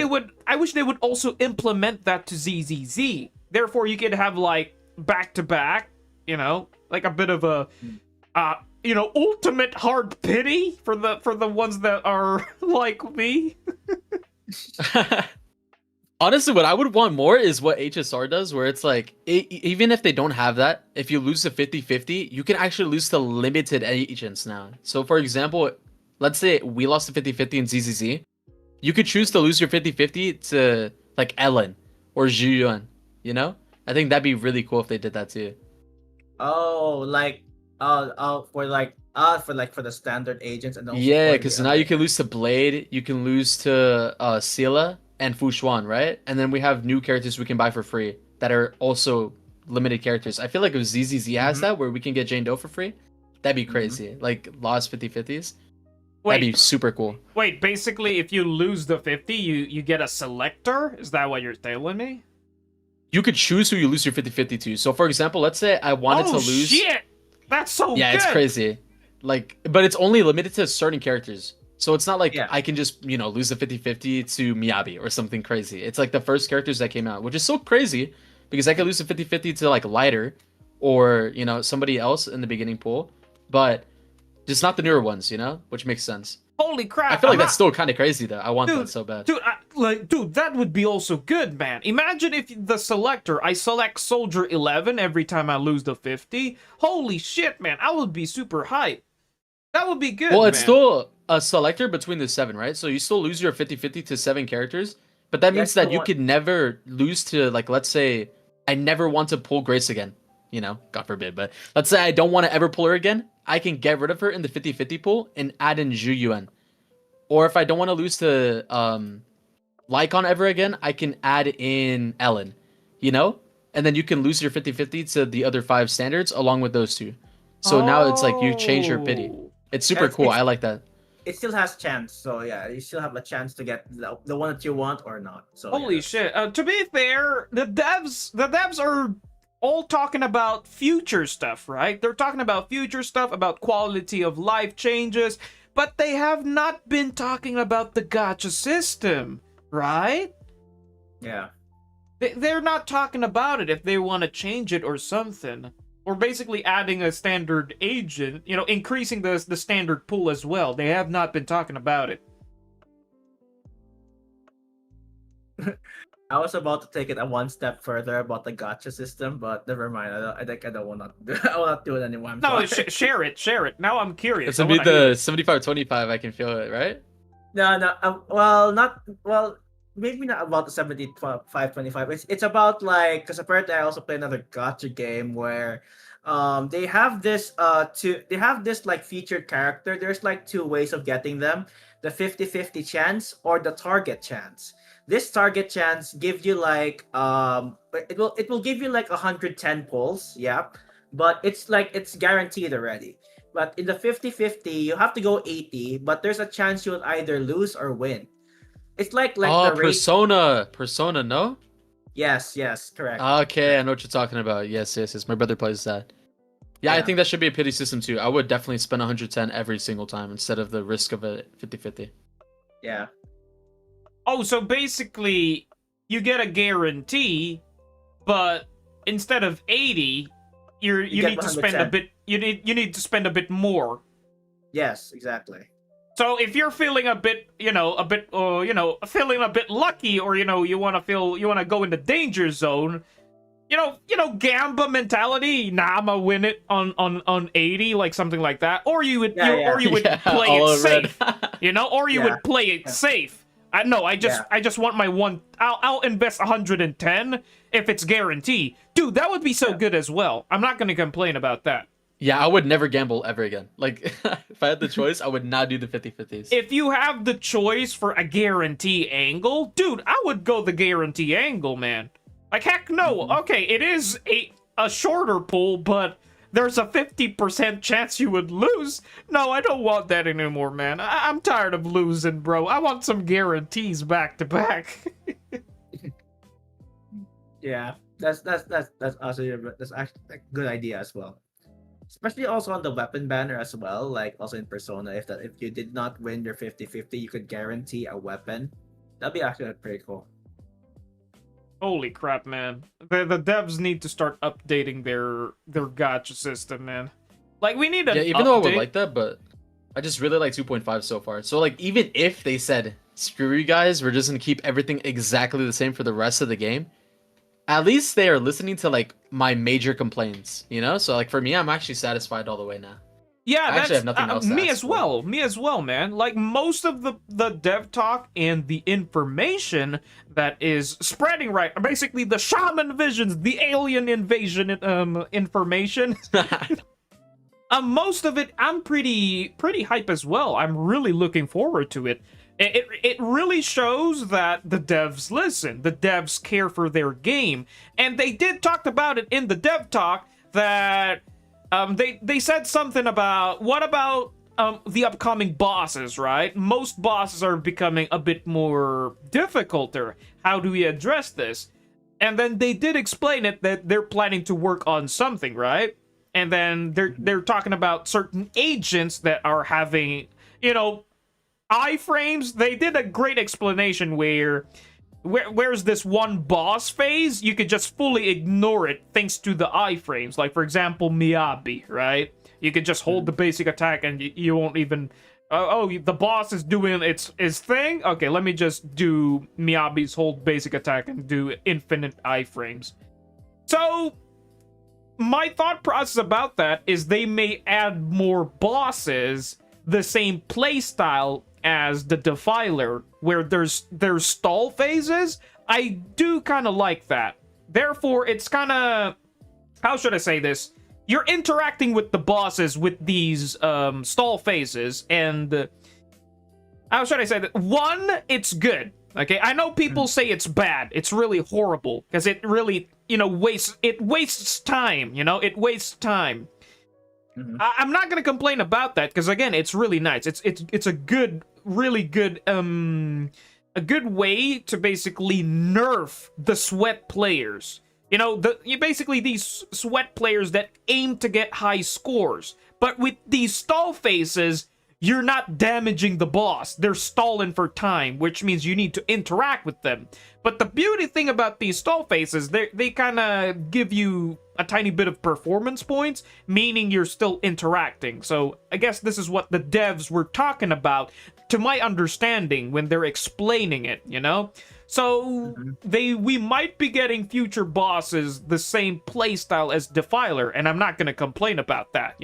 A: they would also implement that to ZZZ. Therefore, you could have like back to back, you know, like a bit of a you know, ultimate hard pity for the ones that are like me.
Q: Honestly, what I would want more is what HSR does, where it's like, even if they don't have that, if you lose the 50/50, you can actually lose to limited agents now. So, for example, let's say we lost the 50/50 in ZZZ. You could choose to lose your 50/50 to, like, Ellen or Zhiyuan, you know? I think that'd be really cool if they did that too.
R: Oh, like, for the standard agents and also
Q: Yeah,
R: for
Q: because
R: the
Q: now
R: other-
Q: you can lose to Blade, you can lose to Scylla and Fushuan, right? And then we have new characters we can buy for free that are also limited characters. I feel like if ZZZ has that, where we can get Jane Doe for free, that'd be crazy. Like, lost 50/50s. That'd be super cool.
A: Wait, basically, if you lose the 50, you get a selector? Is that what you're telling me?
Q: You could choose who you lose your 50/50 to. So, for example, let's say I wanted to lose...
A: shit! That's so
Q: Yeah,
A: good!
Q: it's crazy. Like, but it's only limited to certain characters. So it's not like I can just, you know, lose the 50/50 to Miyabi or something crazy. It's like the first characters that came out, which is so crazy because I could lose the 50/50 to like Lighter or, you know, somebody else in the beginning pool, but just not the newer ones, you know, which makes sense.
A: Holy crap!
Q: I feel like that's still kind of crazy though. I want that so bad.
A: Dude, that would be also good, man. Imagine if the selector, I select Soldier 11 every time I lose the 50. Holy shit, man! I would be super hyped. That would be good.
Q: Well, it's
A: man.
Q: still a selector between the 7, right? So you still lose your 50/50 to 7 characters, but that means that you could never lose to, like, let's say I never want to pull Grace again. You know, God forbid, but let's say I don't want to ever pull her again. I can get rid of her in the 50/50 pool and add in Zhu Yuan. Or if I don't want to lose to Lycon ever again, I can add in Ellen, you know? And then you can lose your 50/50 to the other 5 standards along with those 2. So now it's like you change your pity. It's super cool. I like that.
R: It still has chance, so yeah, you still have a chance to get the one that you want or not. So
A: Holy shit! To be fair, the devs are all talking about future stuff, right? They're talking about future stuff, about quality of life changes, but they have not been talking about the gacha system, right?
R: Yeah.
A: They're not talking about it if they want to change it or something. Or basically adding a standard agent, you know, increasing the standard pool as well. They have not been talking about it.
R: I was about to take it a one step further about the gacha system, but never mind. I think I don't want to do. I will not do it anymore. I'm
A: No,
R: sorry.
A: share it. Now I'm curious.
Q: It's gonna be the 75/25. I can feel it, right?
R: No. Maybe not about the 75/25. It's about like, because apparently I also play another gacha game where they have this like featured character. There's like 2 ways of getting them: the 50/50 chance or the target chance. This target chance gives you like it will give you like 110 pulls, yeah, but it's guaranteed already. But in the 50/50, you have to go 80, but there's a chance you'll either lose or win. It's like
Q: oh,
R: the race.
Q: Persona, no?
R: Yes, correct.
Q: Okay, I know what you're talking about. Yes. My brother plays that. Yeah, I think that should be a pity system too. I would definitely spend 110 every single time instead of the risk of a 50/50.
R: Yeah.
A: Oh, so basically, you get a guarantee, but instead of 80, you need to spend a
R: 110.
A: bit. You need to spend a bit more.
R: Yes, exactly.
A: So if you're feeling a bit, feeling a bit lucky, or you want to go into danger zone, Gamba mentality. Nah, I'ma win it on 80, like something like that. Or you would play it safe, or you would play it safe. I just want my one. I'll invest 110 if it's guaranteed. Dude, that would be so good as well. I'm not gonna complain about that.
Q: Yeah, I would never gamble ever again. Like, if I had the choice, I would not do the 50-50s.
A: If you have the choice for a guarantee angle, dude, I would go the guarantee angle, man. Like, heck no. Okay, it is a shorter pool, but there's a 50% chance you would lose. No, I don't want that anymore, man. I'm tired of losing, bro. I want some guarantees back to back.
R: Yeah, that's actually a good idea as well. Especially also on the weapon banner as well, like also in Persona, if you did not win your 50-50, you could guarantee a weapon. That'd be actually pretty cool.
A: Holy crap, man. The devs need to start updating their gacha system, man. Like, we need an
Q: even
A: update.
Q: though I would like that, but I just really like 2.5 so far. So, like, even if they said, screw you guys, we're just gonna keep everything exactly the same for the rest of the game, at least they are listening to, like, my major complaints, So, like, for me, I'm actually satisfied all the way now.
A: Yeah,
Q: I actually have nothing else to
A: me
Q: ask
A: as
Q: for.
A: well. Me as well, man. Like, most of the dev talk and the information that is spreading basically the shaman visions, the alien invasion information. Most of it, I'm pretty hype as well. I'm really looking forward to it. It really shows that the devs listen, the devs care for their game, and they did talk about it in the dev talk that they said something about what about the upcoming bosses, right? Most bosses are becoming a bit more difficulter. How do we address this? And then they did explain it that they're planning to work on something, right? And then they're talking about certain agents that are having, iframes. They did a great explanation where's this one boss phase, you could just fully ignore it thanks to the iframes. Like, for example, Miyabi, right? You could just hold the basic attack and you won't even... the boss is doing his thing? Okay, let me just do Miyabi's hold basic attack and do infinite iframes. So, my thought process about that is they may add more bosses the same playstyle as the Defiler, where there's stall phases. I do kind of like that. Therefore, it's kind of... How should I say this? You're interacting with the bosses with these stall phases, and... how should I say that? One, it's good. Okay, I know people say it's bad. It's really horrible, because it really, wastes time, It wastes time. I'm not gonna complain about that, because again, it's really nice. It's a good, really good, a good way to basically nerf the sweat players. Basically these sweat players that aim to get high scores. But with these stall phases, you're not damaging the boss. They're stalling for time, which means you need to interact with them. But the beauty thing about these stall phases, they kind of give you a tiny bit of performance points, meaning you're still interacting. So I guess this is what the devs were talking about, to my understanding, when they're explaining it, So we might be getting future bosses the same playstyle as Defiler, and I'm not going to complain about that,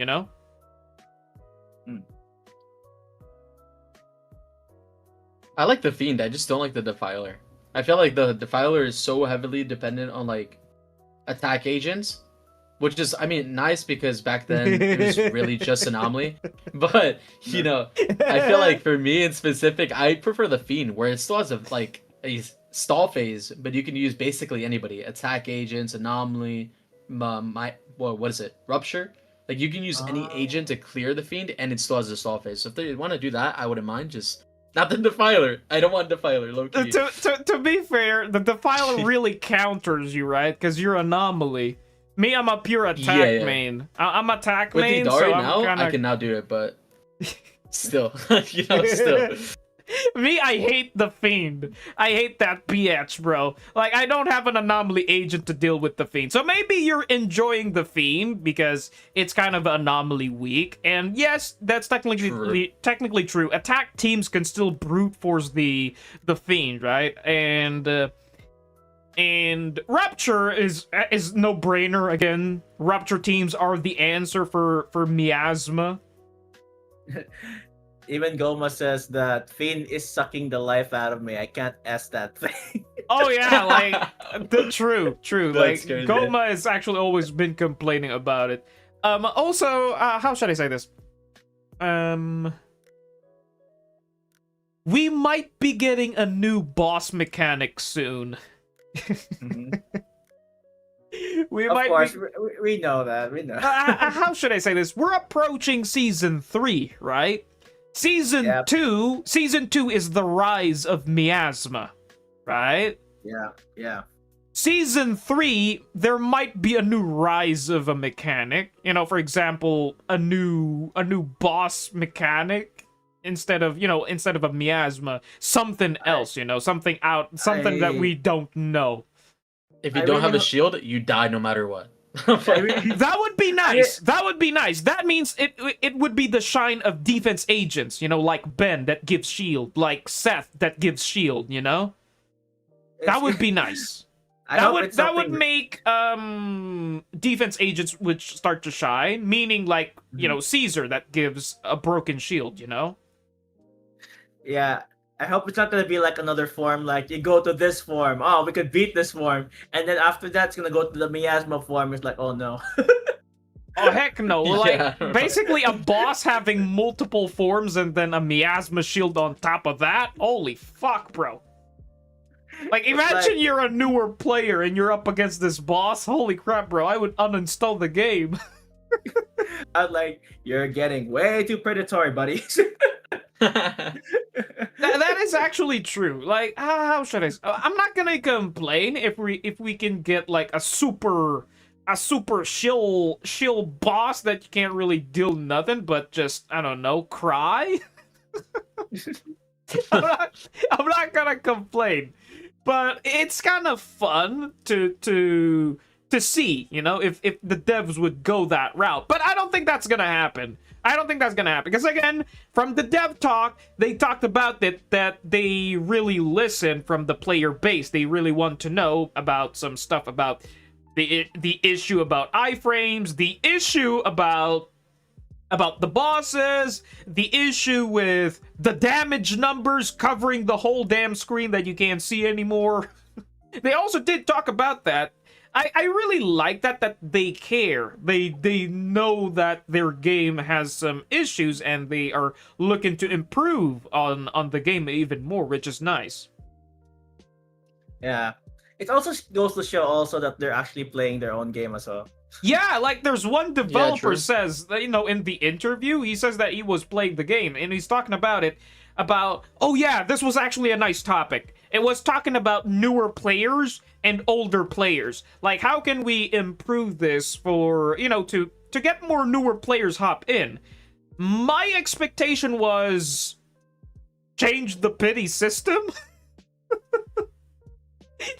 Q: I like the Fiend, I just don't like the Defiler. I feel like the Defiler is so heavily dependent on, like, attack agents, which is, nice because back then it was really just Anomaly. But, I feel like for me in specific, I prefer the Fiend, where it still has a stall phase, but you can use basically anybody. Attack agents, Anomaly, what is it? Rupture? Like, you can use any agent to clear the Fiend, and it still has a stall phase. So if they want to do that, I wouldn't mind. Just not the Defiler. I don't want Defiler, low-key.
A: To be fair, the Defiler really counters you, right? Because you're Anomaly. Me, I'm a pure attack main. I'm attack main,
Q: With Hidari
A: so
Q: now,
A: I
Q: can now do it, but still, still.
A: Me, I hate the Fiend. I hate that bitch, bro. Like, I don't have an anomaly agent to deal with the Fiend. So maybe you're enjoying the Fiend because it's kind of anomaly weak. And yes, that's technically true. Attack teams can still brute force the Fiend, right? And Rapture is no brainer. Again, Rapture teams are the answer for miasma.
R: Even Goma says that Fiend is sucking the life out of me. I can't ask that thing.
A: Oh yeah, like true.
R: That's
A: Like
R: crazy.
A: Goma has actually always been complaining about it. Also, how should I say this? We might be getting a new boss mechanic soon. We
R: Of
A: might
R: course,
A: be...
R: we know that. We know.
A: How should I say this? We're approaching season 3, right? Season 2 is the rise of miasma, right?
R: Yeah.
A: Season 3, there might be a new rise of a mechanic. You know, for example, a new boss mechanic instead of a miasma, something else, something that we don't know.
Q: If you don't have a shield, you die no matter what.
A: That would be nice. That would be nice. That means it would be the shine of defense agents, like Ben that gives shield, like Seth that gives shield, That would be nice. That would make defense agents would start to shine, meaning like, Caesar that gives a broken shield,
R: Yeah. I hope it's not gonna be like another form, like you go to this form, oh, we could beat this form, and then after that it's gonna go to the miasma form. It's like, oh no.
A: Oh heck no. Like
Q: Yeah.
A: basically a boss having multiple forms and then a miasma shield on top of that. Holy fuck, bro. Like imagine you're a newer player and you're up against this boss. Holy crap, bro. I would uninstall the game.
R: I'm like, you're getting way too predatory, buddy.
A: That is actually true. Like, how should I? I'm not gonna complain if we can get like a super shill boss that you can't really deal nothing but just, I don't know, cry. I'm not gonna complain, but it's kind of fun to see, if the devs would go that route. But I don't think that's gonna happen. Because again, from the dev talk, they talked about that they really listen from the player base. They really want to know about some stuff about the issue about iframes, the issue about the bosses, the issue with the damage numbers covering the whole damn screen that you can't see anymore. They also did talk about that. I really like that they care. They know that their game has some issues and they are looking to improve on the game even more, which is nice.
R: Yeah. It also goes to show also that they're actually playing their own game as well.
A: Yeah, like there's one developer
R: true.
A: says that, in the interview, he says that he was playing the game and he's talking about oh yeah, this was actually a nice topic. It was talking about newer players and older players. Like, how can we improve this for, to get more newer players hop in? My expectation was change the pity system.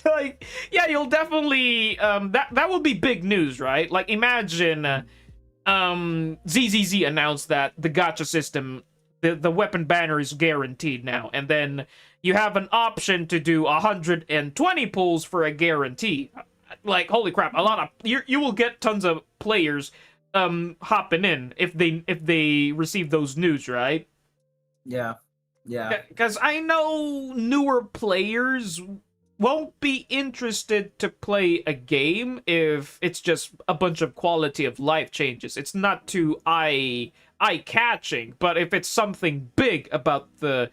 A: Like, yeah, you'll definitely, that will be big news, right? Like, imagine, ZZZ announced that the gacha system, the weapon banner is guaranteed now, and then you have an option to do 120 pulls for a guarantee. Like, holy crap, you will get tons of players hopping in if they receive those news, right?
R: Yeah.
A: Because I know newer players won't be interested to play a game if it's just a bunch of quality of life changes. It's not too eye-catching, but if it's something big about the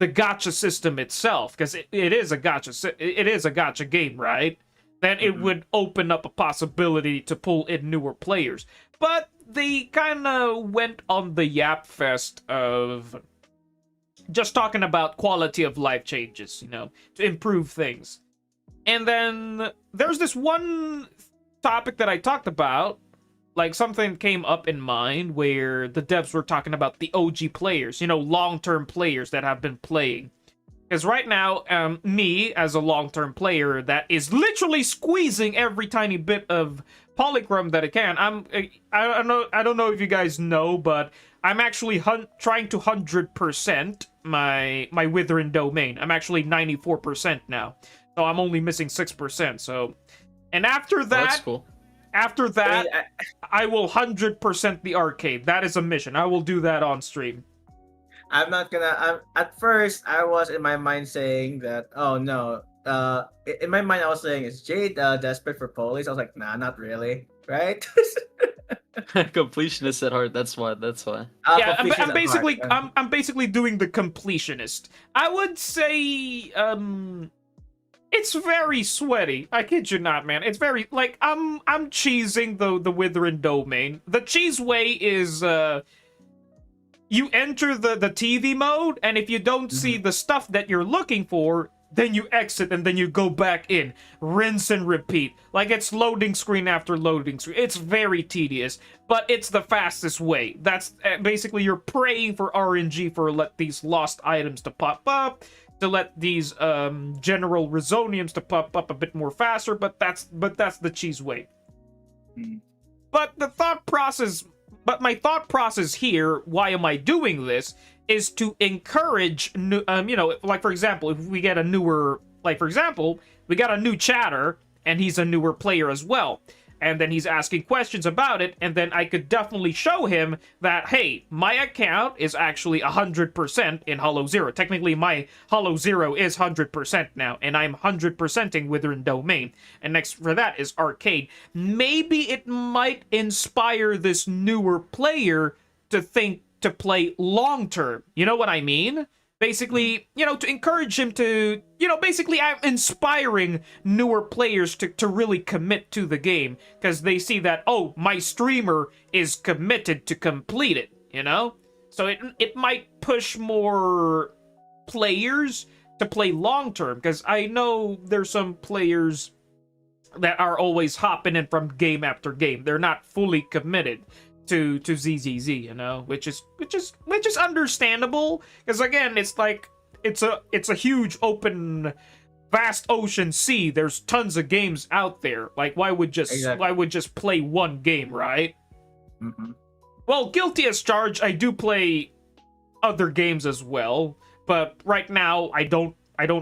A: gacha system itself, because it is a gacha game, right? Then it would open up a possibility to pull in newer players. But they kind of went on the yap fest of just talking about quality of life changes, to improve things. And then there's this one topic that I talked about, like something came up in mind where the devs were talking about the OG players, you know, long-term players that have been playing. Because right now, me as a long-term player that is literally squeezing every tiny bit of polychrome that I can. I don't know if you guys know, but I'm actually trying to 100% my withering domain. I'm actually 94% now, so I'm only missing 6%. So, and after that,
Q: that's cool.
A: After that, I will 100% the arcade. That is a mission. I will do that on stream.
P: I'm not gonna. At first, I was in my mind saying that, oh no. In my mind, I was saying, is Jade desperate for police? I was like, nah, not really, right?
Q: Completionist at heart. That's why.
A: Yeah, I'm basically doing the completionist. I would say it's very sweaty. I kid you not, man. It's very like I'm cheesing the withering domain. The cheese way is you enter the TV mode, and if you don't see the stuff that you're looking for, then you exit and then you go back in. Rinse and repeat. Like it's loading screen after loading screen. It's very tedious, but it's the fastest way. That's basically you're praying for RNG for let these lost items to pop up, to let these general resoniums to pop up a bit more faster, but that's the cheese way. But the thought process, but my thought process here, why am I doing this, is to encourage new, you know, like for example, if we get a newer, like for example, we got a new chatter and he's a newer player as well. And then he's asking questions about it, and then I could definitely show him that, hey, my account is actually 100% in Hollow Zero. Technically, my Hollow Zero is 100% now, and I'm 100%ing Withering Domain. And next for that is Arcade. Maybe it might inspire this newer player to think to play long-term. You know what I mean? Basically, you know, to encourage him to, you know, basically I'm inspiring newer players to really commit to the game, because they see that, oh, my streamer is committed to complete it, you know? So it might push more players to play long-term, because I know there's some players that are always hopping in from game after game. They're not fully committed to ZZZ, you know, which is understandable, because again, it's like it's a huge open vast ocean sea. There's tons of games out there. Like why would just play one game, right? Well, guilty as charged, I do play other games as well, but right now I don't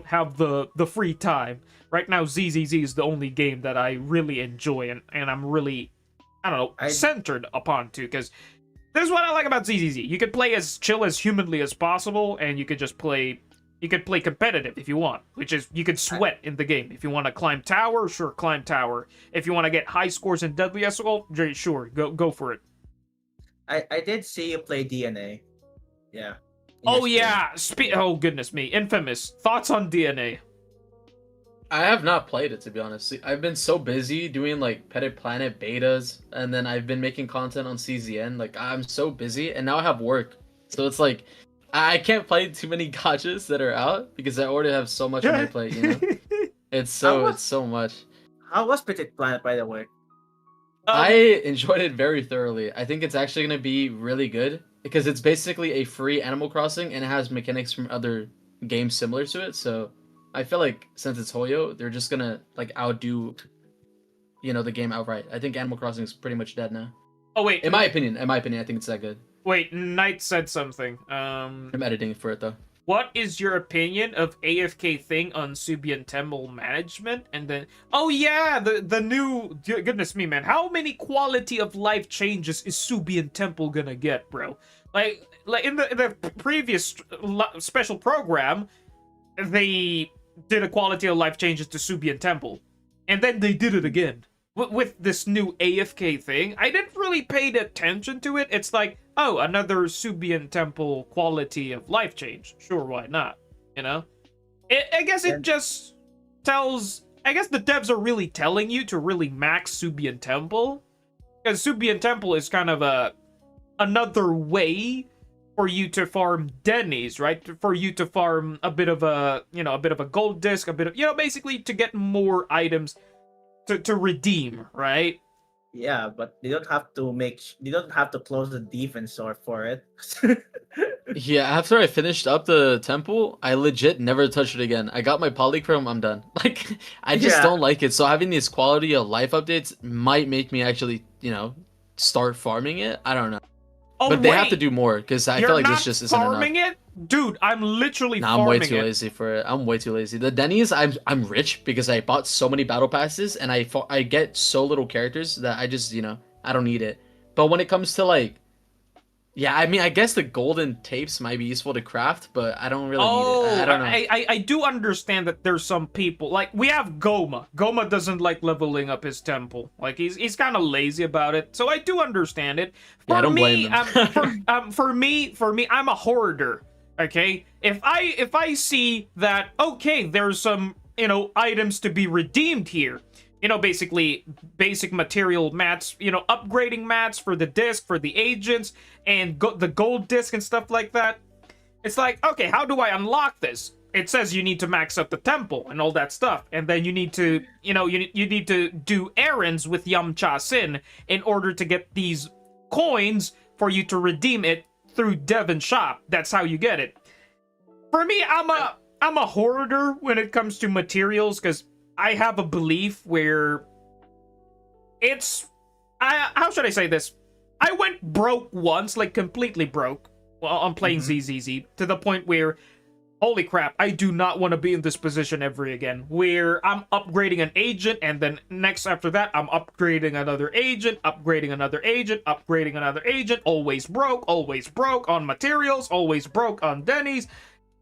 A: have the free time. Right now ZZZ is the only game that I really enjoy and I'm really, I don't know, centered upon too, because this is what I like about ZZZ. You could play as chill as humanly as possible, and you could just play, you could play competitive if you want, which is, you could sweat in the game. If you want to climb tower, sure, climb tower. If you want to get high scores in Deadly Assault, sure, go for it.
P: I did see you play DNA. Yeah.
A: Oh yeah, oh goodness me, Infamous. Thoughts on DNA?
Q: I have not played it, to be honest. I've been so busy doing like Petted Planet betas, and then I've been making content on CZN. Like I'm so busy, and now I have work, so it's like I can't play too many gachas that are out because I already have so much on my plate. You know, it's so much.
P: How was Petted Planet, by the way?
Q: I enjoyed it very thoroughly. I think it's actually gonna be really good because it's basically a free Animal Crossing, and it has mechanics from other games similar to it. So I feel like since it's Hoyo, they're just gonna like outdo, you know, the game outright. I think Animal Crossing is pretty much dead now.
A: Oh wait,
Q: in my opinion, I think it's that good.
A: Wait, Knight said something.
Q: I'm editing for it though.
A: What is your opinion of AFK thing on Subian Temple management? And then, oh yeah, the new, goodness me, man, how many quality of life changes is Subian Temple gonna get, bro? Like in the previous special program, they did a quality of life changes to Subian Temple, and then they did it again with this new AFK thing. I didn't really pay attention to it. It's like, oh, another Subian Temple quality of life change. Sure, why not? You know, I guess it just tells. I guess the devs are really telling you to really max Subian Temple, because Subian Temple is kind of another way for you to farm Denny's, right? For you to farm a bit of a, you know, a bit of a gold disc, a bit of, you know, basically to get more items to redeem, right?
R: Yeah, but they don't have to they don't have to close the defense sword for it.
Q: Yeah, after I finished up the temple, I legit never touched it again. I got my polychrome, I'm done. Like, I just
R: Yeah.
Q: don't like it. So having these quality of life updates might make me actually, start farming it. I don't know.
A: Oh,
Q: But they have to
A: wait.
Q: do more because I
A: You're
Q: feel like
A: not
Q: this just isn't enough.
A: farming it? Dude, I'm literally
Q: Nah, I'm
A: farming
Q: way too
A: it.
Q: lazy for it. I'm way too lazy. The Denny's, I'm rich because I bought so many battle passes and I get so little characters that I just, I don't need it. But when it comes to like, yeah, I mean, I guess the golden tapes might be useful to craft, but I don't really need it. I don't know.
A: I do understand that there's some people, like, we have Goma. Goma doesn't like leveling up his temple. Like, he's kind of lazy about it, so I do understand it.
Q: Yeah, I don't blame
A: him. For me, I'm a hoarder, okay? If I see that, okay, there's some, items to be redeemed here, basically basic material mats, upgrading mats for the disc, for the agents, and the gold disc and stuff like that. It's like, okay, how do I unlock this? It says you need to max up the temple and all that stuff, and then you need to, you need to do errands with Yamcha Sin in order to get these coins for you to redeem it through Devon Shop. That's how you get it. For me, I'm a hoarder when it comes to materials, because I have a belief where how should I say this? I went broke once, like completely broke, while I'm playing ZZZ, to the point where, holy crap, I do not want to be in this position ever again, where I'm upgrading an agent, and then next after that, I'm upgrading another agent, upgrading another agent, upgrading another agent, always broke on materials, always broke on Denny's,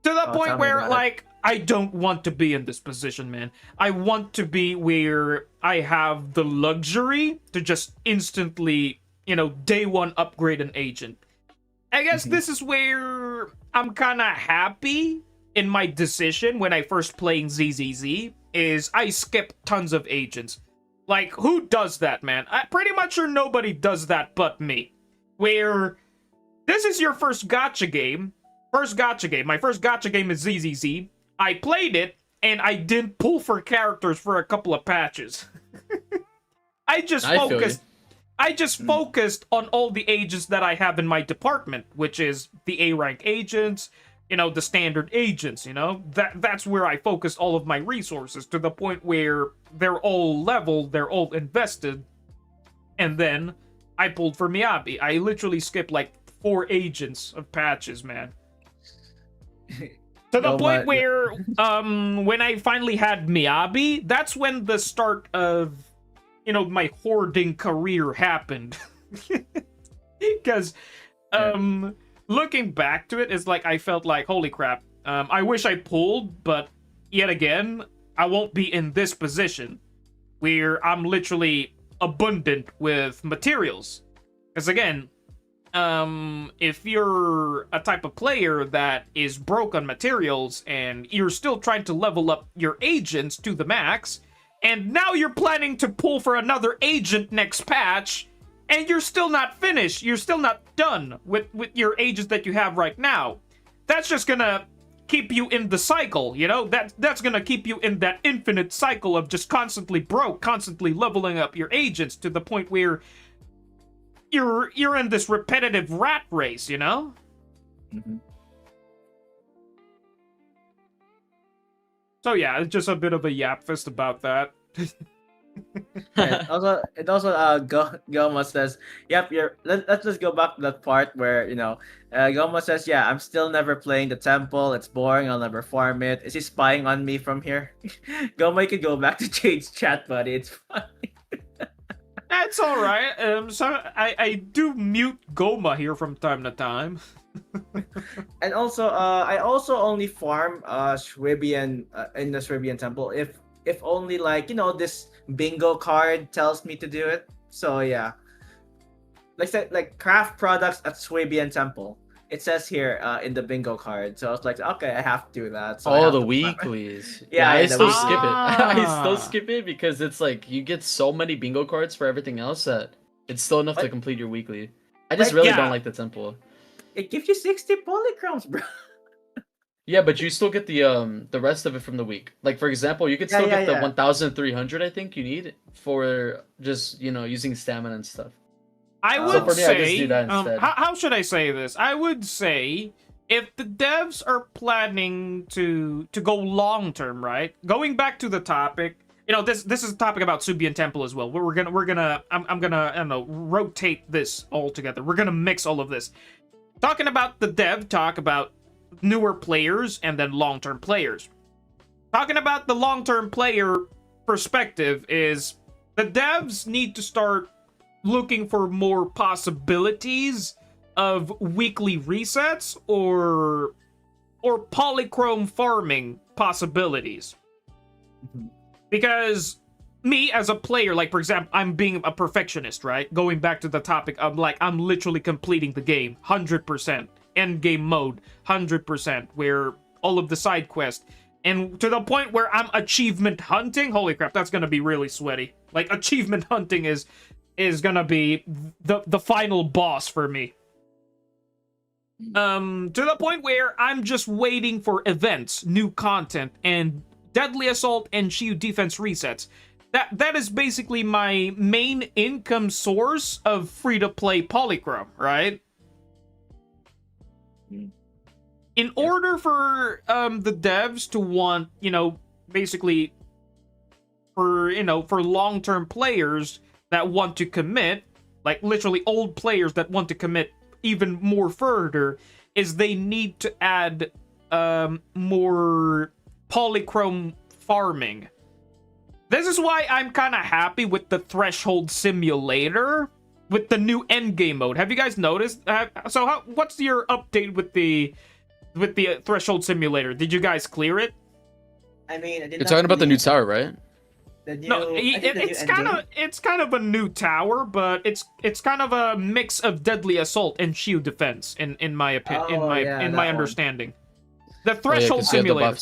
A: to the point where, like, I don't want to be in this position, man. I want to be where I have the luxury to just instantly, day one upgrade an agent. I guess this is where I'm kind of happy in my decision when I first playing ZZZ, is I skip tons of agents. Like, who does that, man? I'm pretty much sure nobody does that but me. Where this is your first gacha game. My first gacha game is ZZZ. I played it, and I didn't pull for characters for a couple of patches. I just focused on all the agents that I have in my department, which is the A rank agents, the standard agents, that's where I focused all of my resources, to the point where they're all leveled, they're all invested, and then I pulled for Miyabi. I literally skipped like 4 agents of patches, man. To the point where, when I finally had Miyabi, that's when the start of, my hoarding career happened. Because, looking back to it, it's like, I felt like, holy crap, I wish I pulled, but yet again, I won't be in this position, where I'm literally abundant with materials. Because again, if you're a type of player that is broke on materials and you're still trying to level up your agents to the max, and now you're planning to pull for another agent next patch, and you're still not finished, you're still not done with your agents that you have right now, that's just gonna keep you in the cycle, that's gonna keep you in that infinite cycle of just constantly broke, constantly leveling up your agents, to the point where you're in this repetitive rat race, So yeah, it's just a bit of a yap fest about that.
R: Goma says, "Yep, let's just go back to that part where Goma says, yeah, I'm still never playing the temple. It's boring. I'll never farm it. Is he spying on me from here?" Goma, you could go back to Jade's chat, buddy. It's fine.
A: That's all right. So I do mute Goma here from time to time.
R: And also, I also only farm Shwibian in the Shwibian temple if only, like, this bingo card tells me to do it. So yeah, like craft products at Shwibian temple. It says here in the bingo card. So I was like, okay, I have to do that. So
Q: the weeklies.
R: Yeah,
Q: I still
R: weeklies.
Q: skip it. I still skip it because it's like you get so many bingo cards for everything else that it's still enough to complete your weekly. I just really don't like the temple.
R: It gives you 60 polychromes, bro.
Q: Yeah, but you still get the rest of it from the week. Like for example, you could still get the 1,300 I think you need for just using stamina and stuff.
A: I
Q: So
A: would
Q: for me, I just do
A: say,
Q: that instead.
A: how should I say this? I would say if the devs are planning to go long term, right? Going back to the topic, this is a topic about Subian Temple as well. I'm gonna I don't know, rotate this all together. We're gonna mix all of this. Talking about the dev, talk about newer players and then long-term players. Talking about the long-term player perspective is the devs need to start looking for more possibilities of weekly resets or polychrome farming possibilities. Because me as a player, like for example, I'm being a perfectionist, right? Going back to the topic, I'm literally completing the game 100%. End game mode 100%, where all of the side quests, and to the point where I'm achievement hunting. Holy crap, that's gonna be really sweaty. Like achievement hunting is gonna be the final boss for me. To the point where I'm just waiting for events, new content, and Deadly Assault and Shiyu defense resets. That is basically my main income source of free-to-play polychrome, right? In order for the devs to want, basically for long-term players that want to commit, like literally old players that want to commit even more further, is they need to add more polychrome farming. This is why I'm kind of happy with the Threshold Simulator with the new endgame mode. Have you guys noticed? What's your update with the Threshold Simulator? Did you guys clear it?
R: I mean, I did
Q: You're talking about the new tower, right?
A: It's kind of a new tower, but it's kind of a mix of Deadly Assault and Shield defense in my opinion, in my understanding. The Threshold Simulator.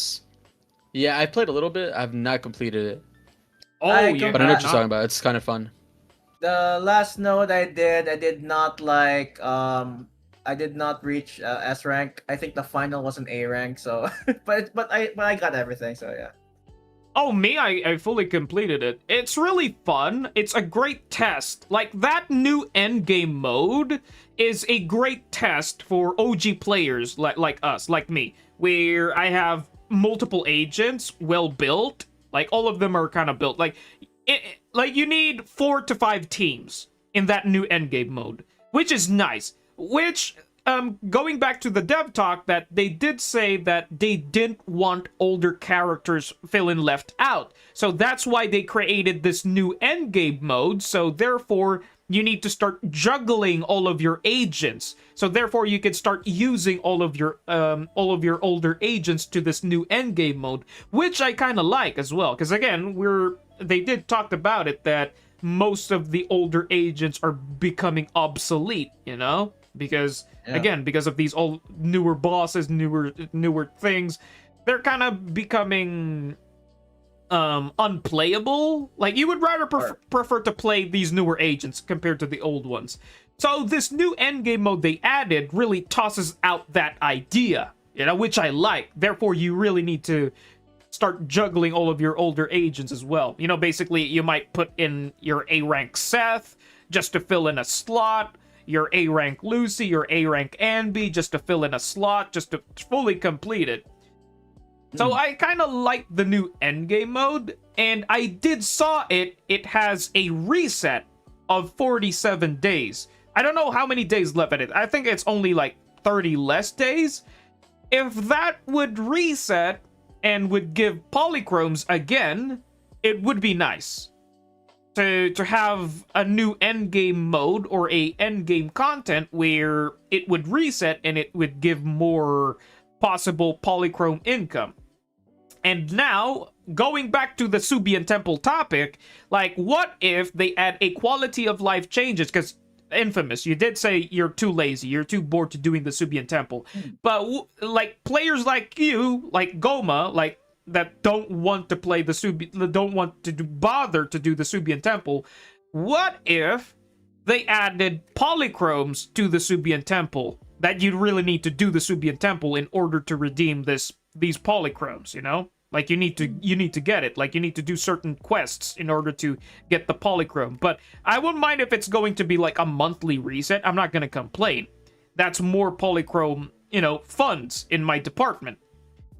Q: Yeah, I played a little bit. I've not completed it.
A: Yeah,
Q: but I know what you're talking about. It's kind of fun.
R: The last node I did not like. I did not reach S rank. I think the final was an A rank. So, but I got everything. So yeah.
A: Oh, me, I fully completed it. It's really fun. It's a great test. Like, that new endgame mode is a great test for OG players like us, like me, where I have multiple agents, well built. Like, all of them are kind of built. Like, you need 4 to 5 teams in that new endgame mode, which is nice. Which, going back to the dev talk, that they did say that they didn't want older characters feeling left out. So that's why they created this new endgame mode. So therefore, you need to start juggling all of your agents. So therefore, you can start using all of your older agents to this new endgame mode, which I kind of like as well. Because again, they did talk about it that most of the older agents are becoming obsolete. Because again, because of these old newer bosses, newer things, they're kind of becoming unplayable. Like, you would rather prefer to play these newer agents compared to the old ones. So this new endgame mode they added really tosses out that idea, which I like. Therefore, you really need to start juggling all of your older agents as well. Basically, you might put in your A rank Seth just to fill in a slot, your A rank Lucy, your A rank Anby just to fill in a slot, just to fully complete it. So I kind of like the new endgame mode, and I did saw it has a reset of 47 days. I don't know how many days left in it. I think it's only like 30 less days. If that would reset and would give polychromes again, it would be nice to have a new endgame mode or a endgame content where it would reset and it would give more possible polychrome income. And now, going back to the Subian Temple topic, like, what if they add a quality of life changes? Because, Infamous, you did say you're too lazy, you're too bored to doing the Subian Temple. But, like, players like you, like Goma, like, that don't want to play the don't want to bother to do the Subian Temple, what if they added polychromes to the Subian Temple? that you really need to do the Subian Temple in order to redeem these polychromes, you know? Like you need to get it. Like you need to do certain quests in order to get the polychrome. But I wouldn't mind if it's going to be like a monthly reset. I'm not gonna complain. That's more polychrome, you know, funds in my department.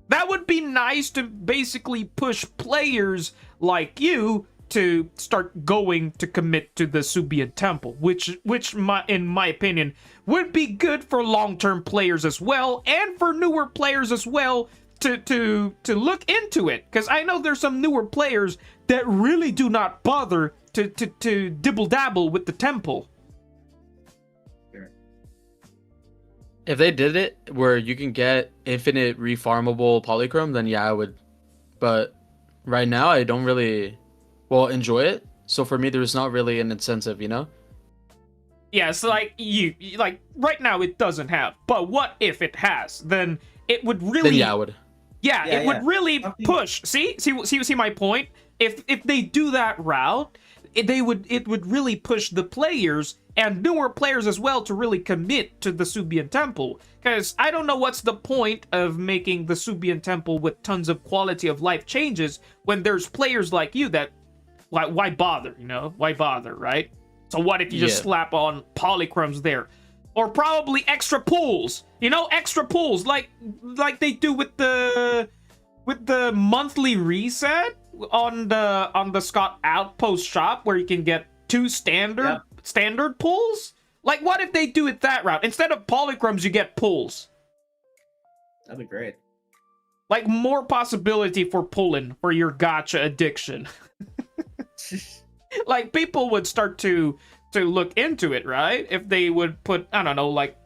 A: That would be nice to basically push players like you to start going to commit to the Subian Temple, which in my opinion would be good for long-term players as well, and for newer players as well to look into it, because I know there's some newer players that really do not bother to dibble dabble with the temple.
Q: If they did it where you can get infinite refarmable polychrome, then yeah, I would. But right now, I don't really, well, enjoy it. So for me, there's not really an incentive, you know?
A: Yeah, so like like right now it doesn't have. But what if it has? Then it would really.
Q: Then yeah, I would.
A: Yeah, it would really push. See my point? If they do that route, it would really push the players and newer players as well to really commit to the Subian Temple. Because I don't know what's the point of making the Subian Temple with tons of quality of life changes when there's players like you that, why bother, you know? Why bother, right? So what if you just slap on polychromes there? Or probably extra pools, you know, extra pools like they do with the monthly reset on the Scott Outpost shop, where you can get 2 standard pulls. Like, what if they do it that route? Instead of polychromes, you get pulls.
R: That'd be great.
A: Like, more possibility for pulling for your gacha addiction. Like, people would start to look into it, right? If they would put, I don't know, like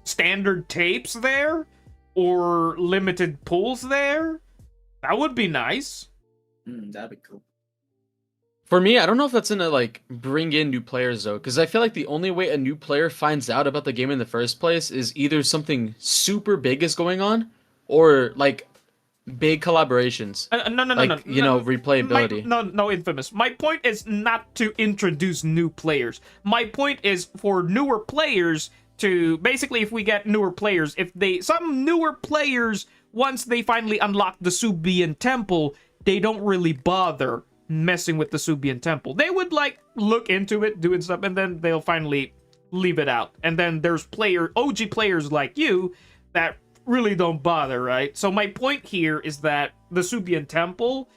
A: standard tapes there or limited pulls there, that would be nice.
R: That'd be cool.
Q: For me, I don't know if that's gonna like bring in new players though, because I feel like the only way a new player finds out about the game in the first place is either something super big is going on, or like big collaborations.
A: No,
Q: you know, replayability.
A: No, Infamous. My point is not to introduce new players. My point is for newer players to basically, if we get newer players, some newer players, once they finally unlock the Subian Temple, they don't really bother messing with the Subian Temple. They would like look into it, doing stuff, and then they'll finally leave it out. And then there's OG players like you that really don't bother, right? So my point here is that the Subian Temple,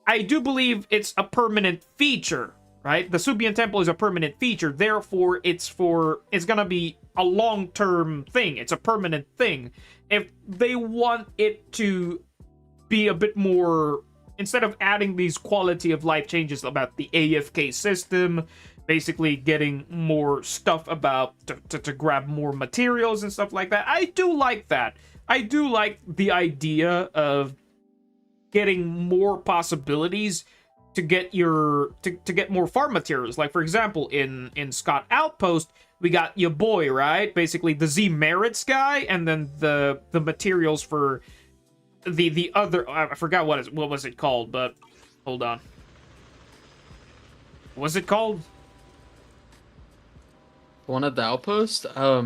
A: I do believe it's a permanent feature, right? The Subian Temple is a permanent feature, therefore it's gonna be a long-term thing. It's a permanent thing. If they want it to be a bit more, instead of adding these quality of life changes about the AFK system, basically getting more stuff about to grab more materials and stuff like that. I do like that. I do like the idea of getting more possibilities to get to get more farm materials. Like for example, in Scott Outpost, we got your boy, right? Basically the Z Merits guy, and then the materials for the other, I forgot what was it called, but hold on. What was it called?
Q: One at the outpost? I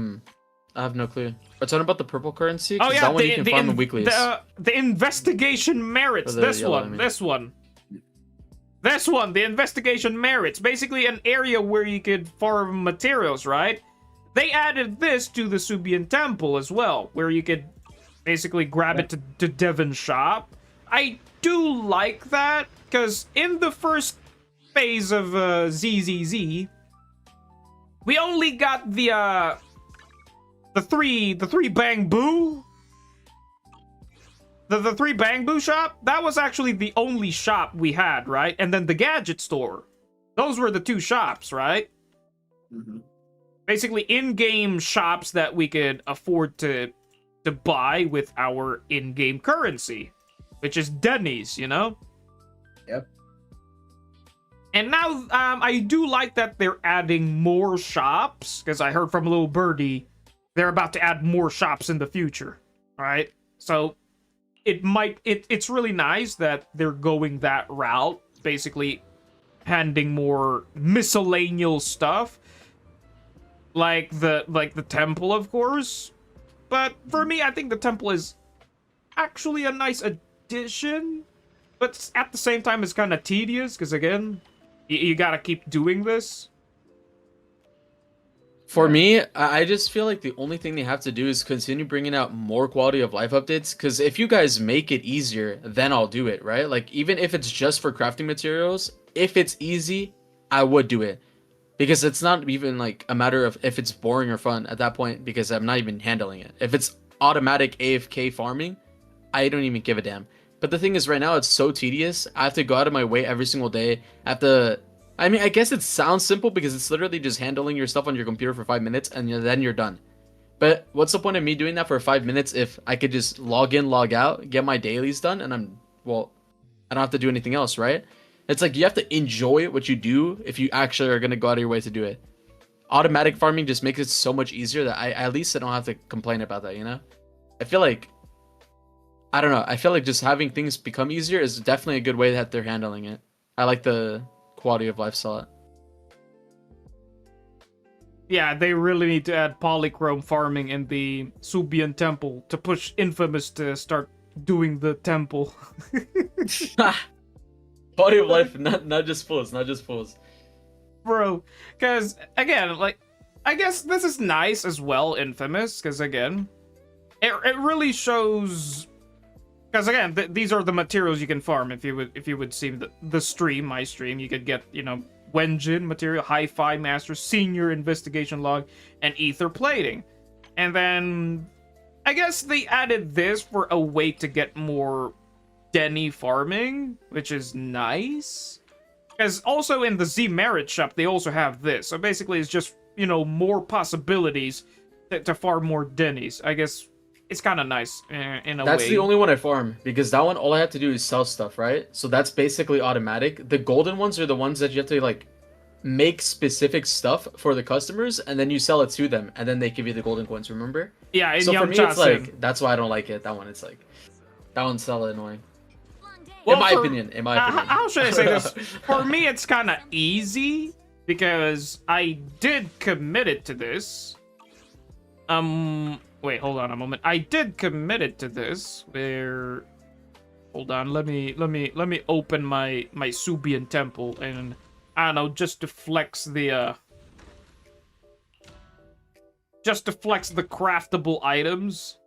Q: have no clue. We're talking about the purple currency?
A: Oh yeah,
Q: that one you can farm in weeklies.
A: The investigation merits. This one. The investigation merits. Basically an area where you could farm materials, right? They added this to the Subian Temple as well, where you could basically grab it to Devon's shop. I do like that, because in the first phase of ZZZ, we only got the three Bang Boo. The 3 Bang Boo shop, that was actually the only shop we had, right? And then the gadget store. Those were the 2 shops, right?
R: Mm-hmm.
A: Basically in-game shops that we could afford to buy with our in-game currency, which is Denny's, you know?
R: Yep.
A: And now, I do like that they're adding more shops, because I heard from Little Birdie they're about to add more shops in the future, right? So it's really nice that they're going that route, basically handing more miscellaneous stuff. like the temple, of course. But for me, I think the temple is actually a nice addition. But at the same time, it's kind of tedious because again, you gotta keep doing this.
Q: For me, I just feel like the only thing they have to do is continue bringing out more quality of life updates. Because if you guys make it easier, then I'll do it, right? Like, even if it's just for crafting materials, if it's easy, I would do it. Because it's not even like a matter of if it's boring or fun at that point, because I'm not even handling it. If it's automatic AFK farming, I don't even give a damn. But the thing is, right now, it's so tedious. I have to go out of my way every single day. I have to... I mean, I guess it sounds simple because it's literally just handling your stuff on your computer for 5 minutes and then you're done. But what's the point of me doing that for 5 minutes if I could just log in, log out, get my dailies done, and well, I don't have to do anything else, right? It's like you have to enjoy what you do if you actually are going to go out of your way to do it. Automatic farming just makes it so much easier that at least I don't have to complain about that, you know? I feel like, I don't know, I feel like just having things become easier is definitely a good way that they're handling it. I like the quality of life slot.
A: Yeah, they really need to add polychrome farming in the Subian temple to push Infamous to start doing the temple.
Q: Quality of life, not just pulls, not just pulls.
A: Bro, because again, like, I guess this is nice as well, Infamous, because again, it really shows. Because again, these are the materials you can farm. If you would see the stream, my stream, you could get, you know, Wenjin material, Hi-Fi Master, Senior Investigation Log, and Ether Plating. And then I guess they added this for a way to get more Denny farming, which is nice. Because also in the Z Merit shop, they also have this. So basically, it's just, you know, more possibilities to farm more Dennies. I guess it's kind of nice in a way.
Q: That's the only one I farm, because that one, all I have to do is sell stuff, right? So that's basically automatic. The golden ones are the ones that you have to, like, make specific stuff for the customers, and then you sell it to them, and then they give you the golden coins, remember?
A: Yeah,
Q: so for me, it's like, that's why I don't like it. That one, it's like, that one's hella annoying.
A: Well,
Q: in my opinion.
A: How should I say this? For me, it's kind of easy, because I did commit it to this. Wait, hold on a moment. I did commit it to this. Where, hold on. Let me open my Subian temple, and I don't know, just to flex the craftable items.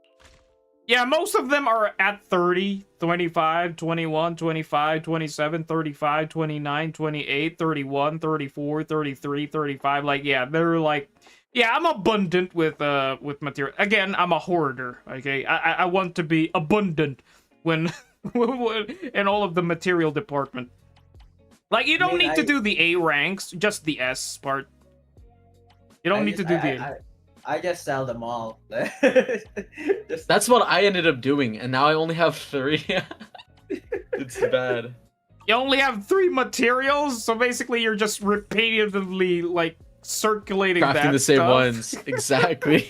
A: Yeah, most of them are at 30, 25, 21, 25, 27, 35, 29, 28, 31, 34, 33, 35. Like, yeah, they're like, yeah, I'm abundant with material. Again, I'm a hoarder, okay? I want to be abundant when in all of the material department. Like, you don't need to do the A ranks, just the S part. You don't need to do the...
R: I just sell them all.
Q: That's what I ended up doing, and now I only have 3. It's bad.
A: You only have 3 materials, so basically you're just repetitively, like, circulating
Q: crafting
A: that
Q: the same
A: stuff.
Q: ones. Exactly.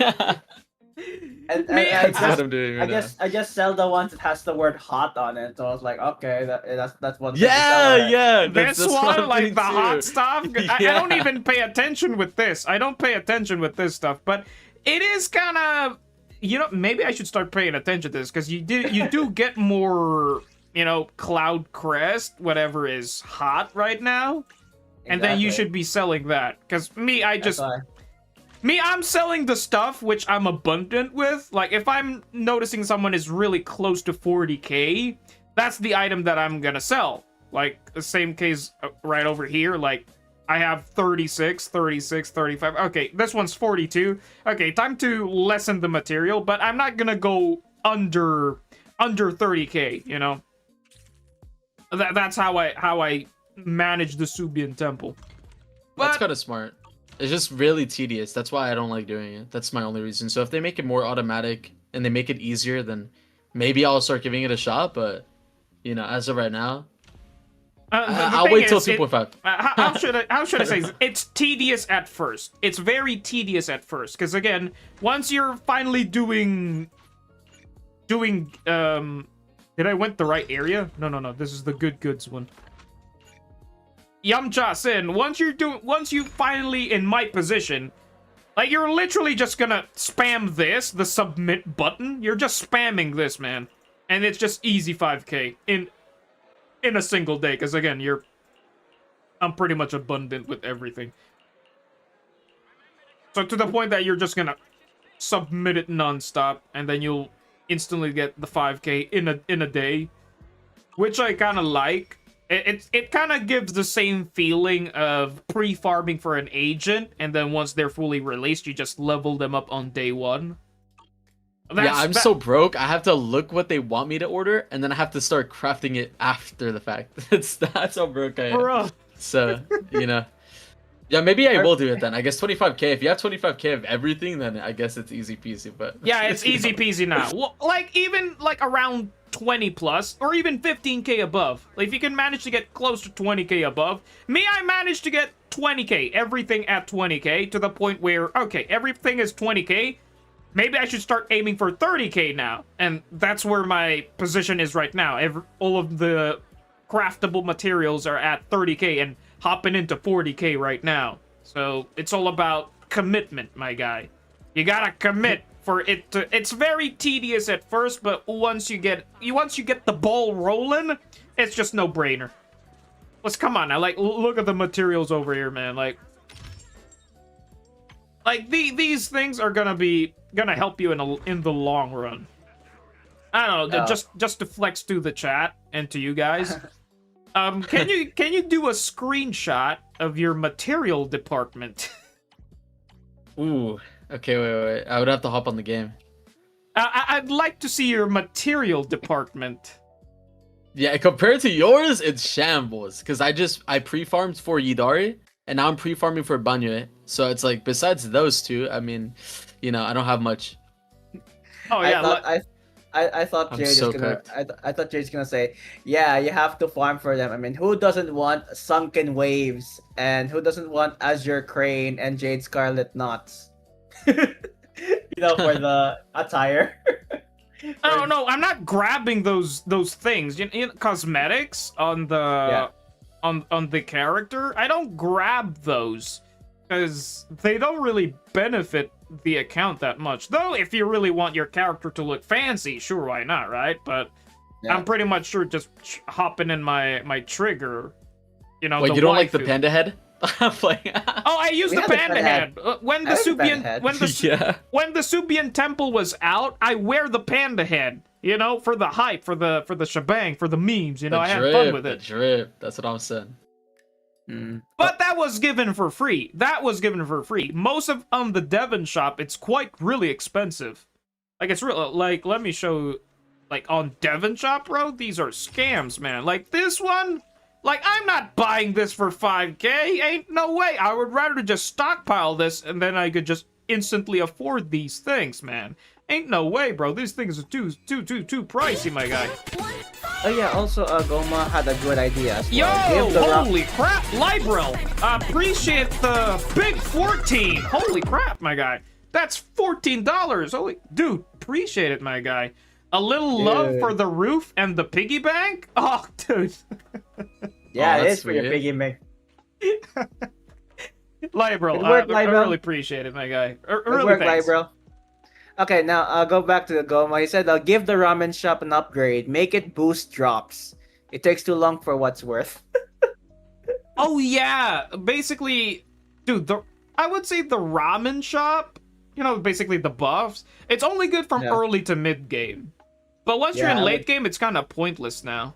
R: I just sell the ones that has the word hot on it. So I was like, okay, that's one.
Q: Yeah.
A: This one, like the hot stuff.
Q: Yeah.
A: I don't even pay attention with this. I don't pay attention with this stuff, but it is kind of, you know, maybe I should start paying attention to this, because you do get more, you know, Cloud Crest, whatever is hot right now, and then you should be selling that. Because I'm selling the stuff which I'm abundant with. Like, if I'm noticing someone is really close to 40k, that's the item that I'm gonna sell. Like, the same case right over here. Like, I have 36, 36, 35. Okay, this one's 42. Okay, time to lessen the material, but I'm not gonna go under 30k, you know? That's how I manage the Subian temple.
Q: That's kind of smart. It's just really tedious. That's why I don't like doing it. That's my only reason. So if they make it more automatic and they make it easier, then maybe I'll start giving it a shot. But, you know, as of right now, I'll wait till 2.5.
A: How should I say this? It's tedious at first. It's very tedious at first. Because, again, once you're finally doing... Did I went the right area? No. This is the good goods one. Yamcha Sin, once you finally in my position, Like, you're literally just gonna spam this, the submit button. You're just spamming this, man. And it's just easy 5k in a single day. Because, again, I'm pretty much abundant with everything. So, to the point that you're just gonna submit it non-stop. And then you'll instantly get the 5k in a day. Which I kind of like. It kind of gives the same feeling of pre-farming for an agent, and then once they're fully released, you just level them up on day one.
Q: I'm so broke. I have to look what they want me to order, and then I have to start crafting it after the fact. That's how broke I am.
A: Bro.
Q: So, you know. Yeah, maybe I will do it then. I guess 25k. If you have 25k of everything, then I guess it's easy peasy. But
A: yeah, it's easy peasy now. Well, like even like around 20 plus or even 15k above. Like if you can manage to get close to 20k above. Me, I managed to get 20k. Everything at 20k to the point where okay, everything is 20k. Maybe I should start aiming for 30k now, and that's where my position is right now. All of the craftable materials are at 30k and hopping into 40k right now. So it's all about commitment, my guy. You gotta commit for it to. It's very tedious at first, but once you get the ball rolling, it's just no brainer. Let's come on now. Like look at the materials over here, man. Like these things are gonna help you in the long run. I don't know. Just to flex to the chat and to you guys. Can you do a screenshot of your material department?
Q: Ooh. Okay, wait. I would have to hop on the game.
A: I'd like to see your material department.
Q: Yeah, compared to yours, it's shambles. Because I pre-farmed for Yidari, and now I'm pre-farming for Banyue. So it's like, besides those two, I mean, you know, I don't have much.
A: Oh yeah,
R: I thought I thought Jay's gonna say, yeah, you have to farm for them. I mean, who doesn't want Sunken Waves, and who doesn't want Azure Crane and Jade Scarlet Knots? You know, for the attire.
A: Oh no, I'm not grabbing those things. Cosmetics on the on the character. I don't grab those because they don't really benefit the account that much. Though if you really want your character to look fancy, sure, why not, right? But I'm pretty much sure just hopping in my trigger, you know.
Q: Wait, you don't like the panda head?
A: I used the panda head. When the Subian temple was out, I wear the panda head, you know, for the hype, for the shebang, for the memes, you know. I had fun with it.
Q: The drip, that's what I'm saying.
A: But that was given for free. Most of on the Devon shop, it's really expensive. Like it's real. Like let me show. Like on Devon shop, bro, these are scams, man. Like this one. Like, I'm not buying this for 5k. Ain't no way. I would rather just stockpile this and then I could just instantly afford these things, man. Ain't no way, bro. These things are too pricey, my guy.
R: Oh yeah, also Goma had a good idea as
A: well.
R: Yo,
A: holy crap, Librel. Appreciate the big 14. Holy crap, my guy. That's $14. Holy dude, appreciate it, my guy. A little love for the roof and the piggy bank? Oh, dude.
R: Yeah, it is for your piggy bank.
A: Librel, I really appreciate it, my guy. Really thanks.
R: Librel. Okay, now I'll go back to the Goma. He said, I'll give the ramen shop an upgrade. Make it boost drops. It takes too long for what's worth.
A: Oh, yeah. Basically, dude, I would say the ramen shop, you know, basically the buffs, it's only good from early to mid game. But once you're in late game, it's kind of pointless now.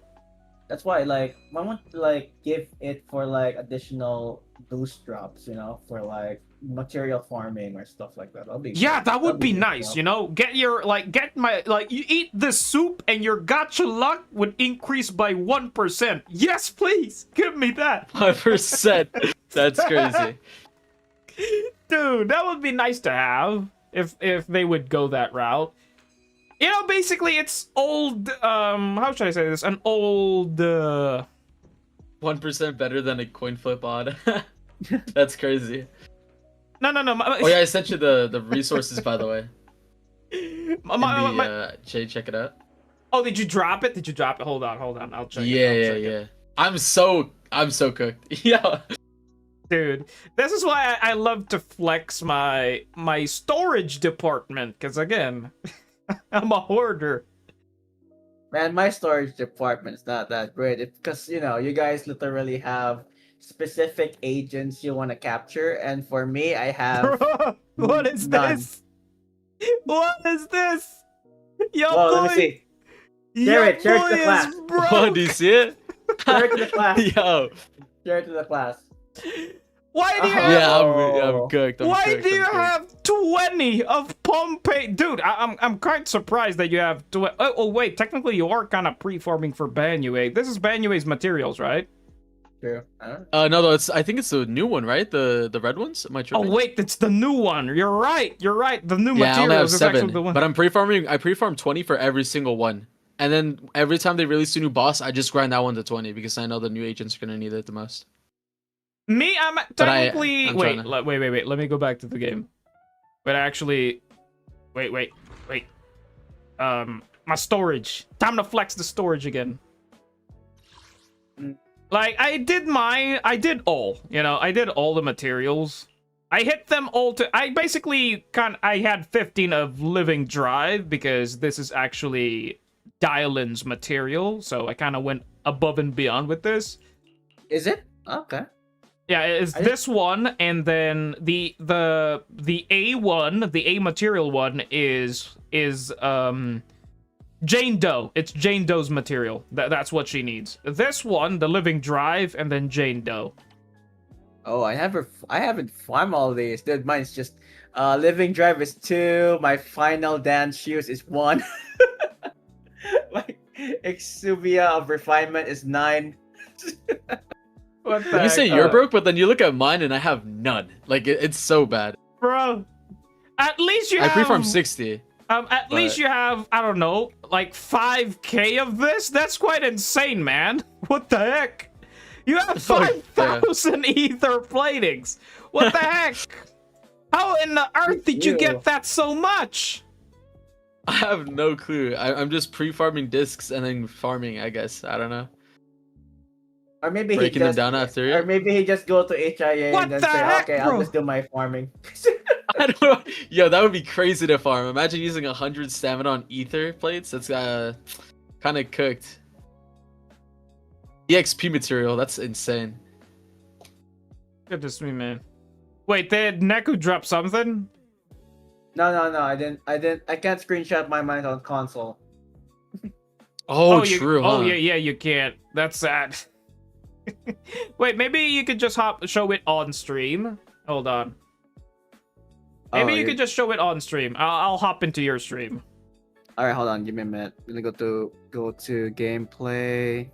R: That's why, like, I want to, like, give it for, like, additional boost drops, you know, for, like, material farming or stuff like that.
A: That would be nice, you know? You eat this soup and your gacha luck would increase by 1%. Yes, please! Give me that!
Q: 5%! That's crazy.
A: Dude, that would be nice to have if they would go that route. You know, basically, it's old, how should I say this? An old,
Q: 1% better than a coin flip odd. That's crazy.
A: No.
Q: Oh yeah, I sent you the resources, by the way. Jay, check it out.
A: Oh, did you drop it? Hold on. I'll check it.
Q: Yeah. I'm so cooked. Yeah.
A: Dude, this is why I love to flex my storage department, because again, I'm a hoarder.
R: Man, my storage department's not that great. Because you guys literally have specific agents you want to capture, and for me, I have
A: Bro, what is
R: none.
A: this? What is this? Yo,
R: Whoa,
A: boy,
R: let me see.
A: yo,
R: Share it to the
A: boy
R: class.
A: is broke.
Q: Oh, do you see it?
R: Share it to the class.
Q: Yo.
R: Share it to the class.
A: Why do you have?
Q: Yeah, I'm cooked.
A: Why
Q: cooked,
A: do you
Q: I'm cooked.
A: have 20 of Pompeii? Dude, I'm quite surprised that you have. Oh wait, technically you are kind of pre-farming for Banyue. This is Banyue's materials, right?
R: True.
Q: No, I think it's the new one, right? The red ones. Am I tripping?
A: Oh wait, it's the new one. You're right. You're right. The new
Q: Yeah, I only have
A: materials is actually
Q: 7.
A: the one.
Q: But I'm pre-farming. I pre-farm 20 for every single one, and then every time they release a new boss, I just grind that one to 20 because I know the new agents are gonna need it the most.
A: Me, I'm
Q: But
A: technically.
Q: I'm
A: Wait,
Q: trying to-
A: wait. Let me go back to the game. But actually, wait. My storage. Time to flex the storage again. Like I did all. I did all the materials. I hit them all to. I basically I had 15 of living drive because this is actually Dylan's material, so I kind of went above and beyond with this.
R: Is it? Okay.
A: Yeah, it's this one, and then the A1, the A material one is Jane Doe. It's Jane Doe's material. That's what she needs. This one, the living drive, and then Jane Doe.
R: Oh, I haven't farmed all these. Dude, mine's just living drive is 2. My final dance shoes is 1. My Exuvia of refinement is 9.
A: What the
Q: You say
A: heck?
Q: you're broke, but then you look at mine and I have none. Like it's so bad.
A: Bro, at least you
Q: I
A: have.
Q: pre-farm 60.
A: At least you have, I don't know, like 5K of this? That's quite insane, man. What the heck? You have 5,000 ether platings. What the heck? How in the earth did you get that so much?
Q: I have no clue. I'm just pre-farming discs and then farming, I guess. I don't know.
R: Or maybe
Q: Breaking them down after it.
R: Or maybe he just go to HIA
A: What
R: and then
A: the
R: say,
A: heck,
R: okay,
A: bro?
R: I'll just do my farming.
Q: I don't know. Yo, that would be crazy to farm. Imagine using 100 stamina on ether plates. That's kind of cooked. EXP material. That's insane.
A: Goodness me, man. Wait, did Neku drop something?
R: No, I didn't. I can't screenshot my mind on console.
Q: Oh, true.
A: Oh,
Q: huh?
A: yeah, you can't. That's sad. Wait, maybe you could just show it on stream. Hold on. Maybe you could just show it on stream. I'll hop into your stream.
R: All right, hold on. Give me a minute. I'm gonna go to gameplay.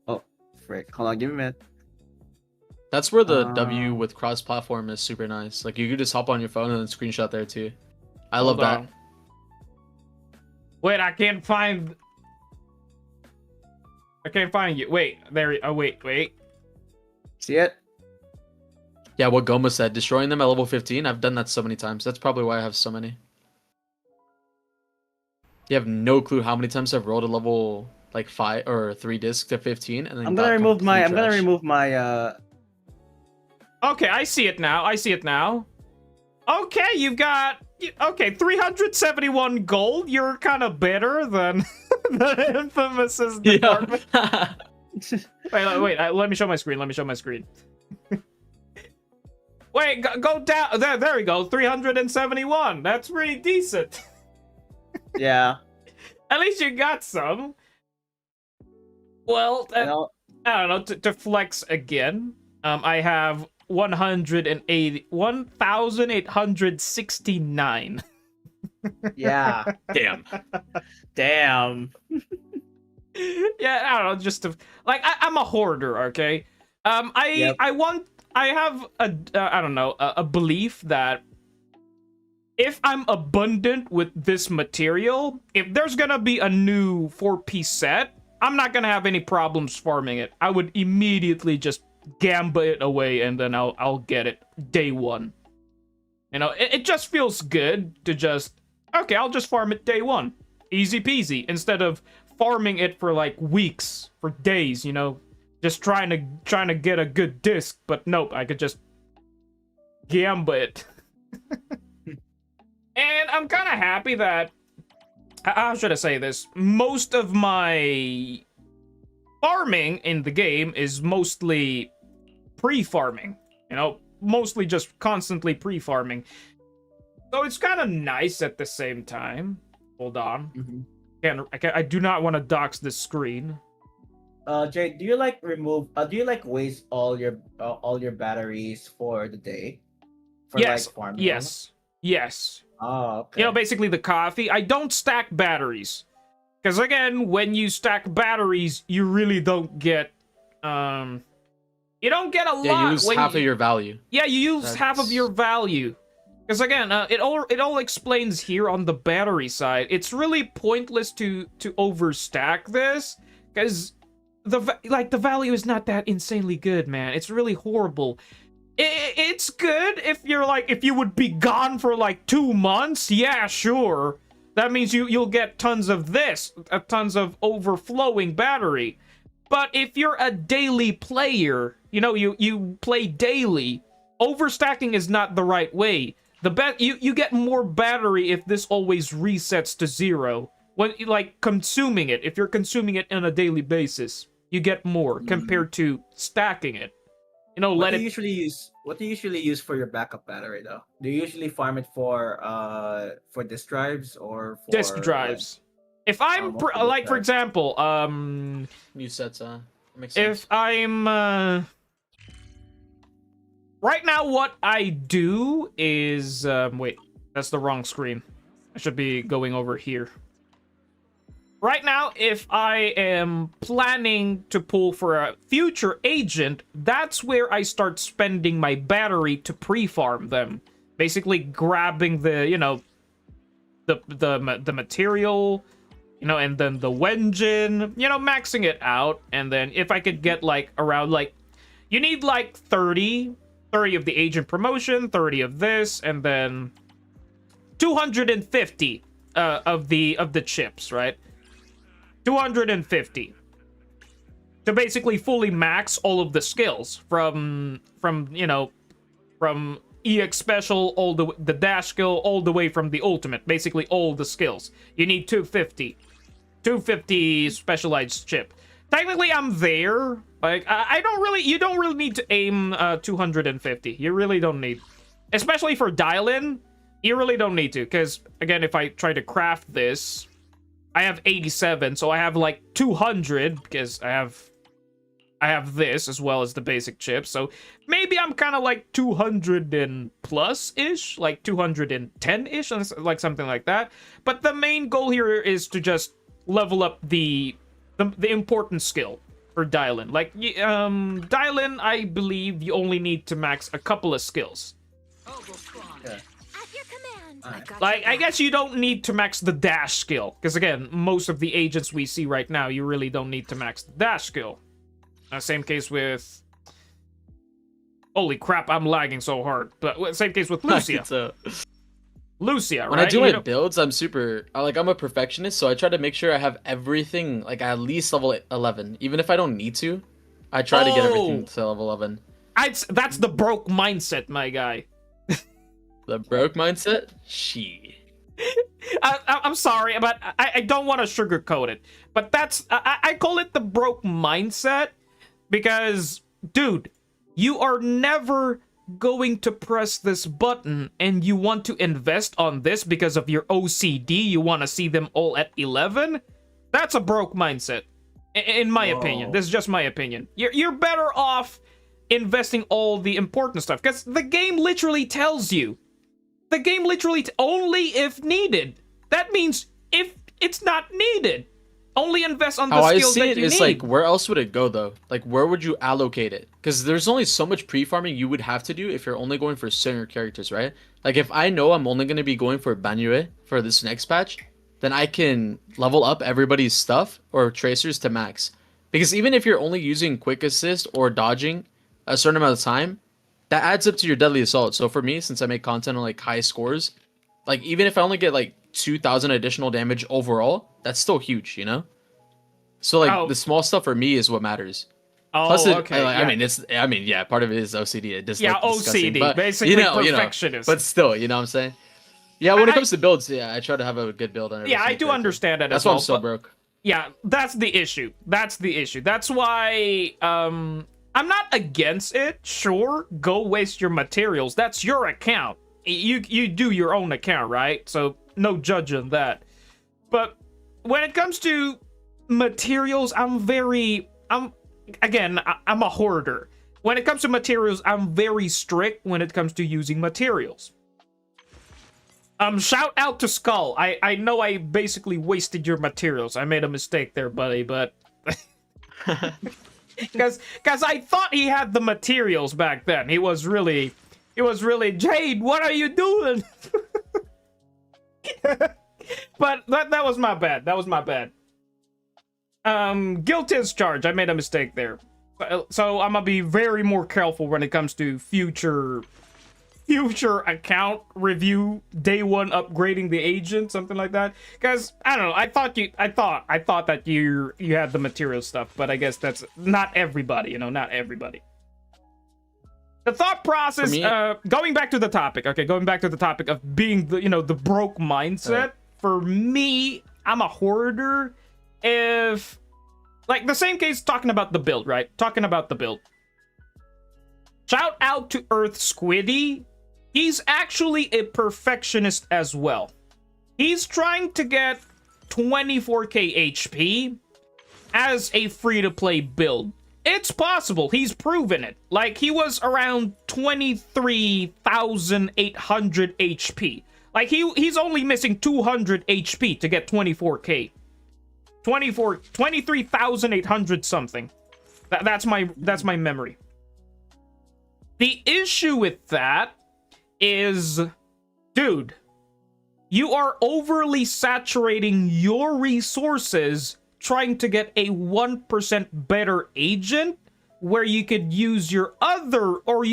R: Oh, frick. Hold on. Give me a minute.
Q: That's where the W with cross-platform is super nice. Like you could just hop on your phone and then screenshot there too. I love that.
A: Wait, I can't find you. Wait, there. Oh, wait.
R: See it?
Q: Yeah, what Goma said. Destroying them at level 15. I've done that so many times. That's probably why I have so many. You have no clue how many times I've rolled a level like 5 or 3 disc to 15, and then
R: I'm gonna remove my.
A: Okay, I see it now. Okay, you've got 371 gold. You're kind of better than the Infamous's department. Wait. Let me show my screen. Wait, go down. There we go. 371. That's pretty decent.
R: Yeah.
A: At least you got some. Well, I don't know. To flex again, I have 1,869.
R: Yeah.
Q: Damn.
A: Yeah, I don't know. Just to I'm a hoarder. Okay. I have a belief that if I'm abundant with this material, if there's gonna be a new 4-piece set, I'm not gonna have any problems farming it. I would immediately just gamba it away and then I'll get it day one. It just feels good to I'll just farm it day one. Easy peasy. Instead of farming it for like weeks, for days, Just trying to get a good disc, but nope, I could just gambit. And I'm kind of happy that, how should I say this? Most of my farming in the game is mostly pre-farming. You know, mostly just constantly pre-farming. So it's kind of nice at the same time. Hold on. I do not want to dox this screen.
R: Jay, do you like remove? Do you like waste all your batteries for the day? For
A: Yes.
R: like farming?
A: Yes. Yes.
R: Oh, okay.
A: You know, basically the coffee. I don't stack batteries. Because again, when you stack batteries, you really don't get you don't get a lot.
Q: Yeah, you lose half of your value.
A: Yeah, you use half of your value. Because again, it all explains here on the battery side. It's really pointless to overstack this, because the value is not that insanely good, man. It's really horrible. It's good if you would be gone for like 2 months. Yeah, sure. That means you'll get tons of this, tons of overflowing battery. But if you're a daily player, you know, you play daily, overstacking is not the right way. You get more battery if this always resets to 0. When consuming it, if you're consuming it on a daily basis, you get more compared to stacking it. You know,
R: What do you usually use for your backup battery though? Do you usually farm it for disk drives or for
A: disk drives? If I'm for example,
Q: new sets, makes
A: if
Q: sense.
A: I'm right now, what I do is wait, that's the wrong screen. I should be going over here. Right now, if I am planning to pull for a future agent, that's where I start spending my battery to pre-farm them. Basically grabbing the, you know, the material, you know, and then the engine, you know, maxing it out. And then if I could get like around like, you need like 30 of the agent promotion, 30 of this, and then 250 of the chips, right? 250 to basically fully max all of the skills from you know, from EX special all the dash skill all the way from the ultimate, basically all the skills. You need 250 specialized chip. Technically I'm there. Like you don't really need to aim 250. You really don't need, especially for dial-in. You really don't need to, because again, if I try to craft this, I have 87, so I have like 200 because I have this as well as the basic chip. So maybe I'm kind of like 200 and plus ish, like 210 ish, like something like that. But the main goal here is to just level up the important skill for dial-in. Like dial-in, I believe you only need to max a couple of skills.
R: Yeah.
A: Like, I guess you don't need to max the dash skill. Because, again, most of the agents we see right now, you really don't need to max the dash skill. Same case with... Holy crap, I'm lagging so hard. But same case with Lucia. Lucia, right?
Q: When I do my builds, I'm a perfectionist, so I try to make sure I have everything, like, at least level 11. Even if I don't need to, I try to get everything to level 11.
A: That's the broke mindset, my guy.
Q: The broke mindset?
A: I'm sorry, but I don't want to sugarcoat it. But I call it the broke mindset because, dude, you are never going to press this button and you want to invest on this because of your OCD. You want to see them all at 11? That's a broke mindset, in my opinion. This is just my opinion. You're better off investing all the important stuff, because the game literally tells you. The game literally only if needed. That means if it's not needed, only invest on the skills that you need.
Q: How I see it is like, where else would it go though? Like, where would you allocate it? Because there's only so much pre-farming you would have to do if you're only going for certain characters, right? Like, if I know I'm only going to be going for Banyue for this next patch, then I can level up everybody's stuff or tracers to max. Because even if you're only using quick assist or dodging a certain amount of time, that adds up to your deadly assault. So for me, since I make content on like high scores, like even if I only get like 2,000 additional damage overall, that's still huge, you know? So like the small stuff for me is what matters.
A: Oh,
Q: Plus,
A: okay.
Q: I mean, yeah, part of it is OCD. It just
A: Yeah,
Q: disgusting,
A: OCD,
Q: but,
A: basically
Q: you know,
A: perfectionist.
Q: but still, you know what I'm saying? Yeah, when it comes to builds, yeah, I try to have a good build on every
A: Yeah, I
Q: single
A: do
Q: character.
A: understand that
Q: That's
A: as
Q: why
A: well.
Q: I'm so
A: but-
Q: broke.
A: Yeah, that's the issue. That's the issue. That's why I'm not against it. Sure, go waste your materials. That's your account. You do your own account, right? So no judging that. But when it comes to materials, I'm a hoarder. When it comes to materials, I'm very strict when it comes to using materials. Shout out to Skull. I know I basically wasted your materials. I made a mistake there, buddy, but because I thought he had the materials back then. He was really Jade, what are you doing? But that was my bad. That was my bad. Guilt is charged. I made a mistake there. So I'm gonna be very more careful when it comes to future account review, day one upgrading the agent, something like that. Because I don't know, I thought that you had the material stuff, but I guess that's not everybody, not everybody. The thought process, going back to the topic, of being the broke mindset. For me, I'm a hoarder. If like the same case talking about the build, right? Talking about the build. Shout out to Earth Squiddy. He's actually a perfectionist as well. He's trying to get 24k HP as a free-to-play build. It's possible. He's proven it. Like, he was around 23,800 HP. Like, he's only missing 200 HP to get 24k. 23,800 something. That's my memory. The issue with that is, dude, you are overly saturating your resources trying to get a 1% better agent where you could use you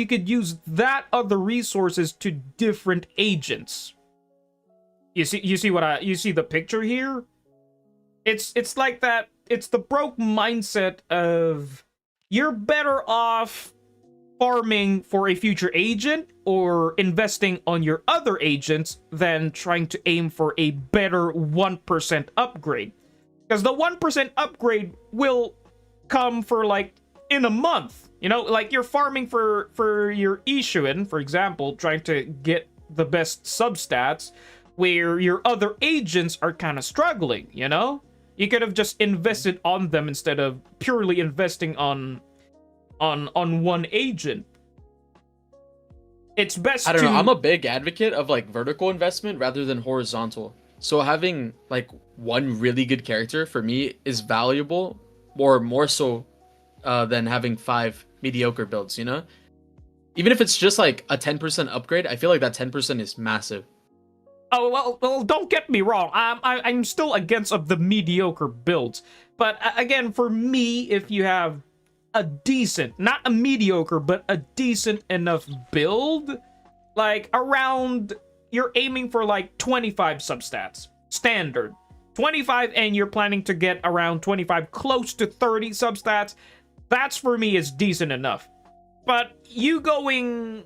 A: could use that other resources to different agents. You see the picture here? It's like that. It's the broke mindset of you're better off farming for a future agent or investing on your other agents than trying to aim for a better 1% upgrade. Because the 1% upgrade will come for like in a month. Like you're farming for your Ishuin, for example, trying to get the best substats where your other agents are kind of struggling, You could have just invested on them instead of purely investing on one agent. It's best
Q: I don't know. I'm a big advocate of like vertical investment rather than horizontal. So having like one really good character for me is valuable, or more so than having 5 mediocre builds. Even if it's just like a 10% upgrade, I feel like that 10% is massive.
A: Oh well, don't get me wrong. I'm still against of the mediocre builds, but again, for me, if you have a decent, not a mediocre, but a decent enough build, like around, you're aiming for like 25 substats, standard 25, and you're planning to get around 25, close to 30 substats. That's for me is decent enough. But you going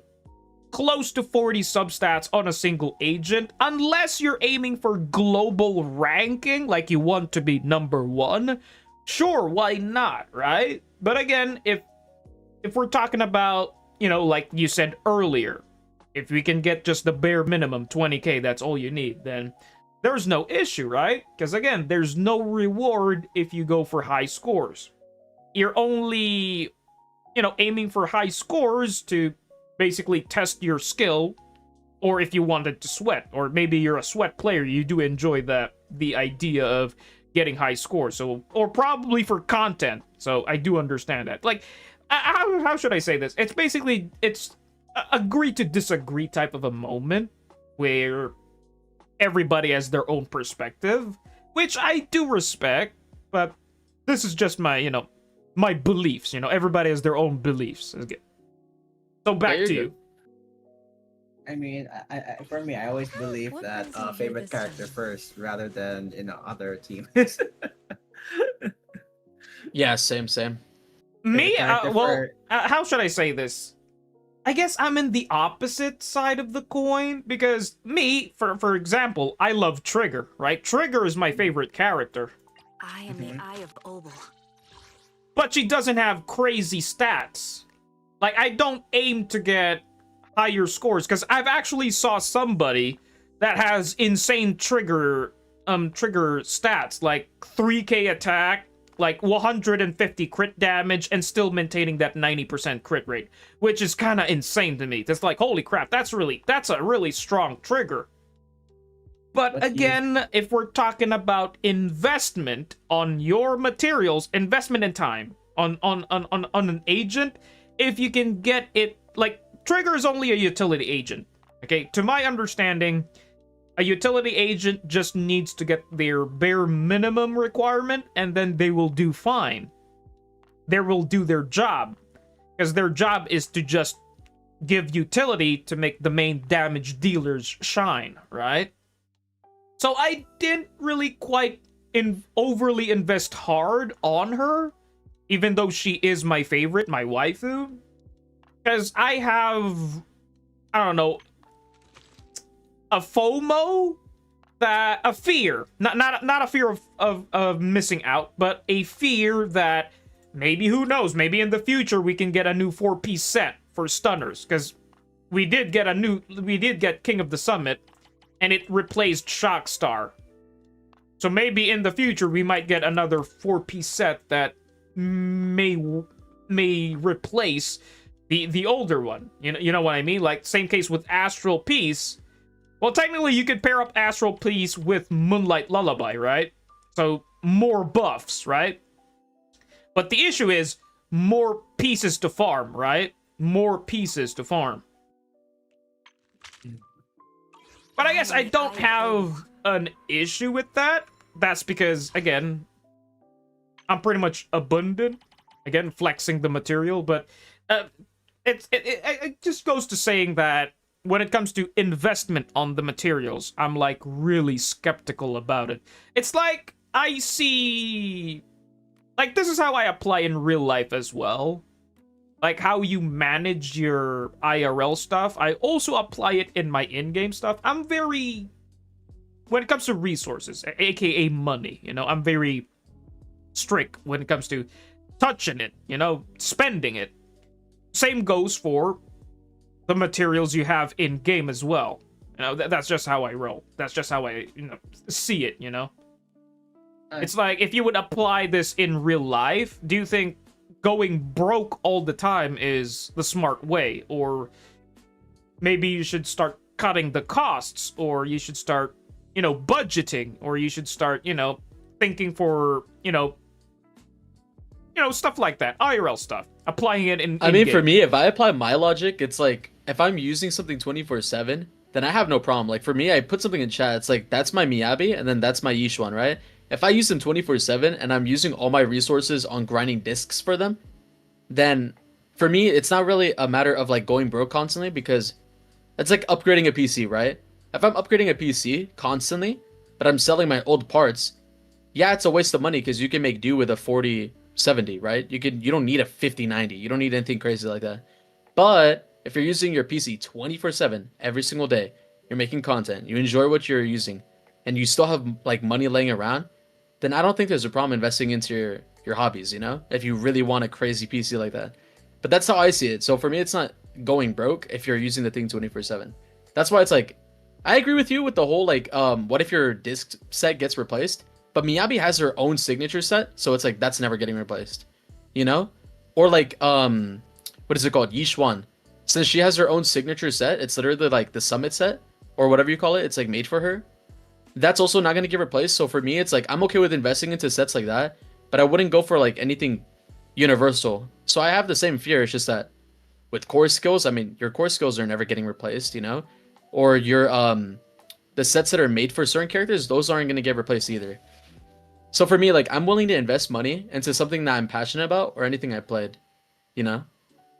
A: close to 40 substats on a single agent, unless you're aiming for global ranking, like you want to be number 1, sure, why not, right? But again, if we're talking about, like you said earlier, if we can get just the bare minimum 20k, that's all you need, then there's no issue, right? Because again, there's no reward if you go for high scores. You're only, aiming for high scores to basically test your skill, or if you wanted to sweat, or maybe you're a sweat player, you do enjoy the idea of getting high scores, or probably for content. So I do understand that. Like, how should I say this? It's basically, it's agree to disagree type of a moment where everybody has their own perspective, which I do respect, but this is just my, my beliefs. Everybody has their own beliefs. So back to you.
R: I mean, for me, I always believe that favorite character first rather than other teams.
Q: Yeah, same.
A: Me?
R: character
A: Well,
R: for-
A: how should I say this? I guess I'm in the opposite side of the coin because me, for example, I love Trigger, right? Trigger is my favorite character.
C: I am the Eye of Obel.
A: But she doesn't have crazy stats. Like, I don't aim to get higher scores because I've actually saw somebody that has insane trigger stats, like 3k attack, like 150 crit damage, and still maintaining that 90% crit rate, which is kind of insane to me. That's like, holy crap, that's a really strong trigger. But again, if we're talking about investment on your materials, investment in time on an agent, if you can get it, like, Trigger is only a utility agent. Okay, to my understanding, a utility agent just needs to get their bare minimum requirement, and then they will do fine. They will do their job, because their job is to just give utility to make the main damage dealers shine, right? So I didn't really quite overly invest hard on her, even though she is my favorite, my waifu. Because I have, I don't know, a FOMO, a fear, not a fear of missing out, but a fear that maybe, who knows, maybe in the future we can get a new 4-piece set for stunners, because we did get King of the Summit, and it replaced Shockstar. So maybe in the future we might get another 4-piece set that may replace the older one. You know what I mean? Like, same case with Astral Peace. Well, technically you could pair up Astral Peace with Moonlight Lullaby, right? So more buffs, right? But the issue is more pieces to farm, right? More pieces to farm. But I guess I don't have an issue with that. That's because, again, I'm pretty much abundant. Again, flexing the material, but it just goes to saying that when it comes to investment on the materials, I'm like really skeptical about it. It's like I see, like, this is how I apply in real life as well. Like how you manage your IRL stuff, I also apply it in my in-game stuff. I'm very, when it comes to resources, aka money, you know, I'm very strict when it comes to touching it, you know, spending it. Same goes for the materials you have in game as well. You know, that's just how I roll. That's just how I, you know, see it, you know. It's like, if you would apply this in real life, do you think going broke all the time is the smart way? Or maybe you should start cutting the costs, or you should start, you know, budgeting, or you should start, you know, thinking for, you know, stuff like that. IRL stuff. Applying it in
Q: I mean,
A: in-game.
Q: for me, if I apply my logic, it's like, if I'm using something 24/7, then I have no problem. Like, for me, I put something in chat, it's like, that's my Miyabi, and then that's my Yishuan, right? If I use them 24/7, and I'm using all my resources on grinding discs for them, then, for me, it's not really a matter of, like, going broke constantly, because it's like upgrading a PC, right? If I'm upgrading a PC constantly, but I'm selling my old parts, yeah, it's a waste of money, because you can make do with a 4070, right? You don't need a 5090. You don't need anything crazy like that. But if you're using your PC 24/7 every single day, you're making content, you enjoy what you're using, and you still have like money laying around, then I don't think there's a problem investing into your hobbies, you know? If you really want a crazy PC like that. But that's how I see it. So for me, it's not going broke if you're using the thing 24/7. That's why it's like, I agree with you with the whole like, what if your disc set gets replaced? But Miyabi has her own signature set, so it's like, that's never getting replaced, you know? Or like, what is it called? Yishuan. Since she has her own signature set, it's literally like the summit set, or whatever you call it, it's like made for her. That's also not going to get replaced. So for me, it's like, I'm okay with investing into sets like that, but I wouldn't go for like anything universal. So I have the same fear. It's just that with core skills, I mean, your core skills are never getting replaced, you know? Or your, the sets that are made for certain characters, those aren't going to get replaced either. So for me, like, I'm willing to invest money into something that I'm passionate about or anything I played, you know?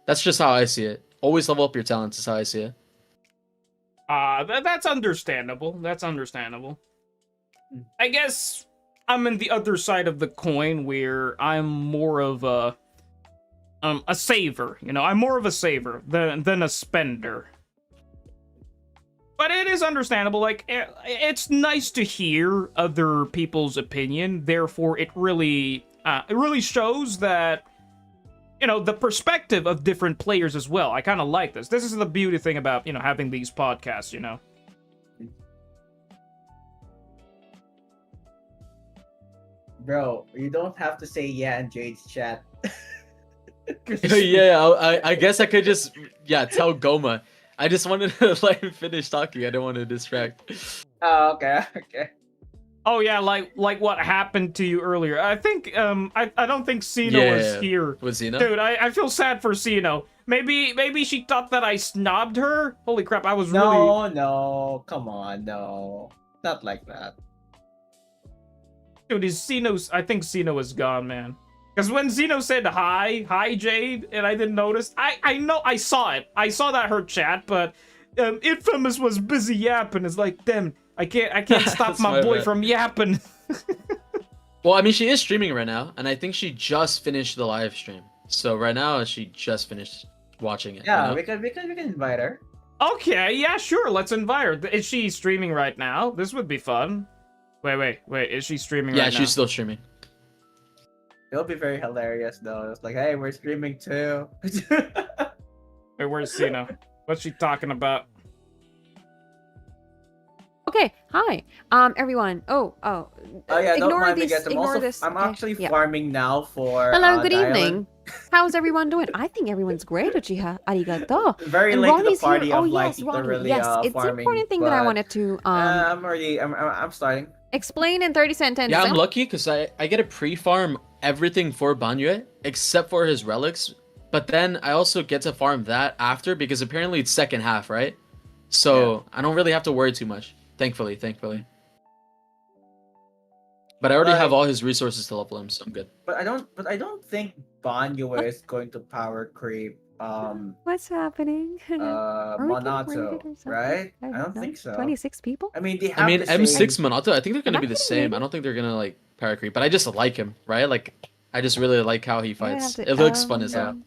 Q: That's just how I see it. Always level up your talents is how I see it.
A: That's understandable. That's understandable. I guess I'm in the other side of the coin where I'm more of a... a saver. You know, I'm more of a saver than a spender. But it is understandable. Like, it's nice to hear other people's opinion. Therefore, it really shows that, you know, the perspective of different players as well. I kind of like this. This is the beauty thing about, you know, having these podcasts, you know.
R: Bro, you don't have to say yeah in Jade's chat.
Q: Yeah, I guess I could just tell Goma. I just wanted to let him finish talking. I don't want to distract.
R: Oh, okay, okay.
A: Oh yeah, like what happened to you earlier. I think I don't think Sino was here.
Q: Was Sino?
A: Dude, I feel sad for Sino. Maybe she thought that I snobbed her. Holy crap, I was really
R: No, come on, no. Not like that.
A: Dude, I think Sino is gone, man. Because when Zeno said hi Jade, and I didn't notice, I know I saw it. I saw that her chat, but Infamous was busy yapping. It's like, damn, I can't stop my boy from yapping.
Q: Well, I mean, she is streaming right now, and I think she just finished the live stream. So right now, she just finished watching it.
R: Yeah,
Q: you know?
R: we can invite her.
A: Okay, yeah, sure, let's invite her. Is she streaming right now? This would be fun. Wait, is she streaming right now?
Q: Yeah, she's still streaming.
R: It'll be very hilarious though. It's like, hey, we're streaming too.
A: Wait, where's Sino? What's she talking about?
S: Okay, hi, everyone. Oh,
R: yeah, don't mind me, guys.
S: Ignore
R: I'm
S: okay,
R: actually
S: yeah.
R: farming now for.
S: Hello, good
R: Diamond.
S: evening. How's everyone doing? I think everyone's great, Uchiha. Arigato.
R: Very
S: And
R: late to the
S: Ronnie's
R: party
S: here.
R: of
S: Oh
R: like
S: yes, Ronnie.
R: literally
S: Yes, it's an
R: farming,
S: important thing that I
R: but,
S: wanted to
R: I'm starting.
S: explain in 30 sentences.
Q: Yeah, I'm lucky because I get to pre-farm everything for Banyue except for his relics. But then I also get to farm that after because apparently it's second half, right? So I don't really have to worry too much. Thankfully. But I already have all his resources to level him, so I'm good.
R: But I don't think Banyue is going to power creep
S: What's happening? Are we getting raided
R: Monato,
S: or something?
R: right? I
S: don't
R: don't
S: know.
R: think so.
S: 26 people?
R: I mean, they have
Q: I mean,
R: the same-
Q: M6 Monato, I think they're gonna
S: Am I
Q: be the
S: getting
Q: same.
S: raided?
Q: I don't think they're gonna like power creep, but I just like him, right? Like, I just really like how he
S: I have
Q: fights.
S: to-
Q: It looks fun as hell.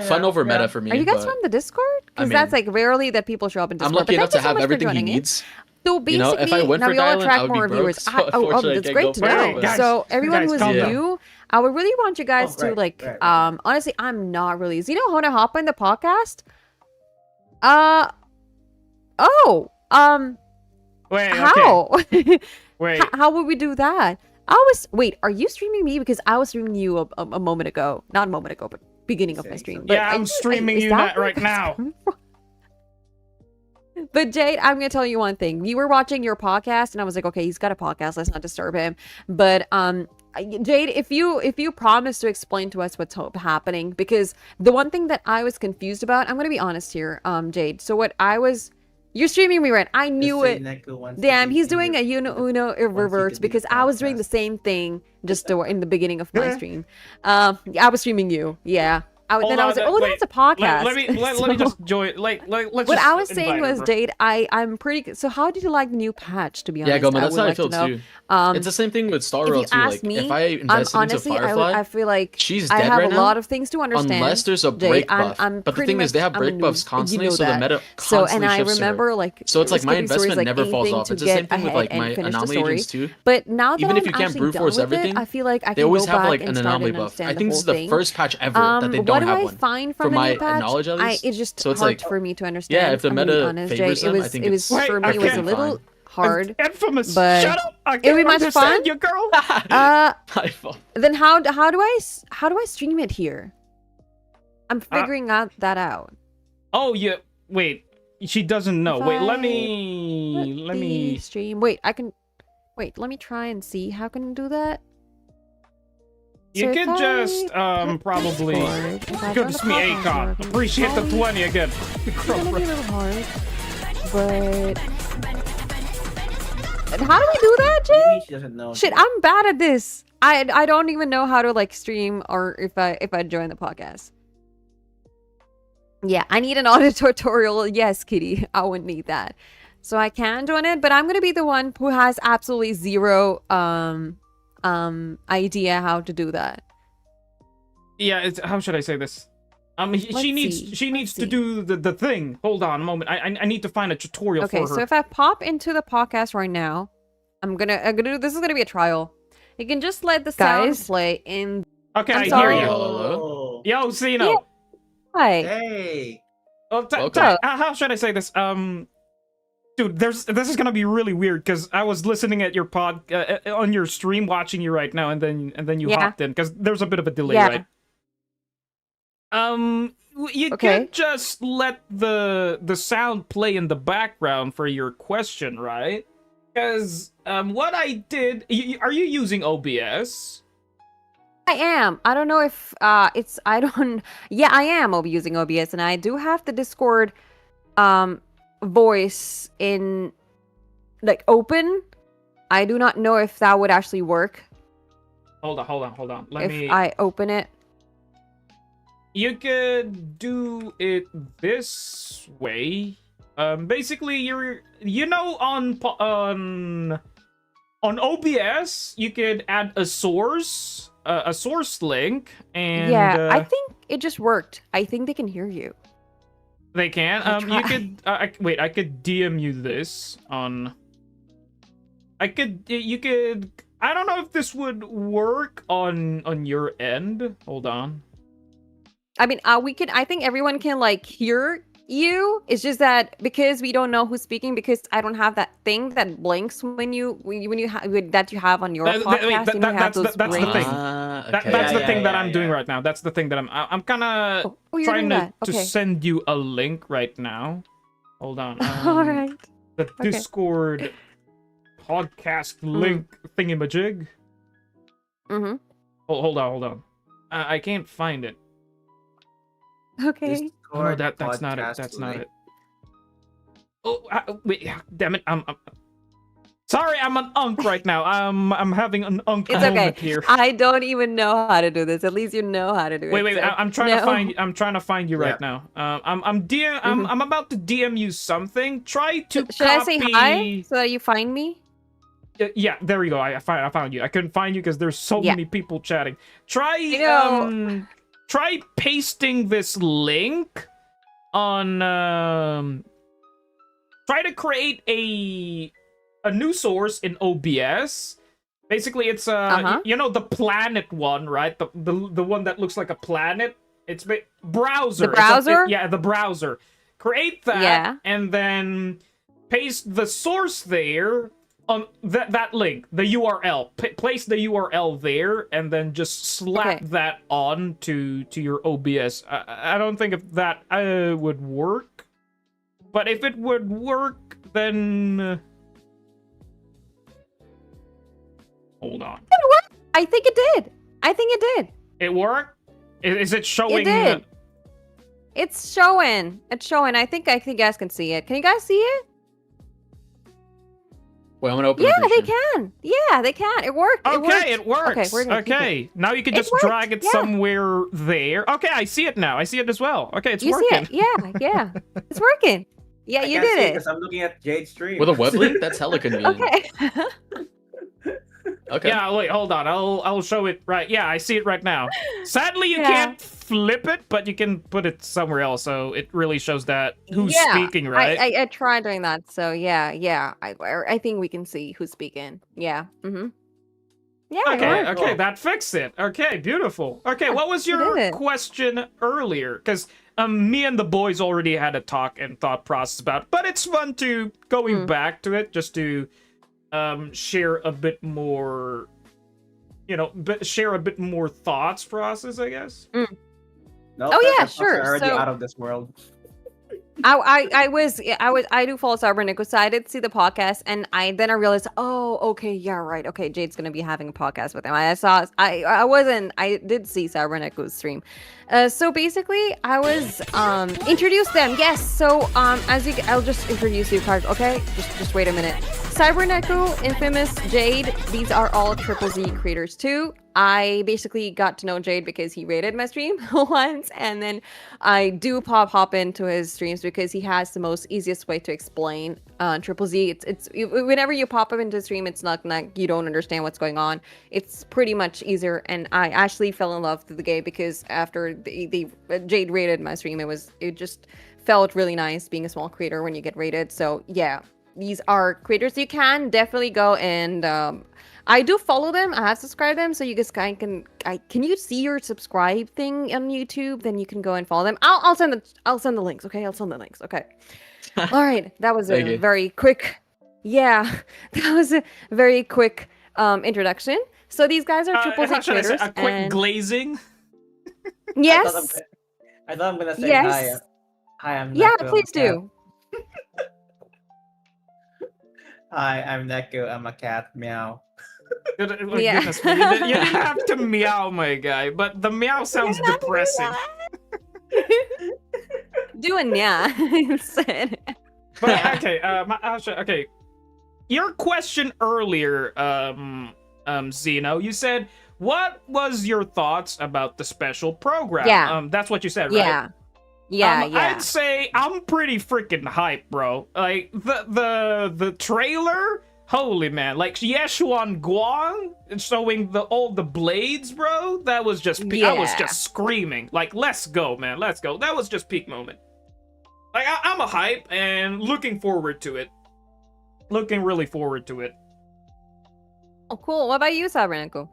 Q: Fun over meta for me.
S: Are you guys
Q: but
S: from the Discord? Because
Q: I mean,
S: that's like rarely that people show up in Discord.
Q: I'm lucky
S: but
Q: enough
S: thank
Q: to
S: you so
Q: have
S: much for
Q: everything he
S: joining in.
Q: needs.
S: So
Q: You
S: basically,
Q: know, if I went
S: now
Q: for
S: we all
Q: Dylan,
S: attract
Q: I would
S: more
Q: be broke,
S: viewers.
Q: so
S: that's
Q: unfortunately I
S: great
Q: can't
S: to
Q: go for
S: know.
Q: it, but-
S: So everyone
A: guys,
S: who's
A: calm down.
S: new, I would really want you guys to
R: right,
S: like,
R: right.
S: honestly, I'm not really. Do you know how to hop in the podcast?
A: Wait,
S: how?
A: Wait.
S: How would we do that? Wait, are you streaming me? Because I was streaming you a moment ago. Not a moment ago, but beginning of my stream. But
A: Yeah, I'm streaming
S: is
A: you
S: that
A: right now.
S: But Jade, I'm gonna tell you one thing. You were watching your podcast, and I was like, okay, he's got a podcast. Let's not disturb him. But Jade, if you promise to explain to us what's happening, because the one thing that I was confused about, I'm gonna be honest here, Jade. So what you're streaming me, right? I knew it. Damn, he's doing a Uno reverse because I was doing the same thing just in the beginning of my stream. I was streaming you. Yeah. Then I was like, oh, that's a podcast.
A: Let me just join. Let's
S: what
A: just
S: I was
A: invite
S: saying
A: her,
S: was,
A: bro.
S: Jade, I'm pretty. So how did you like the new patch? To be honest,
Q: Yeah, Goma, that's
S: would
Q: how I
S: like
Q: feel
S: to know.
Q: too. It's the same thing with Star
S: If
Q: Rail
S: you
Q: too.
S: ask
Q: Like,
S: me,
Q: if I invested
S: honestly,
Q: into Firefly,
S: I feel like
Q: she's
S: I
Q: dead
S: have
Q: right
S: a
Q: now,
S: lot of things to understand.
Q: Unless there's a
S: Jade,
Q: break buff.
S: I'm
Q: But the
S: pretty
Q: thing is, they have
S: much- I'm a
Q: break buffs
S: noob,
Q: constantly,
S: you know
Q: so the
S: that.
Q: meta
S: So,
Q: constantly
S: and I
Q: shifts
S: remember
Q: over.
S: like
Q: So it's like my
S: skipping stories,
Q: investment
S: like,
Q: never falls
S: anything
Q: off.
S: to
Q: It's the
S: get
Q: same thing with
S: ahead
Q: like
S: and
Q: my
S: finish the
Q: anomaly
S: story.
Q: agents too.
S: But now that
Q: Even if
S: I'm
Q: you can't
S: actually
Q: brute
S: done
Q: force
S: with
Q: everything,
S: it, I feel like I
Q: they
S: can
Q: always
S: go
Q: have
S: back
Q: like
S: and
Q: an
S: start
Q: anomaly
S: and
Q: buff.
S: understand
Q: I think
S: the
Q: this is
S: whole
Q: the
S: thing.
Q: first patch ever that they
S: What
Q: don't
S: do
Q: have
S: I
Q: one.
S: find
Q: For
S: from the
Q: my
S: new patch?
Q: knowledge, at least.
S: It's just
Q: So it's
S: hard
Q: like,
S: for me to understand.
Q: yeah, if the
S: I'm gonna be
Q: meta
S: honest,
Q: favors
S: Jay.
Q: them,
S: It
Q: I
S: was
Q: think
S: it
Q: it's
S: was for me. It was a little
Q: fine.
S: hard.
A: Infamous,
S: but
A: shut up! I
S: it would be
A: can't
S: much fun.
A: understand you, girl.
Q: My fault.
S: Then how do I stream it here? I'm figuring that out.
A: Oh yeah. Wait. She doesn't know.
S: If
A: Wait. Let
S: I
A: me.
S: stream. Wait, I can. Wait, let me try and see how can I do that.
A: You
S: So if
A: could
S: I
A: just
S: put
A: probably.
S: Discord, if I
A: Goodness
S: join
A: me,
S: the platform,
A: Akon.
S: I can
A: Appreciate the
S: probably-
A: 20 again.
S: It's gonna be a little hard, but. And how do we do that, Jay?
R: Maybe she doesn't know.
S: Shit, I'm bad at this. I don't even know how to like stream or if I join the podcast. Yeah, I need an audio tutorial. Yes, Kitty, I would need that. So I can join it, but I'm gonna be the one who has absolutely zero idea how to do that.
A: Yeah, it's, how should I say this? She needs to do the thing. Hold on a moment. I need to find a tutorial for her.
S: Okay, so if I pop into the podcast right now, I'm gonna do, this is gonna be a trial. You can just let the sound play in.
A: Okay,
S: I'm
A: I
S: sorry.
A: hear you. Yo, Zeno.
S: Yeah. Hi.
P: Hey.
A: Well, how should I say this? Dude, this is gonna be really weird because I was listening at your on your stream, watching you right now, and then you hopped in because there's a bit of a delay, right? You could just let the sound play in the background for your question, right? Because what I did, are you using OBS?
S: I am. I don't know if it's. I don't. Yeah, I am using OBS, and I do have the Discord voice in like open. I do not know if that would actually work.
A: Hold on.
S: If I open it.
A: You could do it this way. Basically, you know, on OBS, you could add a source link, and
S: yeah, I think it just worked. I think they can hear you.
A: They can. You could wait. I could DM you this on. You could. I don't know if this would work on your end. Hold on.
S: I mean, we can. I think everyone can like hear you. It's just that because we don't know who's speaking, because I don't have that thing that blinks when you that you have on your podcast.
A: That's the thing. That's the thing that I'm doing right now. That's the thing that I'm kind of trying to send you a link right now. Hold on.
S: All right.
A: The Discord podcast link thingamajig.
S: Mm-hmm.
A: Hold on. I can't find it.
S: Okay.
A: Oh, no, that's not it. That's not it. Oh, wait, damn it. I'm sorry, I'm an unk right now. I'm having an unk moment here.
S: I don't even know how to do this. At least you know how to do it.
A: Wait, I'm trying to find you right now. I'm about to DM you something. Try to
S: Should I say hi so that you find me?
A: Yeah, there we go. I found you. I couldn't find you because there's so many people chatting. Try pasting this link on try to create a new source in OBS. Basically, it's you know, the planet one, right? The one that looks like a planet. It's browser.
S: The browser?
A: The browser. Create that and then paste the source there on that link, the URL. Place the URL there and then just slap that on to your OBS. I don't think if that would work, but if it would work, then hold on.
S: I think it did.
A: It worked? Is it showing?
S: It did. It's showing. I think you guys can see it. Can you guys see it?
Q: Wait, I'm gonna open.
S: Yeah, they can. Yeah, they can. It worked.
A: Okay, it works.
S: Okay, we're gonna keep it.
A: Now you can just drag it somewhere there. Okay, I see it now. I see it as well. Okay, it's working.
S: You see it? Yeah. It's working. Yeah, you did it.
P: Because I'm looking at Jade's stream.
Q: With a web link? That's hella convenient.
A: Okay. Yeah, wait, hold on. I'll show it right. Yeah, I see it right now. Sadly, you can't flip it, but you can put it somewhere else, so it really shows that who's speaking, right?
S: I tried doing that, so yeah. I think we can see who's speaking. Yeah. Mm-hmm. Yeah.
A: Okay, that fixed it. Okay, beautiful. Okay, what was your question earlier? Because me and the boys already had a talk and thought process about it, but it's fun to going back to it just to share a bit more, share a bit more thoughts process, I guess.
P: No,
S: sure.
P: Already out of this world.
S: I do follow Cybernico, so I did see the podcast, and I realized, right. Okay, Jade's gonna be having a podcast with him. I did see Cybernico's stream. So basically, I was introduce them. Yes. So I'll just introduce you, Clark. Okay, just wait a minute. Cyberneco, Infamous, Jade, these are all Triple Z creators too. I basically got to know Jade because he rated my stream once, and then I do hop into his streams because he has the most easiest way to explain Triple Z. Whenever you pop up into the stream, it's not like you don't understand what's going on. It's pretty much easier, and I actually fell in love with the game because after Jade rated my stream, it just felt really nice being a small creator when you get rated. So yeah, these are creators you can definitely go and I do follow them. I have subscribed them, so you guys can you see your subscribe thing on YouTube? Then you can go and follow them. I'll send the links. Okay, I'll send the links. Okay. All right, that was a very quick. Yeah, that was a very quick introduction. So these guys are Triple Z creators.
A: A quick glazing.
S: Yes.
R: I thought I'm gonna say
S: yes.
R: Hi, I'm
S: yeah,
R: Neko.
S: please do.
R: Hi, I'm Neko. I'm a cat. Meow.
A: Goodness me. You didn't have to meow, my guy, but the meow sounds depressing.
S: Do a yeah instead.
A: But okay, okay. Your question earlier, Zeno, you said, what was your thoughts about the special program?
S: Yeah.
A: That's what you said,
S: yeah.
A: right?
S: Yeah,
A: I'd say I'm pretty freaking hyped, bro. Like the trailer, holy man! Like Yeshuan Guang showing all the blades, bro. That was just I was just screaming. Like, let's go, man, let's go. That was just peak moment. Like I'm a hype and looking forward to it. Looking really forward to it.
S: Oh, cool. What about you, Cyberneco?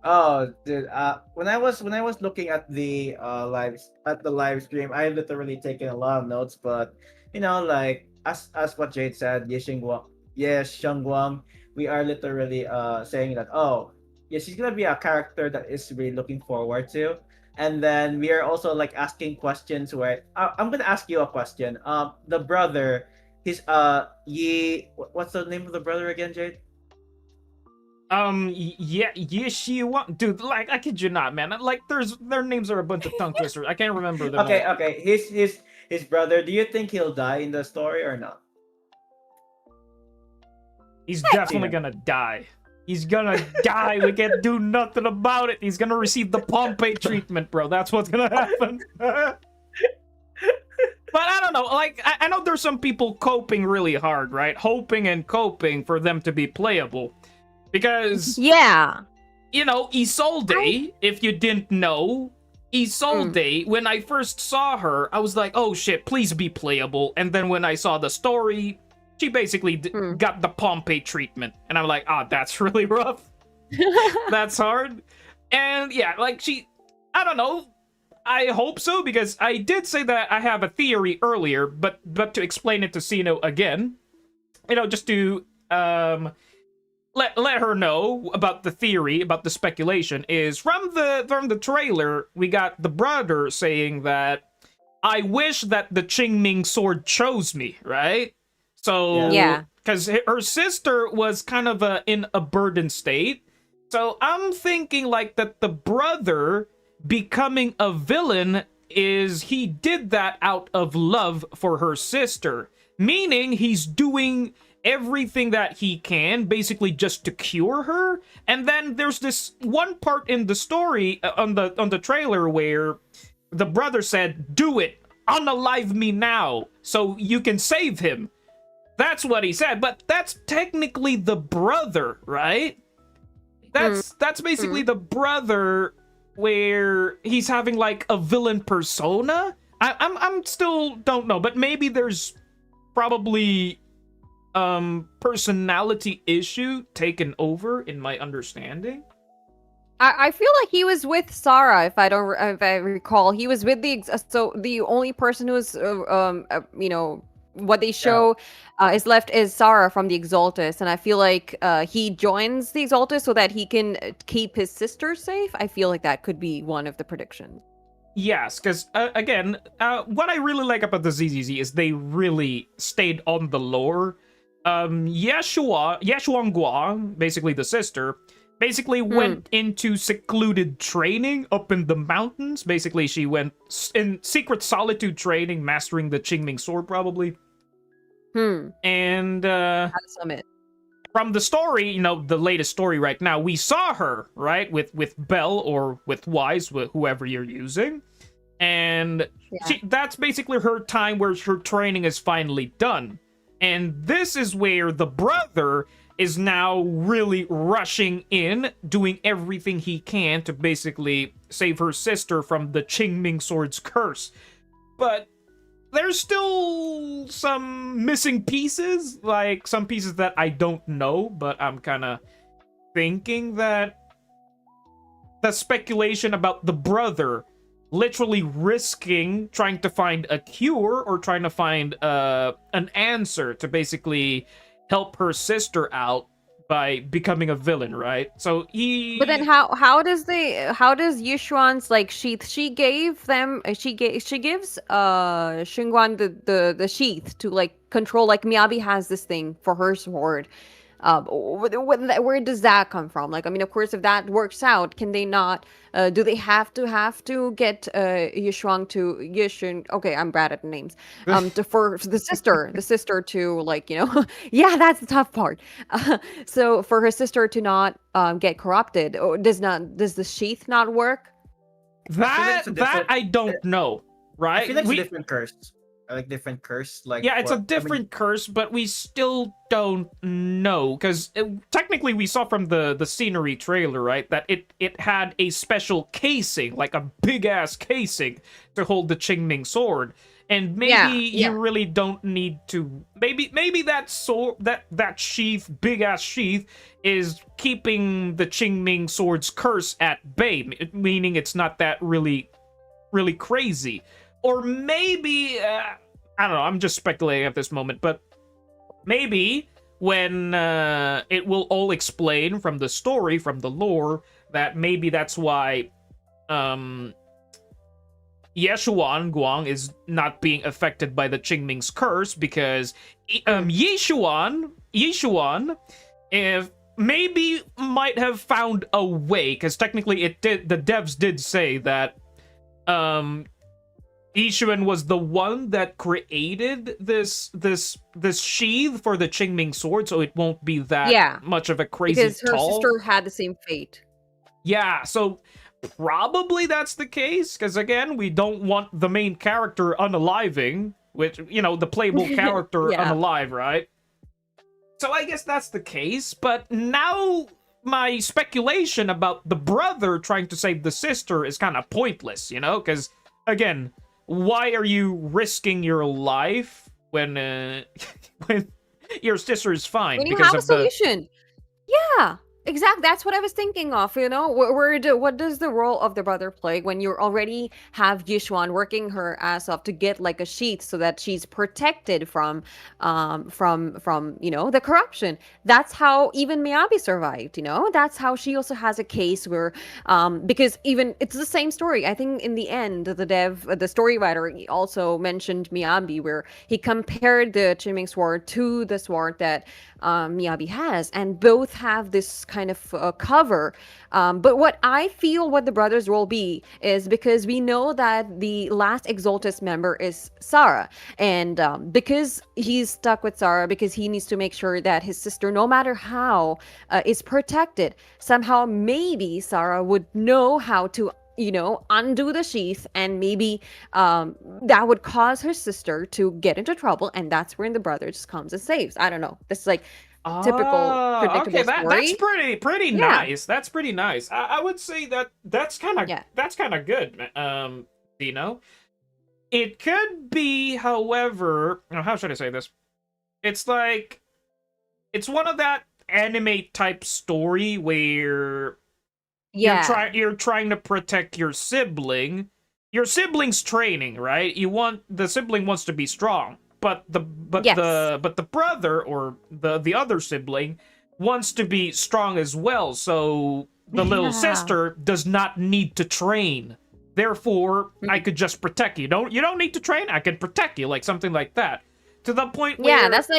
R: Oh, dude. When I was looking at the live stream, I literally taken a lot of notes. But like as what Jade said, Shangguang, we are literally saying that she's gonna be a character that is really looking forward to. And then we are also like asking questions where I'm gonna ask you a question. The brother, his what's the name of the brother again, Jade?
A: Shiyu, dude, like I kid you not, man. Like their names are a bunch of tongue twisters. I can't remember them.
R: Okay. His brother. Do you think he'll die in the story or not?
A: He's definitely gonna die. He's gonna die. We can't do nothing about it. He's gonna receive the Pompeii treatment, bro. That's what's gonna happen. But I don't know. Like I know there's some people coping really hard, right? Hoping and coping for them to be playable. Because Isolde, if you didn't know, Isolde, when I first saw her, I was like, oh shit, please be playable. And then when I saw the story, she basically got the Pompeii treatment. And I'm like, that's really rough. That's hard. And yeah, like I don't know. I hope so, because I did say that I have a theory earlier, but to explain it to Sino again, just to let her know about the theory, about the speculation, is from the trailer, we got the brother saying that, I wish that the Qingming sword chose me, right? So, because her sister was kind of in a burdened state. So I'm thinking like that the brother becoming a villain he did that out of love for her sister. Meaning he's doing everything that he can, basically just to cure her. And then there's this one part in the story on the trailer where the brother said, "Do it, unalive me now, so you can save him." That's what he said, but that's technically the brother, right? That's basically the brother where he's having like a villain persona. I'm still don't know, but maybe there's probably personality issue taken over in my understanding.
S: I feel like he was with Sarah, if I recall. He was with the only person who's what they show is left is Sarah from the Exaltus, and I feel like he joins the Exaltus so that he can keep his sister safe. I feel like that could be one of the predictions.
A: Yes, because again, what I really like about the ZZZ is they really stayed on the lore. Yeshuan Guang, basically the sister, went into secluded training up in the mountains. Basically, she went in secret solitude training, mastering the Qingming sword, probably. And
S: Summit.
A: From the story, you know, the latest story right now, we saw her, right, with Belle or with Wise, with whoever you're using. And that's basically her time where her training is finally done. And this is where the brother is now really rushing in, doing everything he can to basically save her sister from the Qingming Sword's curse. But there's still some missing pieces, like some pieces that I don't know, but I'm kind of thinking that the speculation about the brother literally risking trying to find a cure or trying to find an answer to basically help her sister out by becoming a villain, right? So he.
S: But then how does Yushuan's like sheath? She gives Xingguan the sheath to like control. Like Miyabi has this thing for her sword. Where does that come from? Like, I mean, of course, if that works out, can they not? Do they have to get Yishun? Okay, I'm bad at names. For the sister to like, you know, yeah, that's the tough part. So for her sister to not get corrupted, or does the sheath not work?
A: That I don't know, right?
P: I feel like it's a different curse. Like different curse, like
A: yeah, it's a different curse, but we still don't know because technically we saw from the scenery trailer, right, that it had a special casing, like a big ass casing to hold the Qingming sword, and maybe you really don't need to. Maybe that sword, that sheath, big ass sheath, is keeping the Qingming sword's curse at bay, meaning it's not that really crazy. Or maybe, I don't know, I'm just speculating at this moment, but maybe when it will all explain from the story, from the lore, that maybe that's why Yeshuan Guang is not being affected by the Qingming's curse, because Yeshuan, if maybe might have found a way, because technically the devs did say that Yishuan was the one that created this sheath for the Qingming sword, so it won't be that much of a crazy
S: because her sister had the same fate.
A: Yeah, so probably that's the case, because again, we don't want the main character unaliving, which, you know, the playable character unalive, right? So I guess that's the case, but now my speculation about the brother trying to save the sister is kind of pointless, you know, because again, why are you risking your life when when your sister is fine?
S: When you
A: because
S: have a
A: of
S: solution. Yeah, exactly. That's what I was thinking of, you know. What does the role of the brother play when you already have Yishuan working her ass off to get like a sheath so that she's protected from you know, the corruption? That's how even Miyabi survived, you know. That's how she also has a case where because even it's the same story. I think in the end, the story writer also mentioned Miyabi, where he compared the Qingming sword to the sword that Miyabi has, and both have this kind of cover. But what I feel what the brothers' role be is, because we know that the last Exaltus member is Sarah, and because he's stuck with Sarah, because he needs to make sure that his sister, no matter how, is protected. Somehow, maybe Sarah would know how to, you know, undo the sheath, and maybe that would cause her sister to get into trouble, and that's when the brother just comes and saves. I don't know. This is like typical predictable story.
A: That's pretty nice. That's pretty nice. I would say that's kind of good, Dino. It could be, however, how should I say this? It's like, it's one of that anime type story where you're trying to protect your sibling. Your sibling's training, right? The sibling wants to be strong, but the brother or the other sibling wants to be strong as well. So the little sister does not need to train. Therefore, I could just protect you. You don't need to train. I can protect you, like something like that. To the point where
S: that's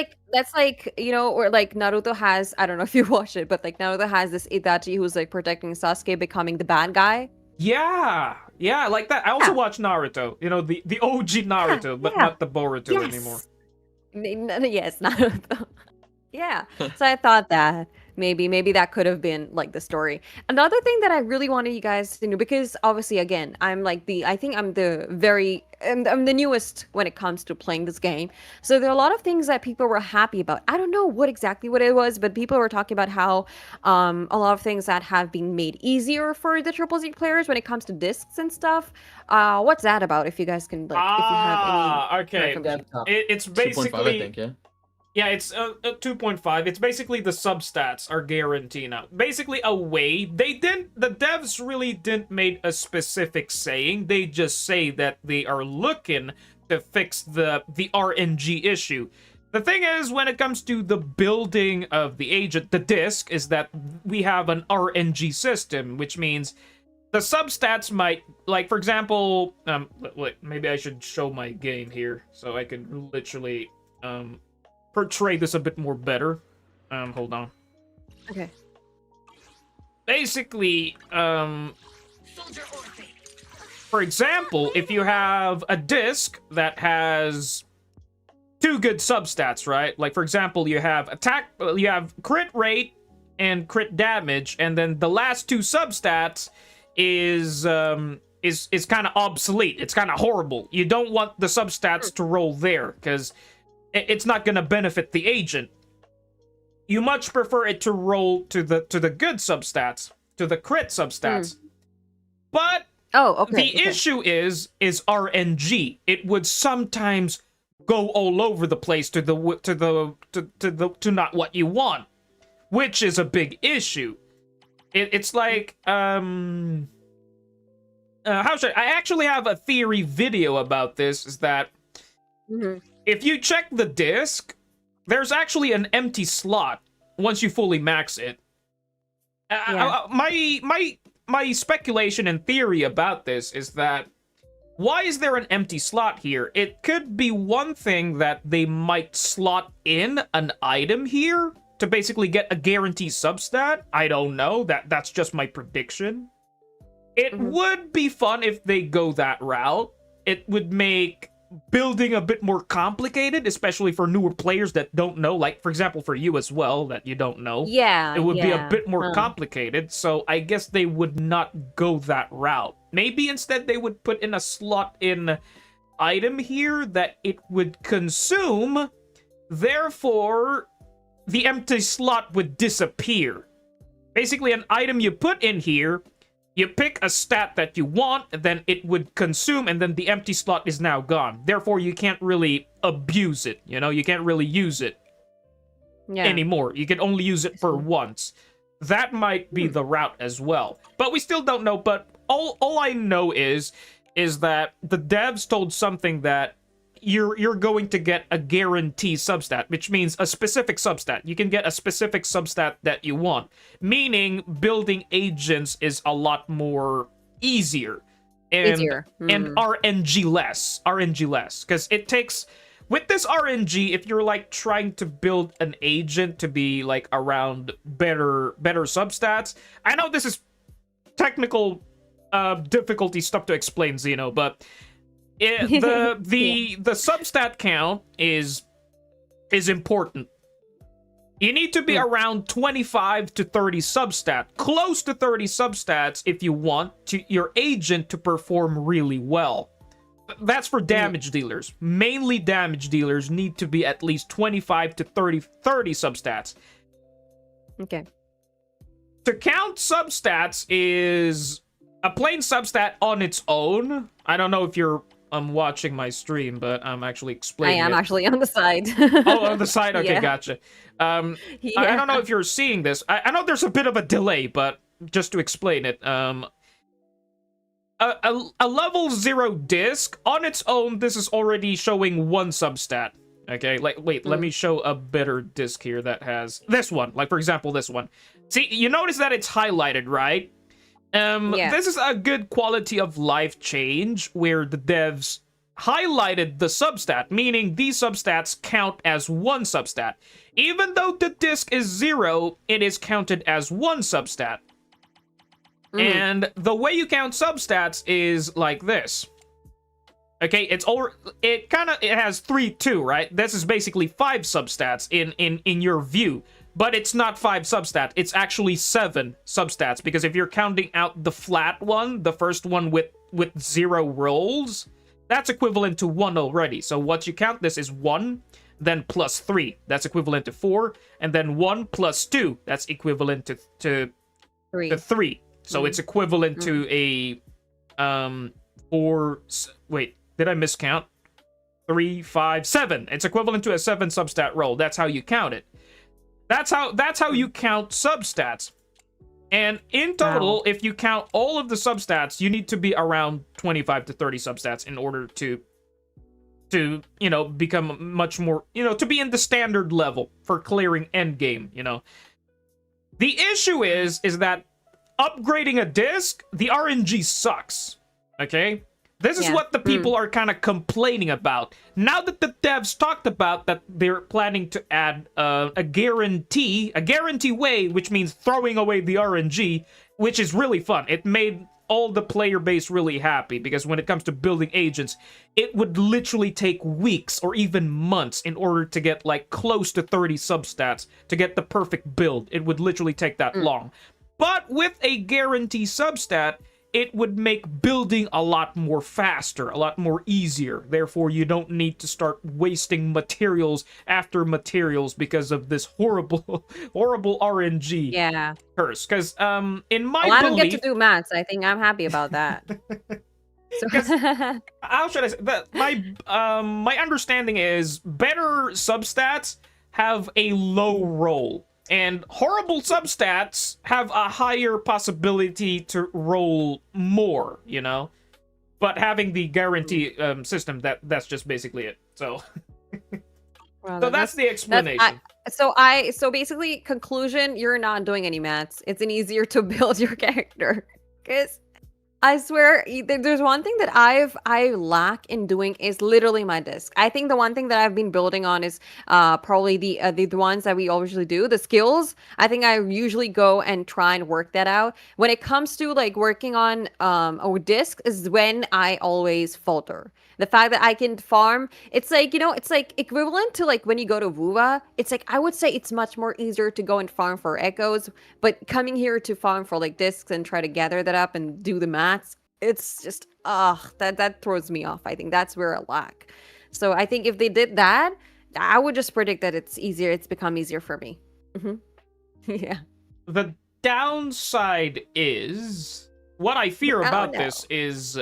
S: like you know, or like Naruto has, I don't know if you watch it, but like Naruto has this Itachi who's like protecting Sasuke becoming the bad guy.
A: Yeah, like that. I also watch Naruto, you know, the OG Naruto, but not the Boruto anymore.
S: Yes, none of them. Yeah. So I thought that maybe that could have been like the story. Another thing that I really wanted you guys to know, because obviously again, I think I'm I'm the newest when it comes to playing this game. So there are a lot of things that people were happy about. I don't know what it was, but people were talking about how a lot of things that have been made easier for the Triple Z players when it comes to discs and stuff. What's that about? If you guys can like if you have any
A: Okay.
S: information.
A: It's
Q: 2.5,
A: basically
Q: I think, yeah.
A: Yeah, it's 2.5. It's basically the substats are guaranteed now. Basically a way the devs really didn't make a specific saying. They just say that they are looking to fix the RNG issue. The thing is, when it comes to the building of the agent, the disc, is that we have an RNG system, which means the substats might, like, for example, wait, maybe I should show my game here so I can literally, portray this a bit more better. Hold on.
S: Okay.
A: Basically, for example, if you have a disc that has 2 good substats, right? Like, for example, you have you have crit rate and crit damage, and then the last 2 substats is kind of obsolete. It's kind of horrible. You don't want the substats to roll there, because it's not going to benefit the agent. You much prefer it to roll to the good substats, to the crit substats. But the issue is RNG. It would sometimes go all over the place to not what you want, which is a big issue. It's like how should I actually have a theory video about this, is that if you check the disc, there's actually an empty slot once you fully max it. My speculation and theory about this is that, why is there an empty slot here? It could be one thing that they might slot in an item here to basically get a guaranteed substat. I don't know. That's just my prediction. It would be fun if they go that route. It would make building a bit more complicated, especially for newer players that don't know, like, for example, for you as well, that you don't know.
S: Yeah,
A: it would be a bit more complicated, so I guess they would not go that route. Maybe instead they would put in a slot in item here that it would consume, therefore the empty slot would disappear. Basically, an item you put in here, you pick a stat that you want, and then it would consume, and then the empty slot is now gone. Therefore, you can't really abuse it, you know? You can't really use it anymore. You can only use it for once. That might be the route as well. But we still don't know, but all I know is that the devs told something that you're going to get a guaranteed substat, which means a specific substat. You can get a specific substat that you want, meaning building agents is a lot more easier and RNG less, because it takes, with this RNG, if you're like trying to build an agent to be like around better substats. I know this is technical difficulty stuff to explain, Zeno, but the substat count is important. You need to be around 25 to 30 substat, close to 30 substats if you want your agent to perform really well. That's for damage dealers. Mainly damage dealers need to be at least 25 to 30 substats.
S: Okay.
A: To count substats is a plain substat on its own. I don't know if you're watching my stream, but I'm actually explaining
S: I am actually on the side.
A: Oh, on the side? Okay,
S: Yeah.
A: Gotcha. I don't know if you're seeing this. I know there's a bit of a delay, but just to explain it, a level 0 disc, on its own, this is already showing 1 substat. Okay, like, wait, let me show a better disc here that has this one. Like, for example, this one. See, you notice that it's highlighted, right? This is a good quality of life change where the devs highlighted the substat, meaning these substats count as 1 substat. Even though the disc is 0, it is counted as 1 substat. And the way you count substats is like this. Okay, it has 3 too, right? This is basically 5 substats in your view, but it's not 5 substats. It's actually 7 substats, because if you're counting out the flat one, the first one with 0 rolls, that's equivalent to 1 already. So what you count this is 1, then plus 3, that's equivalent to 4, and then 1 plus 2, that's equivalent to 3. So it's equivalent to a 4. Wait, did I miscount? 3, 5, 7. It's equivalent to a 7 substat roll. That's how you count it. That's how you count substats. And in total, if you count all of the substats, you need to be around 25 to 30 substats in order to become much more, to be in the standard level for clearing endgame, The issue is that upgrading a disc, the RNG sucks. Okay? This is what the people are kind of complaining about. Now that the devs talked about that they're planning to add a guarantee way, which means throwing away the RNG, which is really fun. It made all the player base really happy, because when it comes to building agents, it would literally take weeks or even months in order to get like close to 30 substats to get the perfect build. It would literally take that long. But with a guarantee substat, it would make building a lot more faster, a lot more easier. Therefore, you don't need to start wasting materials after materials because of this horrible RNG curse. Because in my
S: I don't
A: belief,
S: get to do maths. I think I'm happy about that.
A: how should I say that? My understanding is better substats have a low roll, and horrible substats have a higher possibility to roll more, But having the guarantee system, that's just basically it. So, so that's the explanation.
S: So basically, conclusion: you're not doing any maths. It's an easier to build your character, because I swear, there's one thing that I lack in doing is literally my disc. I think the one thing that I've been building on is probably the ones that we usually do, the skills. I think I usually go and try and work that out. When it comes to like working on a disc is when I always falter. The fact that I can farm, it's like, it's like equivalent to like when you go to WUWA. It's like, I would say it's much more easier to go and farm for echoes, but coming here to farm for like discs and try to gather that up and do the maths, it's just, that throws me off. I think that's where I lack. So I think if they did that, I would just predict that it's become easier for me. Yeah.
A: The downside is, what I fear about this is,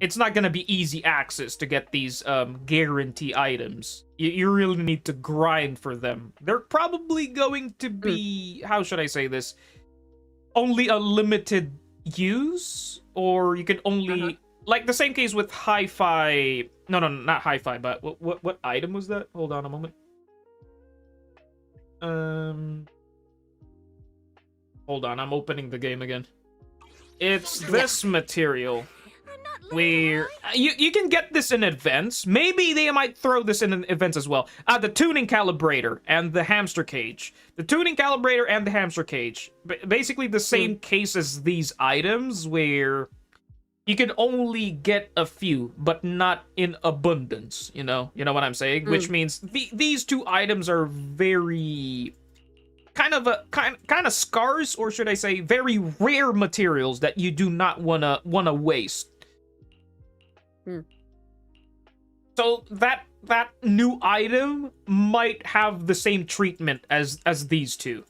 A: it's not going to be easy access to get these guarantee items. You really need to grind for them. They're probably going to be, how should I say this, only a limited use, or you can only, like the same case with hi-fi. No, not hi-fi, but what item was that? Hold on a moment. Hold on, I'm opening the game again. It's this material. Where you can get this in advance. Maybe they might throw this in events as well. The tuning calibrator and the hamster cage. The tuning calibrator and the hamster cage. Basically the same case as these items, where you can only get a few, but not in abundance. You know what I'm saying? Which means these 2 items are very kind of scarce, or should I say very rare materials that you do not wanna waste. So that new item might have the same treatment as these 2.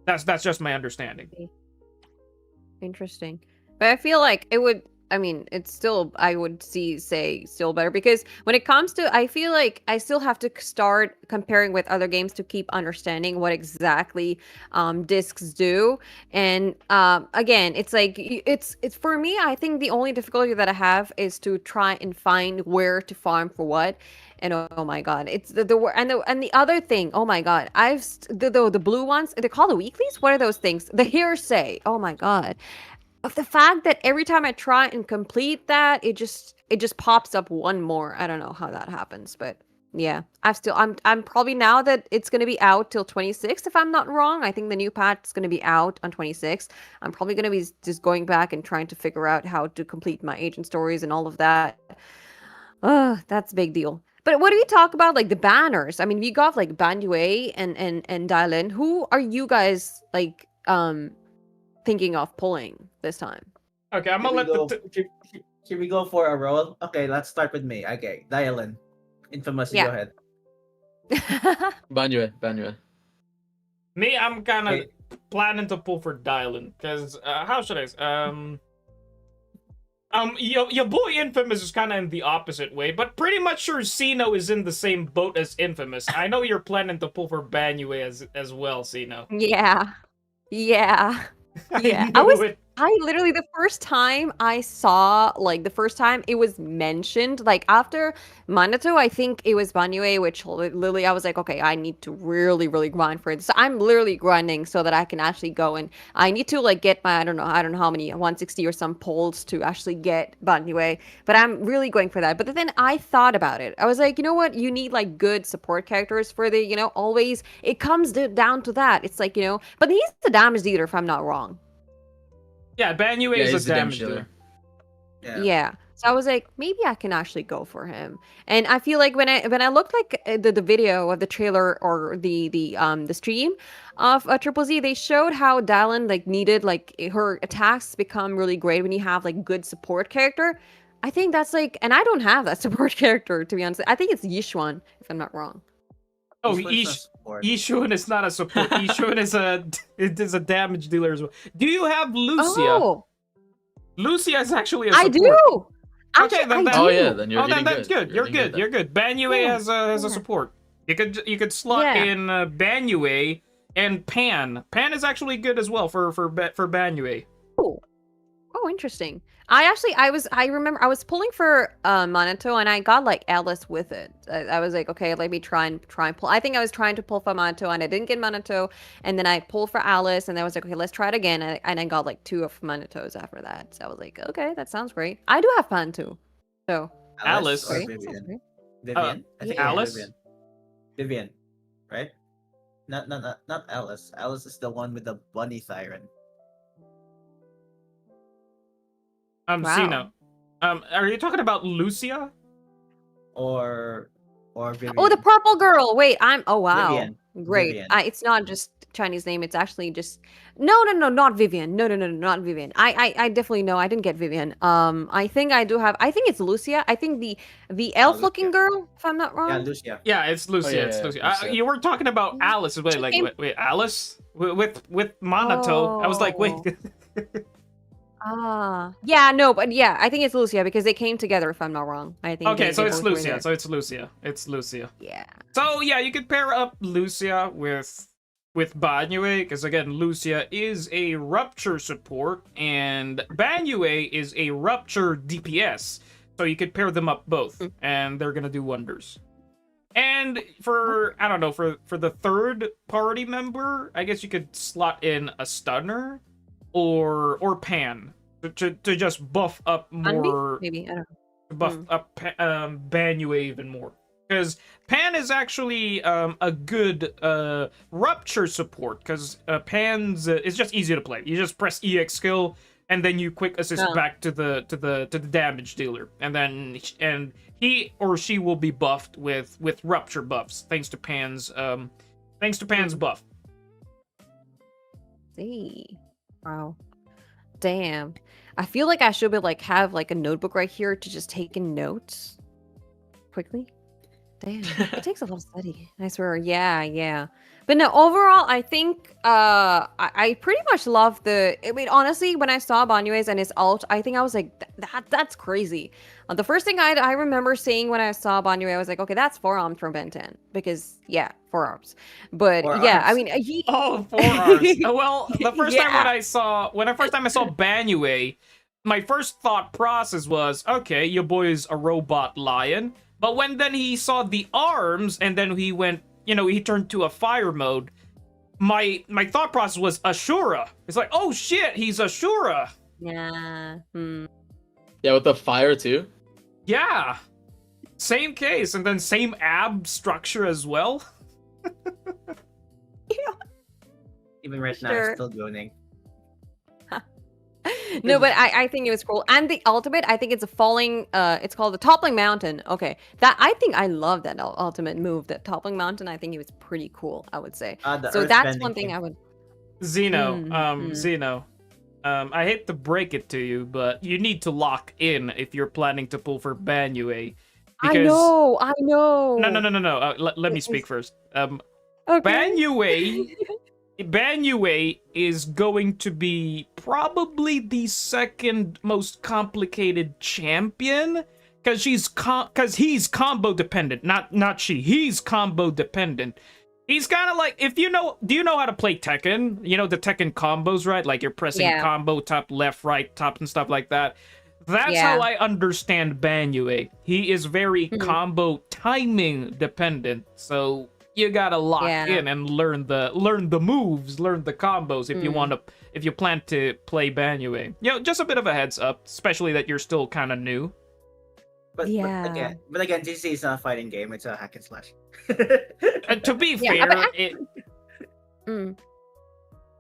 A: That's just my understanding.
S: Interesting. But I feel like it would, it's still, I would say still better, because when it comes to, I feel like I still have to start comparing with other games to keep understanding what exactly discs do. And again, it's like, it's for me, I think the only difficulty that I have is to try and find where to farm for what. And oh my god, it's the other thing. Oh my god, the blue ones. They're called the weeklies. What are those things? The hearsay. Oh my god. Of the fact that every time I try and complete that, it just pops up one more. I don't know how that happens, but Yeah, I'm probably now that it's gonna be out till 26th, if I'm not wrong. I think the new patch is gonna be out on 26th. I'm probably gonna be just going back and trying to figure out how to complete my agent stories and all of that. That's a big deal. But what do we talk about, like the banners? I mean, we got like Banue and Dylan. Who are you guys like thinking of pulling this time?
A: Okay, I'm gonna let
R: Should we go for a roll? Okay, let's start with me. Okay, Dylan. Infamous,
S: Yeah.
R: go ahead.
Q: Banue.
A: Me, I'm kind of planning to pull for Dylan because how should I? Your boy Infamous is kind of in the opposite way, but pretty much sure Sino is in the same boat as Infamous. I know you're planning to pull for Banue as well, Sino.
S: Yeah. Yeah. Yeah. I literally, the first time I saw, like, the first time it was mentioned, like, after Minato, I think it was Banue, which literally I was like, okay, I need to really, really grind for it. So I'm literally grinding so that I can actually go and I need to, like, get my, I don't know how many, 160 or some polls to actually get Banue. But I'm really going for that. But then I thought about it. I was like, you know what? You need, like, good support characters for the, always, it comes down to that. It's like, but he's the damage dealer, if I'm not wrong.
A: Yeah, Banue is a damage dealer.
S: Yeah. So I was like, maybe I can actually go for him. And I feel like when I looked like the video of the trailer or the stream of Triple Z, they showed how Dylan like needed like her attacks become really great when you have like good support character. I think that's like, and I don't have that support character, to be honest. I think it's Yishuan, if I'm not wrong.
A: Oh, Yishuan is not a support. Yishuan is a damage dealer as well. Do you have Lucia?
S: Oh.
A: Lucia is actually a support.
S: I do.
A: Okay, then
Q: Oh yeah, then you're getting
A: that's good. You're good. You're good. Banue has a support. You could slot in Banue and Pan. Pan is actually good as well for Banue.
S: Oh, interesting. I remember I was pulling for Minato and I got like Alice with it. I was like, okay, let me try and pull. I think I was trying to pull for Minato and I didn't get Minato, and then I pulled for Alice and I was like, okay, let's try it again, and I got like 2 of Minatos after that. So I was like, okay, that sounds great. I do have Pan too. So
A: Alice
R: or Vivian. Vivian? I think
A: Alice.
R: Vivian, right? Not Alice. Alice is the one with the bunny siren.
A: Sino. Are you talking about Lucia?
R: Or Vivian?
S: Oh, the purple girl. Wait, oh wow.
R: Vivian.
S: Great.
R: Vivian.
S: It's not just Chinese name. It's actually just no, not Vivian. No, not Vivian. I definitely know. I didn't get Vivian. I think I do have. I think it's Lucia. I think the elf-looking girl, if I'm not wrong.
R: Yeah, Lucia.
A: Yeah, it's Lucia.
Q: Oh, yeah,
A: it's
Q: yeah,
A: Lucia. You were talking about Alice. Wait, Alice with Minato. I was like, wait.
S: Yeah, no, but yeah, I think it's Lucia because they came together, if I'm not wrong. I think.
A: Okay, so
S: they
A: it's
S: both were
A: Lucia.
S: there.
A: So it's Lucia. It's Lucia.
S: Yeah.
A: So yeah, you could pair up Lucia with Banue, because again, Lucia is a rupture support and Banue is a rupture DPS. So you could pair them up both, and they're gonna do wonders. And for I don't know, for the third party member, I guess you could slot in a stunner or Pan to just buff up more.
S: Maybe I don't know.
A: Buff up Banue even more, because Pan is actually a good rupture support, because Pan's it's just easy to play. You just press EX skill and then you quick assist back to the damage dealer, and he or she will be buffed with rupture buffs thanks to Pan's buff.
S: See. Wow. Damn. I feel like I should be like have like a notebook right here to just take in notes quickly. Damn. It takes a lot of study. I swear. Yeah. But no, overall, I think I pretty much love I mean, honestly, when I saw Banue's and his ult, I think I was like, that's crazy. The first thing I remember seeing when I saw Banue, I was like, okay, that's forearms from Ben 10. Because, yeah, forearms. But, yeah, I mean,
A: forearms. Well, the first time when I first saw Banue, my first thought process was, okay, your boy is a robot lion. But when then he saw the arms, and then he went, he turned to a fire mode, my thought process was Ashura. It's like, oh shit, he's Ashura.
S: Yeah.
Q: Yeah, with the fire too.
A: Yeah. Same case, and then same ab structure as well.
R: Even right now,
S: Sure.
R: it's still groaning.
S: No, but I think it was cool. And the ultimate, I think it's a falling, it's called the toppling mountain. Okay. That, I think I love that ultimate move, that toppling mountain. I think it was pretty cool, I would say.
R: The
S: So
R: earth
S: that's
R: bending
S: one thing
R: thing.
S: I would.
A: Zeno,
S: Mm.
A: Zeno, I hate to break it to you, but you need to lock in if you're planning to pull for Banyue.
S: I know.
A: No. Let me
S: It
A: speak
S: is-
A: first.
S: Okay.
A: Banyue is going to be probably the second most complicated champion because he's combo dependent, not she. He's combo dependent. He's kind of like, do you know how to play Tekken? You know the Tekken combos, right? Like you're pressing
S: Yeah.
A: combo top, left, right, top, and stuff like that. That's
S: Yeah.
A: how I understand Banyue. He is very
S: Mhm.
A: combo timing dependent, so you gotta lock
S: Yeah.
A: in and learn the moves, learn the combos if you plan to play Banyue. Just a bit of a heads up, especially that you're still kind of new.
R: But
S: Yeah.
R: again, GC is not a fighting game; it's a hack and slash.
A: To be
S: Yeah,
A: fair,
S: but
A: it
S: Mm.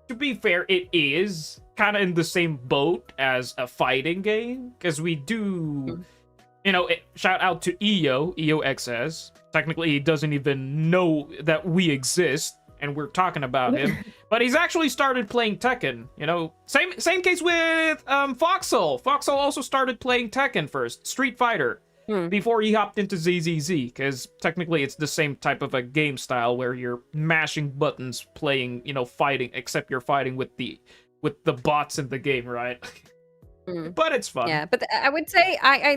A: to be fair, it is kind of in the same boat as a fighting game because we do, shout out to EOXS. Technically, he doesn't even know that we exist and we're talking about him, but he's actually started playing Tekken. Same case with Foxhole. Foxhole also started playing Tekken first, Street Fighter, before he hopped into ZZZ, because technically it's the same type of a game style where you're mashing buttons, playing, fighting, except you're fighting with the bots in the game, right? But it's fun.
S: Yeah, but I would say I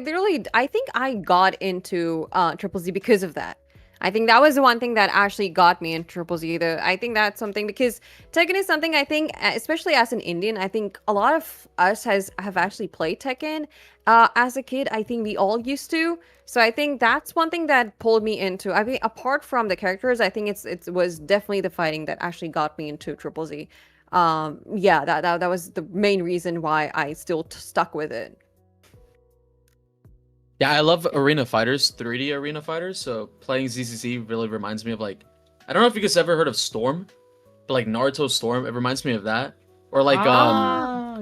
S: think I got into Triple Z because of that. I think that was the one thing that actually got me into Triple Z. I think that's something because Tekken is something I think, especially as an Indian, I think a lot of us have actually played Tekken as a kid. I think we all used to. So I think that's one thing that pulled me into. I mean, apart from the characters, I think it was definitely the fighting that actually got me into Triple Z. Yeah, that was the main reason why I still stuck with it.
Q: Yeah, I love arena fighters, 3D arena fighters. So playing ZZZ really reminds me of I don't know if you guys ever heard of Storm, but like Naruto Storm, it reminds me of that. Or like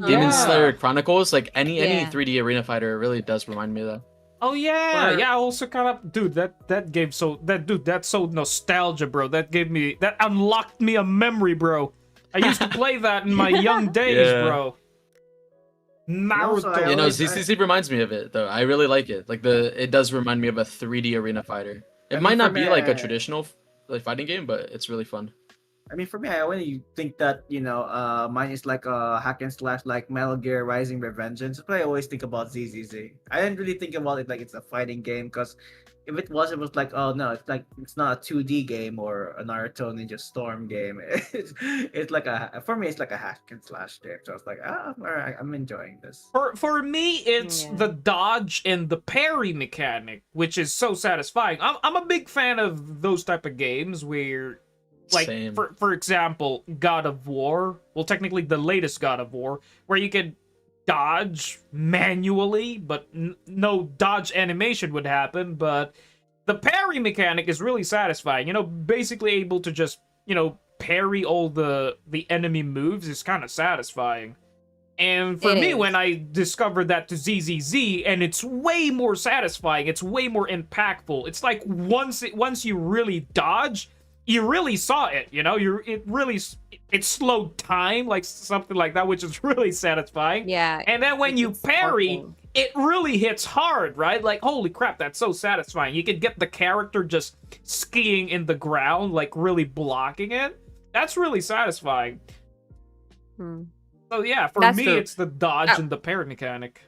Q: Demon Slayer Chronicles, like any 3D arena fighter really does remind me of that.
A: Oh yeah, yeah. Also, kind of, dude. That game that's so nostalgia, bro. That unlocked me a memory, bro. I used to play that in my young days, bro. Naruto.
Q: ZZZ reminds me of it though. I really like it. It does remind me of a 3D arena fighter. It might not be like a traditional fighting game, but it's really fun.
R: I mean, for me, I only think that mine is like a hack and slash, like Metal Gear Rising Revengeance. But I always think about ZZZ. I didn't really think about it like it's a fighting game, because if it was like, oh no, it's not a 2D game or a Naruto Ninja Storm game. It's like for me, it's like a hack and slash game. So I was like, alright, I'm enjoying this.
A: For me, it's the dodge and the parry mechanic, which is so satisfying. I'm a big fan of those type of games where, like,
Q: Same.
A: for example, God of War. Well, technically the latest God of War, where you could dodge manually, but no dodge animation would happen. But the parry mechanic is really satisfying. Basically able to just parry all the enemy moves is kind of satisfying. And for me, when I discovered that to ZZZ, and it's way more satisfying, it's way more impactful. It's like once you really dodge, you really saw it, it slowed time, like something like that, which is really satisfying.
S: Yeah.
A: And then when you parry, it really hits hard, right? Like, holy crap, that's so satisfying. You could get the character just skiing in the ground, like really blocking it. That's really satisfying. So yeah, for
S: That's
A: me,
S: true.
A: it's the dodge and the parry mechanic.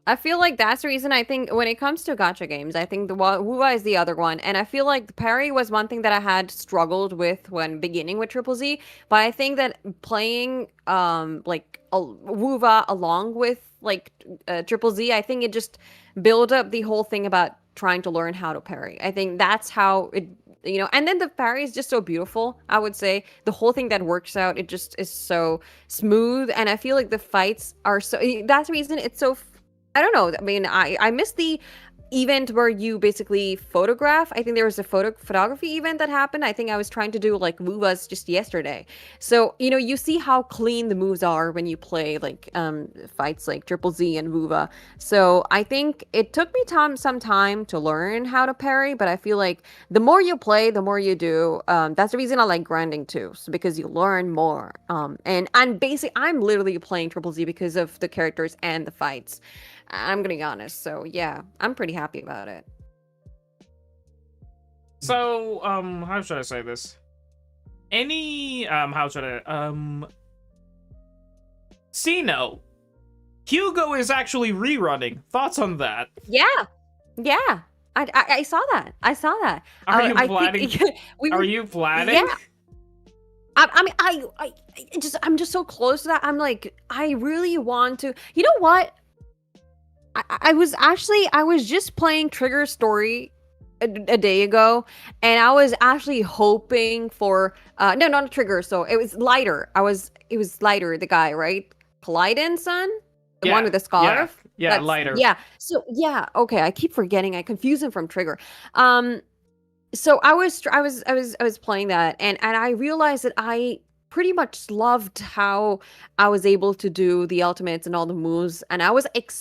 S: I feel like that's the reason. I think when it comes to gacha games, I think the Wuwa is the other one, and I feel like the parry was one thing that I had struggled with when beginning with Triple Z. But I think that playing Wuwa along with Triple Z, I think it just built up the whole thing about trying to learn how to parry. I think that's how it. And then the parry is just so beautiful. I would say the whole thing that works out, it just is so smooth, and I feel like the fights are so. That's the reason it's so. I don't know. I mean, I miss the event where you basically photograph. I think there was a photography event that happened. I think I was trying to do like Wuvas just yesterday. So, you know, you see how clean the moves are when you play like fights like Triple Z and Wuva. So I think it took me some time to learn how to parry, but I feel like the more you play, the more you do. That's the reason I like grinding too, so because you learn more. And basically I'm literally playing Triple Z because of the characters and the fights. I'm gonna be honest. So yeah, I'm pretty happy about it.
A: So, how should I say this? How should I, Sino. Hugo is actually rerunning. Thoughts on that?
S: Yeah. I saw that.
A: Are you
S: I
A: planning?
S: think
A: Are you planning?
S: Yeah. I mean, I'm just so close to that. I'm like, I really want to. You know what? I was just playing Trigger Story a day ago, and I was actually hoping for no, not Trigger. So it was Lighter. It was Lighter, the guy, right? Kaleidon's son, the one with the scarf.
A: Yeah, Lighter.
S: Yeah. So yeah, okay. I keep forgetting. I confuse him from Trigger. So I was playing that, and I realized that I pretty much loved how I was able to do the ultimates and all the moves, and I was expecting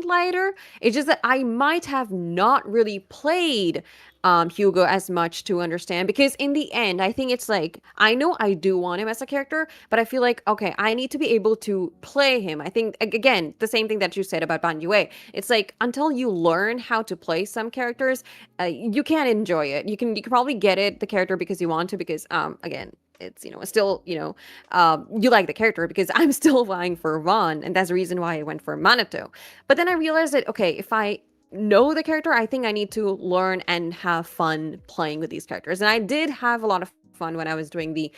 S: Lighter. It's just that I might have not really played Hugo as much to understand, because in the end I think it's like, I know I do want him as a character, but I feel like, okay, I need to be able to play him. I think again the same thing that you said about Ban Yue. It's like, until you learn how to play some characters, you can't enjoy it. You can probably get the character because you want to, because again, it's, you know, it's still, you know, you like the character, because I'm still vying for Vaughn, and that's the reason why I went for Minato. But then I realized that, okay, if I know the character, I think I need to learn and have fun playing with these characters. And I did have a lot of fun when I was doing the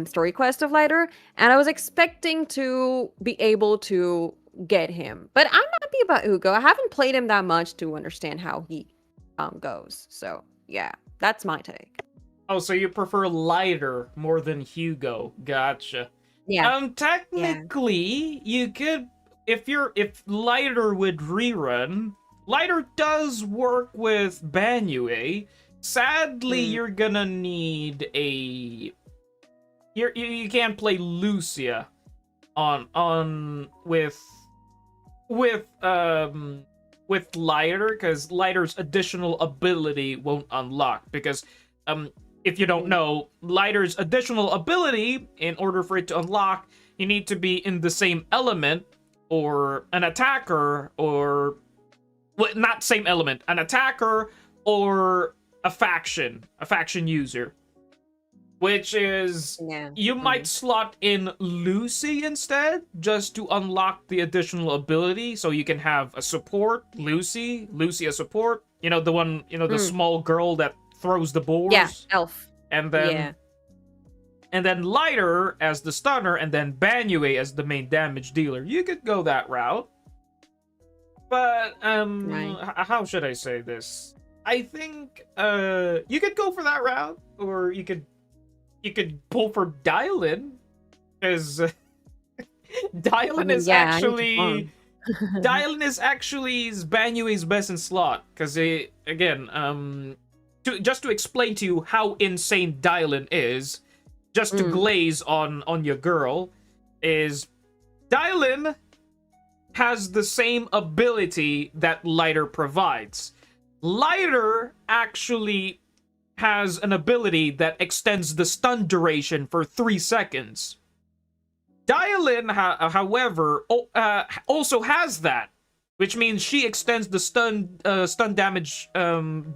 S: story quest of Lighter, and I was expecting to be able to get him. But I'm happy about Hugo. I haven't played him that much to understand how he goes. So yeah, that's my take.
A: Oh, so you prefer Lighter more than Hugo? Gotcha.
S: Yeah.
A: Technically, you could, if Lighter would rerun. Lighter does work with Banyue. Sadly, you're gonna need a. You can't play Lucia with Lighter, because Lighter's additional ability won't unlock, because if you don't know, Lighter's additional ability, in order for it to unlock, you need to be in the same element, or an attacker, or well, not same element, an attacker or a faction user, which is, you might slot in Lucy instead, just to unlock the additional ability, so you can have a support, Lucy a support, you know, the one, you know, the small girl that throws the boars.
S: Yeah, elf.
A: And then and then Lighter as the stunner, and then Banyue as the main damage dealer. You could go that route. But how should I say this? I think you could go for that route, or you could pull for Dylan, because Dylan is actually Dylan is actually Banyue's best in slot, because again, just to explain to you how insane Dylan is, just to glaze on your girl, is Dylan has the same ability that Lighter provides. Lighter actually has an ability that extends the stun duration for 3 seconds. Dylan, however, also has that, which means she extends the stun damage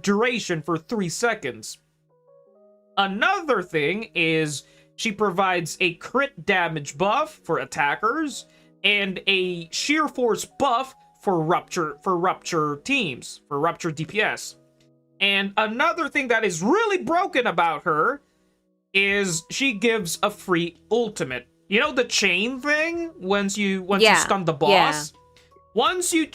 A: duration for 3 seconds. Another thing is she provides a crit damage buff for attackers, and a sheer force buff for rupture teams, for rupture DPS. And another thing that is really broken about her is she gives a free ultimate. You know the chain thing? Once you stun the boss? Once you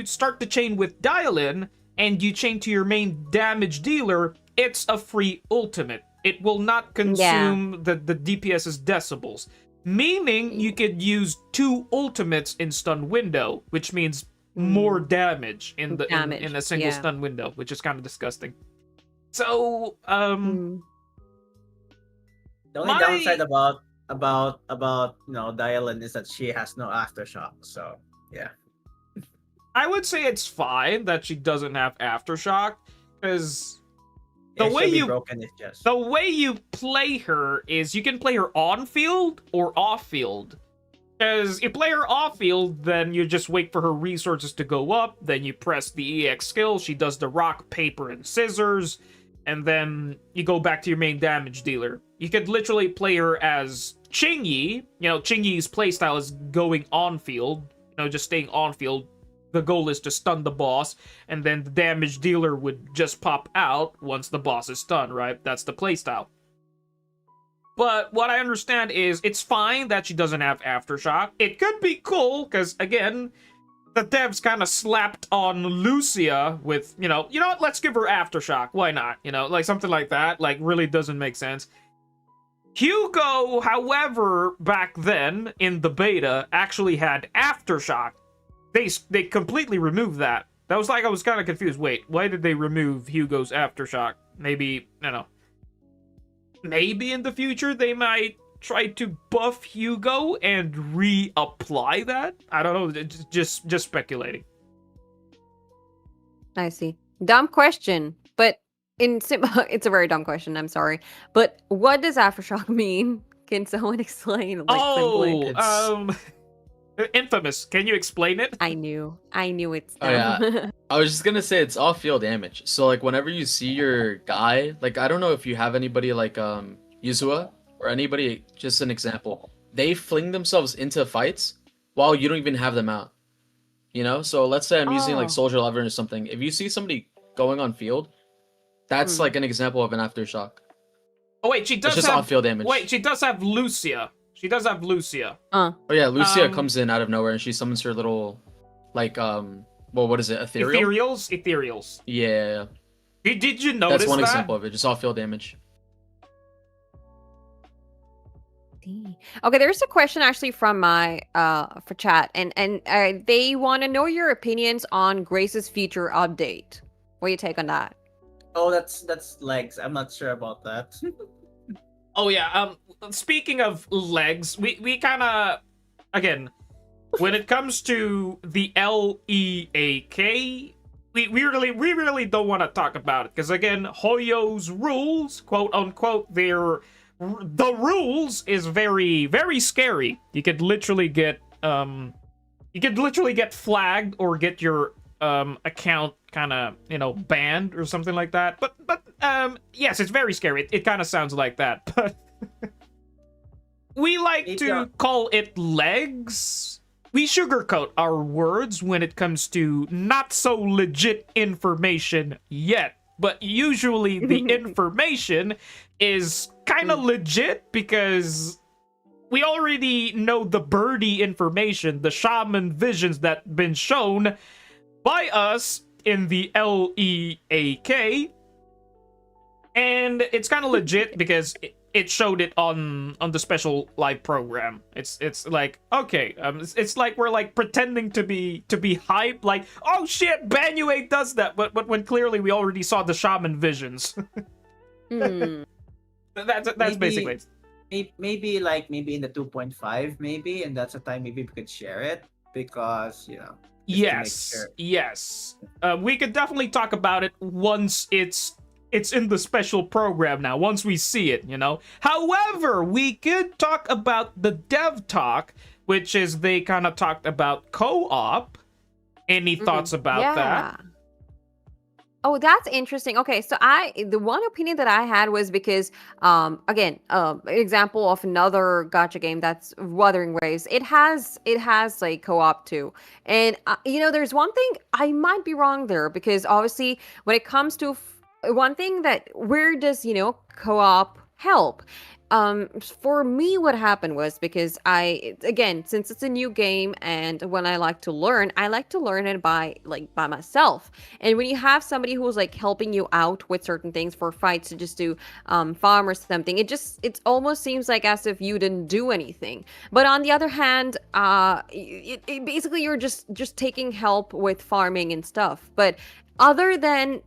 A: start the chain with Dylan, and you chain to your main damage dealer, it's a free ultimate. It will not consume the DPS's decibels. Meaning you could use 2 ultimates in stun window, which means more damage in the in a single
S: yeah.
A: stun window, which is kind of disgusting. So
R: The only downside about Dialyn is that she has no aftershock. So yeah.
A: I would say it's fine that she doesn't have aftershock, because
R: the way
A: you play her is you can play her on field or off field. Because you play her off field, then you just wait for her resources to go up, then you press the EX skill, she does the rock, paper, and scissors, and then you go back to your main damage dealer. You could literally play her as Qingyi. You know, Qingyi's playstyle is going on field, just staying on field. The goal is to stun the boss, and then the damage dealer would just pop out once the boss is stunned, right? That's the playstyle. But what I understand is it's fine that she doesn't have Aftershock. It could be cool, because, again, the devs kind of slapped on Lucia with, you know what, let's give her Aftershock. Why not? Like something like that. Like, really doesn't make sense. Hugo, however, back then, in the beta, actually had Aftershock. They completely removed that. That was like, I was kind of confused. Wait, why did they remove Hugo's Aftershock? Maybe, maybe in the future they might try to buff Hugo and reapply that? I don't know, just speculating.
S: I see. Dumb question, but it's a very dumb question, I'm sorry. But what does Aftershock mean? Can someone explain? Simply?
A: Infamous. Can you explain it?
S: I knew it's dumb.
Q: Oh, yeah. I was just gonna say it's off-field damage. So like whenever you see your guy, like I don't know if you have anybody like Yuzua or anybody, just an example, they fling themselves into fights while you don't even have them out. So let's say I'm using like Soldier Lever or something. If you see somebody going on field, that's like an example of an Aftershock.
A: Oh wait, she does
Q: it's just
A: have
Q: off-field damage.
A: Wait, she does have Lucia. She does have Lucia.
Q: Oh yeah, Lucia comes in out of nowhere and she summons her little, like, what is it? Ethereal?
A: Ethereals.
Q: Yeah.
A: Did you notice that?
Q: That's one example of it, just off-field damage.
S: Okay, there's a question actually from my for chat, and they want to know your opinions on Grace's future update. What do you take on that?
R: Oh, that's legs. I'm not sure about that.
A: Oh yeah, speaking of legs, we kind of, again, when it comes to the LEAK, we really don't want to talk about it, because again, Hoyo's rules, quote unquote, the rules is very, very scary. You could literally get flagged or get your account kind of banned or something like that. But yes, it's very scary. It kind of sounds like that, but we like to call it legs. We sugarcoat our words when it comes to not so legit information yet, but usually the information is kind of legit, because we already know the birdie information, the shaman visions that been shown by us in the LEAK, and it's kind of legit because it showed it on the special live program. It's like, okay, it's like we're like pretending to be hype, like, oh shit, Banyue does that, but when clearly we already saw the shaman visions. That's basically it.
R: Maybe in the 2.5, maybe, and that's a time maybe we could share it, because
A: Yes. We could definitely talk about it once it's in the special program now, once we see it, However, we could talk about the dev talk, which is they kind of talked about co-op. Any thoughts about that?
S: Oh, that's interesting. Okay, so the one opinion that I had was because, again, example of another gacha game that's Wuthering Waves. It has like co-op too, and there's one thing I might be wrong there, because obviously when it comes to one thing that where does co-op help. For me, what happened was because again, since it's a new game and when I like to learn it by myself. And when you have somebody who's like helping you out with certain things for fights to just do farm or something, it almost seems like as if you didn't do anything. But on the other hand, basically you're just taking help with farming and stuff. But other than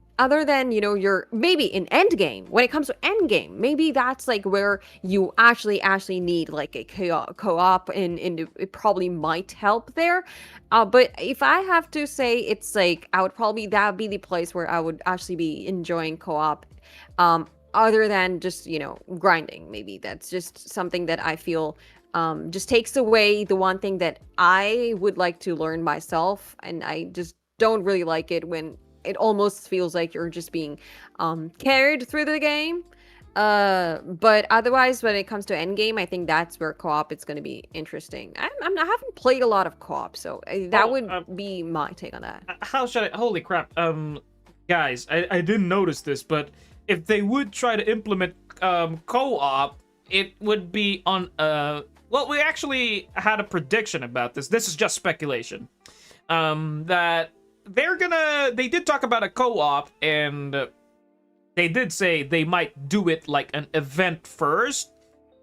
S: you're maybe in endgame, when it comes to endgame, maybe that's like where you actually need like a co-op and it probably might help there. But if I have to say, it's like that would be the place where I would actually be enjoying co-op, other than just grinding. Maybe that's just something that I feel just takes away the one thing that I would like to learn myself, and I just don't really like it when it almost feels like you're just being carried through the game. But otherwise, when it comes to endgame, I think that's where co-op is going to be interesting. I haven't played a lot of co-op, so that would be my take on that.
A: How should I? Holy crap! Guys, I didn't notice this, but if they would try to implement co-op, it would be on well, we actually had a prediction about this. This is just speculation. That they did talk about a co-op, and they did say they might do it like an event first,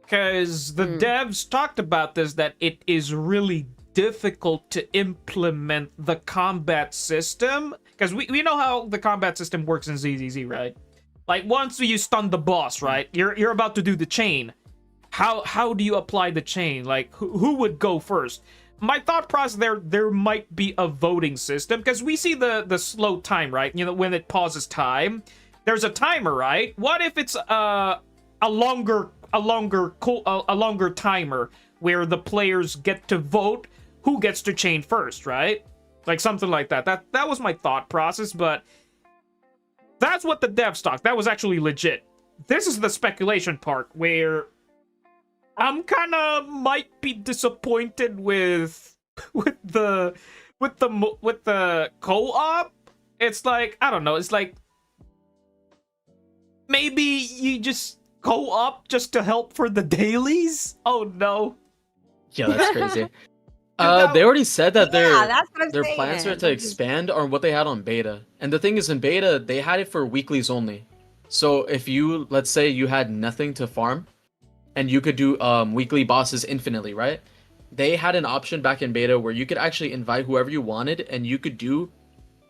A: because the devs talked about this, that it is really difficult to implement the combat system, because we know how the combat system works in ZZZ, right? Like, once you stun the boss, right, you're about to do the chain. How do you apply the chain? Like, who would go first? My thought process there might be a voting system, because we see the slow time, right? When it pauses time, there's a timer, right? What if it's a longer timer where the players get to vote who gets to chain first, right? Like something like that. That was my thought process, but that's what the devs talked. That was actually legit. This is the speculation part where I'm kind of might be disappointed with the co-op. It's like, I don't know, it's like maybe you just co-op just to help for the dailies? Oh no.
Q: Yeah, that's crazy. They already said that
S: that's what I'm
Q: their
S: saying.
Q: plans are to expand on what they had on beta. And the thing is, in beta, they had it for weeklies only. So if you, let's say you had nothing to farm, and you could do weekly bosses infinitely, right? They had an option back in beta where you could actually invite whoever you wanted, and you could do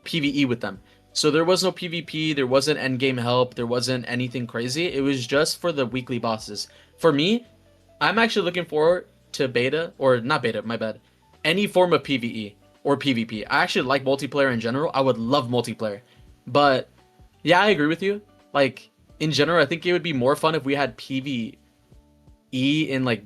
Q: PvE with them. So there was no PvP, there wasn't endgame help, there wasn't anything crazy. It was just for the weekly bosses. For me, I'm actually looking forward to beta, or not beta, my bad, any form of PvE or PvP. I actually like multiplayer in general. I would love multiplayer. But yeah, I agree with you. Like, in general, I think it would be more fun if we had PvE in like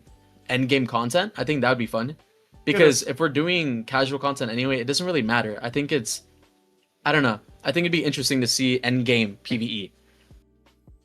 Q: endgame content. I think that would be fun. Because if we're doing casual content anyway, it doesn't really matter. I think I don't know. I think it'd be interesting to see endgame PvE.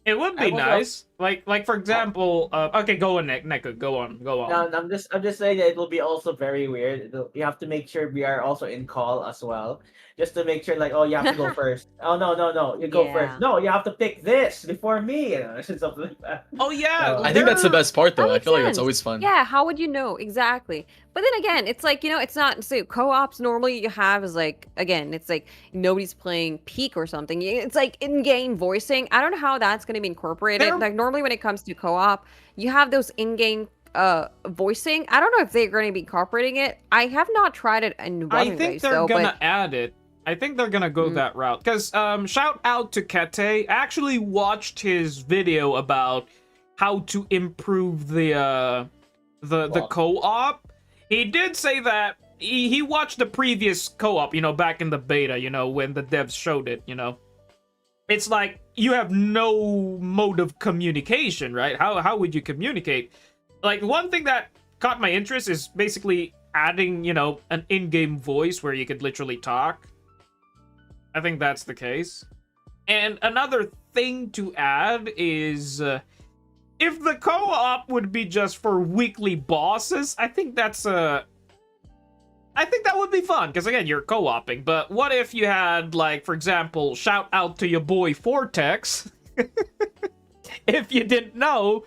A: It would be nice. Like for example, okay, go on, Neko. Go on.
R: No, I'm just saying that it will be also very weird. You have to make sure we are also in call as well, just to make sure, like, oh, you have to go first. Oh no, you go first. No, you have to pick this before me. Something like that.
A: Oh yeah,
Q: I think that's the best part though. I feel like that's
S: sense.
Q: always fun.
S: Yeah, how would you know? Exactly. But then again, it's like, it's not, so co-ops normally you have is like, again, it's like nobody's playing Peak or something. It's like in-game voicing. I don't know how that's going to be incorporated. Like normally when it comes to co-op, you have those in-game voicing. I don't know if they're going to be incorporating it. I have not tried it in one
A: I think they're gonna add it. I think they're gonna go that route. Because shout out to Kete. I actually watched his video about how to improve the co-op. He did say that he watched the previous co-op, back in the beta, when the devs showed it, It's like you have no mode of communication, right? How would you communicate? Like, one thing that caught my interest is basically adding, an in-game voice where you could literally talk. I think that's the case. And another thing to add is if the co-op would be just for weekly bosses, I think that would be fun, because again, you're co-oping. But what if you had, like, for example, shout out to your boy Vortex. if you didn't know,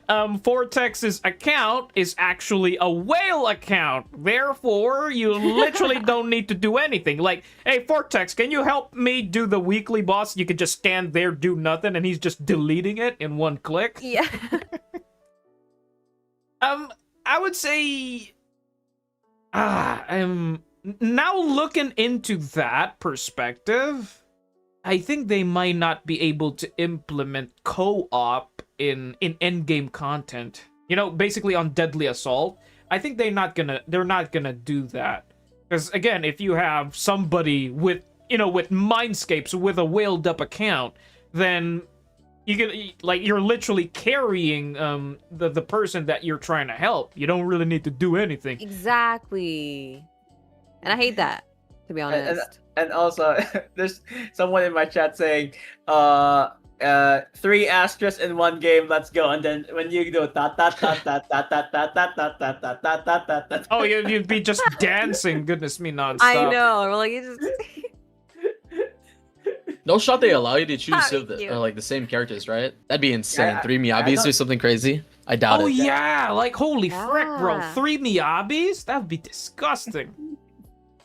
A: Vortex's account is actually a whale account. Therefore, you literally don't need to do anything. Like, hey, Vortex, can you help me do the weekly boss? You could just stand there, do nothing, and he's just deleting it in one click.
S: Yeah.
A: I would say, now looking into that perspective, I think they might not be able to implement co-op in endgame content. You know, basically on Deadly Assault. I think they're not gonna do that. Because again, if you have somebody with, you know, with Mindscapes with a whaled up account, then you can, like, you're literally carrying the person that you're trying to help. You don't really need to do anything.
S: Exactly. And I hate that, to be honest.
P: And also, there's someone in my chat saying, 3 asterisks in one game, let's go. And then when you do
A: oh, you'd be just dancing, goodness me, nonstop.
S: I know. We're like, it's just...
Q: No shot they allow you to choose the same characters, right? That'd be insane.
P: Yeah,
Q: 3 Miyabis or something crazy. I doubt it.
A: Oh yeah, like holy frick, bro. 3 Miyabis? That'd be disgusting.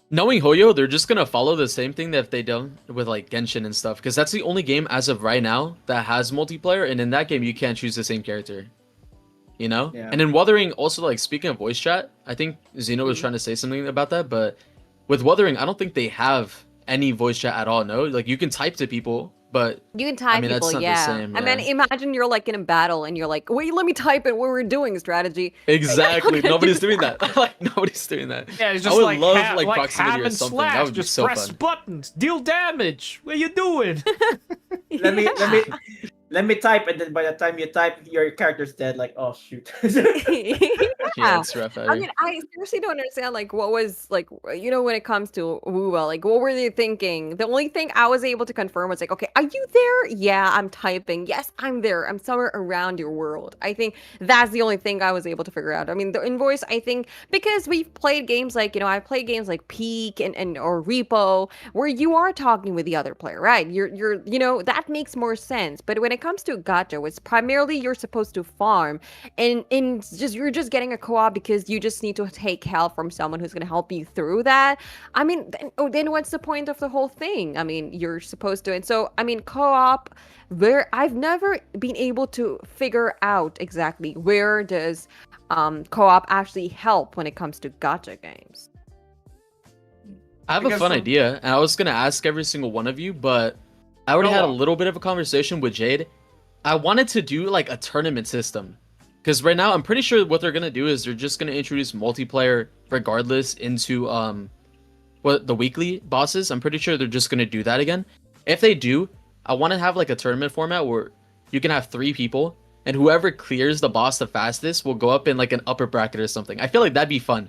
Q: Knowing Hoyo, they're just gonna follow the same thing that they done with like Genshin and stuff, because that's the only game as of right now that has multiplayer, and in that game you can't choose the same character. You know?
P: Yeah.
Q: And in Wuthering, also, like, speaking of voice chat, I think Xeno was trying to say something about that, but with Wuthering, I don't think they have any voice chat at all. No, like, you can type to people, but
S: you can type
Q: that's
S: people,
Q: not
S: yeah.
Q: the same,
S: And then imagine you're like in a battle and you're like, wait, let me type in what we're doing strategy.
Q: Exactly. Nobody's doing that. Like, nobody's doing that.
A: Yeah, it's just
Q: I would
A: like,
Q: love like
A: like
Q: proximity
A: ham
Q: or
A: and
Q: something.
A: slash,
Q: That would be
A: just
Q: so
A: press
Q: fun.
A: buttons, deal damage. What are you doing?
P: let me type, and then by the time you type, your character's dead. Like, oh shoot.
Q: Yeah, it's rough.
S: I mean, I seriously don't understand, like, what was, like, you know, when it comes to Wuwa, like, what were they thinking? The only thing I was able to confirm was, like, okay, are you there? Yeah, I'm typing. Yes, I'm there. I'm somewhere around your world. I think that's the only thing I was able to figure out. I mean, the invoice, I think, because we've played games like, you know, I've played games like Peak and or Repo, where you are talking with the other player, right? You're, you know, that makes more sense. But when it comes to gacha, it's primarily you're supposed to farm, and you're just getting a co-op because you just need to take help from someone who's going to help you through that. I mean, then what's the point of the whole thing? I mean, you're supposed to. And so, I mean, co-op, I've never been able to figure out exactly where does co-op actually help when it comes to gacha games.
Q: I have a fun idea, and I was gonna ask every single one of you, but I already had a little bit of a conversation with Jade. I wanted to do like a tournament system, because right now I'm pretty sure what they're gonna do is they're just gonna introduce multiplayer regardless into the weekly bosses. I'm pretty sure they're just gonna do that again. If they do, I want to have like a tournament format where you can have 3 people, and whoever clears the boss the fastest will go up in like an upper bracket or something. I feel like that'd be fun.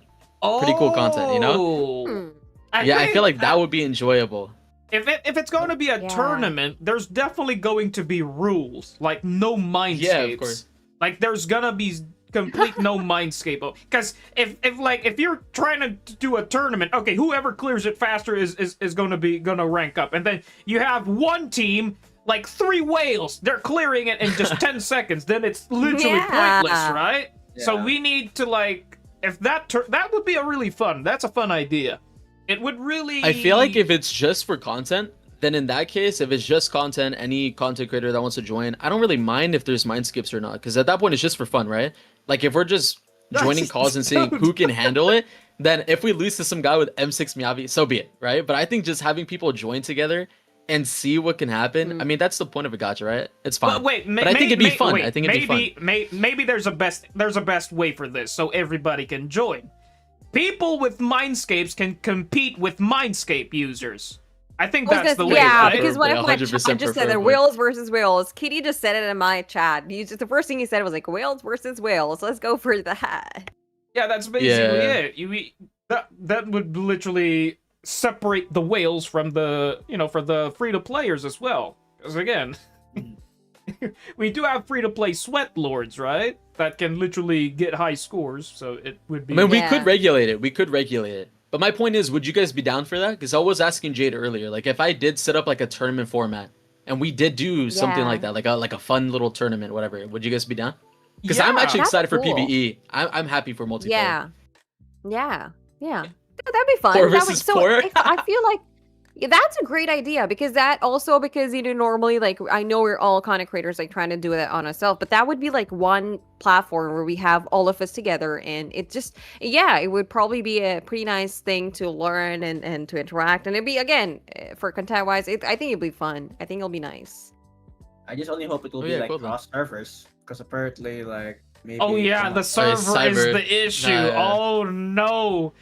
Q: Pretty cool content, you know? I feel like that would be enjoyable.
A: If it's going to be a tournament, there's definitely going to be rules, like no mindscapes.
Q: Yeah, of course.
A: Like there's gonna be complete no mindscape. Because if you're trying to do a tournament, okay, whoever clears it faster is gonna rank up, and then you have one team like 3 whales, they're clearing it in just 10 seconds. Then it's literally pointless, right?
P: Yeah.
A: So we need to like, if that would be a really fun. That's a fun idea. It would really.
Q: I feel like if it's just for content, then in that case, if it's just content, any content creator that wants to join, I don't really mind if there's mind skips or not, because at that point it's just for fun, right? Like if we're just joining calls and seeing who can handle it, then if we lose to some guy with M6 Miyabi, so be it, right? But I think just having people join together and see what can happen, I mean, that's the point of a gacha, right? It's fun.
A: But
Q: I think it'd be fun. I think it'd be fun.
A: Maybe there's a best way for this, so everybody can join. People with Mindscapes can compete with Mindscape users. I think that's the way.
S: Yeah,
A: right?
S: because one of my chat just said that whales versus whales. Kitty just said it in my chat. The first thing he said was like whales versus whales. Let's go for that.
A: Yeah, that's basically it. That would literally separate the whales from the for the free to players as well. Because again, we do have free to play sweat lords, right? That can literally get high scores. So it would be.
Q: I mean, we could regulate it. But my point is, would you guys be down for that? Because I was asking Jade earlier, like if I did set up like a tournament format and we did do something like that, like a fun little tournament, whatever. Would you guys be down? Because I'm actually
S: That's
Q: excited for
S: cool.
Q: PvE. I'm happy for multiplayer.
S: Yeah. That'd be fun.
Q: Poor
S: That would,
Q: versus
S: so
Q: poor.
S: I feel like that's a great idea because normally like I know we're all content creators like trying to do that on ourselves, but that would be like one platform where we have all of us together, and it just it would probably be a pretty nice thing to learn and to interact, and it'd be again for content wise, I think it'd be fun. I think it'll be nice.
R: I just only hope it will be like cross servers, because apparently like maybe.
A: Oh yeah, the server is the issue. Oh no,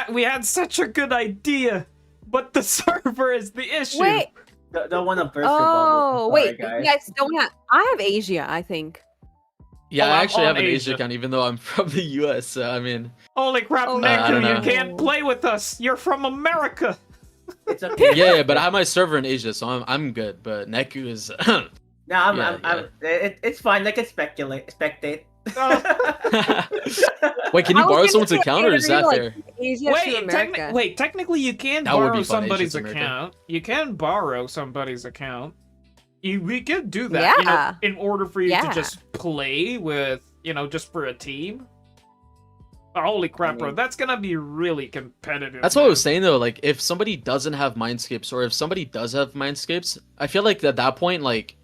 A: we had such a good idea, but the server is the issue.
S: Wait.
R: Don't want to burst
S: Oh
R: your bubble.
S: wait,
R: Sorry,
S: you
R: guys.
S: guys don't have. I have Asia, I think.
Q: Yeah,
A: Oh,
Q: I
A: I'm
Q: actually
A: on
Q: have an Asia
A: Asia.
Q: account, even though I'm from the US. So I mean,
A: Holy crap,
S: Oh,
Q: I don't
A: Neku, you
Q: know.
A: can't play with us. You're from America.
R: It's okay.
Q: yeah, but I have my server in Asia, so I'm good. But Neku is.
R: No, it's fine. They can spectate.
Q: Wait, can you
S: I was
Q: borrow
S: gonna
Q: someone's
S: say,
Q: account, or is that
S: like,
Q: fair?
S: Asia to America.
A: Wait, technically you can
Q: That would
A: borrow
Q: be fun, Asia
A: somebody's
Q: to America.
A: account. You can borrow somebody's account. We could do that, you know,
S: Yeah.
A: in order for you
S: Yeah.
A: to just play with, you know, just for a team. Oh, holy crap, bro. That's gonna be really competitive.
Q: That's what I was saying though. Like, if somebody doesn't have mindscapes, or if somebody does have mindscapes, I feel like at that point, like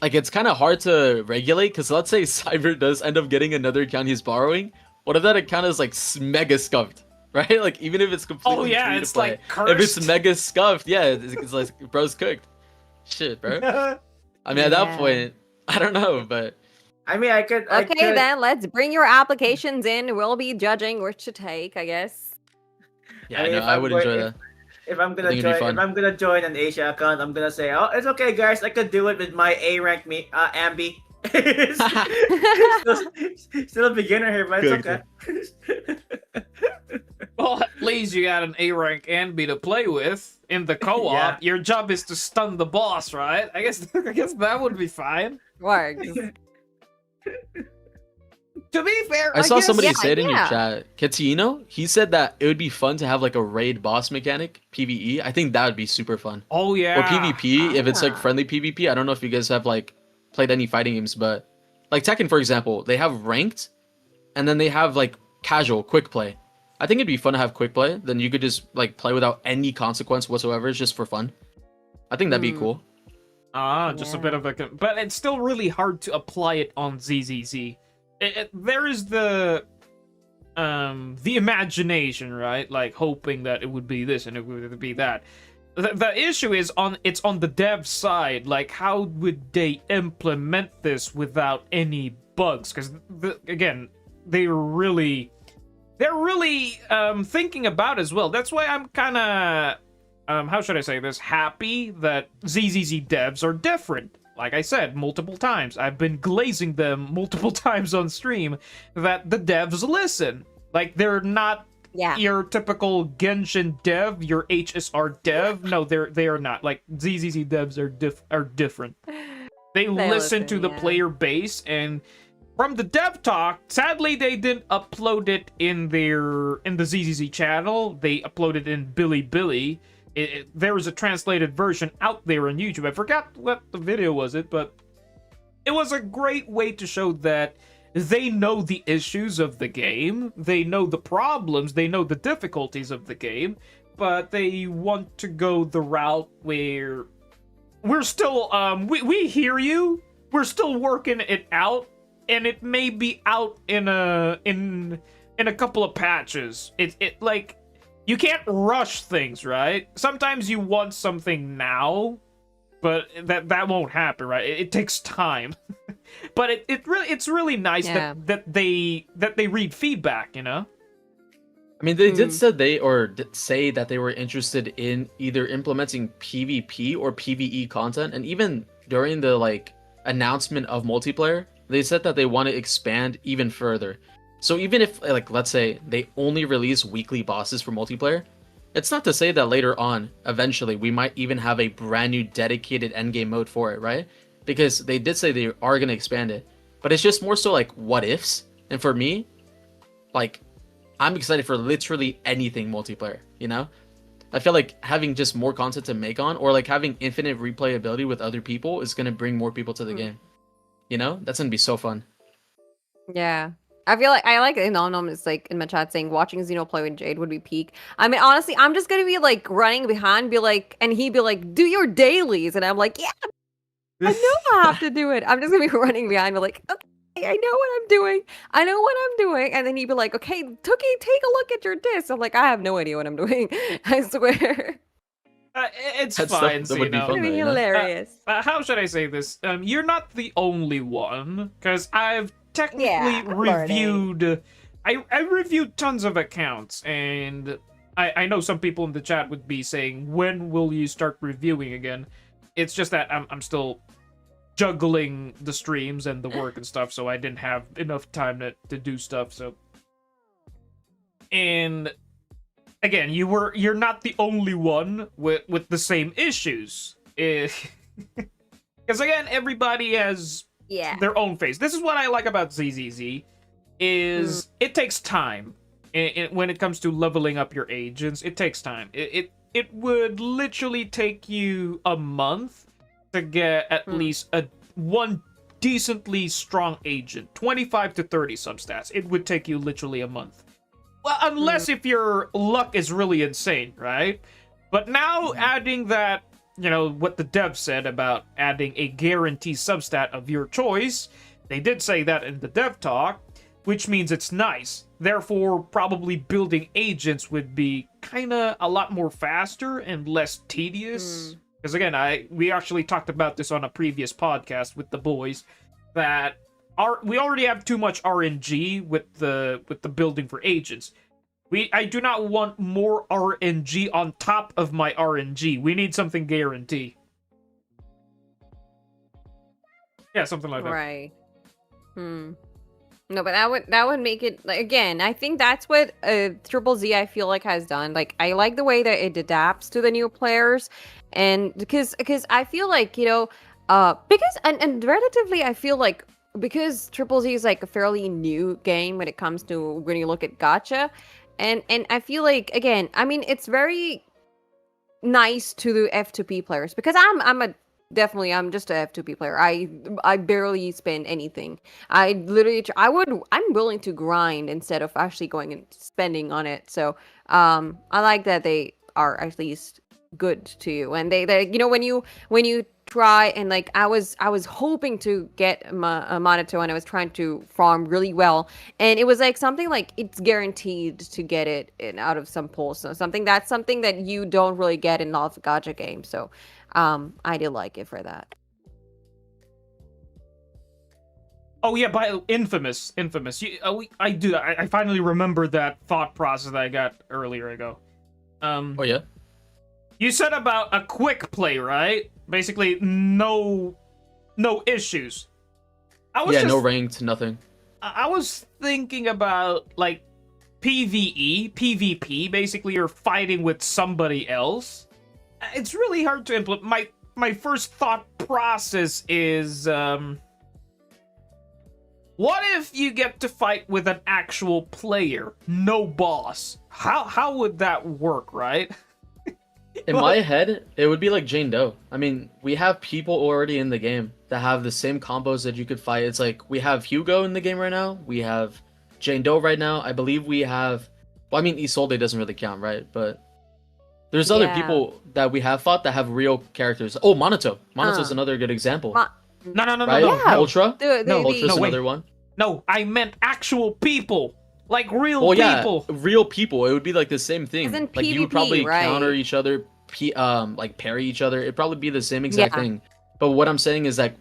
Q: it's kind of hard to regulate. Because let's say Cyber does end up getting another account he's borrowing. What if that account is like mega scuffed, right? Like, even if it's completely free to
A: it's
Q: play,
A: like
Q: if it's
A: cursed.
Q: mega scuffed, yeah, it's like bro's cooked. Shit, bro. I mean, at that point, I don't know, but
R: I mean, I could.
S: Okay, then let's bring your applications in. We'll be judging which to take, I guess.
Q: yeah,
R: I mean,
Q: no,
R: if
Q: I
R: I'm
Q: would
R: going-
Q: enjoy that.
R: If I'm
Q: I
R: gonna
Q: think it'd be
R: join,
Q: fun.
R: if I'm gonna join an Asia account, I'm gonna say, "Oh, it's okay, guys. I could do it with my A rank Ambi." still a beginner here, but it's okay.
A: Well, at least you got an A rank Anby to play with in the co-op.
R: Yeah.
A: Your job is to stun the boss, right? I guess that would be fine.
S: Works.
A: To be fair,
Q: I saw
A: guess-
Q: somebody say it in your chat. Katsino, he said that it would be fun to have like a raid boss mechanic, PvE. I think that would be super fun.
A: Oh yeah.
Q: Or PvP, if it's like friendly PvP. I don't know if you guys have like played any fighting games, but like Tekken, for example, they have ranked, and then they have like casual, quick play. I think it'd be fun to have quick play. Then you could just like play without any consequence whatsoever, it's just for fun. I think that'd be cool.
A: Just a bit of a, but it's still really hard to apply it on ZZZ. There is the imagination, right? Like hoping that it would be this and it would be that. The issue is it's on the dev side. Like, how would they implement this without any bugs? Because again, they're really thinking about as well. That's why I'm kind of how should I say this? Happy that ZZZ devs are different. Like I said multiple times, I've been glazing them multiple times on stream that the devs listen. Like, they're not your typical Genshin dev, your HSR dev. No, they are not. Like, ZZZ devs are different. They listen to the player base, and from the dev talk, sadly they didn't upload it in the ZZZ channel. They uploaded in Bilibili. There was a translated version out there on YouTube. I forgot what the video was but it was a great way to show that they know the issues of the game, they know the problems, they know the difficulties of the game, but they want to go the route where we're still we hear you, we're still working it out, and it may be out in a couple of patches. It like, you can't rush things, right? Sometimes you want something now, but that won't happen, right? It takes time. But it's really nice that they read feedback, you know?
Q: I mean, they did say that they were interested in either implementing PvP or PvE content, and even during the like announcement of multiplayer, they said that they want to expand even further. So even if, like, let's say they only release weekly bosses for multiplayer, it's not to say that later on, eventually, we might even have a brand new dedicated endgame mode for it, right? Because they did say they are going to expand it. But it's just more so like what ifs. And for me, like, I'm excited for literally anything multiplayer, you know? I feel like having just more content to make on, or like having infinite replayability with other people, is gonna bring more people to the game. You know, that's gonna be so fun.
S: Yeah. I feel like I like Nom is like in my chat saying watching Xeno play with Jade would be peak. I mean, honestly, I'm just gonna be like running behind, be like, and he'd be like, do your dailies, and I'm like, yeah, I know I have to do it. I'm just gonna be running behind, be like, okay, I know what I'm doing. I know what I'm doing, and then he'd be like, okay, Tookie, take a look at your disc. I'm like, I have no idea what I'm doing. I swear.
A: It's
Q: That
A: fine,
Q: stuff, that would be
A: Xeno.
Q: fun,
S: It'd be
Q: though, you know?
S: hilarious.
A: How should I say this? You're not the only one, because I've technically
S: Yeah, I'm
A: reviewed. I reviewed tons of accounts, and I know some people in the chat would be saying, "When will you start reviewing again?" It's just that I'm still juggling the streams and the work and stuff, so I didn't have enough time to do stuff. So, and again, you're not the only one with the same issues. Because again, everybody has their own face. This is what I like about ZZZ, is it takes time. When it comes to leveling up your agents, it takes time. It would literally take you a month to get at least one decently strong agent, 25 to 30 substats. It would take you literally a month. Well, unless if your luck is really insane, right? But now adding that, you know, what the dev said about adding a guaranteed substat of your choice, they did say that in the dev talk, which means it's nice. Therefore, probably building agents would be kinda a lot more faster and less tedious. Because again, we actually talked about this on a previous podcast with the boys, that we already have too much RNG with the building for agents. I do not want more RNG on top of my RNG. We need something guaranteed. Yeah, something like that.
S: Right. No, but that would make it, like, again, I think that's what Triple Z I feel like has done. Like, I like the way that it adapts to the new players, and because I feel like, you know, because and relatively I feel like because Triple Z is like a fairly new game when it comes to when you look at gacha, and I feel like, again, I mean, it's very nice to the F2P players, because I'm just a F2P player. I barely spend anything. I'm willing to grind instead of actually going and spending on it. So I like that they are at least good to you, and they you know, when you try, and like I was hoping to get a Monato, and I was trying to farm really well, and it was like something like it's guaranteed to get it out of some pulls. So something that you don't really get in a lot of gacha games. So I did like it for that.
A: Oh yeah, by Infamous. I finally remember that thought process that I got earlier ago.
Q: Oh yeah.
A: You said about a quick play, right? Basically, no issues.
Q: No ranked, nothing.
A: I was thinking about like PvE, PvP. Basically, you're fighting with somebody else. It's really hard to implement. My first thought process is, what if you get to fight with an actual player, no boss? How would that work, right?
Q: In my head, it would be like Jane Doe. I mean, we have people already in the game that have the same combos that you could fight. It's like, we have Hugo in the game right now. We have Jane Doe right now. I believe we have... Well, I mean, Isolde doesn't really count, right? But there's other people that we have fought that have real characters. Oh, Monato. Monato's another good example.
A: No.
Q: Right?
A: Yeah.
Q: Ultra? Ultra's
A: wait.
Q: another one.
A: No, I meant actual people. Like real people.
Q: Yeah, real people. It would be like the same thing.
S: As in
Q: Like you would
S: PvP,
Q: probably
S: right?
Q: counter each other, like parry each other. It'd probably be the same exact thing. But what I'm saying is that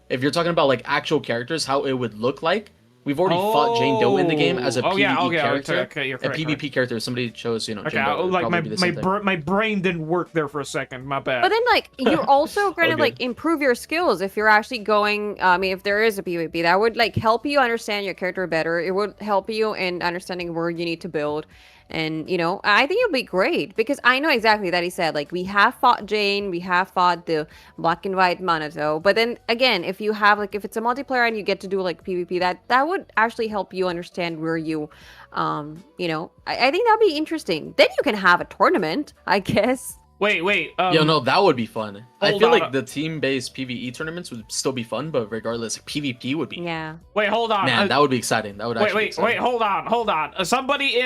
Q: if you're talking about like actual characters, how it would look like, we've already fought Jane Doe in the game as a PvE character.
A: Okay, you're correct,
Q: a PvP character. Somebody chose, Jane Doe.
A: Like my brain didn't work there for a second. My bad.
S: But then, like, you're also going to
A: Okay.
S: like improve your skills if you're actually going. I mean, if there is a PvP, that would like help you understand your character better. It would help you in understanding where you need to build, And, I think it'll be great because I know exactly that he said, like, we have fought Jane, we have fought the black and white Minato. But then again, if you have, like, if it's a multiplayer and you get to do, like, PvP, that would actually help you understand where you, I think that'd be interesting. Then you can have a tournament, I guess.
A: Wait.
Q: Yo, no, that would be fun. I
A: hold
Q: feel
A: on.
Q: like the team-based PvE tournaments would still be fun, but regardless, PvP would be.
S: Yeah.
A: Wait, hold on.
Q: Man, that would be exciting. That would actually. Be
A: Wait,
Q: exciting.
A: hold on. Somebody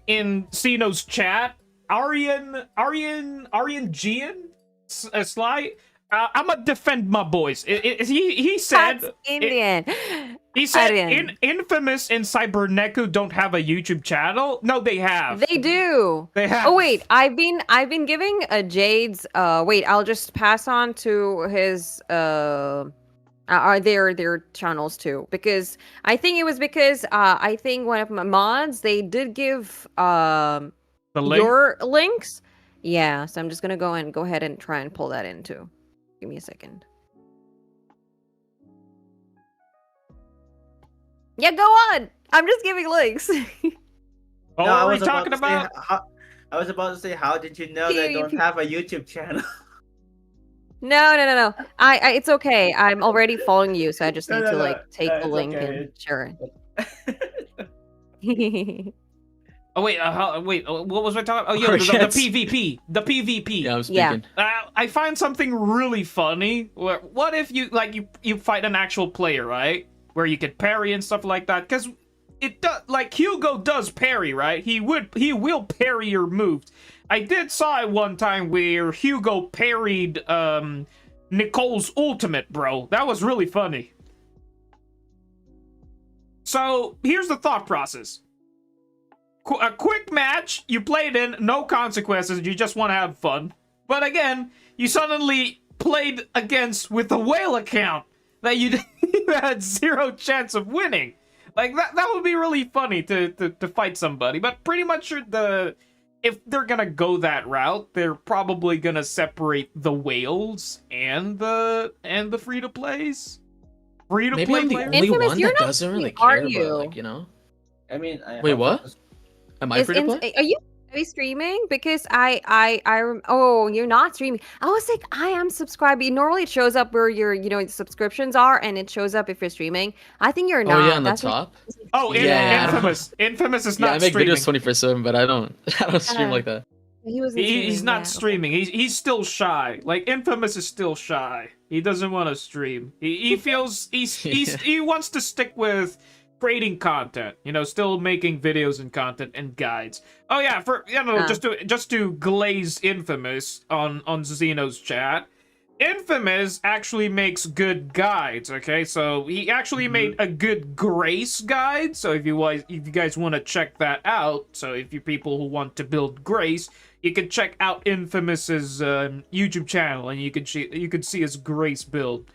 A: in Sino's chat, Aryan Gian, Sly. I'm gonna defend my boys. He said
S: That's Indian.
A: He said
S: Aryan.
A: Infamous and Cyberneku don't have a YouTube channel. No, they have.
S: They do.
A: They have.
S: Oh wait, I've been giving Jade's wait, I'll just pass on to his are their channels too, because I think it was because I think one of my mods, they did give
A: the link?
S: your links. Yeah, so I'm just gonna go ahead and try and pull that in too. Give me a second. Yeah, go on. I'm just giving links.
A: Oh,
R: No, I
A: are we
R: was
A: talking
R: to say
A: about?
R: I was about to say, how did you know they don't have a YouTube channel?
S: No. I it's okay. I'm already following you, so I just need
R: No,
S: to
R: no,
S: like take the
R: it's
S: link
R: okay.
S: and share it.
A: Oh wait, what was I talking? Oh yeah, the PvP, the PvP.
Q: Yeah, I'm speaking.
A: I find something really funny. What if you fight an actual player, right? Where you could parry and stuff like that, because it does, like, Hugo does parry, right? He will parry your moves. I did saw it one time where Hugo parried Nicole's ultimate, bro. That was really funny. So here's the thought process. A quick match, you played in, no consequences, you just want to have fun. But again, you suddenly played against with a whale account that you had zero chance of winning. Like, that would be really funny to fight somebody. But pretty much if they're gonna go that route, they're probably gonna separate the whales and the free-to-plays. Free-to-play
Q: Maybe I'm the
A: players?
Q: only
S: Infamous,
Q: one
S: you're
Q: that
S: not
Q: doesn't really
S: streaming,
Q: care
S: are you?
Q: about, like, you know.
R: I mean,
Q: Wait, what? Am I free to play?
S: Are you streaming? Because oh, you're not streaming. I was like, I am subscribing. Normally it shows up where your subscriptions are, and it shows up if you're streaming. I think you're not.
Q: Oh yeah, on the
S: That's what-
Q: top.
A: Oh,
Q: Yeah.
A: Infamous is
Q: Yeah,
A: not
Q: I make
A: streaming.
Q: videos 24/7, but I don't stream like that.
S: He was.
A: He's not streaming. He's still shy. Like, Infamous is still shy. He doesn't want to stream. He feels he wants to stick with creating content. Still making videos and content and guides. Oh yeah, just to glaze Infamous on Zeno's chat. Infamous actually makes good guides, okay? So he actually made a good Grace guide. So if you guys want to check that out, so if you people who want to build Grace, you can check out Infamous's YouTube channel, and you can see his Grace build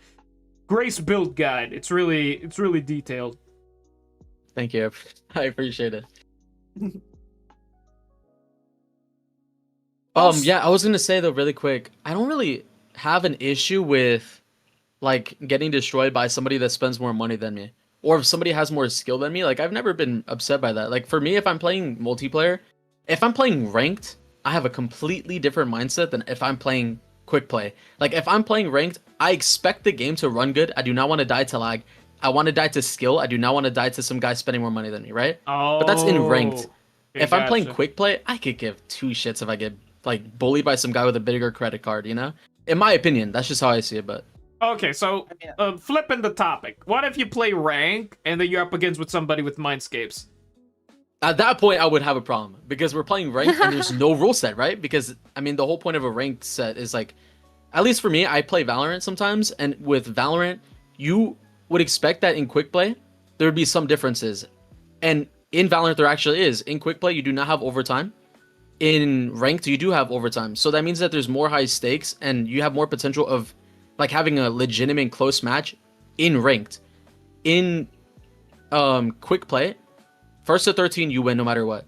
A: guide. It's really detailed.
Q: Thank you. I appreciate it. Yeah, I was gonna say though, really quick, I don't really have an issue with like getting destroyed by somebody that spends more money than me, or if somebody has more skill than me. Like, I've never been upset by that. Like, for me, if I'm playing multiplayer, if I'm playing ranked, I have a completely different mindset than if I'm playing quick play. Like, if I'm playing ranked, I expect the game to run good. I do not want to die to lag. I want to die to skill. I do not want to die to some guy spending more money than me, right? But that's in ranked.
A: Okay,
Q: If I'm playing
A: gotcha.
Q: quick play, I could give two shits if I get like bullied by some guy with a bigger credit card, In my opinion, that's just how I see it, but
A: Okay, so flipping the topic. What if you play rank and then you're up against with somebody with Mindscapes?
Q: at that point I would have a problem because we're playing ranked and there's no rule set, right? Because I mean, the whole point of a ranked set is like, at least for me, I play Valorant sometimes, and with Valorant, you would expect that in quick play there would be some differences, and in Valorant there actually is. In quick play you do not have overtime. In ranked you do have overtime, so that means that there's more high stakes and you have more potential of like having a legitimate close match in ranked. In quick play, 1st to 13 you win no matter what.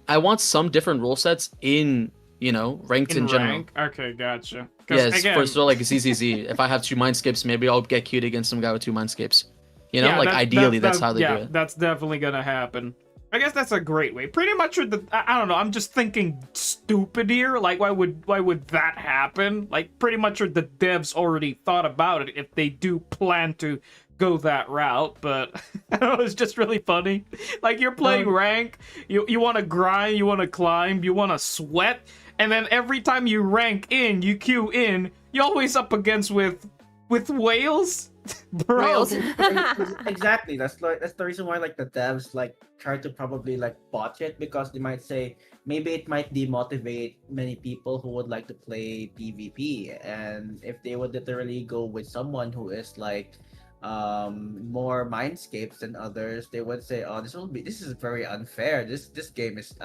Q: I want some different rule sets in ranked in general.
A: Rank? Okay, gotcha. 'Cause
Q: Yes,
A: again,
Q: for so like ZZZ. If I have 2 mindscapes, maybe I'll get cute against some guy with 2 mindscapes.
A: yeah,
Q: Ideally that's how they do it.
A: That's definitely gonna happen. I guess that's a great way. Pretty much I don't know, I'm just thinking stupid here. Like, why would that happen? Like, pretty much the devs already thought about it if they do plan to go that route, but I don't know, it's just really funny. Like, you're playing rank, you want to grind, you want to climb, you want to sweat, and then every time you rank in, you queue in, you're always up against with whales. Bro.
R: Exactly. That's the reason why like the devs like try to probably like botch it, because they might say maybe it might demotivate many people who would like to play PvP, and if they would literally go with someone who is like more mindscapes than others, they would say, oh, this is very unfair. This game is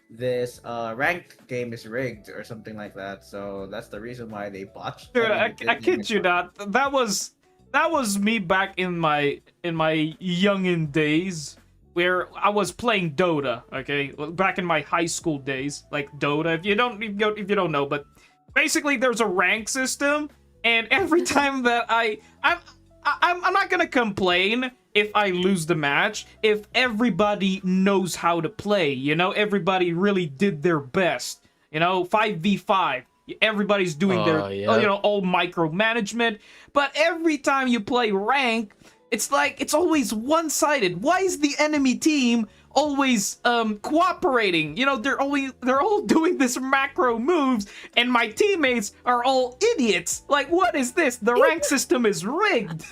R: this ranked game is rigged or something like that. So that's the reason why they botched.
A: Dude, I kid you not. That was me back in my youngin days, where I was playing Dota. Okay, back in my high school days, like Dota. If you don't know, but basically there's a rank system, and every time that I'm not gonna complain if I lose the match, if everybody knows how to play, everybody really did their best, 5v5, everybody's doing their, all micromanagement, but every time you play rank, it's like, it's always one-sided. Why is the enemy team always cooperating? They're all doing this macro moves, and my teammates are all idiots. Like, what is this? The rank system is rigged.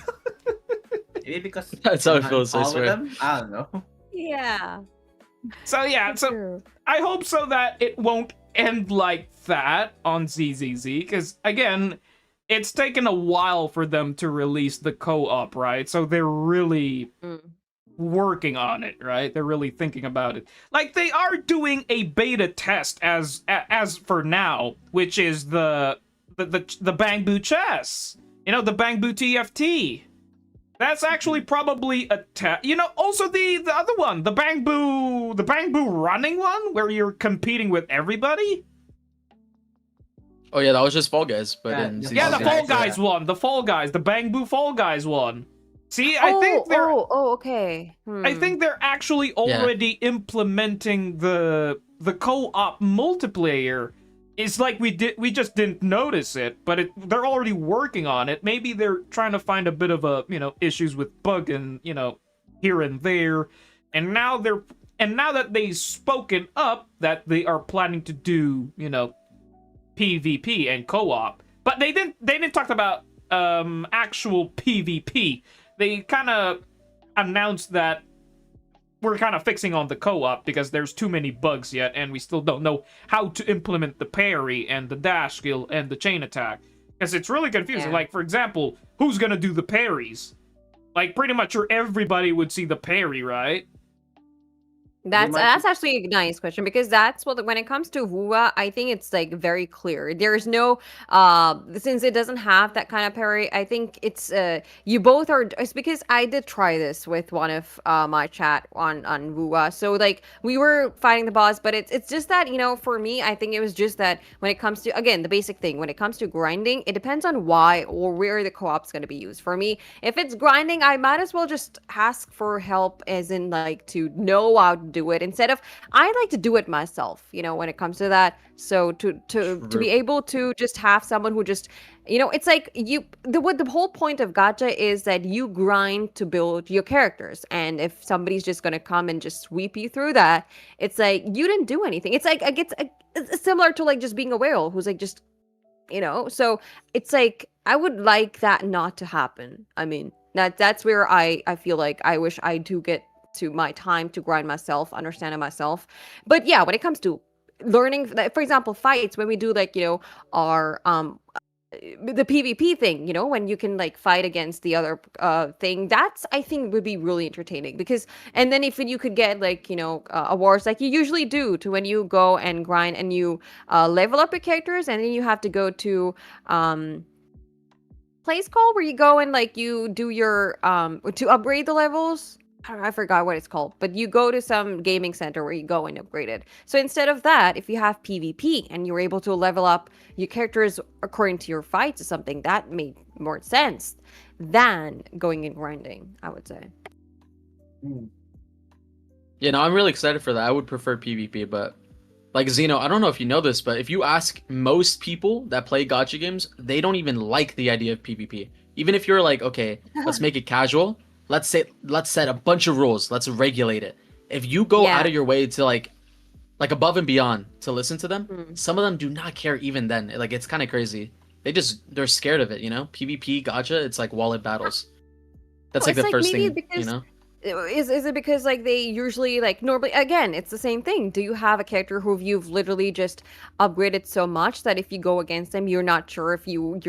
R: Maybe because
Q: that's how it feels, I
R: all of
Q: swear.
R: them? I don't know.
S: Yeah.
A: So I hope so that it won't end like that on ZZZ, because again, it's taken a while for them to release the co-op, right? So they're really working on it, right? They're really thinking about it. Like, they are doing a beta test as for now, which is the Bangbu chess. The Bangbu TFT. That's actually probably a test. Also the other one, the Bangbu running one, where you're competing with everybody.
Q: Oh yeah, that was just Fall Guys, but
A: the Fall Guys one, the Bangbu Fall Guys one. See, I think they're
S: okay.
A: I think they're actually already implementing the co-op multiplayer. It's like we just didn't notice it, but they're already working on it. Maybe they're trying to find a bit of a, issues with bug and, here and there. And now that they've spoken up that they are planning to do, PvP and co-op. But they didn't talk about actual PvP. They kind of announced that we're kind of fixing on the co-op because there's too many bugs yet, and we still don't know how to implement the parry and the dash skill and the chain attack, because it's really confusing. Like, for example, who's gonna do the parries? Like, pretty much everybody would see the parry, right?
S: That's actually a nice question, because that's what, when it comes to Wua, I think it's like very clear. There's no since it doesn't have that kind of parry, I think it's you both are, it's because I did try this with one of my chat on Wua. So like, we were fighting the boss, but it's just that, for me, I think it was just that when it comes to, again, the basic thing, when it comes to grinding, it depends on why or where the co-op's going to be used. For me, if it's grinding, I might as well just ask for help, as in like to know how to do it, instead of, I like to do it myself, when it comes to that. So to be able to just have someone who just, it's like the whole point of gacha is that you grind to build your characters, and if somebody's just going to come and just sweep you through that, it's like you didn't do anything. It's like it's similar to like just being a whale who's like just, so it's like, I would like that not to happen. I mean, that's where I feel like I wish I do get to my time to grind myself, understanding myself. But yeah, when it comes to learning, for example, fights, when we do like, our the PvP thing, when you can like fight against the other thing, that's, I think, would be really entertaining, because, and then if you could get like, awards like you usually do to when you go and grind and you level up your characters, and then you have to go to place called where you go and like you do your to upgrade the levels. I forgot what it's called, but you go to some gaming center where you go and upgrade it. So instead of that, if you have PvP and you're able to level up your characters according to your fights or something, that made more sense than going and grinding, I would say.
Q: Yeah, no, I'm really excited for that. I would prefer PvP, but like Zeno, I don't know if you know this, but if you ask most people that play gacha games, they don't even like the idea of PvP. Even if you're like, okay, let's make it casual. Let's set a bunch of rules. Let's regulate it. If you go out of your way to like above and beyond to listen to them, some of them do not care even then. Like it's kind of crazy. They're scared of it, you know? PvP gacha, it's like wallet battles. That's like the first thing, you know?
S: Is it because like they usually like normally again it's the same thing? Do you have a character who you've literally just upgraded so much that if you go against them, you're not sure if you're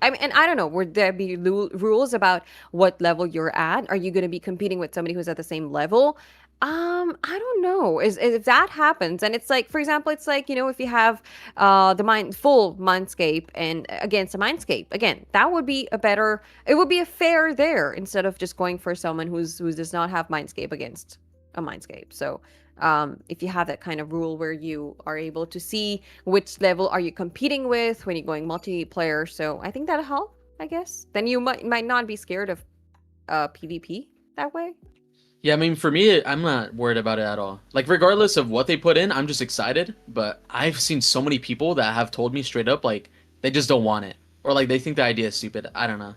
S: I mean, and I don't know, would there be rules about what level you're at? Are you going to be competing with somebody who's at the same level? I don't know. Is if that happens, and it's like, for example, it's like, you know, if you have full Mindscape and against a Mindscape, again, that would be it would be a fair there instead of just going for someone who does not have Mindscape against a Mindscape. So if you have that kind of rule where you are able to see which level are you competing with when you're going multiplayer, so I think that'll help, I guess. Then you might not be scared of PvP that way.
Q: Yeah, I mean, for me, I'm not worried about it at all. Like, regardless of what they put in, I'm just excited. But I've seen so many people that have told me straight up, like, they just don't want it. Or, like, they think the idea is stupid. I don't know.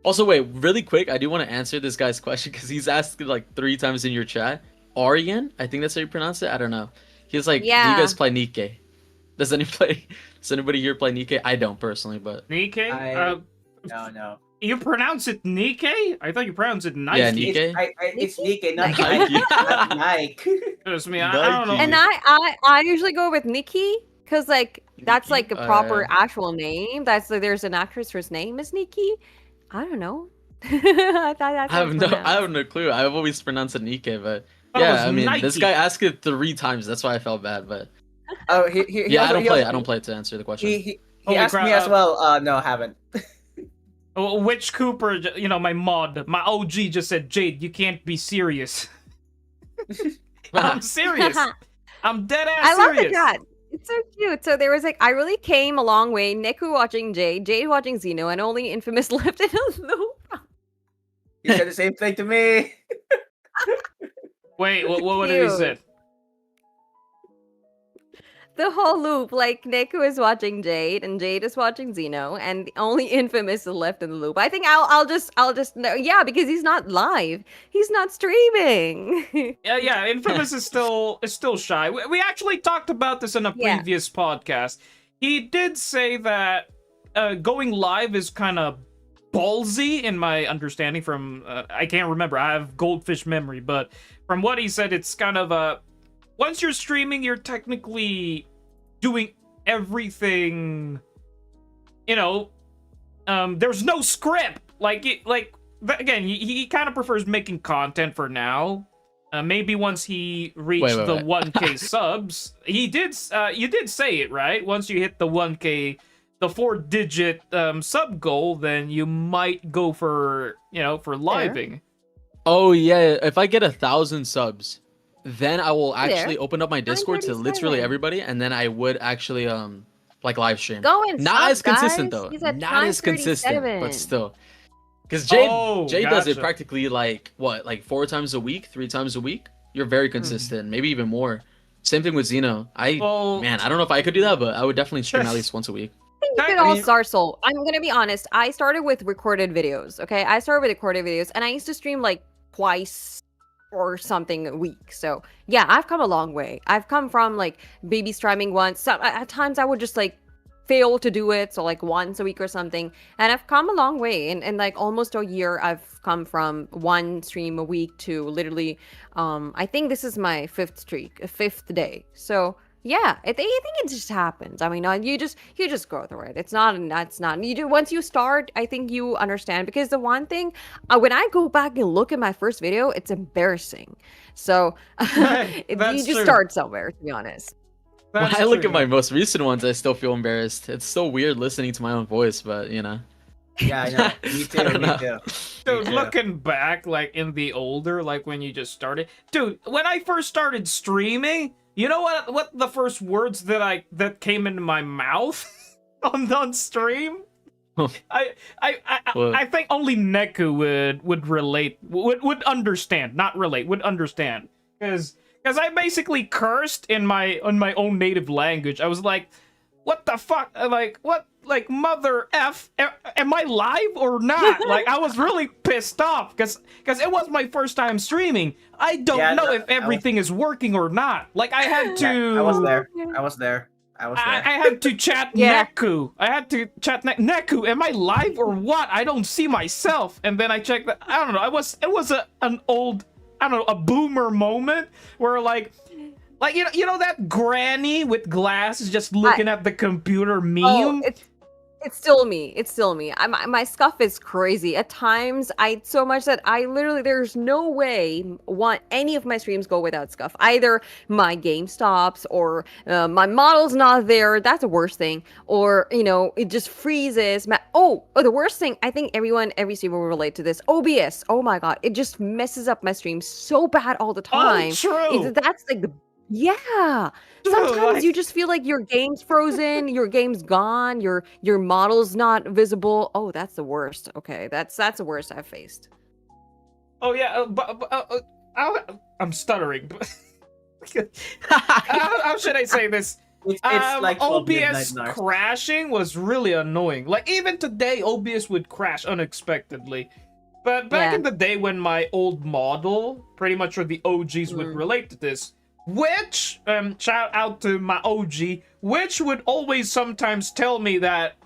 Q: Also, wait, really quick, I do want to answer this guy's question because he's asked it, like, 3 times in your chat. Arian? I think that's how you pronounce it? I don't know. He's like, do you guys play Nikke? Does anybody here play Nikke? I don't, personally, but...
A: Nikke?
P: No.
A: You pronounce it Nikke? I thought you pronounced it Nike.
Q: Yeah, Nikke.
P: It's Nikke, not Nike. Not Nike.
A: Trust me, I don't know.
S: And I usually go with Nikki because like that's like a proper actual name. That's like there's an actress whose name is Nikki. I don't know. I thought that's
Q: I have no clue. I've always pronounced it Nikke, but
A: Oh,
Q: yeah, I mean,
A: Nike.
Q: this guy asked it 3 times. That's why I felt bad, but
P: Oh,
Q: yeah, I don't play it to answer the question.
P: He asked me as well. No, I haven't.
A: Which Cooper, you know, my OG just said, Jade, you can't be serious. I'm serious. I'm dead ass
S: I love
A: serious.
S: the cat. It's so cute. So there was like, I really came a long way. Niku watching Jade, Jade watching Zeno, and only Infamous left in a loop.
P: You said the same thing to me.
A: Wait, what did he say?
S: The whole loop, like Niku is watching Jade and Jade is watching Zeno, and the only Infamous is left in the loop. I think I'll just no, yeah, because he's not live, he's not streaming.
A: Yeah, Infamous is still shy. We actually talked about this in a previous podcast. He did say that going live is kind of ballsy in my understanding from I can't remember. I have goldfish memory, but from what he said, it's kind of once you're streaming, you're technically doing everything, you know, there's no script. Again, he kind of prefers making content for now. Maybe once he reached the 1K subs, you did say it, right? Once you hit the 1K, the 4-digit sub goal, then you might go for, you know, for living.
Q: Oh yeah, if I get 1,000 subs, then I will actually open up my Discord to literally everybody, and then I would actually like live stream. Not as consistent though. Not as consistent, but still. Because Jade does it practically like what, like 4 times a week, 3 times a week. You're very consistent, maybe even more. Same thing with Zeno. Man, I don't know if I could do that, but I would definitely stream at least once a week.
S: You could all start soul. I'm gonna be honest. I started with recorded videos. Okay, I started with recorded videos, and I used to stream like twice or something a week. So yeah, I've come a long way. I've come from like baby streaming once. At times I would just like fail to do it, so like once a week or something, and I've come a long way. In like almost a year, I've come from 1 stream a week to literally I think this is my 5th streak, a 5th day. So yeah, I think it just happens. I mean, you just go through it. It's not you do once you start. I think you understand, because the one thing when I go back and look at my first video, it's embarrassing. So you just start somewhere, to be honest.
Q: When I look at my most recent ones, I still feel embarrassed. It's so weird listening to my own voice, but you know.
P: Yeah, I know. Me too. Me too.
A: Dude, looking back, like in the older, like when you just started, dude. When I first started streaming, you know what the first words that came into my mouth on stream? I think only Neku would relate, would understand, not relate, would understand, because I basically cursed in my own native language. I was like, what the fuck, like what, like mother f, am I live or not? Like I was really pissed off because it was my first time streaming. I don't know if everything is working or not. Like I had to.
P: I was there. I was there.
A: I had to chat Neku. I had to chat Neku. Am I live or what? I don't see myself. And then I checked. I don't know. It was an old, I don't know, a boomer moment where like you know that granny with glasses just looking at the computer meme.
S: Oh, it's still me. It's still me. My scuff is crazy. At times, so much that I literally, there's no way any of my streams go without scuff. Either my game stops or my model's not there. That's the worst thing. Or, it just freezes. The worst thing, I think every streamer will relate to this. OBS. Oh my God. It just messes up my stream so bad all the time.
A: Oh, true.
S: That's like yeah. Sometimes you just feel like your game's frozen, your game's gone, your model's not visible. Oh, that's the worst. Okay, that's the worst I've faced.
A: Oh yeah, I'm stuttering. How should I say this?
P: It's like
A: OBS crashing was really annoying. Like even today, OBS would crash unexpectedly. But back in the day when my old model, pretty much or the OGs would relate to this. Which, shout out to my OG, which would always sometimes tell me that,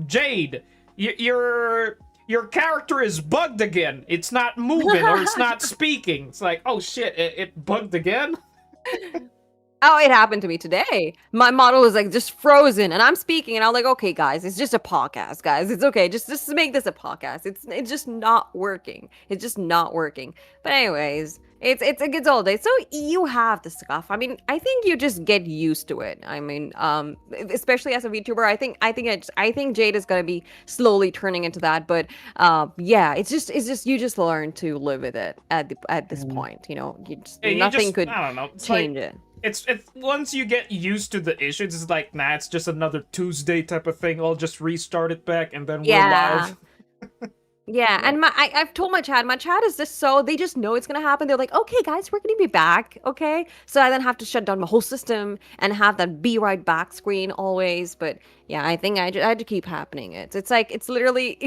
A: Jade, your character is bugged again. It's not moving or it's not speaking. It's like, oh shit, it bugged again?
S: Oh, it happened to me today. My model is like just frozen and I'm speaking and I'm like, okay, guys, it's just a podcast, guys. It's okay. Just make this a podcast. It's just not working. It's just not working. But anyways, it's all day. So you have the stuff. I mean, I think you just get used to it. I mean, especially as a VTuber, I think Jade is gonna be slowly turning into that. But yeah, it's just you just learn to live with it at this point. Nothing could
A: I don't know.
S: change it.
A: It's once you get used to the issues, it's like, nah, it's just another Tuesday type of thing. I'll just restart it back and then we're live.
S: Yeah, and I've told my chat is just they just know it's gonna happen. They're like, okay, guys, we're gonna be back, okay? So I then have to shut down my whole system and have that be right back screen always. But yeah, I think I had to keep happening. It's like it's literally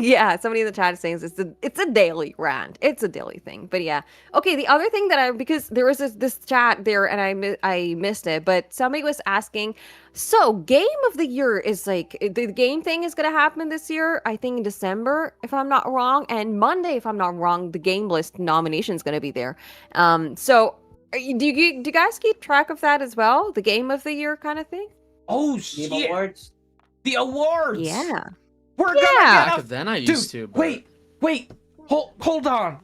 S: somebody in the chat is saying it's a daily rant. It's a daily thing. But yeah, okay. The other thing that because there was this chat there and I missed it, but somebody was asking. So, Game of the Year is like, the game thing is going to happen this year, I think in December, if I'm not wrong. And Monday, if I'm not wrong, the game list nomination is going to be there. So, do you guys keep track of that as well? The Game of the Year kind of thing?
A: Oh, shit.
P: Game awards?
A: The awards!
S: Yeah.
A: We're gonna get
Q: Back then I used to. But...
A: Wait. Hold on.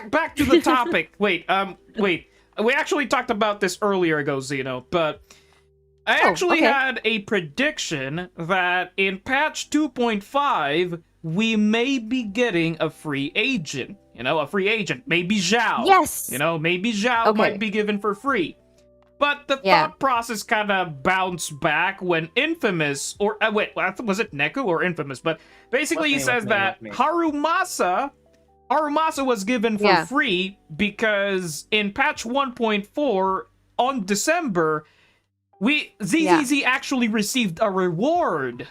A: Back to the topic. Wait. We actually talked about this earlier ago, Zeno, but... I actually had a prediction that in patch 2.5, we may be getting a free agent. A free agent. Maybe Zhao.
S: Yes.
A: Maybe Zhao might be given for free. But the thought process kind of bounced back when Infamous, or was it Neku or Infamous? But basically he says that Harumasa was given for free because in patch 1.4 on December, ZZZ actually received a reward.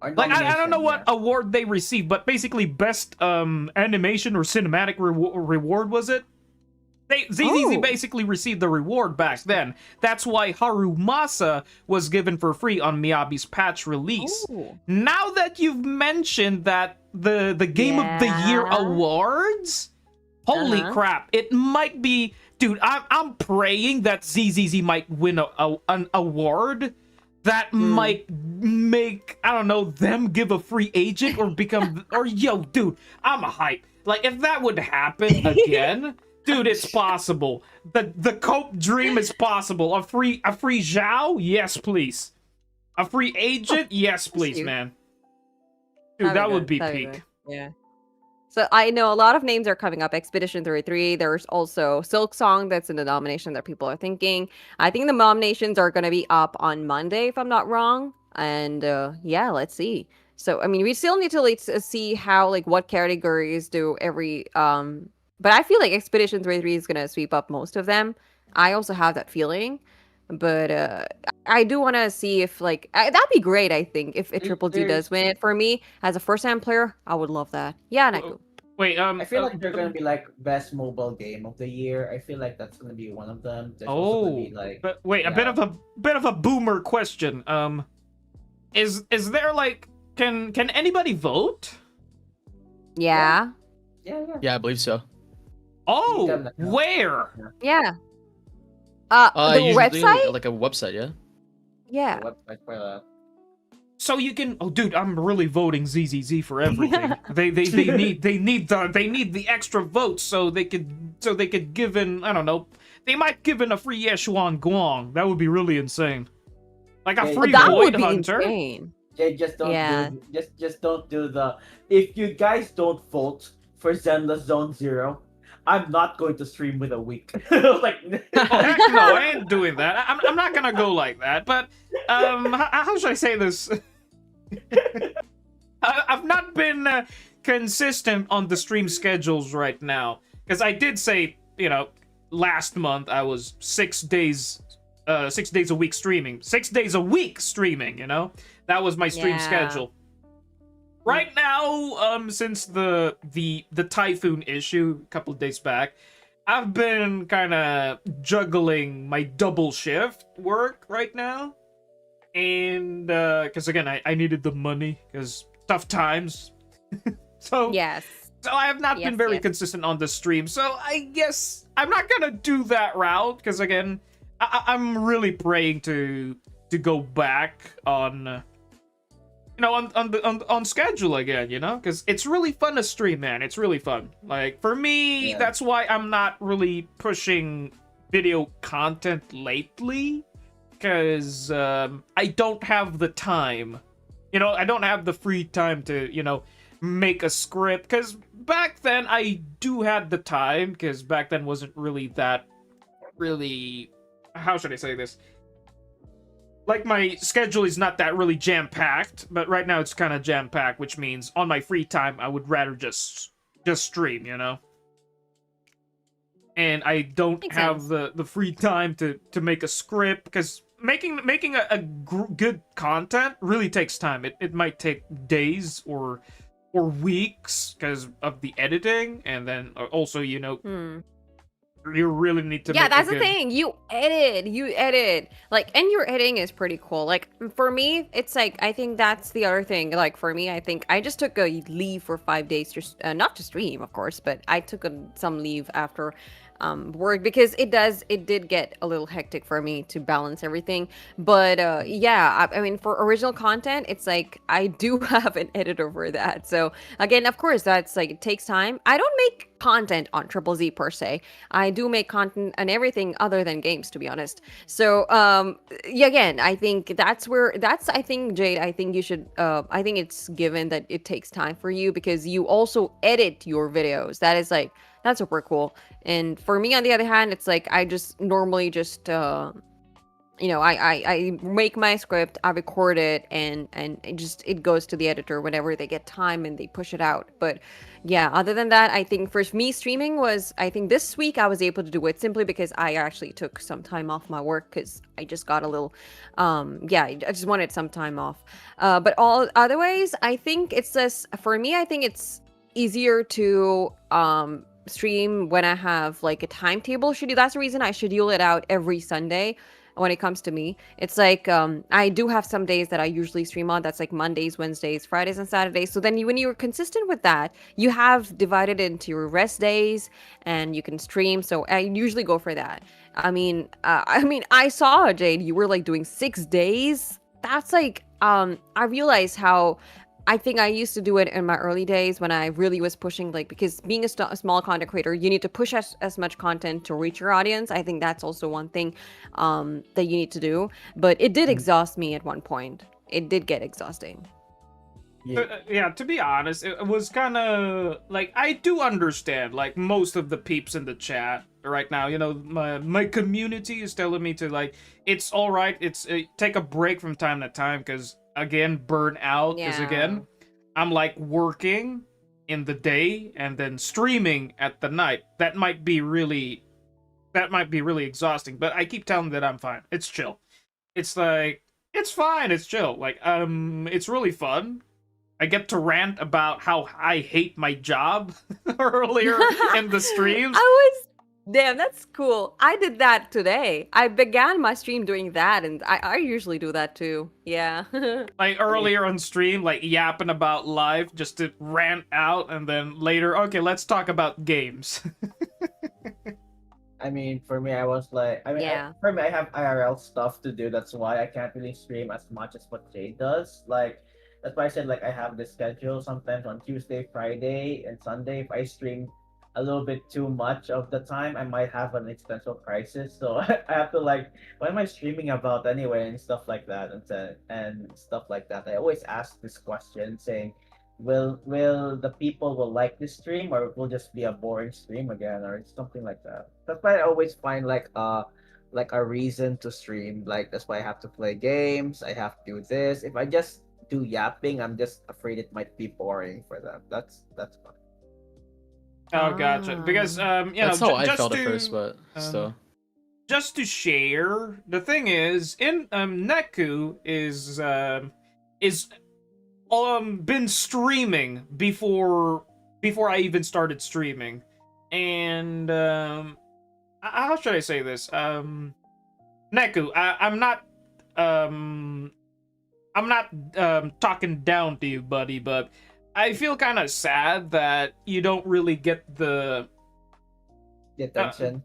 A: I don't know what award they received, but basically best animation or cinematic reward was it? ZZZ basically received the reward back then. That's why Harumasa was given for free on Miyabi's patch release. Now that you've mentioned that the Game of the Year awards, holy crap, it might be... Dude, I'm praying that ZZZ might win an award that might make, I don't know, them give a free agent or become, dude, I'm a hype. Like, if that would happen again, dude, it's possible. The Cope dream is possible. A free Zhao? Yes, please. A free agent? Yes, please, man. Dude, that would be peak.
S: Yeah. So I know a lot of names are coming up. Expedition 33. There's also Silk Song that's in the nomination that people are thinking. I think the nominations are going to be up on Monday, if I'm not wrong. And yeah, let's see. So I mean, we still need to like see how like what categories do every but I feel like Expedition 33 is gonna sweep up most of them. I also have that feeling, but I do want to see if like that'd be great. I think if Triple D does win it for me as a first time player, I would love that. Yeah, Naku.
A: Wait,
R: I feel like they're gonna be like best mobile game of the year. I feel like that's gonna be one of them. There's also gonna be like,
A: but wait,
R: yeah.
A: a bit of a boomer question. Is there like can anybody vote?
S: Yeah.
Q: Yeah, I believe so.
A: Oh, where?
S: Yeah. The
Q: Usually,
S: website?
Q: like a website, yeah.
S: Yeah.
R: Website for that.
A: So you can. Oh, dude, I'm really voting ZZZ for everything. they need the extra votes so they could give in. I don't know. They might give in a free Yeshuan Guang. That would be really insane. Like a free
S: that
A: Void
S: would be
A: Hunter.
S: insane.
R: Just don't
S: Yeah.
R: do just don't do the. If you guys don't vote for Zenless Zone Zero, I'm not going to stream with a week. Like,
A: Oh, heck no, I ain't doing that. I'm not gonna go like that. But how should I say this? I've not been consistent on the stream schedules right now because I did say, last month I was 6 days a week streaming. 6 days a week streaming. That was my stream schedule. Right now, since the typhoon issue a couple of days back, I've been kind of juggling my double shift work right now. And, because again, I needed the money, because tough times. So
S: yes.
A: So I have not been very consistent on the stream. So I guess I'm not gonna do that route, because again, I'm really praying to go back on... on schedule again, because it's really fun to stream, man. It's really fun. Like, for me, that's why I'm not really pushing video content lately, because I don't have the time. I don't have the free time to, make a script, because back then I do had the time, because back then wasn't really how should I say this? Like, my schedule is not that really jam-packed, but right now it's kind of jam-packed, which means on my free time, I would rather just stream, And I don't have the free time to make a script, because making good content really takes time. It might take days or weeks because of the editing, and then also, you really need to make
S: that's the thing. You edit. Like, and your editing is pretty cool. Like, for me, it's like, I think that's the other thing. Like, for me, I think I just took a leave for 5 days to not to stream, of course, but I took some leave after work, because it did get a little hectic for me to balance everything. But I mean, for original content, it's like I do have an editor for that. So again, of course, that's like, it takes time. I don't make content on Triple Z per se. I do make content on everything other than games, to be honest. So again, I think I think, Jade, I think you should I think it's given that it takes time for you, because you also edit your videos. That is like, that's super cool. And for me, on the other hand, it's like I just normally just I make my script, I record it, and it goes to the editor whenever they get time and they push it out. But yeah, other than that, I think for me, streaming was, I think this week I was able to do it simply because I actually took some time off my work, because I just got a little I just wanted some time off. But all otherwise, I think it's just, for me, I think it's easier to stream when I have like a timetable schedule. That's the reason I schedule it out every Sunday. When it comes to me, it's like I do have some days that I usually stream on. That's like Mondays, Wednesdays, Fridays, and Saturdays. So then when you're consistent with that, you have divided into your rest days and you can stream. So I usually go for that. I mean, I saw, Jade, you were like doing 6 days. That's like I realized how I think I used to do it in my early days when I really was pushing, like, because being a small content creator, you need to push as much content to reach your audience. I think that's also one thing that you need to do. But it did exhaust me at one point. It did get exhausting.
A: Yeah, to be honest, it was kind of like, I do understand, like, most of the peeps in the chat right now, my community is telling me to, like, it's all right, it's take a break from time to time, because again burn out because
S: Yeah.
A: again, I'm like working in the day and then streaming at the night. That might be really exhausting, but I keep telling them that I'm fine. It's chill. It's like it's fine, it's chill. Like it's really fun. I get to rant about how I hate my job earlier in the streams.
S: Damn, that's cool. I did that today. I began my stream doing that, and I usually do that too. Yeah.
A: Like earlier on stream, like yapping about life just to rant out, and then later, okay, let's talk about games.
R: I mean, for me, I was like,
S: Yeah.
R: for me, I have IRL stuff to do. That's why I can't really stream as much as what Jay does. Like, that's why I said like I have this schedule. Sometimes on Tuesday, Friday, and Sunday, if I stream a little bit too much of the time, I might have an existential crisis. So I have to like, what am I streaming about anyway, and stuff like that, and stuff like that. I always ask this question, saying, will the people will like this stream, or it will just be a boring stream again, or something like that. That's why I always find like a reason to stream. Like that's why I have to play games. I have to do this. If I just do yapping, I'm just afraid it might be boring for them. That's fine.
A: Oh, gotcha. Because you
Q: That's
A: know,
Q: how I
A: just
Q: felt
A: to,
Q: at first, but still.
A: Just to share, the thing is, in Neku is been streaming before I even started streaming, and how should I say this? Neku, I'm not talking down to you, buddy, but I feel kind of sad that you don't really get the
R: attention.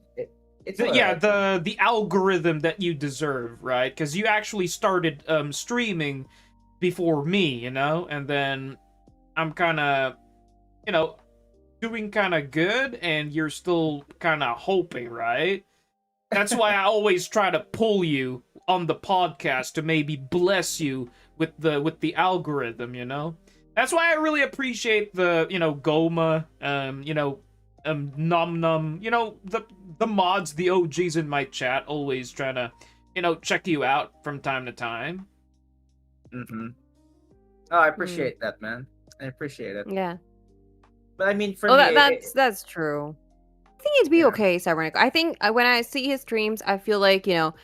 R: It's
A: the algorithm that you deserve, right? Because you actually started streaming before me, you know, and then I'm kind of, you know, doing kind of good, and you're still kind of hoping, right? That's why I always try to pull you on the podcast to maybe bless you with the algorithm, you know. That's why I really appreciate the, you know, Goma, Num Num, you know, the mods, the OGs in my chat, always trying to, you know, check you out from time to time.
R: Mm-hmm. Oh, I appreciate that, man. I appreciate it.
S: Yeah.
R: But I mean, for
S: Oh,
R: me,
S: that's true. I think it'd be okay, Cybernic. I think when I see his streams, I feel like, you know,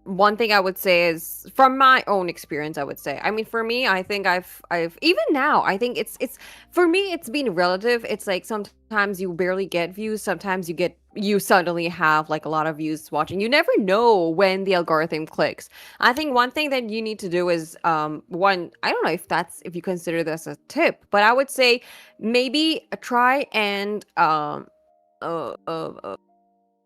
S: one thing I would say is from my own experience, I would say. I mean, for me, I think I've even now, I think it's for me, it's been relative. It's like sometimes you barely get views, sometimes you suddenly have like a lot of views watching. You never know when the algorithm clicks. I think one thing that you need to do is one, I don't know if you consider this a tip, but I would say maybe try and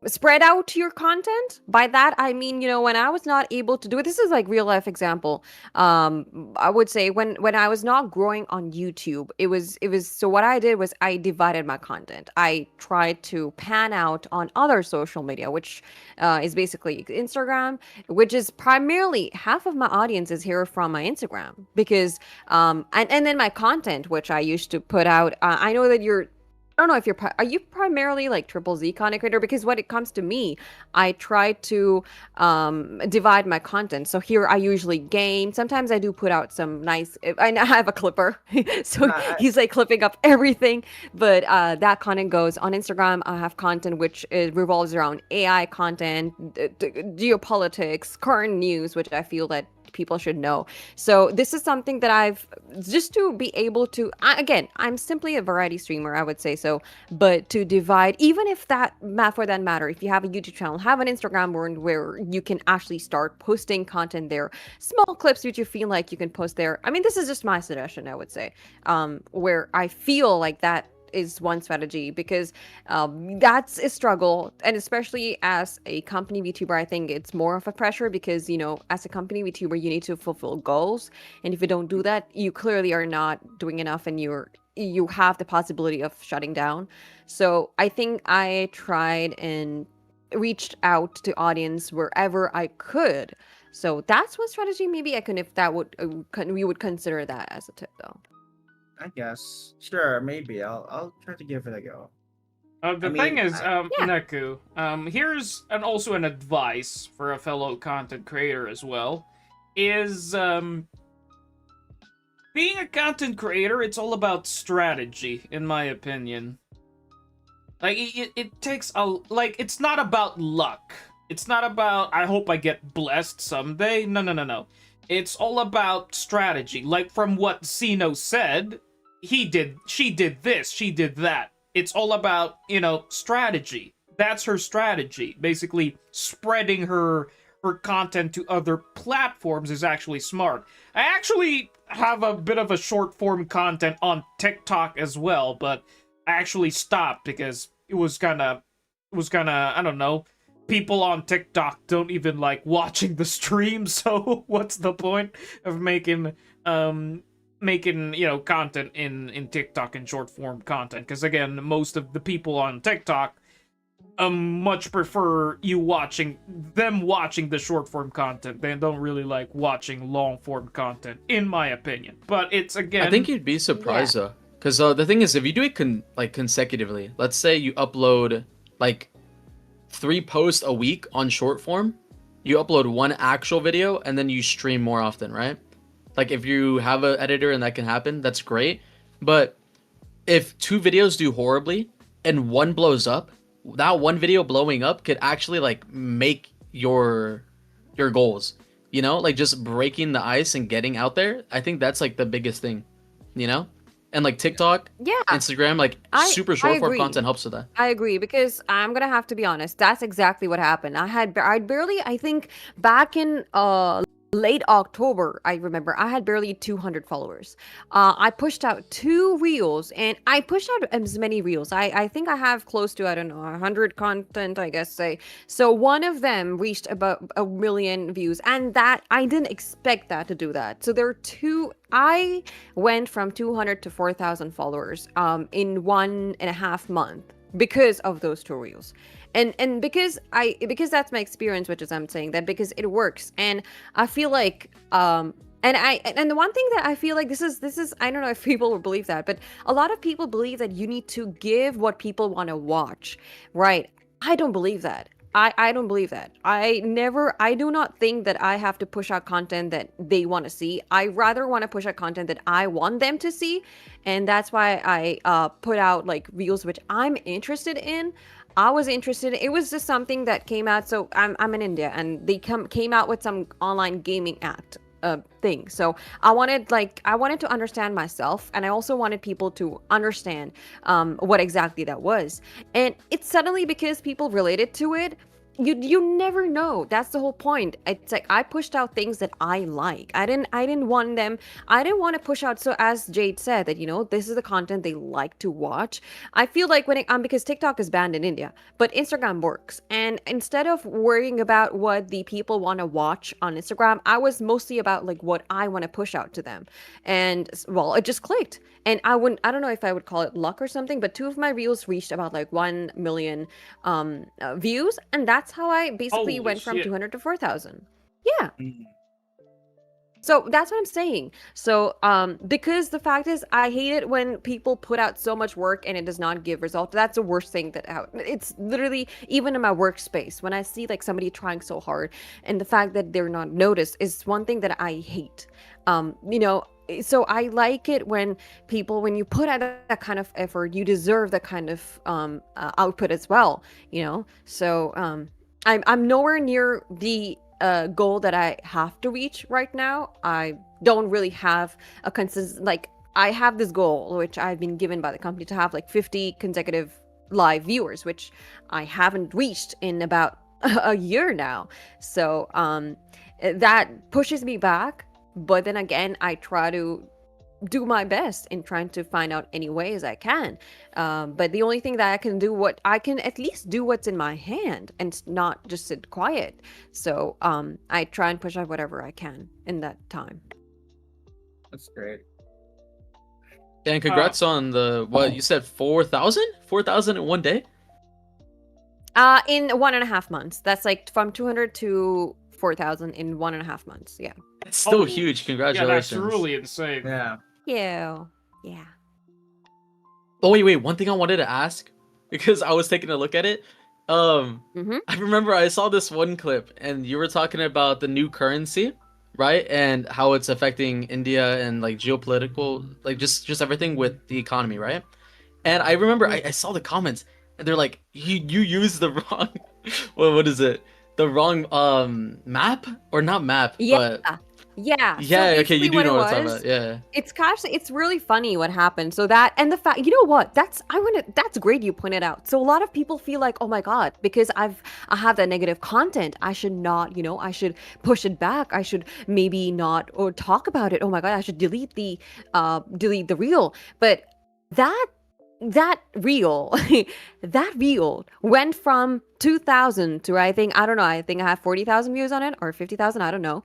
S: spread out your content. By that I mean, you know, when I was not able to do it, this is like real life example. I would say when I was not growing on YouTube, it was so what I did was I divided my content. I tried to pan out on other social media, which is basically Instagram, which is primarily half of my audience is here from my Instagram, because and then my content which I used to put out, I know that I don't know if are you primarily like triple Z content creator? Because when it comes to me, I try to divide my content. So here I usually game. Sometimes I do put out some nice, I have a clipper. So he's like clipping up everything. But that content goes on Instagram. I have content which revolves around AI content, geopolitics, current news, which I feel that people should know. So this is something that I've just to be able to, again, I'm simply a variety streamer, I would say so, but to divide, even if that for that matter, if you have a YouTube channel, have an Instagram where you can actually start posting content there, small clips which you feel like you can post there. I mean, this is just my suggestion, I would say, where I feel like that is one strategy, because that's a struggle, and especially as a company VTuber, I think it's more of a pressure, because, you know, as a company VTuber, you need to fulfill goals, and if you don't do that, you clearly are not doing enough, and you have the possibility of shutting down. So I think I tried and reached out to audience wherever I could. So that's one strategy. Maybe I can, if that would we would consider that as a tip, though.
R: I guess. Sure, maybe. I'll try to give it a go.
A: The thing is, Neku, here's also an advice for a fellow content creator as well. is being a content creator, it's all about strategy, in my opinion. Like, it takes a... Like, it's not about luck. It's not about, I hope I get blessed someday. No. It's all about strategy. Like, from what Zeno said, she did this, she did that. It's all about, you know, strategy. That's her strategy. Basically, spreading her content to other platforms is actually smart. I actually have a bit of a short form content on TikTok as well, but I actually stopped because it was kind of, I don't know, people on TikTok don't even like watching the stream, so what's the point of making you know, content in TikTok and short form content? Because again, most of the people on TikTok much prefer watching the short form content. They don't really like watching long form content, in my opinion. But it's, again,
Q: I think you'd be surprised though, because the thing is, if you do it consecutively, let's say you upload like 3 posts a week on short form, you upload 1 actual video, and then you stream more often, right? Like, if you have an editor and that can happen, that's great. But if 2 videos do horribly and 1 blows up, that 1 video blowing up could actually like make your goals, you know, like just breaking the ice and getting out there. I think that's like the biggest thing, you know. And like TikTok, Instagram, like super short form content helps with that.
S: I agree, because I'm gonna have to be honest. That's exactly what happened. I barely, I think back in late October, I remember I had barely 200 followers. I pushed out 2 reels, and I pushed out as many reels. I think I have close to, I don't know, 100 content, I guess, say. So one of them reached about 1 million views, and that I didn't expect that to do that. So there are 2. I went from 200 to 4,000 followers in 1.5 months because of those 2 reels. And because that's my experience, which is I'm saying that because it works. And I feel like and the one thing that I feel like this is I don't know if people will believe that, but a lot of people believe that you need to give what people want to watch, right? I don't believe that. I don't believe that. I do not think that I have to push out content that they want to see. I rather want to push out content that I want them to see. And that's why I put out like reels which I'm interested in. I was interested. It was just something that came out. So I'm in India, and they came out with some online gaming act thing. So I wanted to understand myself, and I also wanted people to understand what exactly that was. And it's suddenly, because people related to it, you never know. That's the whole point. It's like I pushed out things that I like. I didn't want to push out, so as Jade said, that, you know, this is the content they like to watch. I feel like because TikTok is banned in India, but Instagram works. And instead of worrying about what the people want to watch on Instagram, I was mostly about like what I want to push out to them. And well, it just clicked. And I don't know if I would call it luck or something, but 2 of my reels reached about like 1 million views, and that's how I basically went from 200 to 4,000. Yeah. So that's what I'm saying. So because the fact is, I hate it when people put out so much work and it does not give results. That's the worst thing it's literally, even in my workspace, when I see like somebody trying so hard and the fact that they're not noticed is one thing that I hate. You know, so I like it when you put out that kind of effort, you deserve that kind of output as well, you know. So I'm nowhere near the goal that I have to reach right now. I don't really have a consistent, like, I have this goal which I've been given by the company to have like 50 consecutive live viewers, which I haven't reached in about a year now. So that pushes me back. But then again, I try to do my best in trying to find out any ways I can. But the only thing that I can do, I can at least do what's in my hand and not just sit quiet. So I try and push out whatever I can in that time.
P: That's great.
Q: And congrats on what you said, 4,000 in one day?
S: In 1.5 months. That's like from 200 to 4,000 in 1.5 months. Yeah.
Q: It's still huge. Congratulations.
A: Yeah, that's really insane.
P: Yeah.
S: Yeah.
Q: Oh wait. One thing I wanted to ask, because I was taking a look at it. I remember I saw this one clip, and you were talking about the new currency, right? And how it's affecting India and like geopolitical, like just everything with the economy, right? And I remember I saw the comments and they're like, you used the wrong what is it? The wrong map or not map, but
S: Yeah. So
Q: yeah, okay, you
S: basically
Q: do
S: what
Q: know
S: it
Q: what I'm talking
S: was,
Q: about. Yeah.
S: it's really funny what happened. So that and the fact, you know what? That's great you pointed out. So a lot of people feel like, "Oh my God, because I have that negative content, I should not, I should push it back. I should maybe not or talk about it. Oh my God, I should delete the reel." But that that reel that reel went from 2,000 to I don't know, I think I have 40,000 views on it or 50,000, I don't know.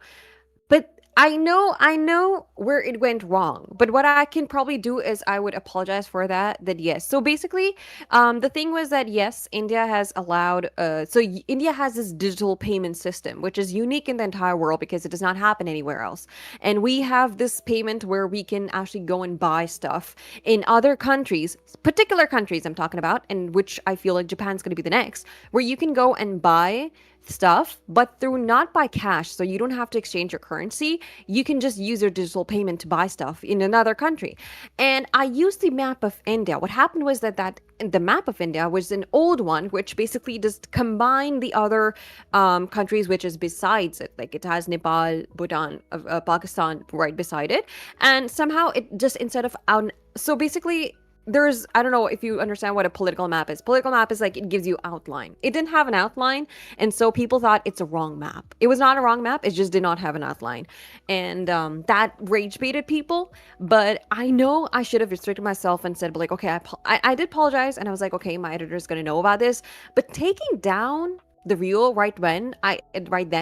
S: But I know where it went wrong. But what I can probably do is I would apologize for that. That yes. So basically, the thing was that yes, India has allowed. India has this digital payment system, which is unique in the entire world because it does not happen anywhere else. And we have this payment where we can actually go and buy stuff in other countries, particular countries I'm talking about, and which I feel like Japan's going to be the next, where you can go and buy stuff, but through not by cash, so you don't have to exchange your currency. You can just use your digital payment to buy stuff in another country. And I used the map of India. What happened was that the map of India was an old one, which basically just combined the other countries, which is besides it. Like it has Nepal, Bhutan, Pakistan right beside it, and somehow it just instead of so basically there's I don't know if you understand what a political map is. Political map is like it gives you outline. It didn't have an outline, and so people thought it's a wrong map. It was not a wrong map. It just did not have an outline, and that rage baited people. But I know I should have restricted myself and said like, okay, I did apologize, and I was like, okay, my editor is gonna know about this. But taking down the reel right then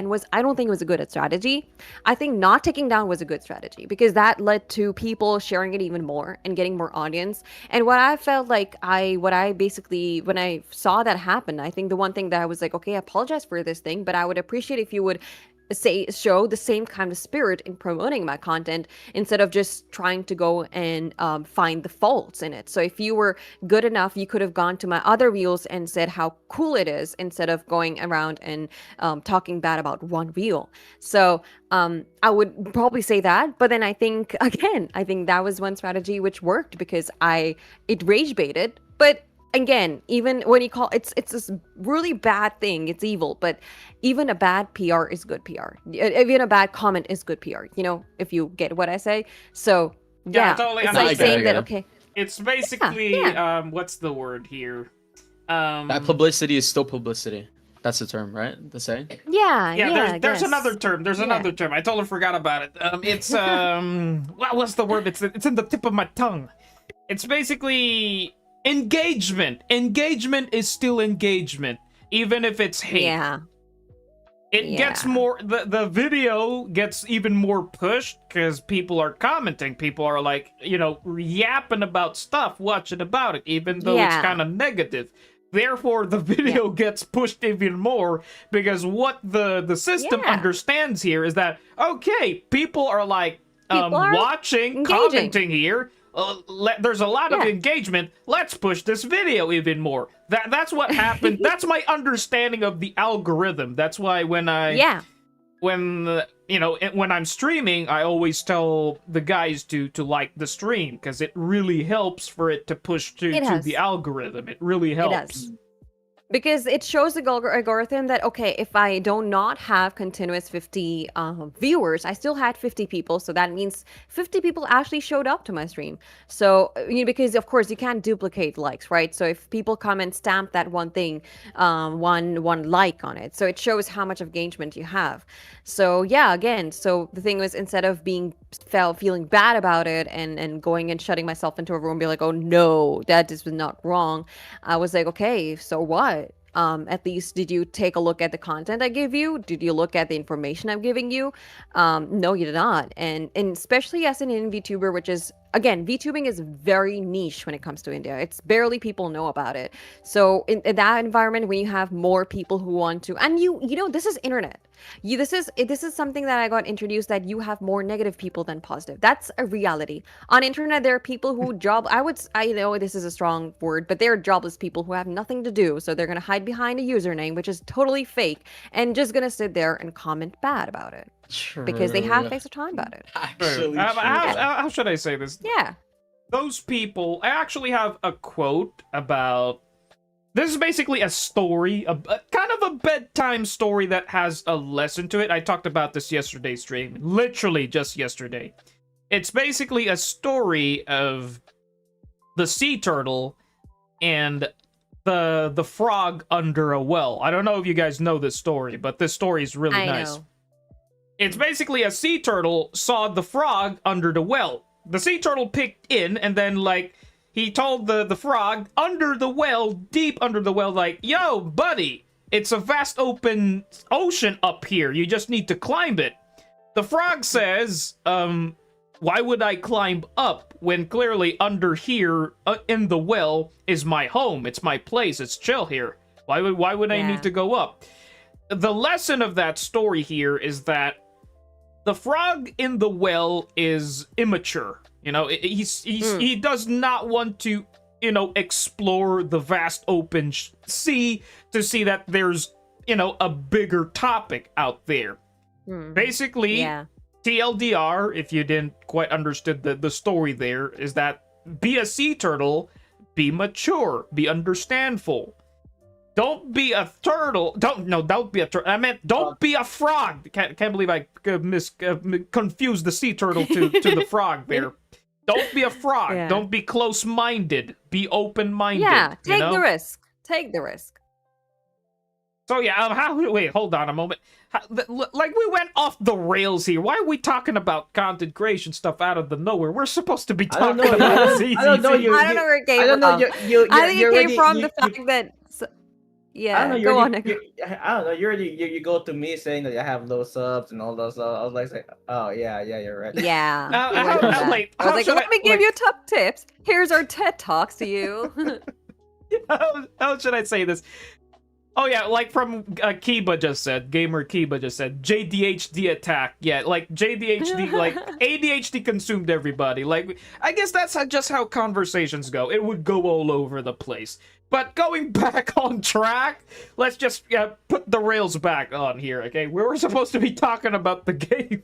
S: was I don't think it was a good strategy. I think not taking down was a good strategy because that led to people sharing it even more and getting more audience. And what I felt like when I saw that happen, I think the one thing that I was like, okay, I apologize for this thing, but I would appreciate if you would show the same kind of spirit in promoting my content instead of just trying to go and find the faults in it. So if you were good enough, you could have gone to my other reels and said how cool it is instead of going around and talking bad about one reel. So I would probably say that, but then I think that was one strategy which worked because it rage baited, but again, even when you call it's this really bad thing, it's evil, but even a bad PR is good PR. Even a bad comment is good PR, if you get what I say. So yeah,
A: totally.
S: It's like saying that, okay.
A: It's basically what's the word here?
Q: That publicity is still publicity. That's the term, right? The saying.
S: Yeah.
A: There's another term. Another term. I totally forgot about it. It's what's the word? It's in the tip of my tongue. It's basically engagement. Engagement is still engagement, even if it's hate.
S: Yeah.
A: It gets more, the video gets even more pushed because people are commenting. People are like, yapping about stuff, watching about it, even though it's kind of negative. Therefore, the video gets pushed even more because what the system understands here is that, okay, people are like watching,
S: engaging.
A: Commenting here. There's a lot of engagement. Let's push this video even more. That's what happened. That's my understanding of the algorithm. That's why when I'm streaming, I always tell the guys to like the stream because it really helps for it to push to the algorithm. It really helps.
S: It does. Because it shows the algorithm that, okay, if I do not have continuous 50 viewers, I still had 50 people. So that means 50 people actually showed up to my stream. So, because of course you can't duplicate likes, right? So if people come and stamp that one thing, one like on it. So it shows how much engagement you have. So yeah, again, so the thing was instead of feeling bad about it and going and shutting myself into a room and be like, oh no, that is not wrong. I was like, okay, so what? At least did you take a look at the content I give you? Did you look at the information I'm giving you? No, you did not. And especially as an Indian VTuber, which is, again, VTubing is very niche when it comes to India. It's barely people know about it. So in that environment, when you have more people who want to, and this is internet. This is something that I got introduced that you have more negative people than positive. That's a reality. On internet, there are people who I know this is a strong word, but they're jobless people who have nothing to do. So they're going to hide behind a username, which is totally fake, and just going to sit there and comment bad about it. because they have
Q: True.
S: faced a time about it.
Q: Actually,
A: how should I say this?
S: Yeah.
A: Those people, I actually have a quote about. This is basically a story, a kind of a bedtime story that has a lesson to it. I talked about this yesterday's stream, literally just yesterday. It's basically a story of the sea turtle and the frog under a well. I don't know if you guys know this story, but this story is really nice.
S: Know.
A: It's basically a sea turtle saw the frog under the well. The sea turtle picked in, and then, like, he told the frog under the well, deep under the well, like, yo, buddy, it's a vast open ocean up here. You just need to climb it. The frog says, why would I climb up when clearly under here in the well is my home? It's my place. It's chill here. Why would I need to go up? The lesson of that story here is that the frog in the well is immature. You know, he does not want to, you know, explore the vast open sea to see that there's, you know, a bigger topic out there. Basically, TLDR, if you didn't quite understood the story there, is that be a sea turtle, be mature, be understandful. Don't be a turtle. Don't be a turtle. I meant don't be a frog. Can't believe I confused the sea turtle to the frog there. Don't be a frog.
S: Yeah.
A: Don't be close-minded. Be open-minded.
S: Yeah, take
A: you know?
S: the risk. Take the risk.
A: So yeah, wait, hold on a moment. Like we went off the rails here. Why are we talking about content creation stuff out of the nowhere? We're supposed to be talking about ZZZ.
R: I don't know.
S: I don't know where it came from. I think it came from the fact that. Yeah,
R: I don't know.
S: go on.
R: I don't know. You go to me saying that I have low subs and all those. I was like, oh yeah, you're right.
S: Yeah.
A: How
S: let me give you top tips. Here's our TED Talks to you.
A: How should I say this? Oh yeah, like from Kiba just said, Gamer Kiba just said, JDHD attack. Yeah, like JDHD, like ADHD consumed everybody. Like, I guess that's just how conversations go. It would go all over the place. But going back on track, let's just put the rails back on here, okay? We were supposed to be talking about the game.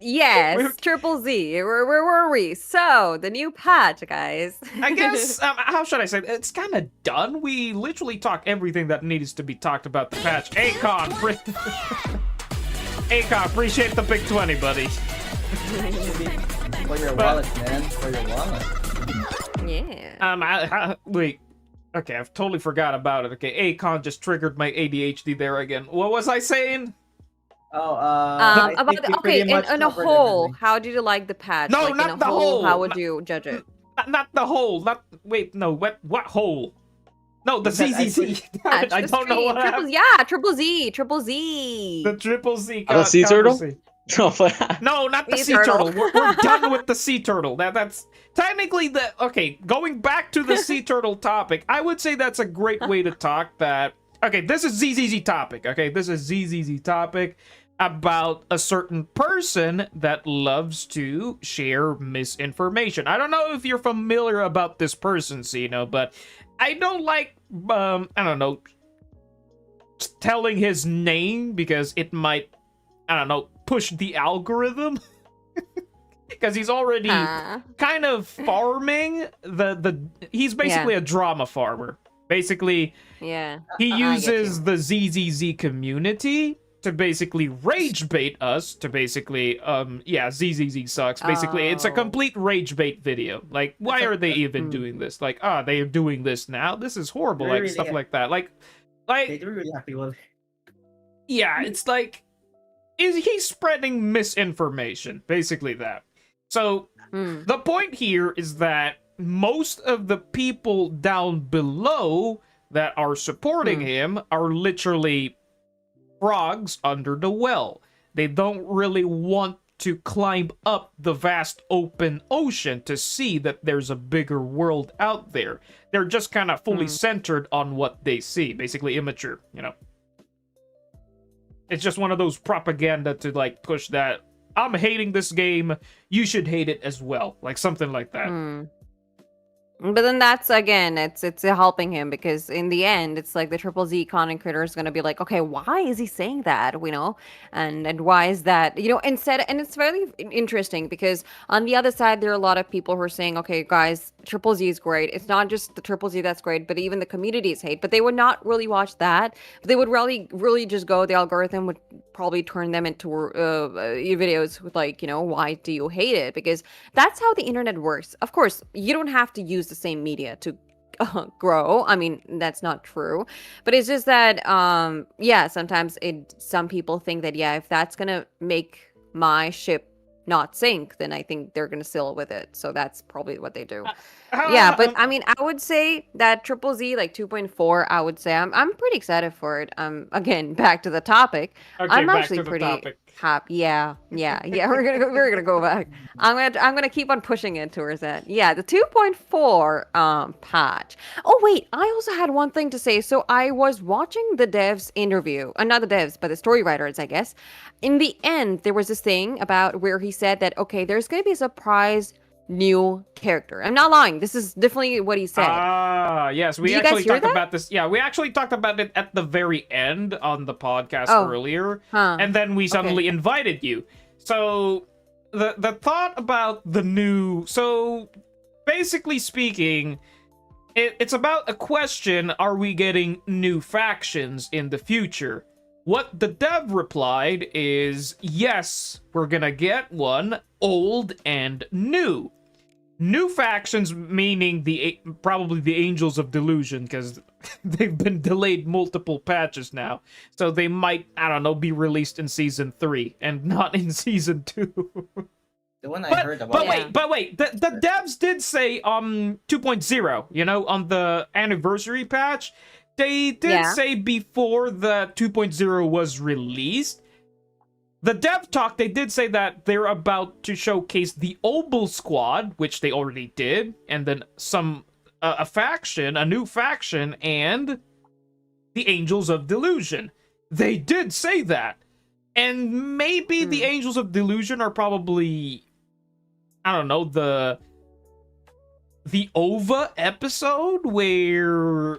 S: Yes, Triple Z. Where were we? So, the new patch, guys.
A: I guess, how should I say? It's kind of done. We literally talked everything that needs to be talked about the patch. Akon, Akon, appreciate the big 20, buddy.
R: For your wallet, man. For your wallet.
S: Yeah.
A: Wait. Okay, I've totally forgot about it. Okay, Akon just triggered my ADHD there again. What was I saying?
S: About in a whole, everything. How did you like the patch?
A: No,
S: like,
A: not
S: in a
A: the whole.
S: How would you judge it?
A: Not the whole. What whole? No, the ZZZ. I don't know what happened.
S: Triple Z.
A: The Triple Z.
Q: The sea turtle?
A: No, not the sea turtle. We're done with the sea turtle. That's technically okay, going back to the sea turtle topic, I would say that's a great way to talk that. Okay, this is ZZZ topic. Okay, this is ZZZ topic about a certain person that loves to share misinformation. I don't know if you're familiar about this person, Sino, but I don't like, I don't know, telling his name because it might, I don't know, push the algorithm. Because he's already kind of farming he's basically a drama farmer. Basically, he uses the ZZZ community to basically rage bait us to basically, ZZZ sucks. Basically, it's a complete rage bait video. Like, why are they even doing this? Like, they're doing this now? This is horrible. Like, stuff like that. Like,
R: they really happy with it.
A: Yeah, it's like, he's spreading misinformation. Basically that. So, the point here is that most of the people down below that are supporting him are literally frogs under the well. They don't really want to climb up the vast open ocean to see that there's a bigger world out there. They're just kind of fully centered on what they see. Basically immature, you know. It's just one of those propaganda to like push that I'm hating this game, you should hate it as well. Like something like that.
S: But then that's again, it's helping him because in the end, it's like the Triple Z content creator is gonna be like, okay, why is he saying that? You know, and why is that? You know, instead, and it's very interesting because on the other side, there are a lot of people who are saying, okay, guys, Triple Z is great. It's not just the Triple Z that's great, but even the communities hate. But they would not really watch that. They would really just go. The algorithm would probably turn them into videos with like, you know, why do you hate it? Because that's how the internet works. Of course, you don't have to use the same media to grow. I mean, that's not true. But it's just that yeah, sometimes some people think that yeah, if that's going to make my ship not sink, then I think they're going to sail with it. So that's probably what they do. Yeah, but I mean, I would say that Triple Z like 2.4, I would say I'm pretty excited for it. Again, back to the topic.
A: Okay,
S: I'm
A: back
S: actually
A: to the
S: pretty
A: topic.
S: happy. Yeah. We're gonna go back. I'm gonna keep on pushing it towards that. Yeah, the 2.4 patch. Oh wait, I also had one thing to say. So I was watching the devs interview, not the devs, but the story writers, I guess. In the end, there was this thing about where he said that okay, there's gonna be a surprise new character. I'm not lying. This is definitely what he said.
A: Yes, we
S: Did you guys
A: actually
S: hear
A: talked
S: that?
A: about this. Yeah, we actually talked about it at the very end on the podcast
S: Oh.
A: earlier,
S: Huh.
A: and then we suddenly invited you. So the thought about the new. So basically speaking, it's about a question: are we getting new factions in the future? What the dev replied is yes, we're gonna get one, old and new. New factions meaning probably the Angels of Delusion, because they've been delayed multiple patches now. So they might, I don't know, be released in Season 3 and not in Season 2.
R: The one I heard about.
A: But wait, the devs did say 2.0, you know, on the anniversary patch. They did say before the 2.0 was released, the dev talk, they did say that they're about to showcase the Obel Squad, which they already did, and then a new faction, and the Angels of Delusion. They did say that. And maybe the Angels of Delusion are probably, I don't know, the OVA episode where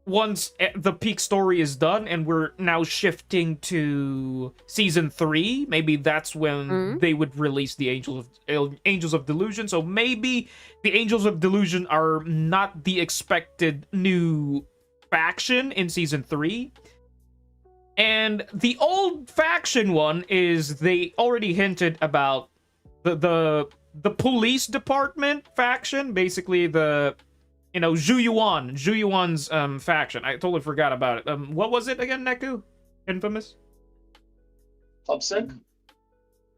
A: once the peak story is done and we're now shifting to Season 3, maybe that's when they would release the Angels of Delusion. So maybe the Angels of Delusion are not the expected new faction in Season 3. And the old faction one is, they already hinted about the police department faction, basically the, you know, Zhu Yuan's faction. I totally forgot about it. What was it again, Neku? Infamous?
P: PubSec?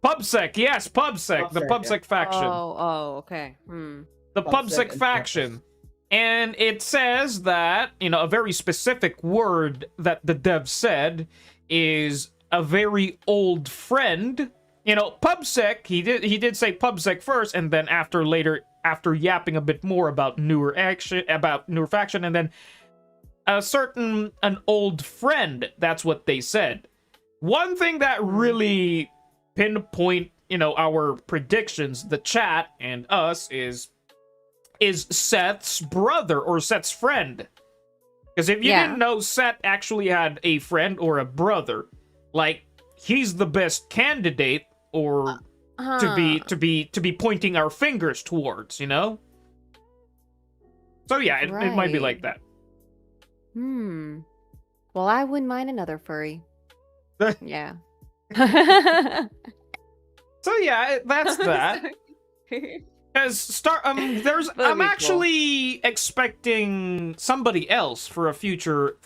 A: PubSec, yes, PubSec. The PubSec faction.
S: Oh, okay.
A: The PubSec faction. And it says that, you know, a very specific word that the dev said is a very old friend. You know, PubSec, he did say PubSec first, and then after yapping a bit more about newer faction, and then an old friend, that's what they said. One thing that really pinpoint, you know, our predictions, the chat and us, is Seth's brother or Seth's friend. Because if you didn't know, Seth actually had a friend or a brother. Like, he's the best candidate or to be pointing our fingers towards, you know? So yeah, it might be like that.
S: Well, I wouldn't mind another furry. Yeah.
A: So yeah, that's that. As I'm actually expecting somebody else for a future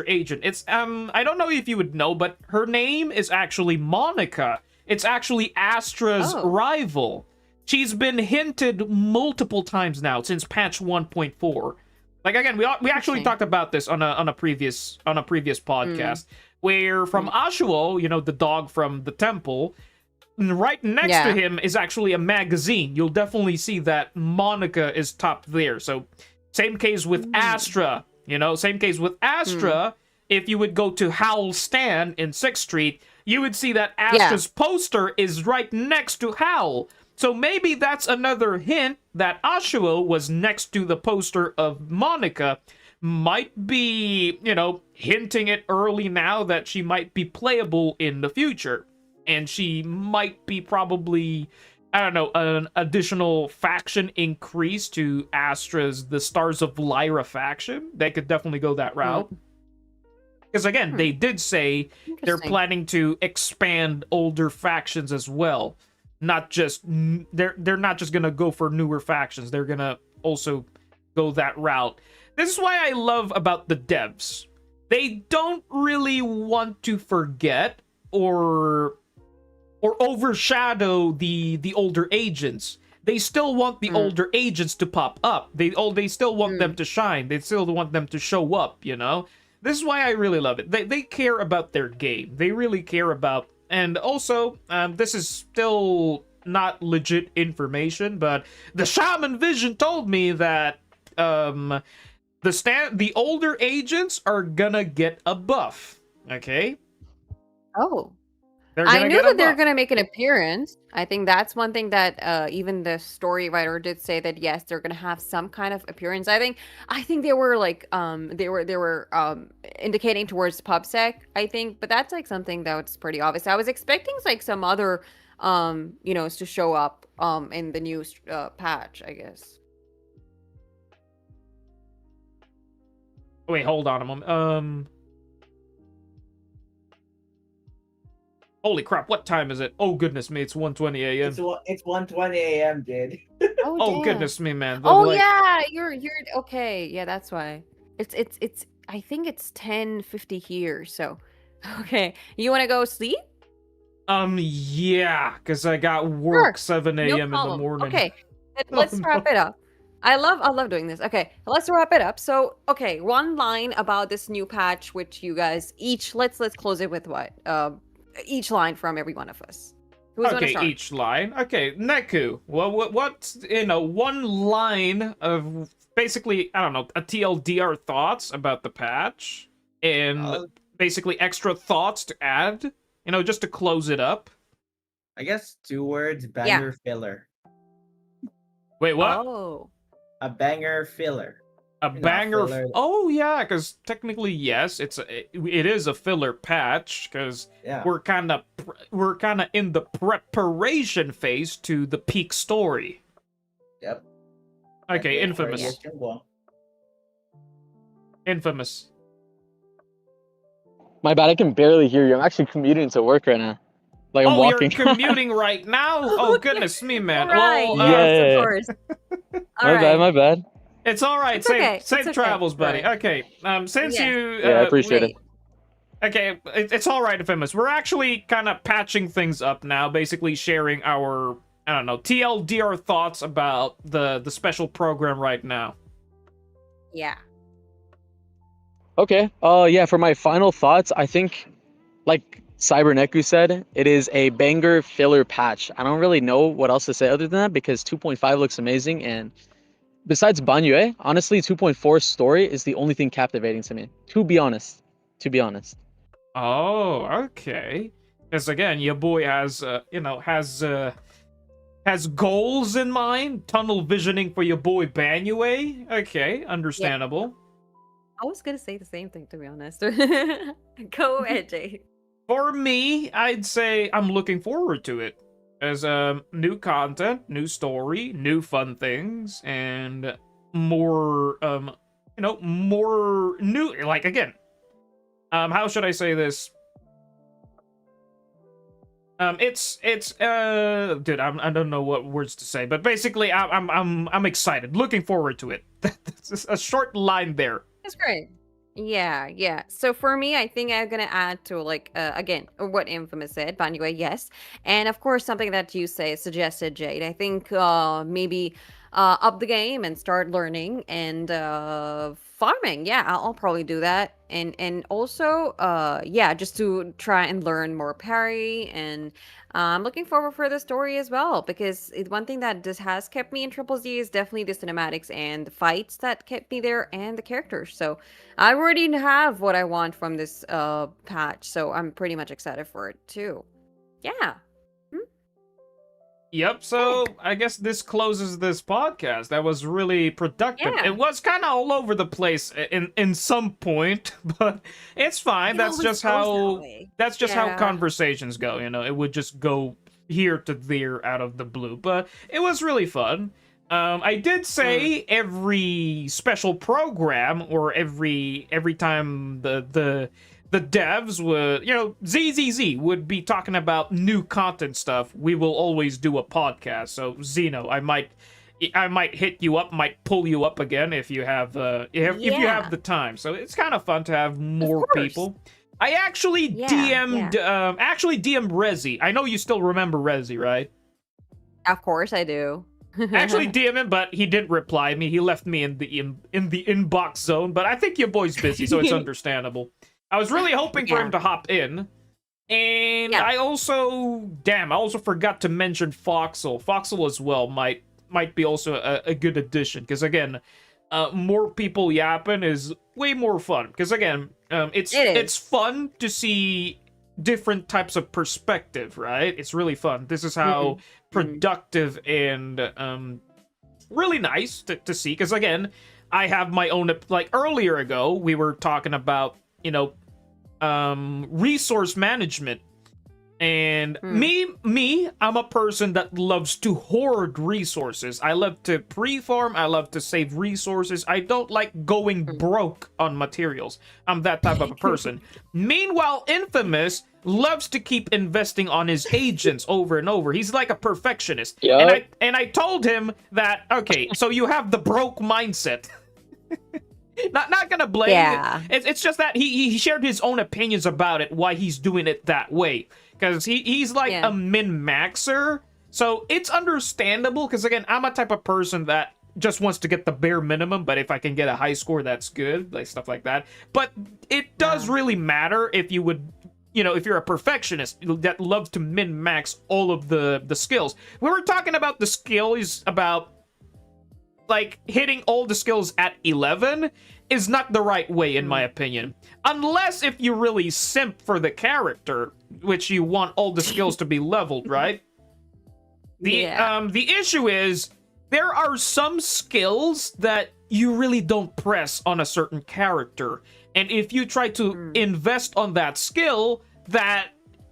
A: agent. It's I don't know if you would know, but her name is actually Monica. It's actually Astra's rival. She's been hinted multiple times now since patch 1.4. Like, again, we actually talked about this on a previous podcast, where from Ashuo, you know, the dog from the temple, right next to him is actually a magazine. You'll definitely see that Monica is top there. So same case with Astra, you know, if you would go to Howl's stand in 6th Street, you would see that Astra's poster is right next to Howl. So maybe that's another hint that Ashio was next to the poster of Monica, might be, you know, hinting it early now that she might be playable in the future. And she might be probably, I don't know, an additional faction increase to Astra's The Stars of Lyra faction. They could definitely go that route. Because again, they did say they're planning to expand older factions as well. Not just, they're not just gonna go for newer factions. They're gonna also go that route. This is why I love about the devs. They don't really want to forget or overshadow the older agents. They still want the older agents to pop up. They still want them to shine. They still want them to show up, you know? This is why I really love it. They care about their game. They really care about... And also, this is still not legit information, but the Shaman Vision told me that the older agents are gonna get a buff. Okay?
S: Oh.
A: They're
S: I
A: gonna
S: knew
A: get a
S: that they're
A: buff.
S: going to make an appearance. I think that's one thing that even the story writer did say, that yes, they're going to have some kind of appearance. I think they were like they were indicating towards PubSec, I think, but that's like something that's pretty obvious. I was expecting like some other you know, to show up in the new patch, I guess.
A: Wait, hold on a moment. Holy crap, what time is it? Oh, goodness me, it's 1:20 a.m.
R: It's 1:20 a.m., dude.
A: Oh,
S: damn.
A: goodness me, man.
S: Oh
A: Like,
S: yeah, you're okay. Yeah, that's why. It's I think it's 10:50 here, so okay. You want to go sleep?
A: Yeah, because I got work
S: Sure.
A: 7
S: No
A: a.m. in the
S: problem.
A: morning.
S: Okay. Let's wrap it up. I love doing this. Okay, let's wrap it up. So, okay, one line about this new patch, which you guys each let's close it with what? Each line from every one of us. Who's gonna
A: Okay,
S: start?
A: each line. Okay, Neku. Well, what's, you know, one line of basically, I don't know, a TLDR thoughts about the patch, and basically extra thoughts to add, you know, just to close it up.
R: I guess 2 words, banger filler.
A: Wait, what?
S: Oh.
R: A banger filler.
A: A
R: Not
A: banger.
R: filler.
A: Oh yeah, because technically yes, it is a filler patch because
R: Yeah.
A: we're kind of in the preparation phase to the peak story.
R: Yep.
A: Okay, Infamous. Infamous.
Q: My bad, I can barely hear you. I'm actually commuting to work right now. Like I'm
A: Oh,
Q: walking.
A: you're commuting right now? Oh, goodness me, man.
S: Right.
A: Well,
Q: Yeah.
S: Of course.
Q: My bad.
A: It's all right.
S: It's okay.
A: Safe
S: It's okay.
A: travels, buddy.
S: Right.
A: Okay. Since
S: Yes.
A: you
Q: Yeah, I appreciate it.
A: Okay, it's all right, Infamous. We're actually kind of patching things up now, basically sharing our, I don't know, TLDR thoughts about the special program right now.
S: Yeah.
Q: Okay. Yeah, for my final thoughts, I think, like Cyberneku said, it is a banger filler patch. I don't really know what else to say other than that because 2.5 looks amazing, and besides Banyue, honestly, 2.4 story is the only thing captivating to me. To be honest.
A: Oh, okay. Because again, your boy has, has goals in mind, tunnel visioning for your boy Banyue. Okay, understandable.
S: I was gonna say the same thing, to be honest. Go ahead, Jay.
A: For me, I'd say I'm looking forward to it. As new content, new story, new fun things, and more more new, like, again, how should I say this? Dude, I don't know what words to say, but basically I'm excited, looking forward to it. That's a short line there.
S: That's great. Yeah. So for me, I think I'm gonna add to like again what Infamous said, Banyue, yes, and of course something that you suggested, Jade. I think maybe up the game and start learning and farming. Yeah, I'll probably do that, and also yeah, just to try and learn more parry, and I'm looking forward for the story as well, because one thing that just has kept me in Triple Z is definitely the cinematics and the fights that kept me there, and the characters. So I already have what I want from this patch, so I'm pretty much excited for it too. Yeah.
A: Yep, so I guess this closes this podcast. That was really productive.
S: Yeah.
A: It was kind of all over the place in some point, but it's fine.
S: It
A: That's
S: always
A: just
S: goes that
A: how
S: way.
A: that's just how
S: Yeah.
A: conversations go, you know. It would just go here to there out of the blue, but it was really fun. I did say every special program or every time the devs would, you know, ZZZ would be talking about new content stuff, we will always do a podcast. So Zeno, I might hit you up, might pull you up again if you have if you have the time. So it's kind of fun to have more people. I actually DM'd DM'd Rezi. I know you still remember Rezi, right?
S: Of course I do.
A: Actually DM him, but he didn't reply me. He left me in the inbox zone, but I think your boy's busy, so it's understandable. I was really hoping for him to hop in. And I also forgot to mention Foxel. Foxel as well might be also a good addition, because again, more people yapping is way more fun. Because again, it's fun to see different types of perspective, right? It's really fun. This is how productive and really nice to see. Because again, I have my own, like earlier ago, we were talking about, you know, resource management. And me, I'm a person that loves to hoard resources. I love to pre-farm, I love to save resources. I don't like going broke on materials. I'm that type of a person. Meanwhile, Infamous loves to keep investing on his agents over and over. He's like a perfectionist.
Q: Yep.
A: And I told him that, okay, so you have the broke mindset. Not gonna blame.
S: Yeah.
A: It's just that he shared his own opinions about it, why he's doing it that way. Because he's like a min-maxer. So it's understandable, because again, I'm a type of person that just wants to get the bare minimum, but if I can get a high score, that's good, like stuff like that. But it does really matter if you would, you know, if you're a perfectionist that loves to min-max all of the skills. We were talking about the skills, about like hitting all the skills at 11 is not the right way, in my opinion. Unless if you really simp for the character, which you want all the skills to be leveled, right? The issue is there are some skills that you really don't press on a certain character. And if you try to invest on that skill that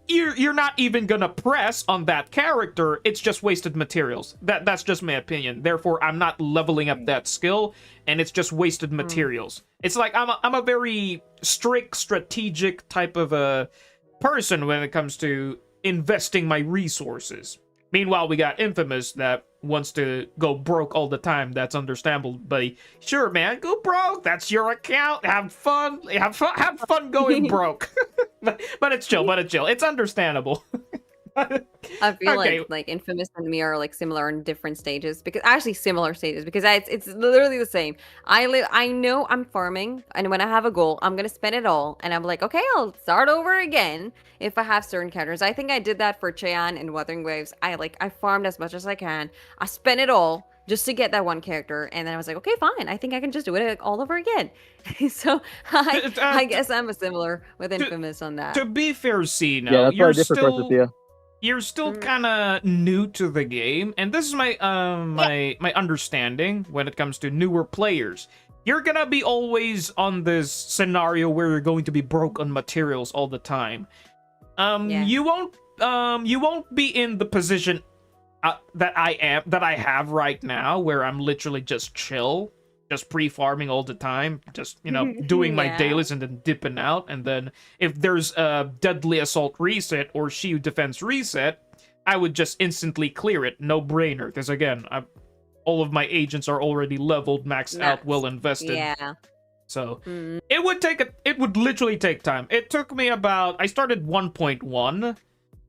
A: you're not even gonna press on that character, it's just wasted materials. That's just my opinion. Therefore, I'm not leveling up that skill, and it's just wasted materials. It's like I'm a very strict, strategic type of a person when it comes to investing my resources. Meanwhile, we got Infamous that wants to go broke all the time. That's understandable, buddy. Sure, man, go broke. That's your account. Have fun. Have fun going broke. but it's chill. It's understandable.
S: I feel like Infamous and me are like similar in different stages, because actually similar stages, because it's literally the same. I know I'm farming, and when I have a goal, I'm gonna spend it all, and I'm like, okay, I'll start over again if I have certain characters. I think I did that for Cheyan and Wuthering Waves. I farmed as much as I can. I spent it all just to get that one character, and then I was like, okay, fine. I think I can just do it all over again. So I guess I'm a similar with Infamous on that.
A: To be fair, Cena,
T: Yeah, that's why I differ from Sophia.
A: You're still kind of new to the game, and this is my my understanding when it comes to newer players. You're gonna be always on this scenario where you're going to be broke on materials all the time. You won't be in the position that I have right now, where I'm literally just chill, just pre-farming all the time, just, you know, doing my dailies and then dipping out. And then if there's a Deadly Assault reset or Shiyu Defense reset, I would just instantly clear it, no brainer. Because again, all of my agents are already leveled, maxed out, well invested.
S: Yeah.
A: So it would literally take time. It took me about, I started 1.1,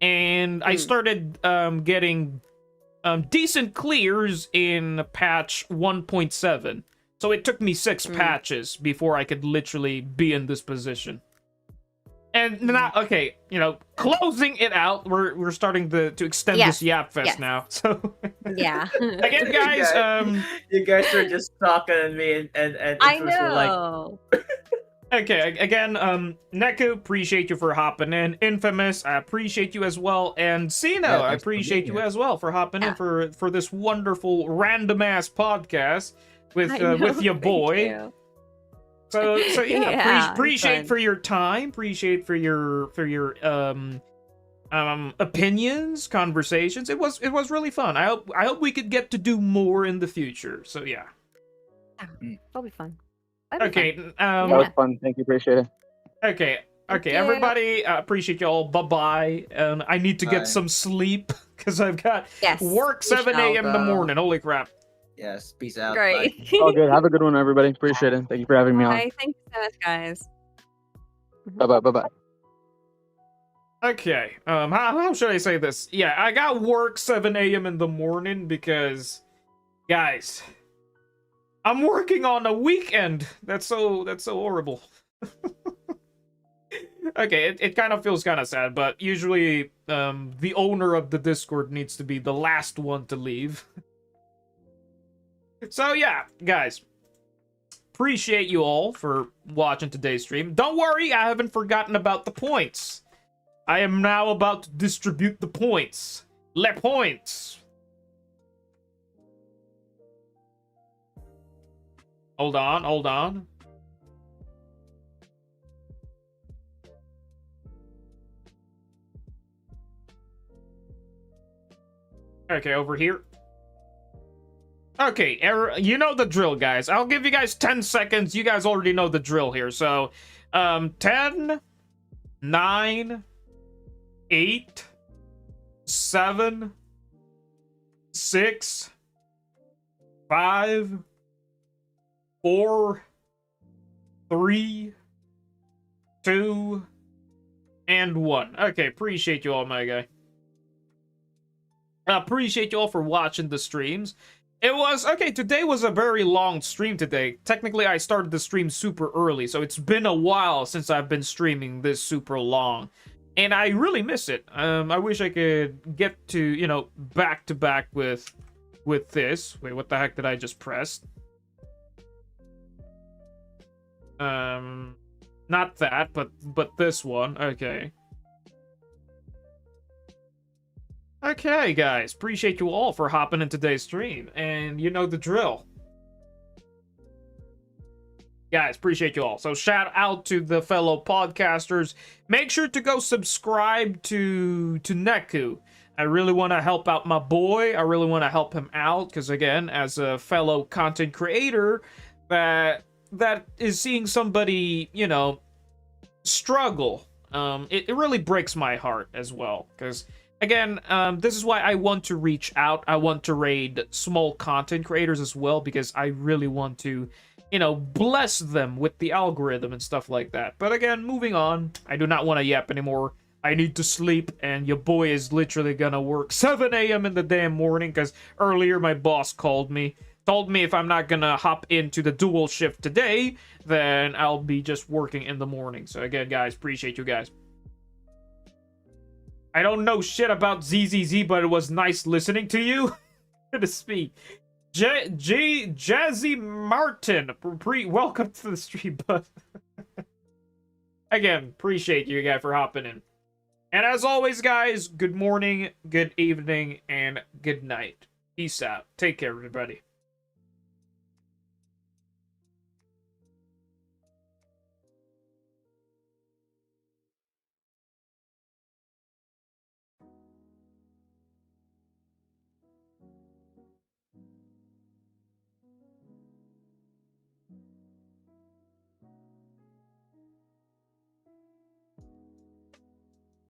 A: and I started getting decent clears in patch 1.7. So it took me 6 patches before I could literally be in this position. And now, okay, you know, closing it out, we're starting to extend this Yap Fest now. So
S: yeah.
A: Again, guys,
R: you guys are just talking to me and
S: I know.
A: Okay, again, Neku, appreciate you for hopping in. Infamous, I appreciate you as well. And Sino,
R: Yeah,
A: I
R: thanks for
A: appreciate
R: being
A: you
R: here.
A: as well for hopping in for this wonderful random ass podcast with
S: I know,
A: with your
S: thank
A: boy.
S: you.
A: So yeah,
S: Yeah,
A: appreciate
S: fun.
A: for your time, appreciate for your opinions, conversations. It was really fun. I hope we could get to do more in the future. So yeah.
S: That'll be fun. That'd be
A: Okay,
S: fun.
Q: That was fun. Thank you. Appreciate it.
A: Okay, okay,
S: you.
A: everybody, appreciate y'all. Bye-bye. I need to
R: Bye.
A: get some sleep because I've got
S: Yes,
A: work
S: we
A: 7
S: shall.
A: a.m. in the morning. Holy crap.
R: Yes, peace out.
S: Great.
R: Bye.
Q: All good. Have a good one, everybody. Appreciate it. Thank you for having me on.
S: Bye. Thank you so much, guys.
Q: Bye bye. Bye bye.
A: Okay, how should I say this? Yeah, I got work 7 a.m. in the morning because, guys, I'm working on a weekend. That's so horrible. Okay, it kind of feels kind of sad, but usually the owner of the Discord needs to be the last one to leave. So yeah, guys, appreciate you all for watching today's stream. Don't worry, I haven't forgotten about the points. I am now about to distribute the points. Les points. Hold on, hold on. Okay, over here. Okay, you know the drill, guys. I'll give you guys 10 seconds. You guys already know the drill here. So, 10, 9, 8, 7, 6, 5, 4, 3, 2, and 1. Okay, appreciate you all, my guy. Appreciate you all for watching the streams. It was, okay, today was a very long stream today. Technically, I started the stream super early, so it's been a while since I've been streaming this super long. And I really miss it. I wish I could get to, you know, back to back with this. Wait, what the heck did I just press? Not that, but this one. Okay. Okay, guys. Appreciate you all for hopping in today's stream. And you know the drill. Guys, appreciate you all. So shout out to the fellow podcasters. Make sure to go subscribe to Neku. I really want to help out my boy. I really want to help him out because, again, as a fellow content creator that is seeing somebody, you know, struggle, it really breaks my heart as well. Because, again, this is why I want to reach out. I want to raid small content creators as well because I really want to, you know, bless them with the algorithm and stuff like that. But again, moving on, I do not want to yap anymore. I need to sleep, and your boy is literally gonna work 7 a.m. in the damn morning, because earlier my boss told me if I'm not gonna hop into the dual shift today, then I'll be just working in the morning. So again, guys, appreciate you guys. I don't know shit about ZZZ, but it was nice listening to you. Good to speak. Jazzy Martin, welcome to the stream, bud. Again, appreciate you guys for hopping in. And as always, guys, good morning, good evening, and good night. Peace out. Take care, everybody.